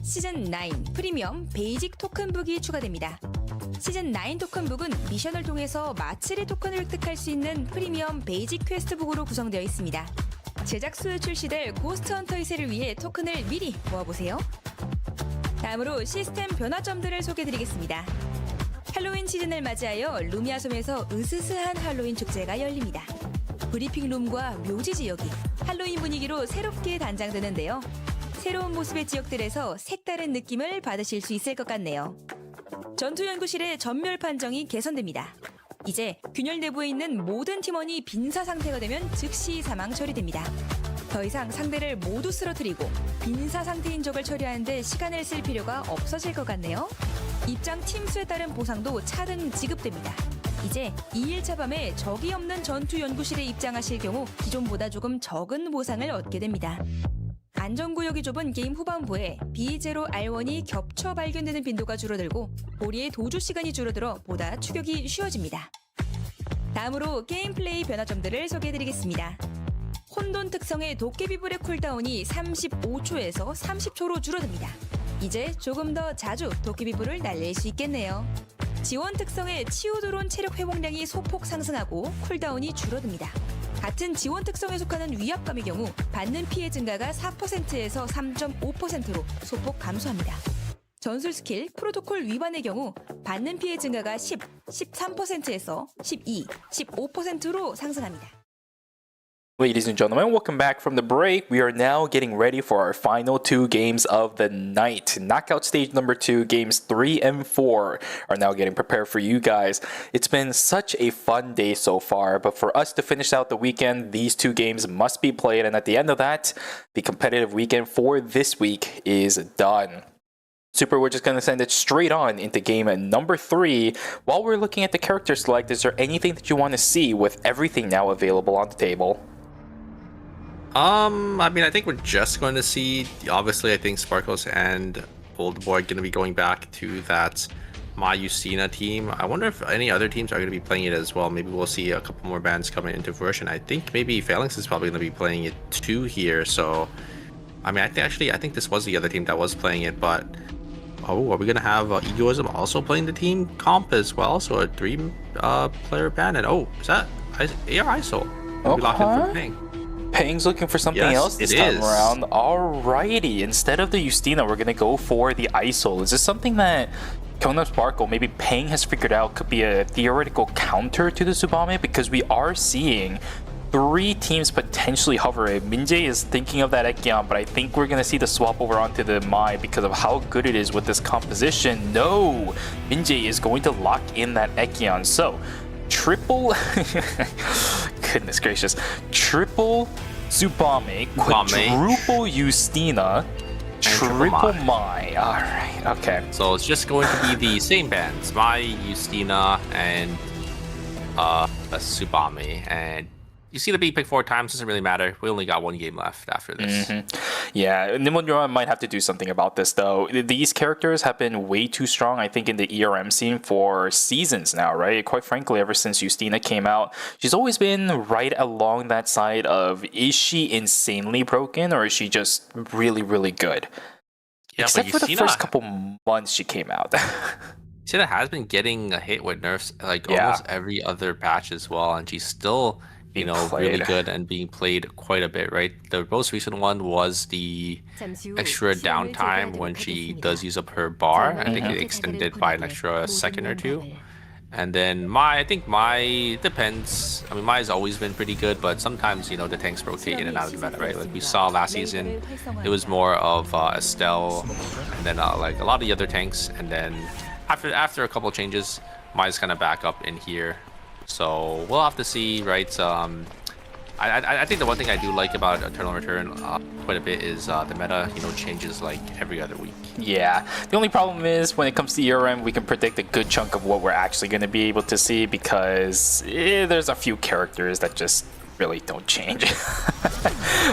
시즌9 프리미엄 베이직 토큰북이 추가됩니다. 시즌9 토큰북은 미션을 통해서 마치리 토큰을 획득할 수 있는 프리미엄 베이직 퀘스트북으로 구성되어 있습니다. 제작수에 출시될 고스트 헌터 2세를 위해 토큰을 미리 모아보세요. 다음으로 시스템 변화점들을 소개해드리겠습니다. 할로윈 시즌을 맞이하여 루미아 섬에서 으스스한 할로윈 축제가 열립니다. 브리핑룸과 묘지 지역이 할로윈 분위기로 새롭게 단장되는데요. 새로운 모습의 지역들에서 색다른 느낌을 받으실 수 있을 것 같네요. 전투연구실의 전멸 판정이 개선됩니다. 이제 균열 내부에 있는 모든 팀원이 빈사 상태가 되면 즉시 사망 처리됩니다. 더 이상 상대를 모두 쓰러뜨리고 빈사 상태인 적을 처리하는 데 시간을 쓸 필요가 없어질 것 같네요. 입장 팀 수에 따른 보상도 차등 지급됩니다. 이제 2일차 밤에 적이 없는 전투연구실에 입장하실 경우 기존보다 조금 적은 보상을 얻게 됩니다. 안전구역이 좁은 게임 후반부에 B0 R1이 겹쳐 발견되는 빈도가 줄어들고 보리의 도주 시간이 줄어들어 보다 추격이 쉬워집니다. 다음으로 게임 플레이 변화점들을 소개해드리겠습니다. 혼돈 특성의 도깨비불의 쿨다운이 35초에서 30초로 줄어듭니다. 이제 조금 더 자주 도깨비불을 날릴 수 있겠네요. 지원 특성의 치유드론 체력 회복량이 소폭 상승하고 쿨다운이 줄어듭니다. 같은 지원 특성에 속하는 위압감의 경우 받는 피해 증가가 4%에서 3.5%로 소폭 감소합니다. 전술 스킬 프로토콜 위반의 경우 받는 피해 증가가 10, 13%에서 12, 15%로 상승합니다. Ladies and gentlemen, welcome back from the break. We are now getting ready for our final two games of the night. Knockout stage number 2, games 3 and 4 are now getting prepared for you guys. It's been such a fun day so far, but for us to finish out the weekend, these two games must be played, and at the end of that, the competitive weekend for this week is done. Super, we're just going to send it straight on into game number 3. While we're looking at the character select, is there anything that you want to see with everything now available on the table? I mean, I think we're just going to see, obviously, I think Sparkles and Boldboy going to be going back to that My Justina team. I wonder if any other teams are going to be playing it as well. Maybe we'll see a couple more bands coming into fruition. I think maybe Phalanx is probably going to be playing it too here. So, I mean, I think this was the other team that was playing it, but oh, are we going to have Egoism also playing the team comp as well? So a 3-player band, and oh, is that AR ISO? We locked in for Ping. Pang's looking for something else this time around. Alrighty, instead of the Justina, we're gonna go for the ISOL. Is this something that Gyeongnam Sparkle, maybe Pang has figured out could be a theoretical counter to the Tsubame? Because we are seeing 3 teams potentially hover it. Minjae is thinking of that Ekyan, but I think we're gonna see the swap over onto the Mai because of how good it is with this composition. No! Minjae is going to lock in that Ekyan. So, triple goodness gracious, triple Tsubame, quadruple Justina, triple Mai. Alright, okay. So it's just going to be the same bands, Mai, Justina, and Tsubame. And you see the B pick 4 times, doesn't really matter. We only got 1 game left after this. Yeah, Nimon might have to do something about this though. These characters have been way too strong, I think, in the ERM scene for seasons now, right? Quite frankly, ever since Justina came out, she's always been right along that side of, is she insanely broken or is she just really, really good? Yeah, Except for the first couple months she came out. Sita has been getting a hit with nerfs like Yeah. almost every other patch as well, and she's still, you Being know, really played. good and being played quite a bit, right? The most recent one was the extra downtime when she does use up her bar. I think it extended by an extra second or two. And then I think Mai depends. I mean, Mai's always been pretty good, but sometimes, you know, the tanks rotate in and out of the meta, right? Like we saw last season, it was more of Estelle, and then like a lot of the other tanks, and then after a couple of changes, Mai's kind of back up in here. So we'll have to see, right? I think the one thing I do like about Eternal Return quite a bit is the meta, you know, changes like every other week. Yeah, the only problem is when it comes to year-end, we can predict a good chunk of what we're actually going to be able to see because there's a few characters that just really don't change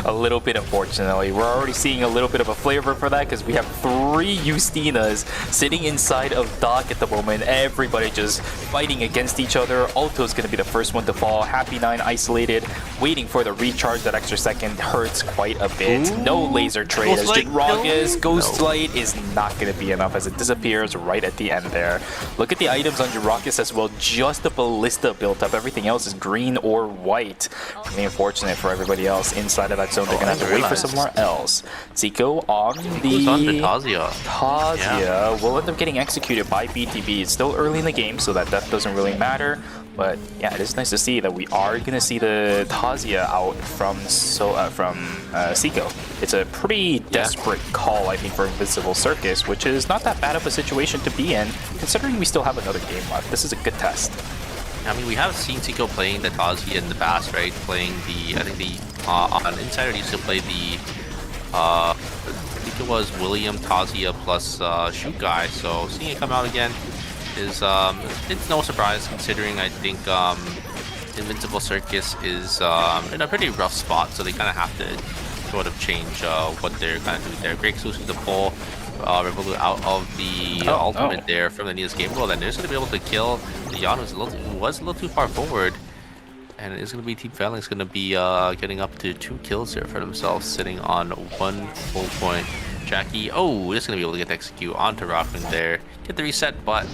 a little bit. Unfortunately, we're already seeing a little bit of a flavor for that because we have 3 Justinas sitting inside of Doc at the moment. Everybody just fighting against each other. Alto's gonna be the first one to fall. Happy 9 isolated, waiting for the recharge. That extra second hurts quite a bit. Ooh. No laser trade as Jiragas. Ghost Light is not gonna be enough as it disappears right at the end there. Look at the items on Jiragas as well. Just the ballista built up. Everything else is green or white. Really unfortunate for everybody else inside of that zone. They're gonna have to wait for somewhere else. Zico on the Tazia will end up getting executed by BTB. It's still early in the game, so that death doesn't really matter. But yeah, it is nice to see that we are gonna see the Tazia out from Zico. It's a pretty desperate call, I think, for Invisible Circus, which is not that bad of a situation to be in, considering we still have another game left. This is a good test. I mean, we have seen Zico playing the Tazi in the past, right? Playing the, I think the, on Insider, he used to play the, I think it was William Tazia plus Shoot Guy. So seeing it come out again is, it's no surprise considering I think Invincible Circus is in a pretty rough spot. So they kind of have to sort of change what they're kind of doing there. Great exclusive to pull Revolut out of the ultimate there from the Nia's game goal. Then they're just going to be able to kill the Yan, who was a little too far forward. And it's going to be Team Phalanx going to be getting up to 2 kills here for themselves, sitting on 1 full point. Jackie, just going to be able to get the execute onto Rockman there. Get the reset, but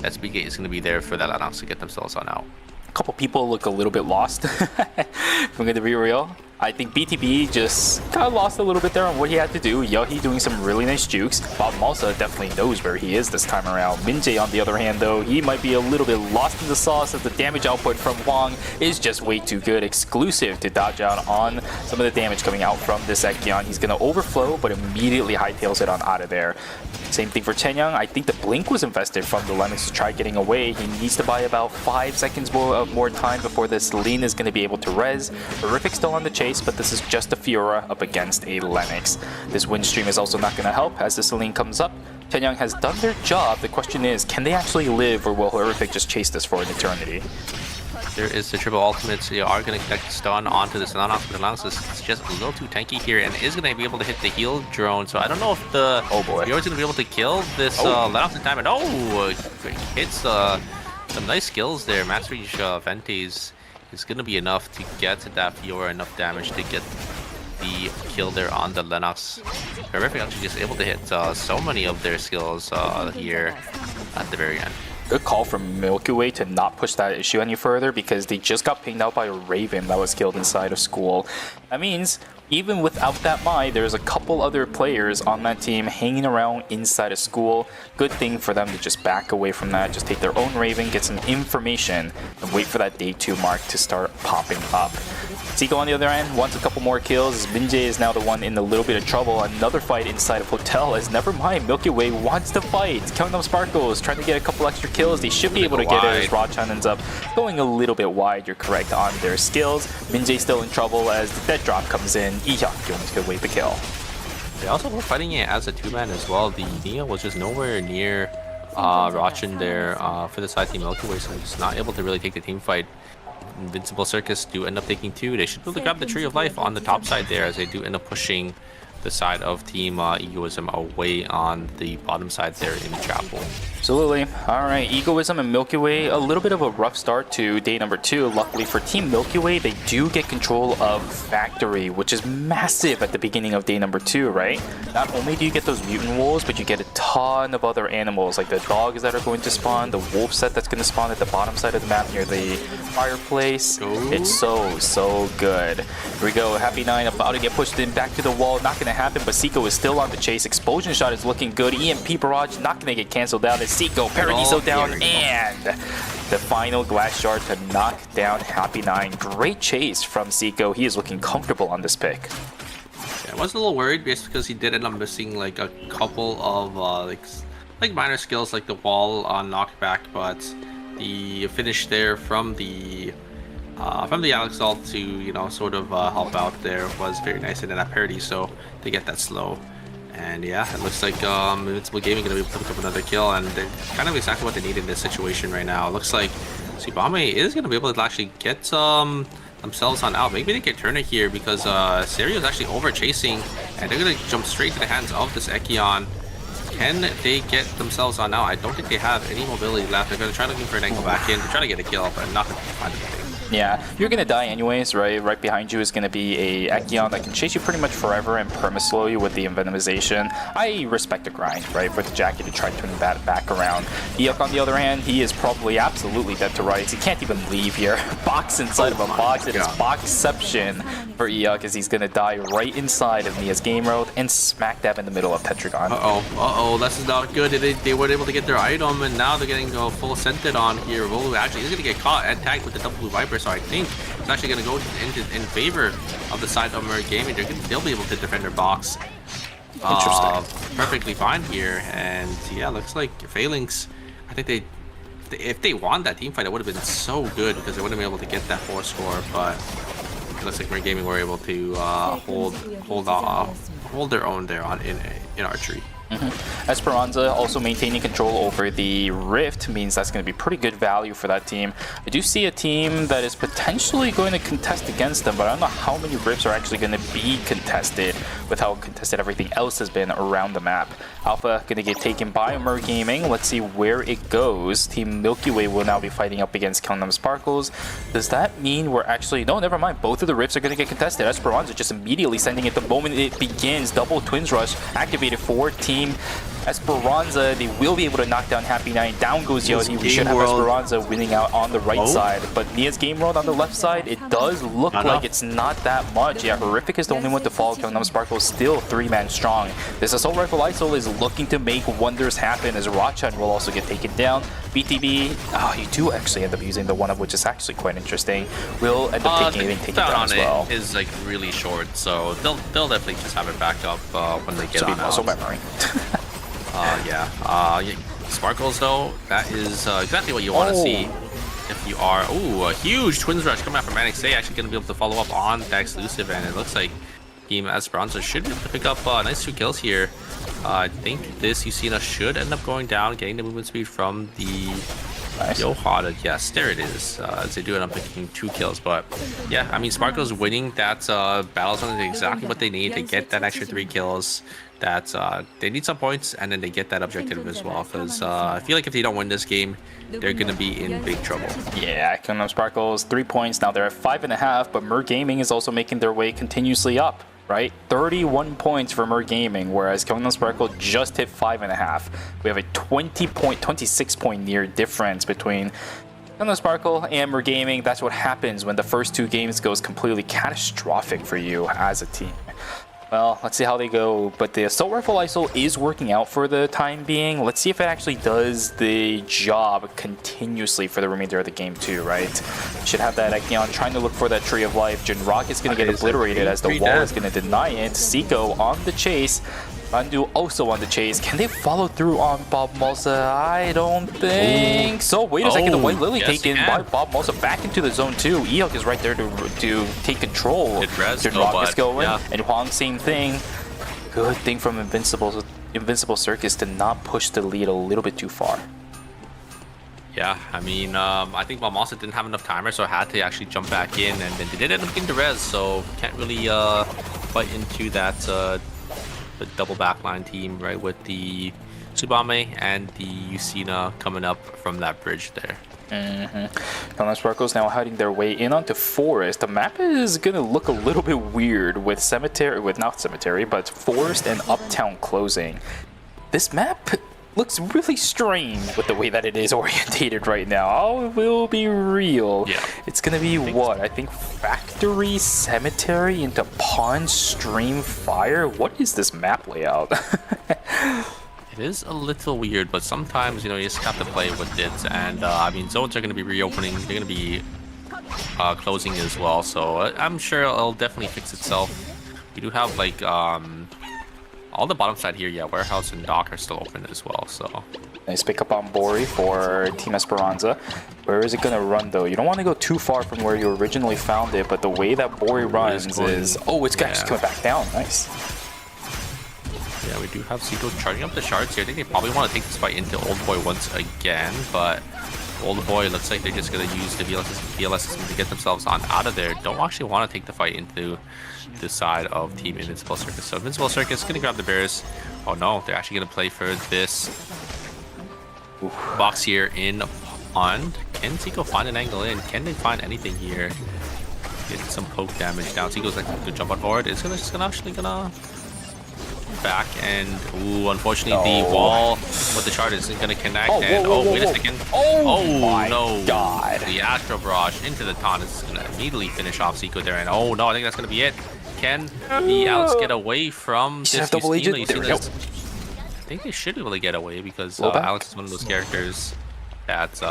SB Gate is going to be there for that Lanox to get themselves on out. A couple people look a little bit lost, if I'm going to be real. I think BTB just kind of lost a little bit there on what he had to do. Yahi doing some really nice jukes. Bob Malsa definitely knows where he is this time around. Minjae, on the other hand, though, he might be a little bit lost in the sauce as the damage output from Huang is just way too good. Exclusive to dodge out on some of the damage coming out from this Ekyan. He's going to overflow, but immediately hightails it on out of there. Same thing for Chenyang. I think the blink was invested from the Lennox to try getting away. He needs to buy about 5 seconds more time before this Celine is going to be able to res. Horrific still on the chase, but this is just a Fiora up against a Lennox. This win stream is also not going to help as the Celine comes up. Chenyang has done their job. The question is, can they actually live, or will Horrific just chase this for an eternity? There is the triple ultimate, so you are going to connect stun onto this Lanox, but the Lanox is just a little too tanky here and is going to be able to hit the heal drone. So I don't know if the Fiora's going to be able to kill this Lanox in time. And hits some nice skills there. Master Reach Ventes is going to be enough to get that Fiora enough damage to get the kill there on the Lennox. Horrific actually just able to hit so many of their skills here at the very end. Good call from Milky Way to not push that issue any further because they just got pinged out by a Raven that was killed inside of school. That means even without that Mai, there's a couple other players on that team hanging around inside of school. Good thing for them to just back away from that, just take their own Raven, get some information, and wait for that day 2 mark to start popping up. Zico on the other end wants a couple more kills. Minjae is now the one in a little bit of trouble. Another fight inside of Hotel as never mind, Milky Way wants to fight. Counting up sparkles, trying to get a couple extra kills. They should be able to get it as Rachan ends up going a little bit wide. You're correct on their skills. Minjae still in trouble as the dead drop comes in. Ihyuk going to wait the kill. They also were fighting it as a 2-man as well. The Nia was just nowhere near Rachan there for the side team Milky Way, so he's not able to really take the team fight. Invincible Circus do end up taking 2. They should be able to grab the Tree of Life on the top side there as they do end up pushing the side of Team Egoism away on the bottom side there in Chapel. Absolutely. All right, Egoism and Milky Way, a little bit of a rough start to day number 2. Luckily for Team Milky Way, they do get control of Factory, which is massive at the beginning of day number 2, right? Not only do you get those mutant wolves, but you get a ton of other animals, like the dogs that are going to spawn, the wolf set that's going to spawn at the bottom side of the map near the fireplace. It's so good. Here we go, Happy 9 about to get pushed in back to the wall. Not going to happen, but Seiko is still on the chase. Explosion shot is looking good. EMP barrage not going to get canceled out. It's Seiko, Paradiso down, and the final glass shard to knock down Happy 9. Great chase from Seiko. He is looking comfortable on this pick. Yeah, I was a little worried just because he did end up missing like a couple of like minor skills like the wall on knockback, but the finish there from the Alex ult to, you know, sort of help out there was very nice, and then that Paradiso to get that slow. And yeah, it looks like Invincible Gaming going to be able to pick up another kill, and they're kind of exactly what they need in this situation right now. It looks like Tsubame is going to be able to actually get themselves on out. Maybe they can turn it here because Serio is actually over chasing, and they're going to jump straight to the hands of this Ekion. Can they get themselves on out? I don't think they have any mobility left. They're going to try looking for an angle back in to try to get a kill, but not going to find anything. Yeah, you're gonna die anyways, right? Right behind you is gonna be a Ekion that can chase you pretty much forever and perma-slow you with the Envenomization. I respect the grind, right? For the Jackie to try turning that back around. Eok, on the other hand, he is probably absolutely dead to rights. He can't even leave here. Box inside of a box. It is boxception for Eok as he's gonna die right inside of Mia's game road and smack dab in the middle of Tetragon. This is not good. They weren't able to get their item, and now they're getting full scented on here. Volu actually is gonna get caught and tagged with the double blue Viper. So I think it's actually going to go in favor of the side of Merc Gaming. They'll be able to defend their box perfectly fine here. And yeah, looks like Phalanx, I think if they won that team fight, it would have been so good because they wouldn't be able to get that 4 score. But it looks like Merc Gaming were able to hold their own there in archery. Esperanza also maintaining control over the Rift means that's going to be pretty good value for that team. I do see a team that is potentially going to contest against them, but I don't know how many Rifts are actually going to be contested with how contested everything else has been around the map. Alpha going to get taken by Mer Gaming. Let's see where it goes. Team Milky Way will now be fighting up against Gangnam Sparkles. Does that mean we're actually... No, never mind. Both of the Rifts are going to get contested. Esperanza just immediately sending it the moment it begins. Double Twins Rush activated for Team Esperanza. They will be able to knock down Happy 9. Down goes Yodi. We should have Esperanza winning out on the right side. But Mia's Game World on the left side, it does look like it's not that much. Yeah, Horrific is the only one to fall. Gangnam Sparkle still 3-man strong. This Assault Rifle ISOL is looking to make wonders happen as Rachan will also get taken down. BTB, you do actually end up using the one of which is actually quite interesting. Will end up taken down as well. Is like really short, so they'll definitely just have it back up when they get on muscle memory. Sparkles though, that is exactly what you want to see if you are. A huge Twins Rush coming out from NXA, actually going to be able to follow up on that exclusive, and it looks like Team Esperanza should be able to pick up nice 2 kills here. I think this Yusina should end up going down, getting the movement speed from the Yohada. Yes, there it is. As they do end up picking 2 kills, but yeah, I mean, Sparkle's winning that battle zone is exactly what they need to get that extra 3 kills. That they need some points, and then they get that objective as well, because I feel like if they don't win this game, they're gonna be in big trouble. Yeah, Gangnam Sparkles 3 points. Now they're at 5.5, but Mer Gaming is also making their way continuously up, right? 31 points for Mer Gaming, whereas Gangnam Sparkle just hit 5.5. We have a 26 point near difference between Gangnam Sparkle and Mer Gaming. That's what happens when the first 2 games goes completely catastrophic for you as a team. Well, let's see how they go, but the Assault Rifle ISOL is working out for the time being. Let's see if it actually does the job continuously for the remainder of the game too, right? Should have that Ekion trying to look for that Tree of Life. Jinrock is going to get obliterated as the wall is going to deny it. Seiko on the chase. Randu also on the chase. Can they follow through on Bob Mosa? I don't think so. Wait a second. The White Lily taken by Bob Mosa back into the zone too. Eok is right there to take control. Jinrock is going. And Huang, same thing. Good thing from Invincible Circus to not push the lead a little bit too far. Yeah, I mean, I think Mosa didn't have enough timer, so I had to actually jump back in, and then they did end up getting the res, so can't really fight into that the double backline team, right, with the Tsubame and the Yusina coming up from that bridge there. Gangnam Sparkles now heading their way in onto Forest. The map is gonna look a little bit weird with not Cemetery, but Forest and Uptown closing. This map looks really strange with the way that it is orientated right now. I will be real. Yeah. It's gonna be what? I think Factory, Cemetery into Pond, Stream, Fire. What is this map layout? It is a little weird, but sometimes, you know, you just have to play with it. And I mean, zones are going to be reopening. They're going to be closing as well. So I'm sure it'll definitely fix itself. We do have like all the bottom side here. Yeah, warehouse and dock are still open as well. So nice pick up on Bori for Team Esperanza. Where is it going to run though? You don't want to go too far from where you originally found it, but the way that Bori runs is... Oh, it's actually coming back down. Nice. Yeah, we do have Seiko charging up the shards here. I think they probably want to take this fight into Old Boy once again, but Old Boy looks like they're just going to use the BLS system to get themselves on out of there. Don't actually want to take the fight into the side of Team Invincible Circus. So Invincible Circus is going to grab the bears. Oh no, they're actually going to play for this box here in Pond. Can Seiko find an angle in? Can they find anything here? Get some poke damage down. Seiko's like to jump on board. It's actually gonna back, and ooh, unfortunately the wall with the chart isn't going to connect. Wait a second. Oh my no. God. The Astro Barrage into the taunt is going to immediately finish off Seiko there, and oh no, I think that's going to be it. Can the Alex get away from this? Double agent. There we go. I think they should be able to get away because Alex is one of those characters that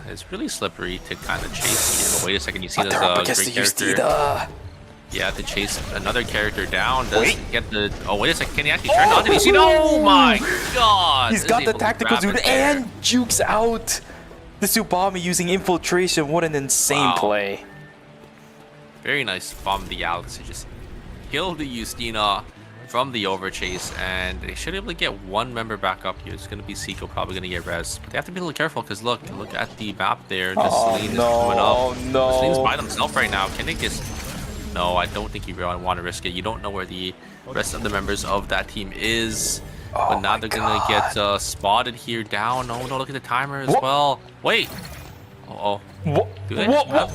is really slippery to kind of chase here. But wait a second, you see there's a great character. Yeah, to chase another character down. Does get the... Oh, wait a second. Can he actually turn on to see? Oh my god! He's got the tactical dude and jukes out the Tsubame using infiltration. What an insane play. Very nice from the Alex to just kill the Justina from the overchase, and they should be able to get one member back up here. It's going to be Seiko, probably going to get res. But they have to be a little careful because look at the map there. The Celine is coming up. The Celine's by themselves right now. Can they just... No, I don't think you really want to risk it. You don't know where the rest of the members of that team is. But now they're going to get spotted here down. Oh no, look at the timer as well. Wait. Uh-oh. What? Do they What? No!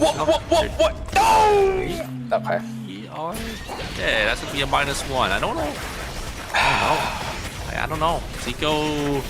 Okay. Yeah, that's going to be a -1. I don't know. I don't know. Seiko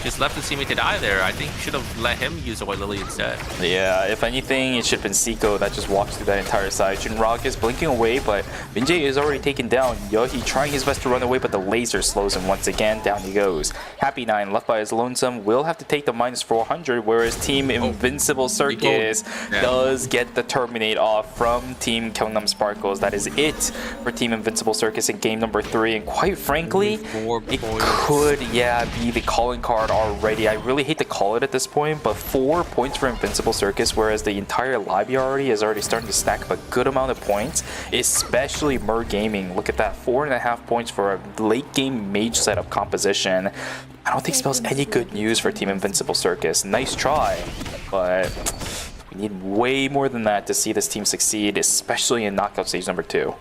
just left his teammate to die there. I think you should have let him use the White Lily instead. Yeah, if anything, it should have been Seiko that just walked through that entire side. Jinrock is blinking away, but Vinjay is already taken down. Yohi trying his best to run away, but the laser slows him once again. Down he goes. Happy 9 left by his lonesome will have to take the -400, whereas Team Invincible Circus does get the terminate off from Team Gangnam Sparkles. That is it for Team Invincible Circus in game number 3. And quite frankly, it could, be the calling card already. I really hate to call it at this point, but 4 points for Invincible Circus, whereas the entire lobby is already starting to stack up a good amount of points, especially Mer Gaming. Look at that, 4.5 points for a late game mage setup composition. I don't think spells any good news for Team Invincible Circus. Nice try, but we need way more than that to see this team succeed, especially in knockout stage number 2.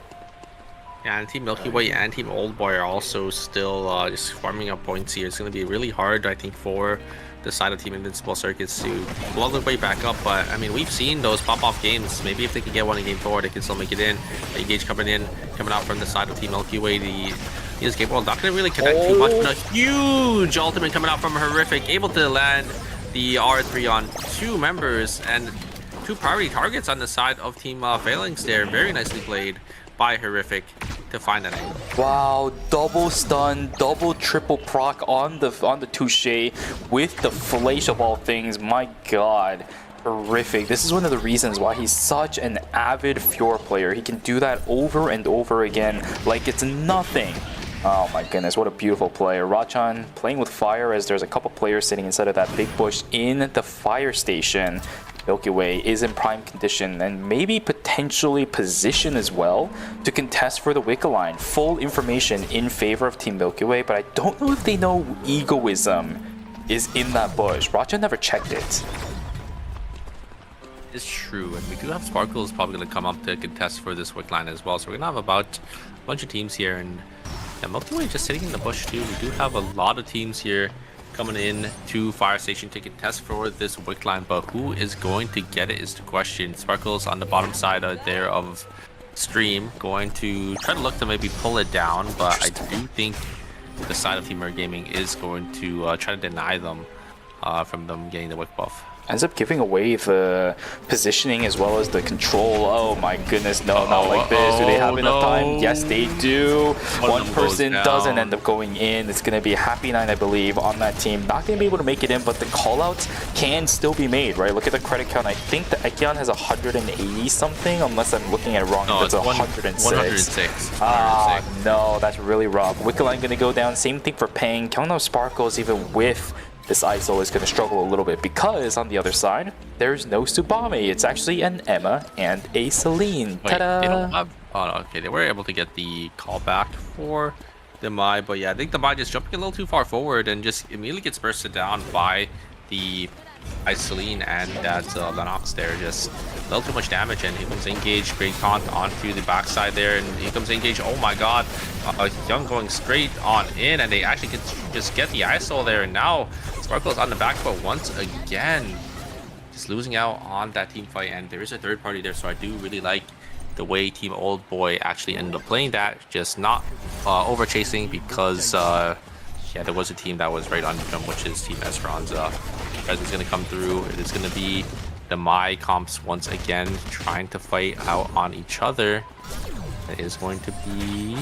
Yeah, and Team Milky Way and Team Old Boy are also still just farming up points here. It's going to be really hard, I think, for the side of Team Invincible Circus to blow their way back up. But, I mean, we've seen those pop-off games. Maybe if they can get one in Game 4, they can still make it in. Engage coming out from the side of Team Milky Way. This game, well, not going to really connect too much, but a huge ultimate coming out from Horrific. Able to land the R3 on 2 members and 2 priority targets on the side of Team Phalanx there. Very nicely played by Horrific to find that angle. Wow, double stun, double triple proc on the touche with the flash of all things. My god, Horrific. This is one of the reasons why he's such an avid Fjord player. He can do that over and over again like it's nothing. Oh my goodness, what a beautiful play. Rachan playing with fire as there's a couple players sitting inside of that big bush in the fire station. Milky Way is in prime condition and maybe potentially position as well to contest for the Wicca line. Full information in favor of Team Milky Way, but I don't know if they know Egoism is in that bush. Racha never checked it. It's true, and we do have Sparkles probably going to come up to contest for this Wick line as well. So we're going to have about a bunch of teams here, and And Milky Way just sitting in the bush too. We do have a lot of teams here coming in to Fire Station to contest for this wick line, but who is going to get it is the question. Sparkles on the bottom side there of stream going to try to look to maybe pull it down, but I do think the side of Team Mer Gaming is going to try to deny them from them getting the wick buff. Ends up giving away the positioning as well as the control. Oh my goodness, no, not like this. Do they have enough time? Yes, they do. One person doesn't end up going in. It's going to be a Happy 9, I believe, on that team. Not going to be able to make it in, but the callouts can still be made, right? Look at the credit count. I think the Ekion has 180 something, unless I'm looking at it wrong. No, it's 106. 106. Ah, no, that's really rough. Wickeline going to go down. Same thing for Pang. Gyeongnam Sparkles, even with this ISO, is going to struggle a little bit because on the other side, there's no Tsubame. It's actually an Emma and a Celine. Wait, they don't have... Oh, okay, they were able to get the call back for the Mai, but yeah, I think the Mai just jumping a little too far forward and just immediately gets bursted down by the Celine, and that's Lennox there. Just a little too much damage, and here comes Engage, Great Kant onto the backside there, and here comes Engage. Oh my god, Young going straight on in, and they actually can just get the ISO there, and now Sparkle's on the back foot once again, just losing out on that team fight. And there is a third party there, so I do really like the way Team Old Boy actually ended up playing that, just not over chasing, because yeah, there was a team that was right on them, which is Team Esperanza. As it's going to come through, it is going to be the Mai comps once again trying to fight out on each other. It is going to be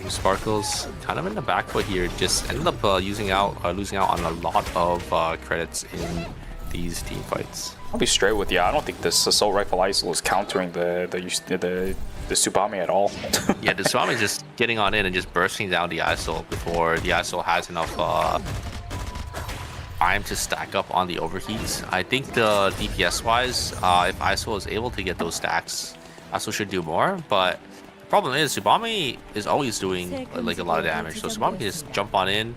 Sparkles kind of in the back foot here, just ended up losing out on a lot of credits in these team fights. I'll be straight with you. I don't think this assault rifle ISO is countering the Tsubame at all. Yeah, the Tsubame is just getting on in and just bursting down the ISO before the ISO has enough time to stack up on the overheats. I think the DPS wise, if ISO is able to get those stacks, ISO should do more, but the problem is Tsubame is always doing like a lot of damage, so Tsubame can just jump on in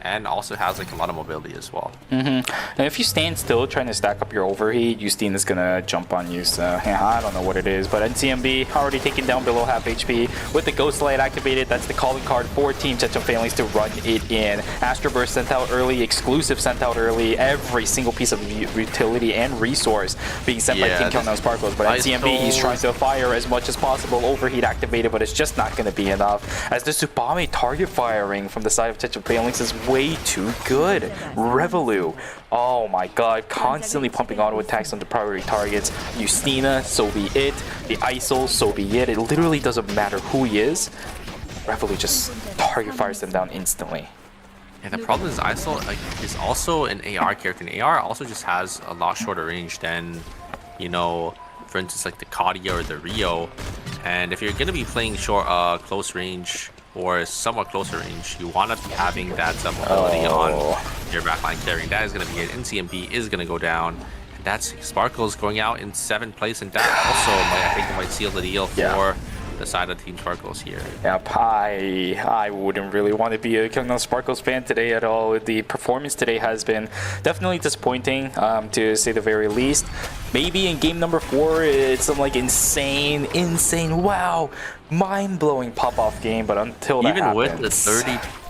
and also has like a lot of mobility as well. And if you stand still trying to stack up your overheat, Justine is gonna jump on you, so I don't know what it is, but NCMB already taken down below half HP with the Ghost Light activated. That's the calling card for Team Chechen Families to run it in. Astro Burst sent out early, Exclusive sent out early, every single piece of utility and resource being sent by Team Gyeongnam Sparkles, but NCMB, he's trying to fire as much as possible, overheat activated, but it's just not gonna be enough, as the Tsubame target firing from the side of Chechen Families is way too good. Revolu, oh my god, constantly pumping auto attacks on the priority targets. Justina, so be it. The ISO, so be it. It literally doesn't matter who he is. Revolu just target fires them down instantly. And the problem is ISO is also an AR character, and AR also just has a lot shorter range than, you know, for instance, like the Kadia or the Rio. And if you're going to be playing short, close range or somewhat closer range, you want to be having that mobility on your backline carrying. That is going to be it. NCMB is going to go down. And that's Sparkles going out in 7th place, and that also I think might seal the deal for the side of Team Sparkles here. Yep, I wouldn't really want to be a Gyeongnam Sparkles fan today at all. The performance today has been definitely disappointing, to say the very least. Maybe in game number 4, it's some like insane, wow, mind-blowing pop-off game, but until that happens,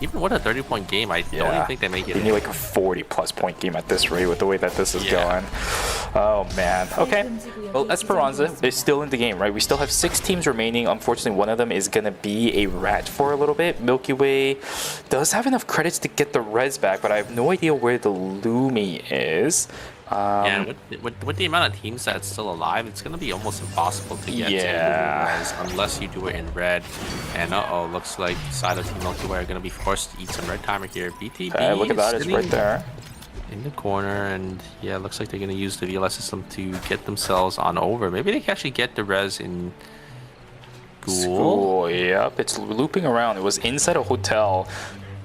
even with a 30-point game, I don't even think they make it. You need like a 40-plus point game at this rate with the way that this is going. Oh man. Okay. Well, Esperanza is still in the game, right? We still have 6 teams remaining. Unfortunately, one of them is gonna be a rat for a little bit. Milky Way does have enough credits to get the res back, but I have no idea where the Lumi is. Yeah, with the amount of teams that's still alive, it's going to be almost impossible to get to res unless you do it in red. And looks like side of Team Milky Way are going to be forced to eat some red timer here. BTB look at that, it's right there in the corner, and yeah, it looks like they're going to use the VLS system to get themselves on over. Maybe they can actually get the res in school. Yep, it's looping around. It was inside a hotel.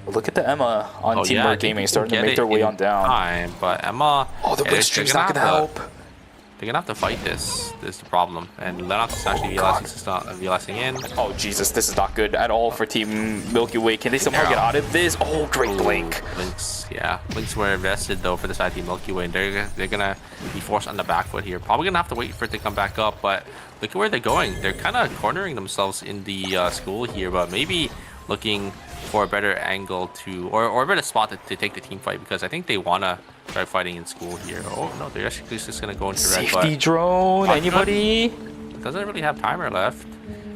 Look at the Emma on Team Mer Gaming starting to make their way on down. But Emma, the blister's not gonna help. They're gonna have to fight this. This is the problem. And Lennox is actually VLSing in. Oh Jesus, this is not good at all for Team Milky Way. Can they somehow get out of this? Oh, great blink. Blinks were invested though for the side of Team Milky Way, and they're gonna be forced on the back foot here. Probably gonna have to wait for it to come back up, but look at where they're going. They're kind of cornering themselves in the school here, but maybe looking for a better angle to, or a better spot to take the team fight, because I think they want to try fighting in school here. Oh no, they're actually just going to go into red. Safety drone, anybody? Doesn't really have timer left.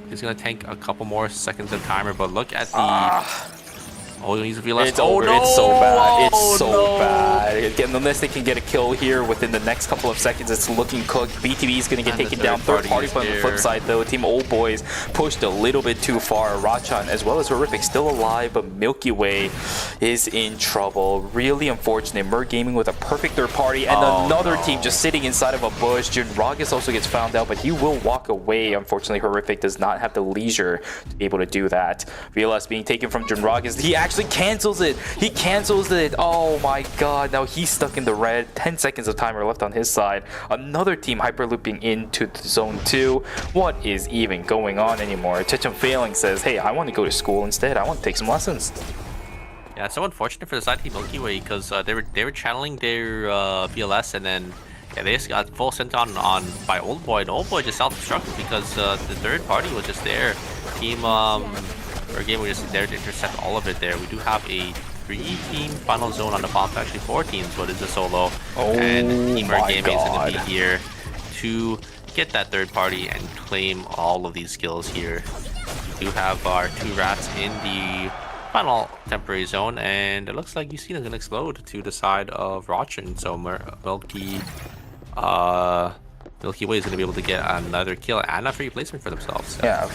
He's going to tank a couple more seconds of timer, but look at the... Oh, he needs to be less. It's over. No! It's so bad. It's Oh, so no. bad. Again, unless they can get a kill here within the next couple of seconds, it's looking cooked. BTB is going to get And taken the down. third Third party, party but on is the flip there. side, though, Team Old Boys pushed a little bit too far. Rachan, as well as Horrific, still alive, but Milky Way is in trouble. Really unfortunate. Mer Gaming with a perfect third party, and another team just sitting inside of a bush. Junragus also gets found out, but he will walk away. Unfortunately, Horrific does not have the leisure to be able to do that. VLS being taken from Junragus. He actually cancels it. He cancels it. Oh my god. Now he's stuck in the red. 10 seconds of timer left on his side. Another team hyperlooping into zone 2. What is even going on anymore? Checham Failing says, hey, I want to go to school instead. I want to take some lessons. Yeah, it's so unfortunate for the side team Milky Way, because they were channeling their VLS, and then they just got full sent on by Old Boy, and Old Boy just self-destructed because the third party was just there. Team or game was just there to intercept all of it there. We do have a 3-team final zone on the bomb, actually 4 teams, but it's a solo. And Team Gaming is going to be here to get that third party and claim all of these skills here. We do have our 2 rats in the final temporary zone, and it looks like UC is going to explode to the side of Rachan. So Milky Way is going to be able to get another kill and a free placement for themselves. Yeah.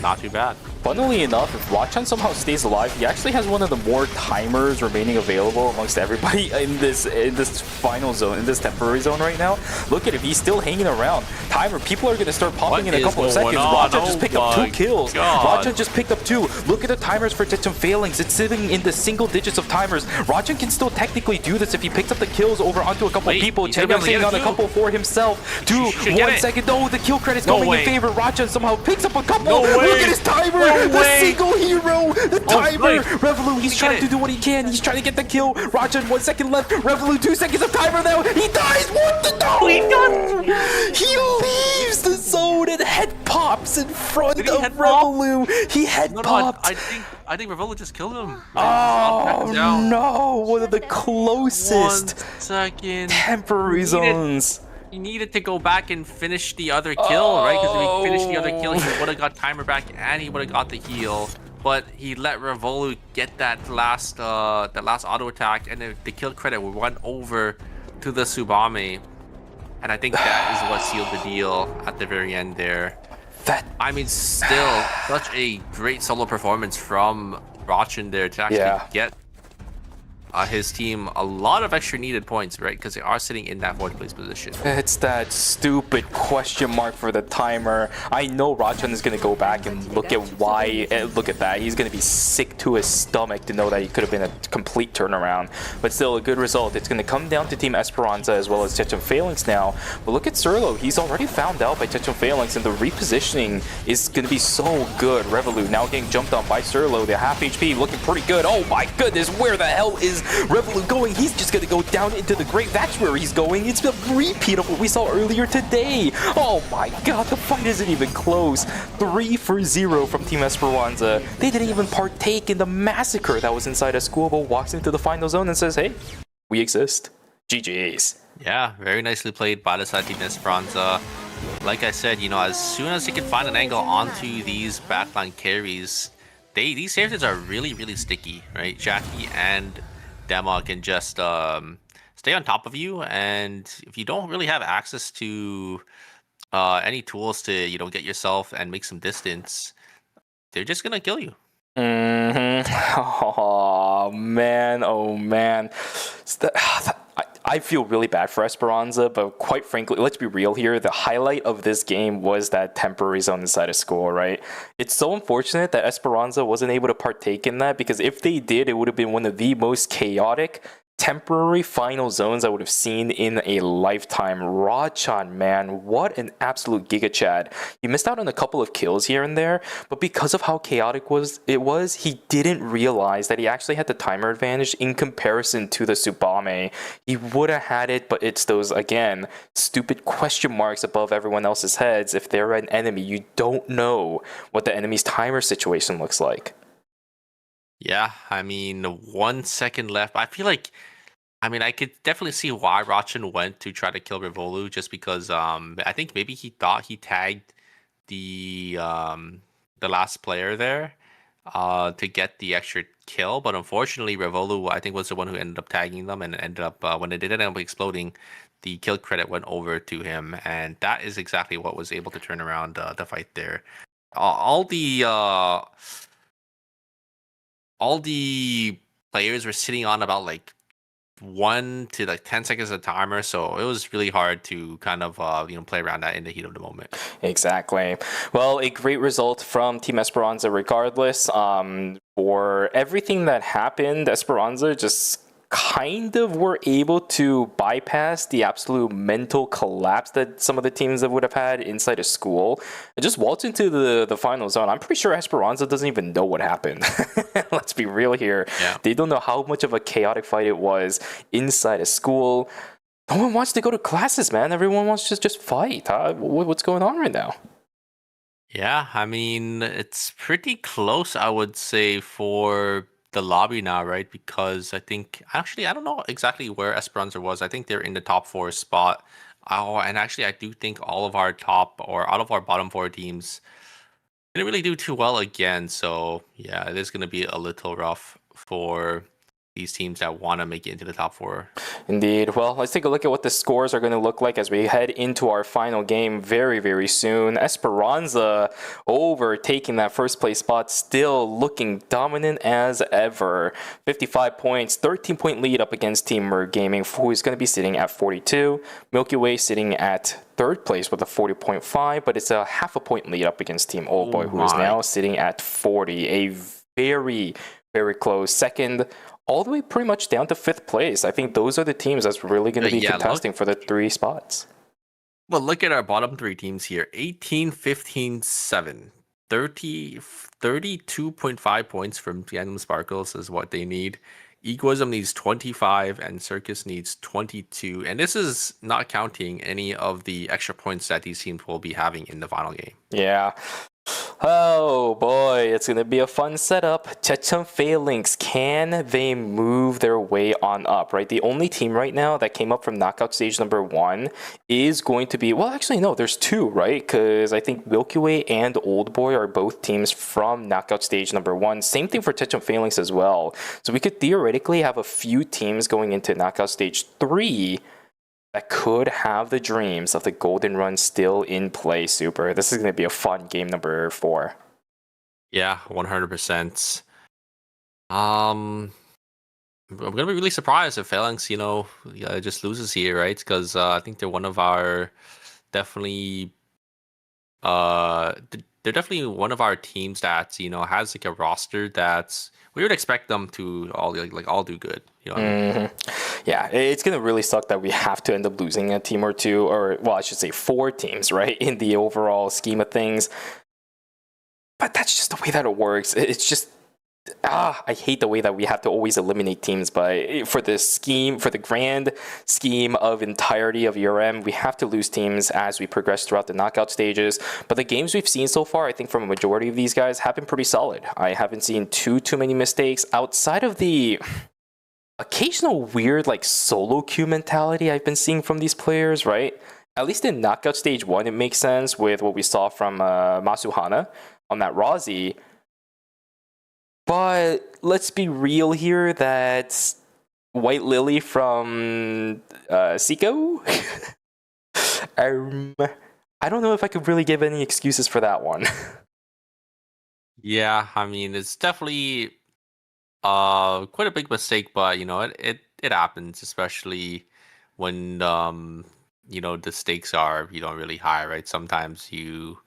Not too bad. Funnily enough, if Rachan somehow stays alive, he actually has one of the more timers remaining available amongst everybody in this final zone, in this temporary zone right now. Look at it, he's still hanging around. Timer, people are going to start popping in a couple of seconds. Rachan just picked up 2 kills. Rachan just picked up 2. Look at the timers for Checham Failings. It's sitting in the single digits of timers. Rachan can still technically do this if he picks up the kills over onto a couple of people. Checham sitting on a couple for himself. 2, 1 second. Oh, the kill credit's going in favor. Rachan somehow picks up a couple. Look at his timer. The single hero. The timer. Revolut, he's trying to do what he can. He's trying to get the kill. Rachan, 1 second left. Revolut, 2 seconds of timer now. He dies. What the no? He does. He leaves the zone and head pops in front of Revolut. He head popped. I think Revolut just killed him. Oh no! One of the closest 1 second. temporary zones. He needed to go back and finish the other kill, right? Because if he finished the other kill, he would have got timer back and he would have got the heal. But he let Revolut get that last auto attack, and the kill credit went over to the Tsubame. And I think that is what sealed the deal at the very end there. I mean, still such a great solo performance from Rachan there to actually get his team a lot of extra needed points, right? Because they are sitting in that 4th place position. It's that stupid question mark for the timer. I know Rachan is going to go back and look at why. Look at that. He's going to be sick to his stomach to know that he could have been a complete turnaround. But still, a good result. It's going to come down to Team Esperanza as well as Checham Phalanx now. But look at Surlo. He's already found out by Checham Phalanx, and the repositioning is going to be so good. Revolut now getting jumped on by Surlo. The half HP looking pretty good. Oh my goodness, where the hell is Revolut going? He's just going to go down into the grave. That's where he's going. It's a repeat of what we saw earlier today. Oh my god, the fight isn't even close. 3-0 from Team Esperanza. They didn't even partake in the massacre that was inside a school, but walks into the final zone and says, hey, we exist. GG's. Yeah, very nicely played by the side Team Esperanza. Like I said, you know, as soon as they can find an angle onto these backline carries, these characters are really, really sticky, right? Jackie and Dema can just stay on top of you, and if you don't really have access to any tools to, you know, get yourself and make some distance, they're just gonna kill you. Oh man, oh man. I feel really bad for Esperanza, but quite frankly, let's be real here. The highlight of this game was that temporary zone inside of school, right? It's so unfortunate that Esperanza wasn't able to partake in that, because if they did, it would have been one of the most chaotic temporary final zones I would have seen in a lifetime. Rachan, man, what an absolute giga chad. He missed out on a couple of kills here and there, but because of how chaotic it was, he didn't realize that he actually had the timer advantage in comparison to the Tsubame. He would have had it, but it's those, again, stupid question marks above everyone else's heads. If they're an enemy, you don't know what the enemy's timer situation looks like. Yeah, I mean, 1 second left. I feel like, I mean, I could definitely see why Rachin went to try to kill Revolu, just because I think maybe he thought he tagged the last player there to get the extra kill, but unfortunately Revolu I think was the one who ended up tagging them, and ended up when it did end up exploding, the kill credit went over to him, and that is exactly what was able to turn around the fight there. All the players were sitting on about like 1 to like 10 seconds of timer, so it was really hard to kind of play around that in the heat of the moment. Exactly. Well, a great result from Team Esperanza regardless. For everything that happened, Esperanza just kind of were able to bypass the absolute mental collapse that some of the teams that would have had inside a school and just waltz into the final zone. I'm pretty sure Esperanza doesn't even know what happened. Let's be real here. Yeah. They don't know how much of a chaotic fight it was inside a school. No one wants to go to classes, man. Everyone wants to just fight. What's going on right now? Yeah, I mean, it's pretty close, I would say, for the lobby now, right? Because I think, actually, I don't know exactly where Esperanza was. I think they're in the top 4 spot. Oh, and actually, I do think all of our top, or out of our bottom 4 teams didn't really do too well again. So yeah, it is going to be a little rough for these teams that want to make it into the top 4. Indeed. Well, let's take a look at what the scores are going to look like as we head into our final game very, very soon. Esperanza overtaking that first place spot, still looking dominant as ever. 55 points, 13-point lead up against Team Merg Gaming, who is going to be sitting at 42. Milky Way sitting at third place with a 40.5, but it's a half a point lead up against Team Old Boy, who is now sitting at 40. A very, very close second, all the way pretty much down to 5th place. I think those are the teams that's really going to be contesting for the 3 spots. Well, look at our bottom 3 teams here. 18, 15, 7. 32.5 points from Random Sparkles is what they need. Egoism needs 25 and Circus needs 22. And this is not counting any of the extra points that these teams will be having in the final game. Yeah. Oh boy, it's going to be a fun setup. 9ㅅPhalanx, can they move their way on up, right? The only team right now that came up from knockout stage number 1 is going to be, well, actually, no, there's 2, right? Because I think Milky Way and Old Boy are both teams from knockout stage number 1. Same thing for 9ㅅPhalanx as well. So we could theoretically have a few teams going into knockout stage 3 that could have the dreams of the golden run still in play. Super. This is going to be a fun game number 4. Yeah, 100%. I'm going to be really surprised if Phalanx, just loses here, right? Because I think they're one of our they're definitely one of our teams that, has like a roster that's, we would expect them to all do good. You know what I mean? Yeah, it's going to really suck that we have to end up losing a team or 2, or, well, I should say 4 teams, right, in the overall scheme of things. But that's just the way that it works. It's just, I hate the way that we have to always eliminate teams, but for the grand scheme of entirety of ERM, we have to lose teams as we progress throughout the knockout stages. But the games we've seen so far, I think from a majority of these guys, have been pretty solid. I haven't seen too many mistakes outside of the occasional weird solo queue mentality I've been seeing from these players, right? At least in knockout stage 1, it makes sense with what we saw from Masuhana on that Razi. But let's be real here that White Lily from Seiko, I don't know if I could really give any excuses for that one. Yeah, I mean, it's definitely quite a big mistake, but it happens, especially when the stakes are really high, right? Sometimes you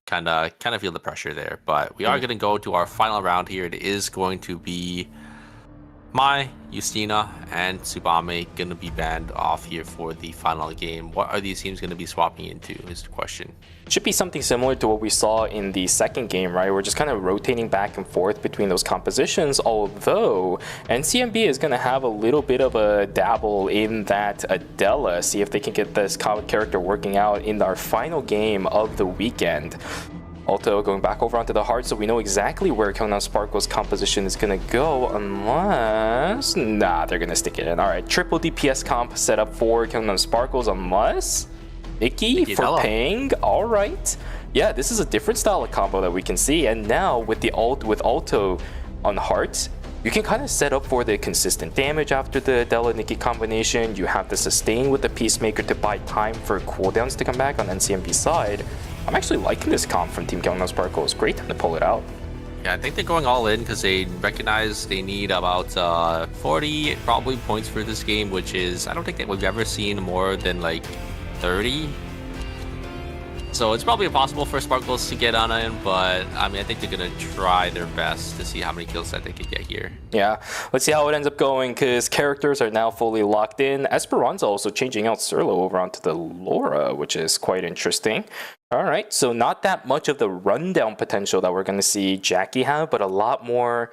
kind of feel the pressure there. But we are going to go to our final round here. It is going to be Mai, Justina, and Tsubame going to be banned off here for the final game. What are these teams going to be swapping into is the question. Should be something similar to what we saw in the second game, right? We're just kind of rotating back and forth between those compositions, although NCMB is going to have a little bit of a dabble in that Adela, see if they can get this character working out in our final game of the weekend. Alto going back over onto the heart, so we know exactly where Gyeongnam Sparkle's composition is gonna go, unless... Nah, they're gonna stick it in. Alright, triple DPS comp set up for Gyeongnam Sparkles, unless... Mickey for Yellow. Pang, alright. Yeah, this is a different style of combo that we can see, and now with the Alto on heart, you can kind of set up for the consistent damage after the Della Nikki combination. You have the sustain with the Peacemaker to buy time for cooldowns to come back on NCMP side. I'm actually liking this comp from Team Gyeongnam Sparkle. It's great time to pull it out. Yeah, I think they're going all in because they recognize they need about 40 probably points for this game, which is, I don't think that we've ever seen more than like 30. So it's probably impossible for Sparkles to get on in, but I mean, I think they're gonna try their best to see how many kills that they can get here. Yeah, let's see how it ends up going, because characters are now fully locked in. Esperanza also changing out Serlo over onto the Laura, which is quite interesting. All right, so not that much of the rundown potential that we're going to see Jackie have, but a lot more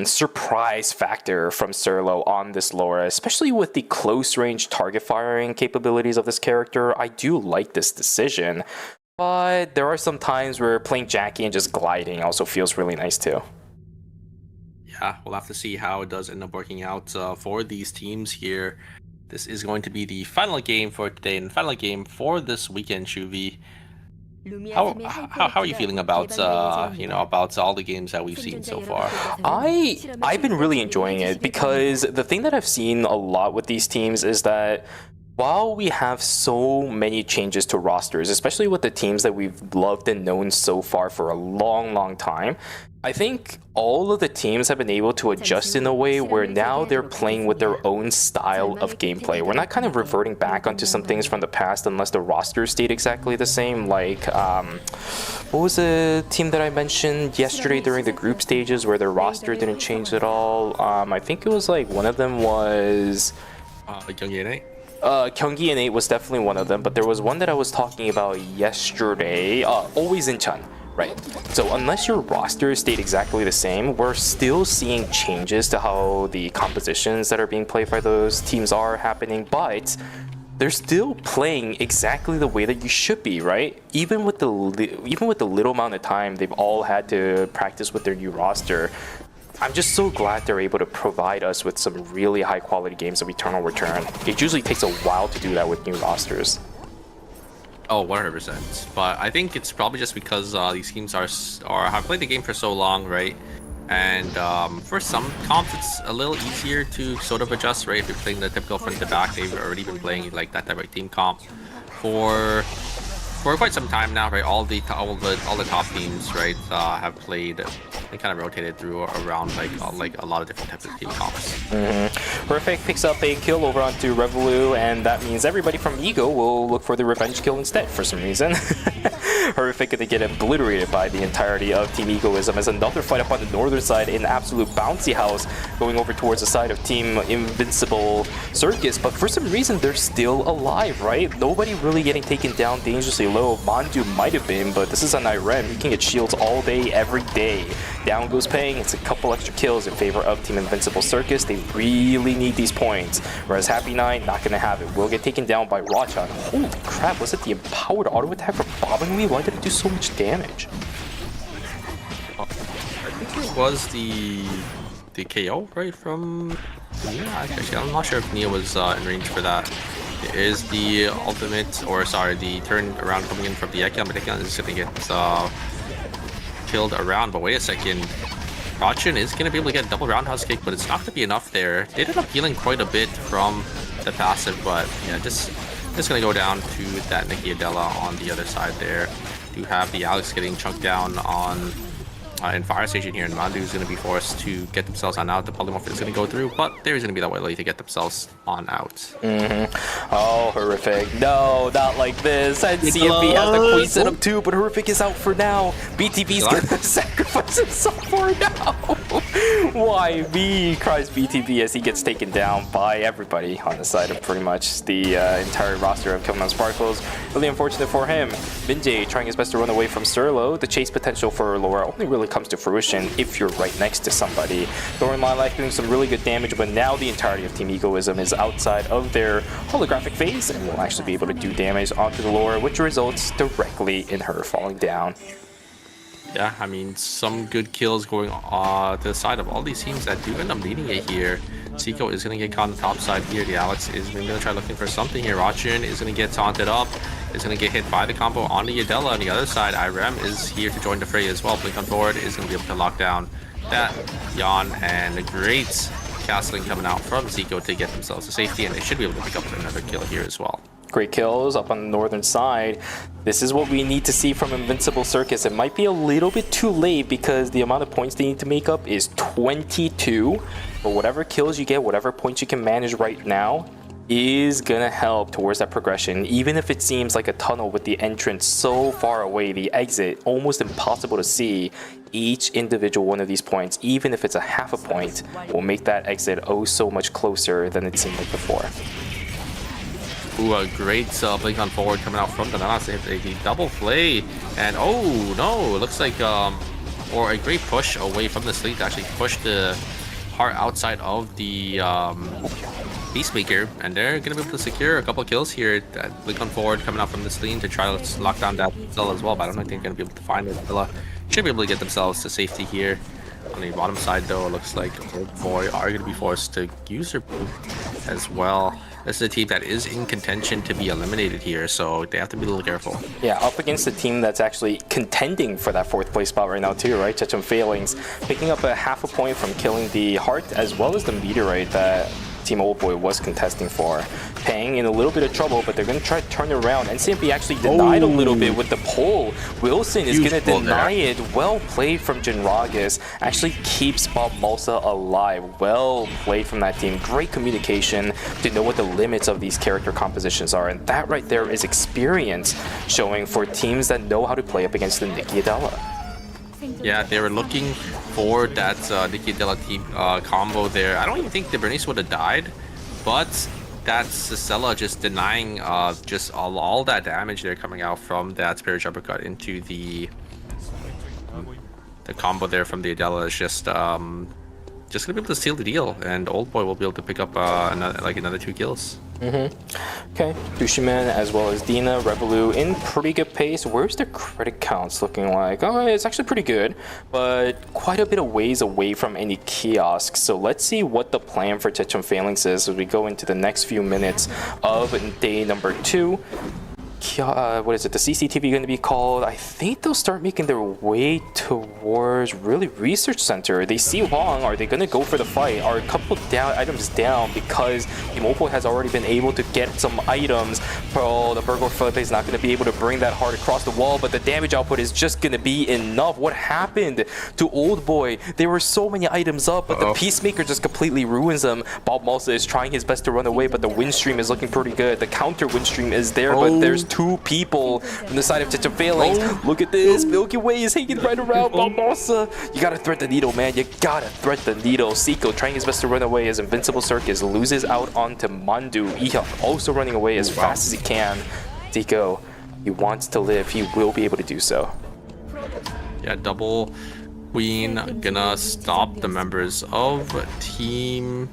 surprise factor from Serlo on this Laura, especially with the close range target firing capabilities of this character. I do like this decision, but there are some times where playing Jackie and just gliding also feels really nice too. Yeah, we'll have to see how it does end up working out for these teams here. This is going to be the final game for today and final game for this weekend, Shuvi. How are you feeling about about all the games that we've seen so far? I've been really enjoying it, because the thing that I've seen a lot with these teams is that while we have so many changes to rosters, especially with the teams that we've loved and known so far for a long time, I think all of the teams have been able to adjust in a way where now they're playing with their own style of gameplay. We're not kind of reverting back onto some things from the past unless the roster stayed exactly the same. Like, what was the team that I mentioned yesterday during the group stages where their roster didn't change at all? I think it was like one of them was... Gyeonggi and 8? Gyeonggi and 8 was definitely one of them, but there was one that I was talking about yesterday. Always Incheon. Right, so unless your roster stayed exactly the same, we're still seeing changes to how the compositions that are being played by those teams are happening, but they're still playing exactly the way that you should be, right? Even with the little amount of time they've all had to practice with their new roster, I'm just so glad they're able to provide us with some really high quality games of Eternal Return. It usually takes a while to do that with new rosters. Oh, 100%. But I think it's probably just because these teams have played the game for so long, right? And for some comps, it's a little easier to sort of adjust, right? If you're playing the typical front to back, they've already been playing like that type of team comp for quite some time now, right? All the top teams, right, have played and kind of rotated through around like a lot of different types of team comps. Perfect picks up a kill over onto Revolu, and that means everybody from Ego will look for the revenge kill instead for some reason. Horrific to get obliterated by the entirety of Team Egoism as another fight up on the northern side in absolute bouncy house going over towards the side of Team Invincible Circus, but for some reason they're still alive, right? Nobody really getting taken down dangerously low. Mandu might have been, but this is a Nyrem. He can get shields all day, every day. Down goes Pang. It's a couple extra kills in favor of Team Invincible Circus. They really need these points, whereas Happy Nine not gonna have it. Will get taken down by Rachan. Holy crap, was it the empowered auto attack from Bobbingly? Why did it do so much damage? I think it was the KO, right, from Nia? Actually, I'm not sure if Nia was in range for that. It is the ultimate, or sorry, the turn around coming in from the Ekyan, but Ekyan is gonna get killed around, but wait a second. Rachan is gonna be able to get a double roundhouse kick, but it's not gonna be enough there. They ended up healing quite a bit from the passive, but yeah, just gonna go down to that Nikki Adela on the other side there. Do have the Alex getting chunked down on in Fire Station here, and Mandu is going to be forced to get themselves on out. The polymorph is going to go through, but there's going to be that way to get themselves on out. Oh, Horrific. No, not like this. And CMB has the queen set up too, but Horrific is out for now. BTB's going to sacrifice himself for now. Why me? Cries BTB as he gets taken down by everybody on the side of pretty much the entire roster of Gyeongnam Sparkles. Really unfortunate for him. Minjae trying his best to run away from Serlo. The chase potential for Laura only really comes to fruition if you're right next to somebody. Thorin Lilac doing some really good damage, but now the entirety of Team Egoism is outside of their holographic phase and will actually be able to do damage onto the Laura, which results directly in her falling down. Yeah, I mean, some good kills going to the side of all these teams that do end up leading it here. Zico is going to get caught on the top side here. The Alex is maybe going to try looking for something here. Rachin is going to get taunted up. Is going to get hit by the combo on the Adela. On the other side, Irem is here to join the fray as well. Blink on forward is going to be able to lock down that Jan, and a great castling coming out from Zico to get themselves to safety, and they should be able to pick up another kill here as well. Great kills up on the northern side. This is what we need to see from Invincible Circus. It might be a little bit too late because the amount of points they need to make up is 22. But whatever kills you get, whatever points you can manage right now is gonna help towards that progression. Even if it seems like a tunnel with the entrance so far away, the exit almost impossible to see, each individual one of these points, even if it's a half a point, will make that exit oh so much closer than it seemed like before. Ooh, a great blink on forward coming out from the Nanas to hit a double play. And oh no, it looks like, or a great push away from the sleep to actually push the heart outside of the Peacemaker. And they're going to be able to secure a couple kills here. That blink on forward coming out from the sleep to try to lock down that cell as well. But I don't think they're going to be able to find it. Villa should be able to get themselves to safety here. On the bottom side though, it looks like Old Boy are going to be forced to use their boot as well. This is a team that is in contention to be eliminated here, so they have to be a little careful. Yeah, up against a team that's actually contending for that 4th place spot right now too, right? Chechum Failings picking up a half a point from killing the Heart as well as the Meteorite that Team Old Boy was contesting for. Pang in a little bit of trouble, but they're going to try to turn it around. NCMP actually denied a little bit with the pull. Wilson is going to deny it. Well played from Jinragus. Actually keeps Bob Malsa alive. Well played from that team. Great communication to know what the limits of these character compositions are. And that right there is experience showing for teams that know how to play up against the Nikki Adela. Yeah, they were looking for that Nikki Adela team combo there. I don't even think the Bernice would have died, but that's Cicella just denying just all that damage there coming out from that Spirit Uppercut into the combo there from the Adela is just gonna be able to seal the deal, and Old Boy will be able to pick up another 2 kills. Okay, Dushiman as well as Dina, Revolu in pretty good pace. Where's their credit counts looking like? Oh, it's actually pretty good, but quite a bit of ways away from any kiosks. So let's see what the plan for Chechum Phalanx is as we go into the next few minutes of day number 2. What is it? The CCTV going to be called? I think they'll start making their way towards really Research Center. They see Wong. Are they going to go for the fight? Are a couple items down because the Mobile has already been able to get some items? Oh, the Burglar Flip is not going to be able to bring that heart across the wall, but the damage output is just going to be enough. What happened to Old Boy? There were so many items up, but the Peacemaker just completely ruins them. Bob Malsa is trying his best to run away, but the win stream is looking pretty good. The counter win stream is there, but there's 2 people on the side of Chechum Phalanx. Look at this. Milky Way is hanging right around Bob Malsa. You gotta thread the needle, man. You gotta thread the needle. Seiko trying his best to run away as Invincible Circus loses out onto Mandu. Iha also running away as fast as he can. Seiko, he wants to live. He will be able to do so. Yeah, double Queen gonna stop the members of Team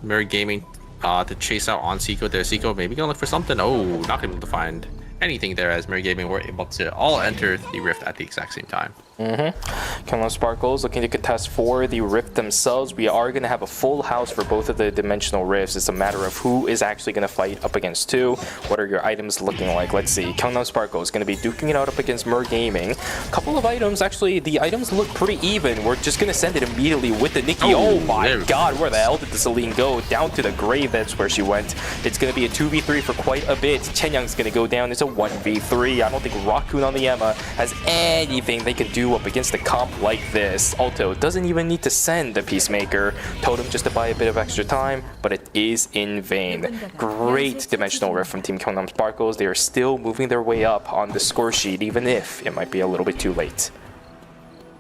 Mirror Gaming to chase out on Seiko there. Seiko maybe gonna look for something. Oh, not gonna be able to find anything there as Mirror Gaming were able to all enter the Rift at the exact same time. Kingdom Sparkles looking to contest for the Rift themselves. We are going to have a full house for both of the dimensional rifts. It's a matter of who is actually going to fight up against 2. What are your items looking like? Let's see. Kingdom Sparkles going to be duking it out up against Mer Gaming. A couple of items, actually, the items look pretty even. We're just going to send it immediately with the Nikki. Oh my god, where the hell did the Celine go? Down to the grave, that's where she went. It's going to be a 2v3 for quite a bit. Chen Yang's going to go down. It's a 1v3. I don't think Raccoon on the Emma has anything they can do up against a comp like this. Alto doesn't even need to send the Peacemaker. Totem just to buy a bit of extra time, but it is in vain. Great dimensional rift from Team Kingdom Sparkles. They are still moving their way up on the score sheet, even if it might be a little bit too late.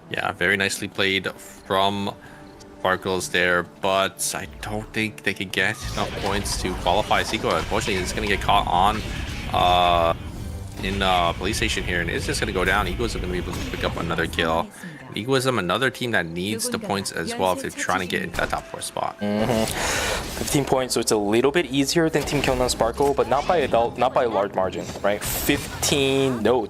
Yeah, very nicely played from Sparkles there, but I don't think they could get enough points to qualify. Seiko, unfortunately, is going to get caught on in police station here, and it's just going to go down. Eagles are going to be able to pick up another kill. Egoism, another team that needs the points as well if they're trying to get into that top 4 spot. 15 points, so it's a little bit easier than Team Kyungnan Sparkle, but not by a large margin, right?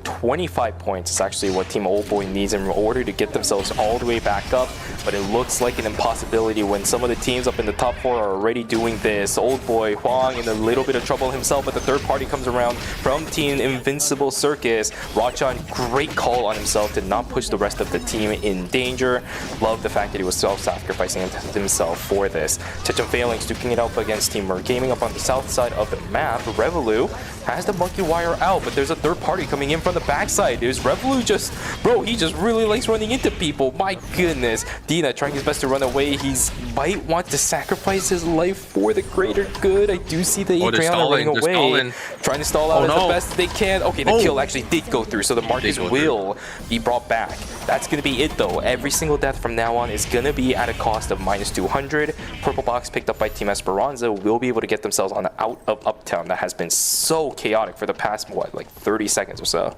25 points is actually what Team Old Boy needs in order to get themselves all the way back up. But it looks like an impossibility when some of the teams up in the top 4 are already doing this. Old Boy Hwang in a little bit of trouble himself, but the third party comes around from Team Invincible Circus. Rachan, great call on himself to not push the rest of the team in danger. Love the fact that he was self-sacrificing himself for this. Chechon Phalanx duking it up against Team Mer Gaming up on the south side of the map. Revolu has the monkey wire out, but there's a third party coming in from the backside. There's Revolu just, bro, he just really likes running into people. My goodness. Dina trying his best to run away. He's might want to sacrifice his life for the greater good. I do see the Adriana running away. Trying to stall out as the best they can. Okay, the kill actually did go through, so the Marcus will be brought back. That's going to be it though. Every single death from now on is going to be at a cost of -200. Purple box picked up by Team Esperanza will be able to get themselves on the out of Uptown that has been so chaotic for the past, what, like 30 seconds or so.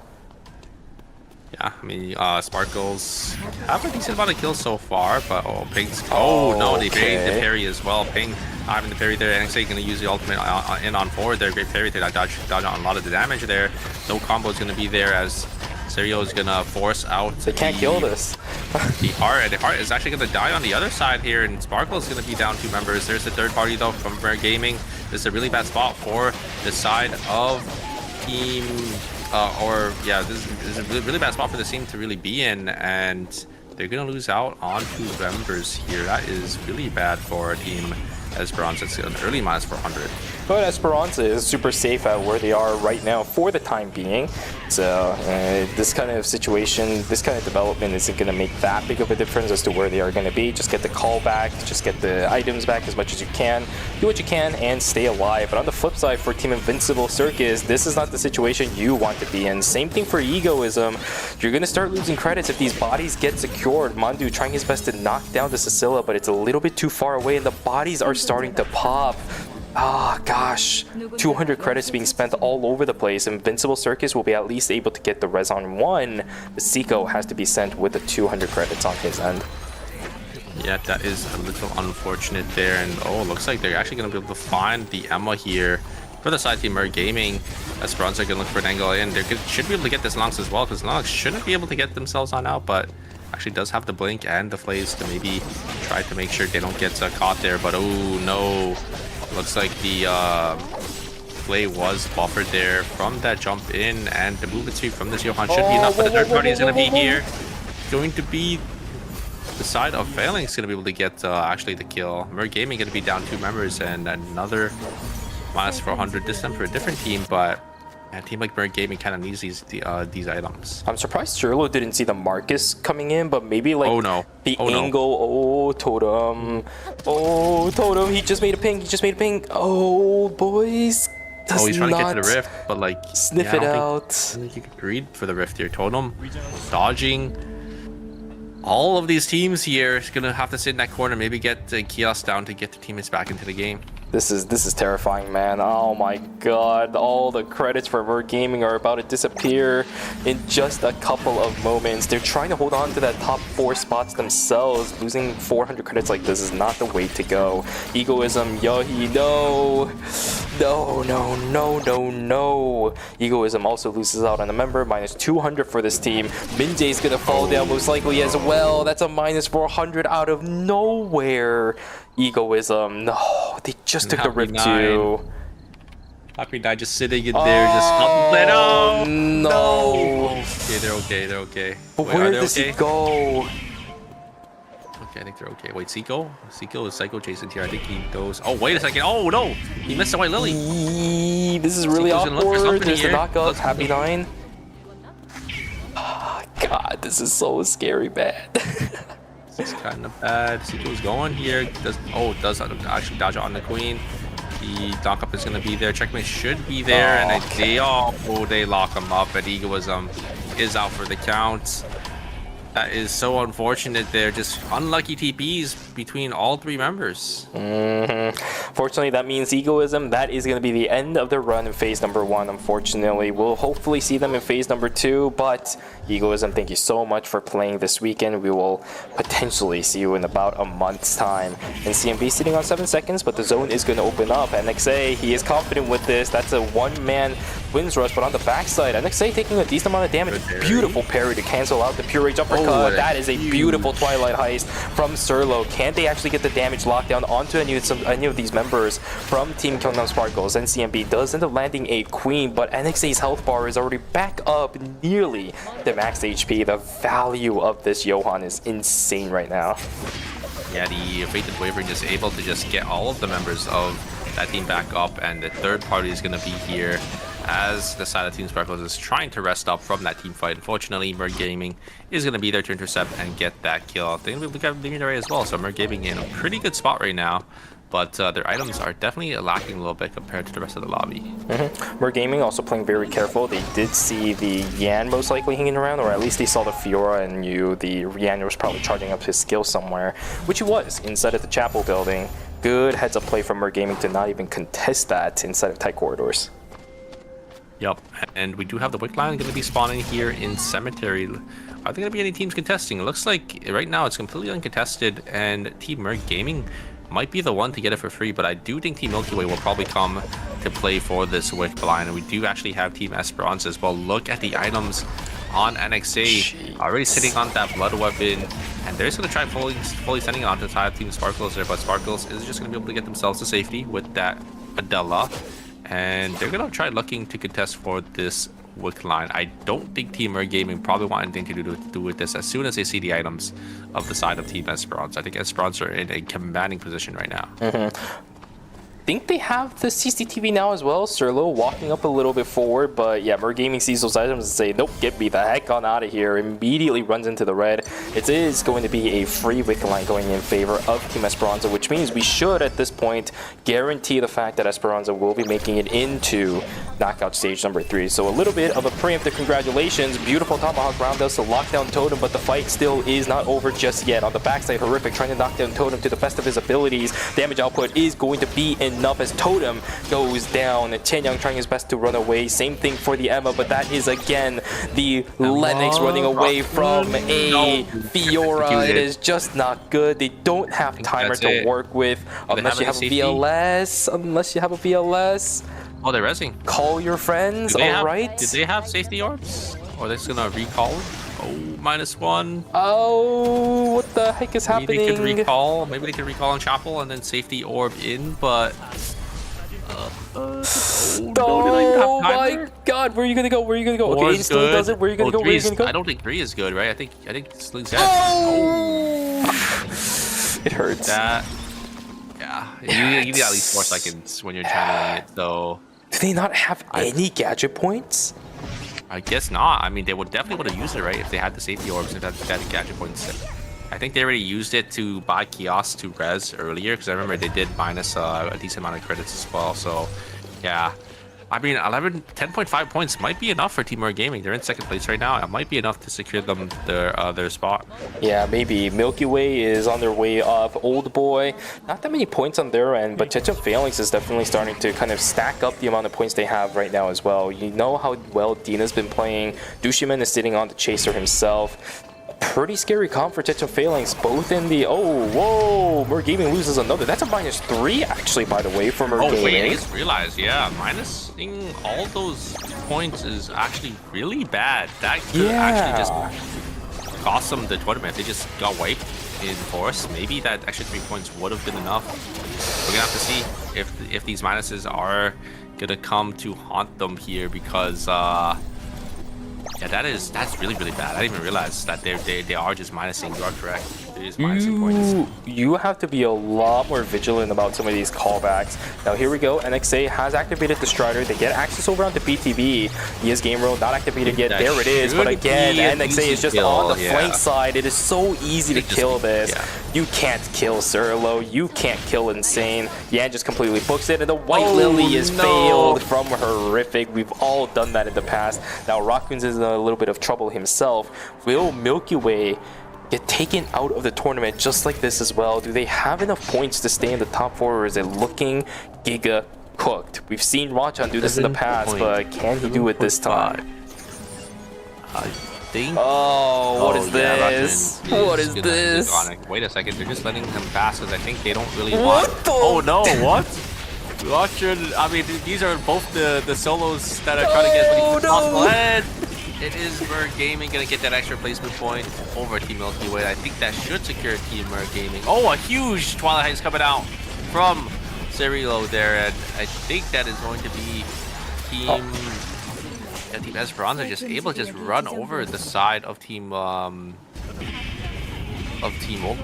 Yeah, I mean, Sparkles have a decent amount of kills so far, but Ping's... Oh, no, they buried the parry as well. Ping having the parry there. NXA going to use the ultimate in on forward there. Great parry to dodge on a lot of the damage there. No combo is going to be there as Serio is going to force out... They can't kill this. The Heart. The Heart is actually going to die on the other side here, and Sparkle is going to be down 2 members. There's the third party, though, from Mer Gaming. This is a really bad spot for the side of Team... this is a really bad spot for the team to really be in, and they're going to lose out on 2 members here. That is really bad for Team Esperanza. It's an early -400. But Esperanza is super safe at where they are right now for the time being. So this kind of situation, this kind of development isn't going to make that big of a difference as to where they are going to be. Just get the call back, just get the items back as much as you can, do what you can, and stay alive. But on the flip side, for Team Invincible Circus, this is not the situation you want to be in. Same thing for Egoism. You're going to start losing credits if these bodies get secured. Mandu trying his best to knock down the Cecilia, but it's a little bit too far away, and the bodies are starting to pop. Ah, gosh. 200 credits being spent all over the place. Invincible Circus will be at least able to get the res on 1. But Seiko has to be sent with the 200 credits on his end. Yeah, that is a little unfortunate there. And looks like they're actually going to be able to find the Emma here for the side team Mer Gaming. Esperanza going to look for an angle in. They should be able to get this Lonx as well, because Lonx shouldn't be able to get themselves on out, but actually does have the blink and the flays to maybe try to make sure they don't get caught there. But oh no. Looks like the play was buffered there from that jump in, and the movement speed from this Johan should be enough, but the third party is going to be here. Going to be the side of Phalanx going to be able to get actually the kill. Mer Gaming going to be down 2 members, and another -400 this time for a different team, but a team like Mer Gaming kind of needs these items. I'm surprised Shirlo didn't see the Marcus coming in, but maybe like the angle. Oh, Totem. Oh, Totem. He just made a ping. Oh, boys. He's trying to get to the rift, but like sniff it out. I think you could read for the rift here. Totem dodging. All of these teams here is gonna have to sit in that corner, maybe get the kiosk down to get the teammates back into the game. This is terrifying, man. Oh my god. All the credits for Mer Gaming are about to disappear in just a couple of moments. They're trying to hold on to that top 4 spots themselves. Losing 400 credits like this is not the way to go. Egoism, Yohi, no. No. Egoism also loses out on a member. -200 for this team. Minjae's gonna fall down most likely as well. That's a -400 out of nowhere. Egoism, no, they just took the rip too. Happy Nine just sitting in there, just no. Okay, they're okay. But where does he go? Okay, I think they're okay. Wait, Seiko is Psycho chasing here. I think he knows. Oh, wait a second. Oh no, he missed the White Lily. This is really awkward. There's the knockup. Happy Nine. Oh, God, this is so scary, man. It's kind of bad. Seiko's going here. Does actually dodge on the queen. The knockup is going to be there. Checkmate should be there, and they lock him up. And Egoism is out for the count. That is so unfortunate. They're just unlucky TPs between all three members. Fortunately, that means Egoism. That is going to be the end of their run in phase number 1. Unfortunately, we'll hopefully see them in phase number 2. But Egoism, thank you so much for playing this weekend. We will potentially see you in about a month's time. And CMB sitting on 7 seconds, but the zone is going to open up. NXA, he is confident with this. That's a one-man wins rush, but on the backside, NXA taking a decent amount of damage. Beautiful parry to cancel out the Pure Rage uppercut. That is a beautiful Twilight Heist from Surlo. Can they actually get the damage lockdown onto any of these members from Team Gyeongnam Sparkles? And CMB does end up landing a Queen, but NXA's health bar is already back up nearly the max HP. The value of this Johan is insane right now. Yeah, the Fated Wavering is able to just get all of the members of that team back up, and the third party is going to be here as the side of Team Sparkles is trying to rest up from that team fight. Unfortunately, Merc Gaming is going to be there to intercept and get that kill. They're going to look at the array as well, so Merc Gaming in a pretty good spot right now. But their items are definitely lacking a little bit compared to the rest of the lobby. Merc Gaming also playing very careful. They did see the Yan most likely hanging around, or at least they saw the Fiora and knew the Yan was probably charging up his skill somewhere, which he was inside of the chapel building. Good heads up play from Merc Gaming to not even contest that inside of tight corridors. Yep, and we do have the Wick Line going to be spawning here in Cemetery. Are there going to be any teams contesting? It looks like right now it's completely uncontested, and Team Merc Gaming might be the one to get it for free, but I do think Team Milky Way will probably come to play for this Wick Line, and we do actually have Team Esperanza as well. Look at the items on NXA, already sitting on that blood weapon, and they're just going to try fully sending it onto the side of Team Sparkles there, but Sparkles is just going to be able to get themselves to safety with that Adela. And they're going to try looking to contest for this Wick Line. I don't think Team Merc Gaming probably want anything to do with this as soon as they see the items of the side of Team Esperanza. I think Esperanza are in a commanding position right now. Think they have the CCTV now as well. Surlo walking up a little bit forward, but yeah, Merc Gaming sees those items and say, nope, get me the heck on out of here. Immediately runs into the red. It is going to be a free Wick Line going in favor of Team Esperanza, which means we should at this point guarantee the fact that Esperanza will be making it into knockout stage number 3. So a little bit of a preemptive congratulations. Beautiful Tomahawk roundhouse to lock down Totem, but the fight still is not over just yet. On the backside, Horrific trying to knock down Totem to the best of his abilities. Damage output is going to be enough as Totem goes down. Chen Yang trying his best to run away. Same thing for the Emma, but that is again the Lennox running away from a Fiora. It is just not good. They don't have timer to work with unless you have a VLS. Unless you have a VLS. Oh, they're rezzing. Call your friends, alright? Did they have safety orbs? Or are they just gonna recall? Oh, -1. Oh, what the heck is happening? Maybe they could recall. Maybe they could recall on Chapel and then safety orb in, but. Oh my god, where are you gonna go? Where are you gonna go? Okay, he still does it. Where are you gonna go? Where are you gonna go? I don't think 3 is good, right? I think Sling's dead. Oh! It hurts. That. Yeah, you need at least 4 seconds when you're channeling it, so. Do they not have any gadget points? I guess not. I mean, they would definitely would have used it, right? If they had the safety orbs, if they had the gadget points. I think they already used it to buy kiosks to res earlier, because I remember they did minus a decent amount of credits as well. So, yeah. I mean, 10.5 points might be enough for Team Merc Gaming. They're in 2nd place right now. It might be enough to secure them their spot. Yeah, maybe. Milky Way is on their way up. Old Boy, not that many points on their end, but Chechen Phalanx is definitely starting to kind of stack up the amount of points they have right now as well. You know how well Dina's been playing. Dushiman is sitting on the Chaser himself. Pretty scary comp for Chechen Phalanx, both in the... Oh, whoa! Merc Gaming loses another. That's a -3, actually, by the way, for Merc Gaming. Oh, wait, I just realized, yeah, minusing all those points is actually really bad. That could actually just cost them the tournament. They just got wiped in force. Maybe that extra 3 points would have been enough. We're gonna have to see if these minuses are gonna come to haunt them here, because... yeah, that's really bad. I didn't even realize that they are just minusing. You are correct. It is minusing points. You have to be a lot more vigilant about some of these callbacks. Now here we go. NXA has activated the Strider. They get access over onto BTB. ES Game Roll not activated yet. There it is. But again, NXA is just on the flank side. It is so easy to kill this. You can't kill Surlo. You can't kill Insane. Yan just completely books it, and the White Lily is failed from Horrific. We've all done that in the past. Now Raccoons is in a little bit of trouble himself. Will Milky Way get taken out of the tournament just like this as well? Do they have enough points to stay in the top 4, or is it looking giga cooked? We've seen Rachan do this in the past, but can he do it this time? I think. Oh, what is this? What is this? Wait a second, they're just letting him pass because I think they don't really want. Oh no, what? Rachan, I mean, these are both the solos that are trying to get as many as possible. And it is Merc Gaming gonna get that extra placement point over Team Milky Way. I think that should secure Team Merc Gaming. Oh, a huge Twilight Heights coming out from Cirilo there, and I think that is going to be Team Team Esperanza just able to just run over the side of Team Old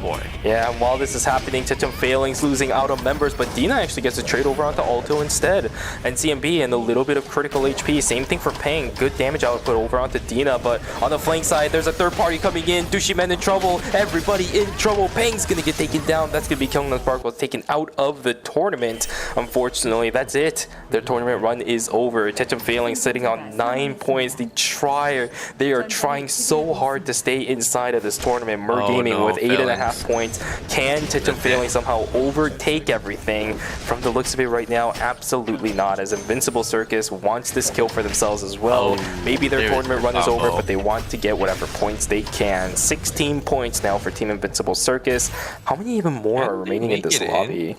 Boy. Yeah, and while this is happening, Tetum Failings losing out on members, but Dina actually gets a trade over onto Alto instead. And CMB and a little bit of critical HP. Same thing for Peng. Good damage output over onto Dina, but on the flank side, there's a third party coming in. Dushimen in trouble. Everybody in trouble. Peng's gonna get taken down. That's gonna be Kyungnan Sparkle taken out of the tournament. Unfortunately, that's it. Their tournament run is over. Tetum Failings sitting on 9 points. They are trying so hard to stay inside of this tournament. Mer Gaming with 8.5 points. Can Tetum Failing somehow overtake everything? From the looks of it right now, absolutely not, as Invincible Circus wants this kill for themselves as well. Maybe their tournament run is over, but they want to get whatever points they can. 16 points now for Team Invincible Circus. How many even more are remaining in this lobby?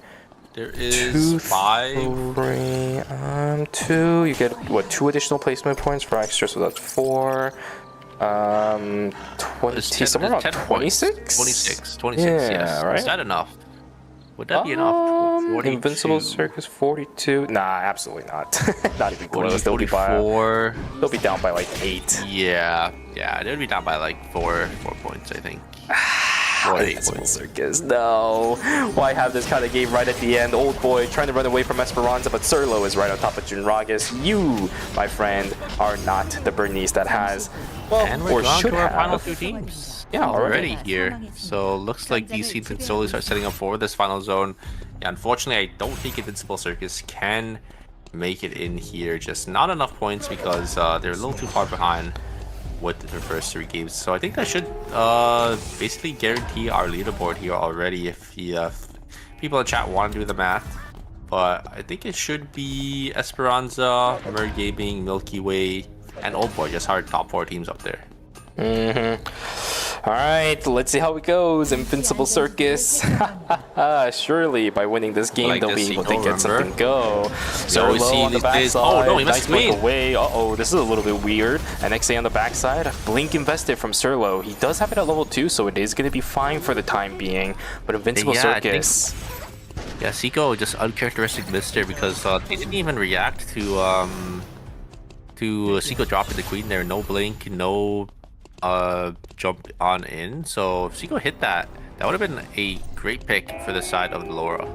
There is 5. 3, 2. You get, what, 2 additional placement points for extra, so that's 4. 20, somewhere around 26? 26, yeah, yes. Right? Is that enough? Would that be enough? 42. Invincible Circus 42. Nah, absolutely not. Not even close. 44. They'll be down by like 8. Yeah, they'll be down by like 4 points, I think. Invincible Circus, no. Why have this kind of game right at the end? Old Boy trying to run away from Esperanza, but Cirlo is right on top of Junragus. You, my friend, are not the Bernice that has, well, and we're or down should to our have. final 2 teams. Yeah, already here. So looks like these teams can slowly start setting up for this final zone. Yeah, unfortunately, I don't think Invincible Circus can make it in here. Just not enough points because they're a little too far behind with their first 3 games. So I think that should basically guarantee our leaderboard here already if people in chat want to do the math. But I think it should be Esperanza, Mer Gaming, Milky Way, and Old Boy, just our top 4 teams up there. Alright, let's see how it goes. Invincible Circus. Surely by winning this game, Like they'll be able to get something go. So we see on the these backside. Oh no, he nice missed me. blink away. Uh-oh, this is a little bit weird. And XA on the backside. Blink invested from Cirlo. He does have it at level 2, so it is going to be fine for the time being. But Invincible Circus... Yeah, Seiko just uncharacteristic missed there because they didn't even react to Seiko dropping the queen there. No blink, no jump on in. So if Seiko hit that, that would have been a great pick for the side of the Laura.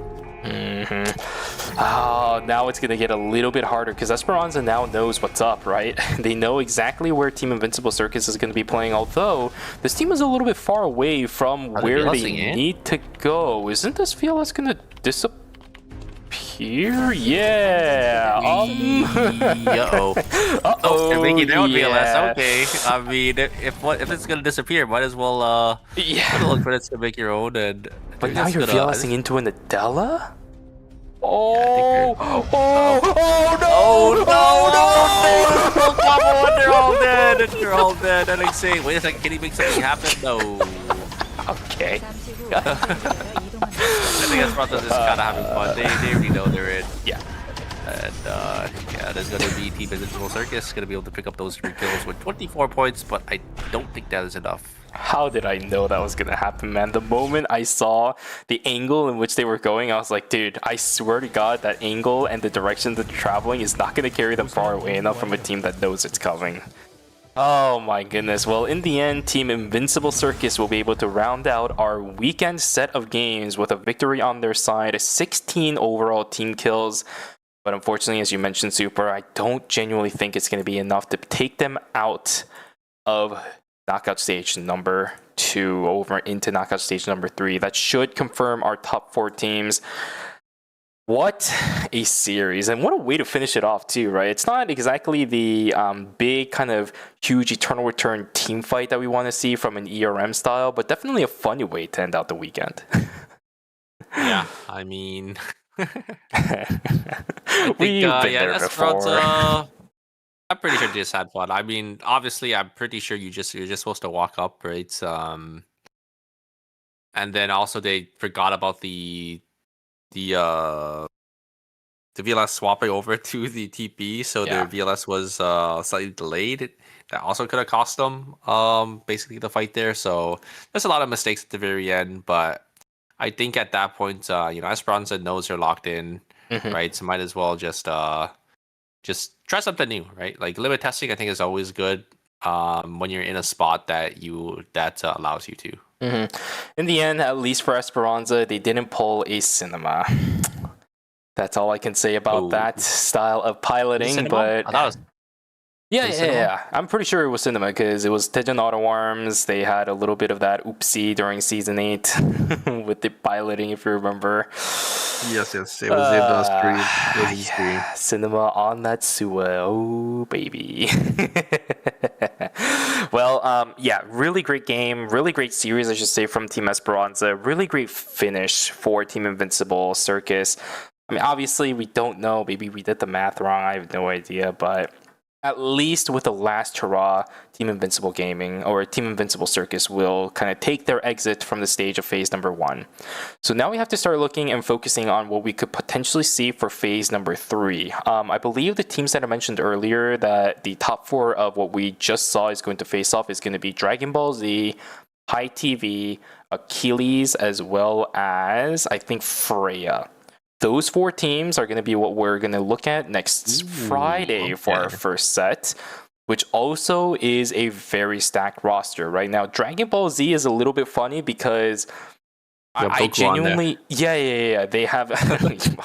Oh, now it's going to get a little bit harder because Esperanza now knows what's up, right? They know exactly where Team Invincible Circus is going to be playing, although this team is a little bit far away from where they need to go. Isn't this VLS going to disappear? Yeah. Uh-oh. They're making their own VLS. Okay. I mean, if it's going to disappear, might as well look for it to make your own. And but now you're VLSing into an Adela? Oh, no! They're all dead. They're all dead. And I'm saying, wait a second, can he make something happen? No. Okay. I think Esperanza is kind of having fun. They already know they're in. Yeah. And yeah, there's going to be Team Invincible Circus going to be able to pick up those 3 kills with 24 points, but I don't think that is enough. How did I know that was gonna happen, man? The moment I saw the angle in which they were going, I was like, dude, I swear to God, that angle and the direction that they're traveling is not gonna carry them far away enough from a team that knows it's coming. Oh my goodness. Well, in the end, Team Invincible Circus will be able to round out our weekend set of games with a victory on their side, 16 overall team kills. But unfortunately, as you mentioned, Super, I don't genuinely think it's going to be enough to take them out of knockout stage number 2 over into knockout stage number 3. That should confirm our top 4 teams. What a series, and what a way to finish it off too, right? It's not exactly the big kind of huge Eternal Return team fight that we want to see from an ERM style, but definitely a funny way to end out the weekend. Yeah, I mean, I think, We've been there Esperanza, before. I'm pretty sure they just had fun. I mean, obviously, I'm pretty sure you're just supposed to walk up, right? And then also they forgot about the VLS swapping over to the TP, so their VLS was slightly delayed. That also could have cost them basically the fight there. So there's a lot of mistakes at the very end, but I think at that point, Esperanza knows they're locked in, right? So might as well just try something new, right? Like limit testing, I think is always good when you're in a spot that allows you to. In the end, at least for Esperanza, they didn't pull a cinema. That's all I can say about that style of piloting. But I thought it was yeah. I'm pretty sure it was cinema because it was Tejan Auto Arms. They had a little bit of that oopsie during season 8 with the piloting, if you remember. Yes. It was in the stream. It was in the stream. Cinema on that sewer. Oh, baby. Well, really great game. Really great series, I should say, from Team Esperanza. Really great finish for Team Invincible Circus. I mean, obviously, we don't know. Maybe we did the math wrong. I have no idea. But at least with the last hurrah, Team Invincible Gaming or Team Invincible Circus will kind of take their exit from the stage of phase number 1. So now we have to start looking and focusing on what we could potentially see for phase number 3. I believe the teams that I mentioned earlier, that the top 4 of what we just saw is going to face off is going to be Dragon Ball Z, High TV, Achilles, as well as, I think, Freya. Those 4 teams are going to be what we're going to look at next Friday for our first set, which also is a very stacked roster. Right now, Dragon Ball Z is a little bit funny because I genuinely... Yeah. They have...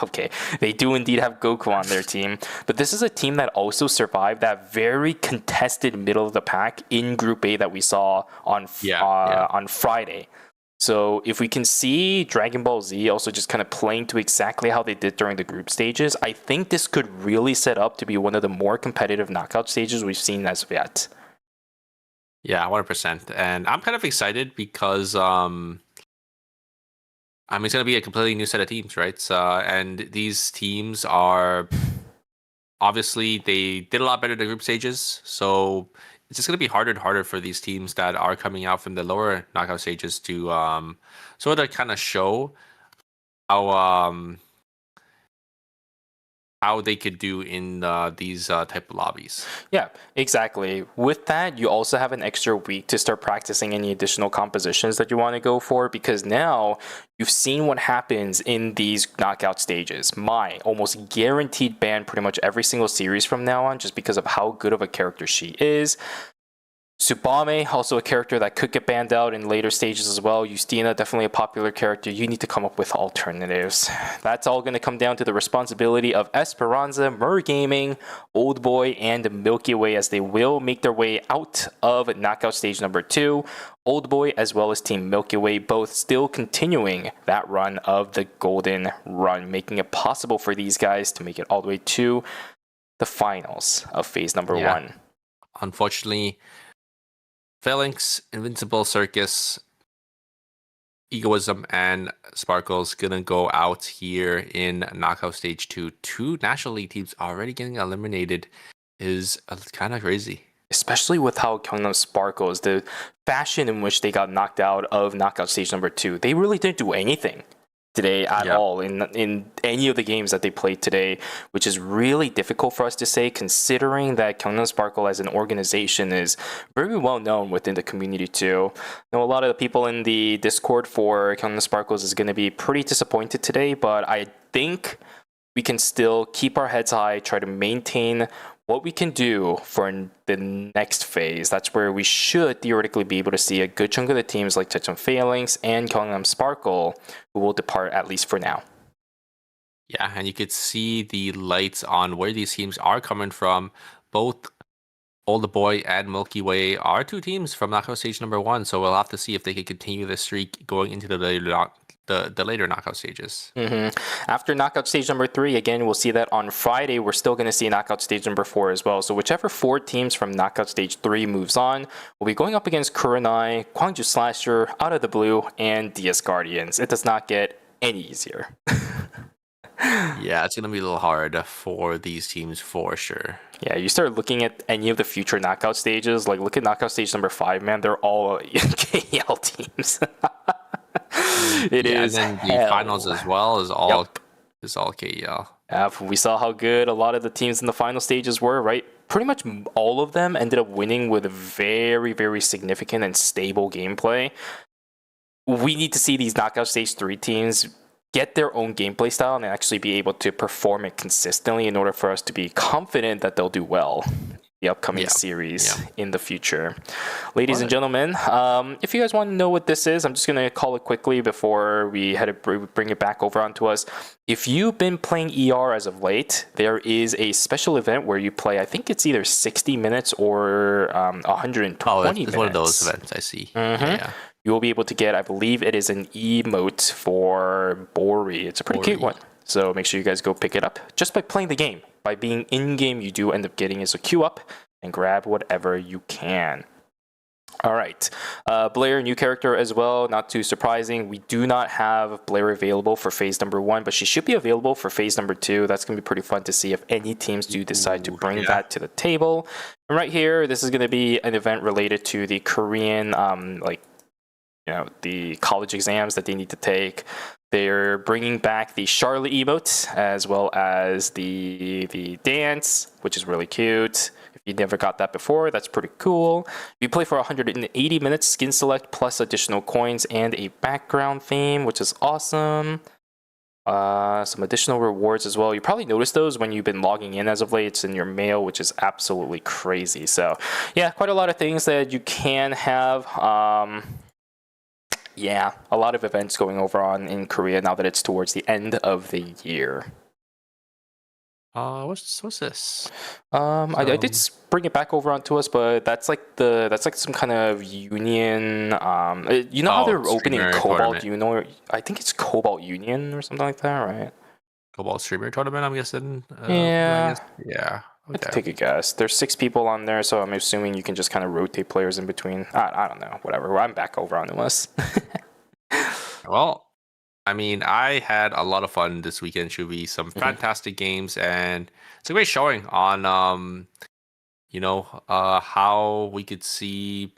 okay, they do indeed have Goku on their team, but this is a team that also survived that very contested middle of the pack in Group A that we saw on Friday. So if we can see Dragon Ball Z also just kind of playing to exactly how they did during the group stages, I think this could really set up to be one of the more competitive knockout stages we've seen as of yet. Yeah, 100%. And I'm kind of excited because I mean, it's going to be a completely new set of teams, right? And these teams are obviously, they did a lot better in the group stages. So it's just going to be harder and harder for these teams that are coming out from the lower knockout stages to sort of kind of show how they could do in these type of lobbies. Yeah, exactly. With that, you also have an extra week to start practicing any additional compositions that you want to go for, because now you've seen what happens in these knockout stages. Mai almost guaranteed ban pretty much every single series from now on just because of how good of a character she is. Tsubame, also a character that could get banned out in later stages as well. Justina, definitely a popular character. You need to come up with alternatives. That's all going to come down to the responsibility of Esperanza, Mer Gaming, Old Boy, and Milky Way as they will make their way out of knockout stage number 2. Old Boy as well as Team Milky Way both still continuing that run of the Golden Run, making it possible for these guys to make it all the way to the finals of phase number 1. Unfortunately, Phalanx, Invincible Circus, Egoism, and Sparkle's gonna go out here in knockout stage 2. 2 National League teams already getting eliminated is kind of crazy. Especially with how Gyeongnam Sparkles, the fashion in which they got knocked out of knockout stage number 2. They really didn't do anything today at all in any of the games that they played today, which is really difficult for us to say considering that Gyeongnam Sparkle as an organization is very well known within the community too. I know a lot of the people in the Discord for Gyeongnam Sparkles is going to be pretty disappointed today, but I think we can still keep our heads high, try to maintain what we can do for the next phase. That's where we should theoretically be able to see a good chunk of the teams like Techeon Phalanx and Gyeongnam Sparkle who will depart at least for now. Yeah, and you could see the lights on where these teams are coming from. Both Old Boy and Milky Way are 2 teams from knockout stage number 1, so we'll have to see if they can continue the streak going into the the later knockout stages. After knockout stage number 3, again, we'll see that on Friday. We're still going to see knockout stage number 4 as well. So whichever 4 teams from knockout stage 3 moves on, we'll be going up against Kurenai, Gwangju Slasher, Out of the Blue, and DS Guardians. It does not get any easier. Yeah, it's going to be a little hard for these teams for sure. Yeah, you start looking at any of the future knockout stages, like look at knockout stage number 5, man, they're all KL teams. It is. And then the finals as well is all KL. We saw how good a lot of the teams in the final stages were, right? Pretty much all of them ended up winning with very, very significant and stable gameplay. We need to see these knockout stage 3 teams get their own gameplay style and actually be able to perform it consistently in order for us to be confident that they'll do well in the upcoming series in the future. Ladies and gentlemen, if you guys want to know what this is, I'm just going to call it quickly before we had to bring it back over onto us. If you've been playing ER as of late, there is a special event where you play, I think it's either 60 minutes or 120 minutes. It's one of those events I see. Yeah. You will be able to get, I believe it is an emote for Bori. It's a pretty cute one. So make sure you guys go pick it up. Just by playing the game, by being in-game, you do end up getting it. So queue up and grab whatever you can. All right. Blair, new character as well. Not too surprising. We do not have Blair available for phase number 1, but she should be available for phase number 2. That's going to be pretty fun to see if any teams do decide to bring that to the table. And right here, this is going to be an event related to the Korean, the college exams that they need to take. They're bringing back the Charlotte emote as well as the dance, which is really cute. If you never got that before, that's pretty cool. You play for 180 minutes, skin select plus additional coins and a background theme, which is awesome. Some additional rewards as well. You probably noticed those when you've been logging in as of late. It's in your mail, which is absolutely crazy. So yeah, quite a lot of things that you can have. Yeah, a lot of events going over on in Korea now that it's towards the end of the year. What's this? I did bring it back over onto us, but that's like some kind of union. You know how they're opening Cobalt? I think it's Cobalt Union or something like that, right? Cobalt Streamer Tournament, I'm guessing. Yeah. Yeah. Okay. Let's take a guess. There's 6 people on there, so I'm assuming you can just kind of rotate players in between. I don't know. Whatever. I'm back over on us. Well, I mean, I had a lot of fun this weekend. Should be some fantastic games, and it's a great showing on, how we could see,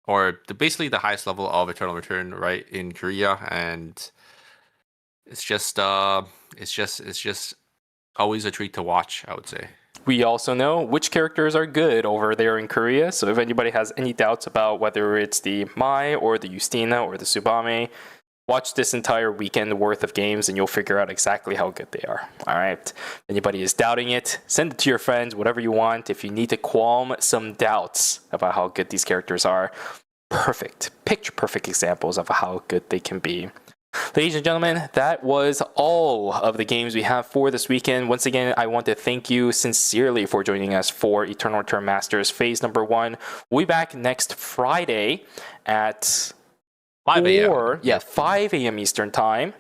or basically the highest level of Eternal Return, right, in Korea, and it's just always a treat to watch, I would say. We also know which characters are good over there in Korea, so if anybody has any doubts about whether it's the Mai or the Justina or the Tsubame, watch this entire weekend worth of games and you'll figure out exactly how good they are. All right. If anybody is doubting it, send it to your friends, whatever you want. If you need to qualm some doubts about how good these characters are, picture perfect examples of how good they can be. Ladies and gentlemen, that was all of the games we have for this weekend. Once again, I want to thank you sincerely for joining us for Eternal Return Masters Phase number 1. We'll be back next Friday at 5 a.m. Eastern Time.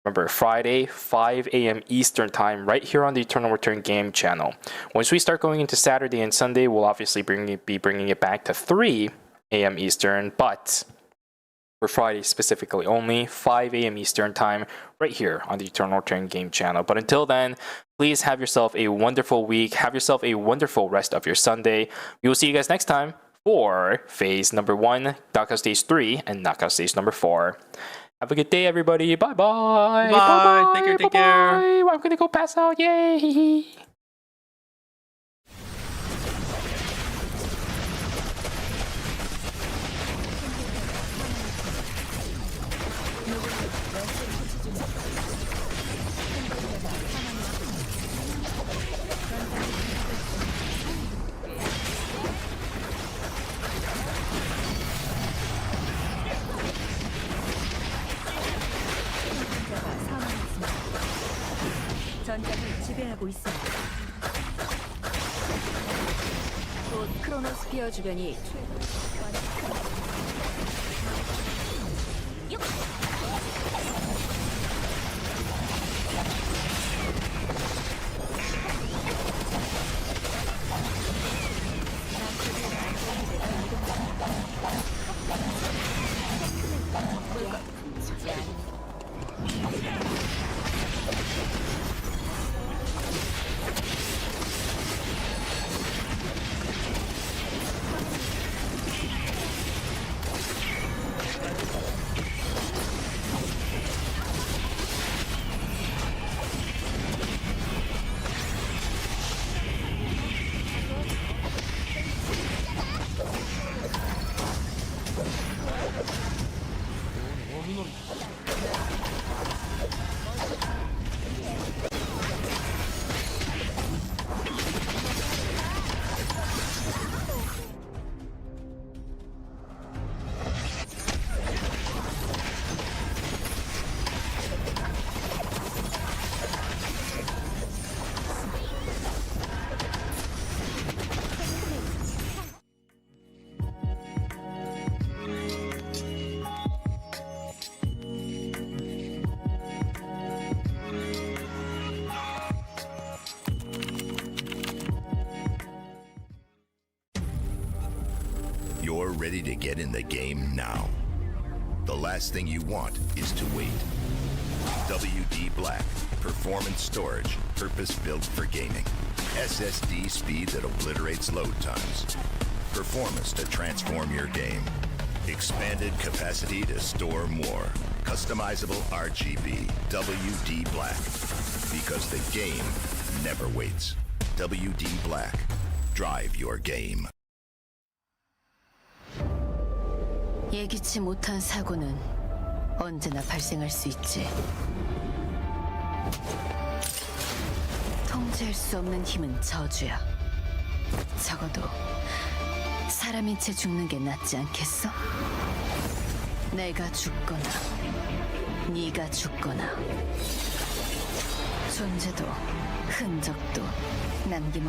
Remember, Friday, 5 a.m. Eastern Time, right here on the Eternal Return game channel. Once we start going into Saturday and Sunday, we'll obviously be bringing it back to 3 a.m. Eastern, but for Friday specifically only, 5 a.m. Eastern Time, right here on the Eternal Return game channel. But until then, please have yourself a wonderful week. Have yourself a wonderful rest of your Sunday. We will see you guys next time for Phase number 1, Knockout Stage 3, and Knockout Stage number 4. Have a good day, everybody. Bye-bye. Bye. Take care. I'm going to go pass out. Yay. 전장을 지배하고 있습니다. 곧 크로노스피어 주변이 최고 You're ready to get in the game now. The last thing you want is to wait. WD Black, performance storage, purpose-built for gaming. SSD speed that obliterates load times. Performance to transform your game. Expanded capacity to store more. Customizable RGB. WD Black. Because the game never waits. WD Black. Drive your game. 예기치 못한 사고는 언제나 발생할 수 있지. 통제할 수 없는 힘은 저주야. 적어도 사람인 채 죽는 게 낫지 않겠어? 내가 죽거나 네가 죽거나 존재도 흔적도 남김없이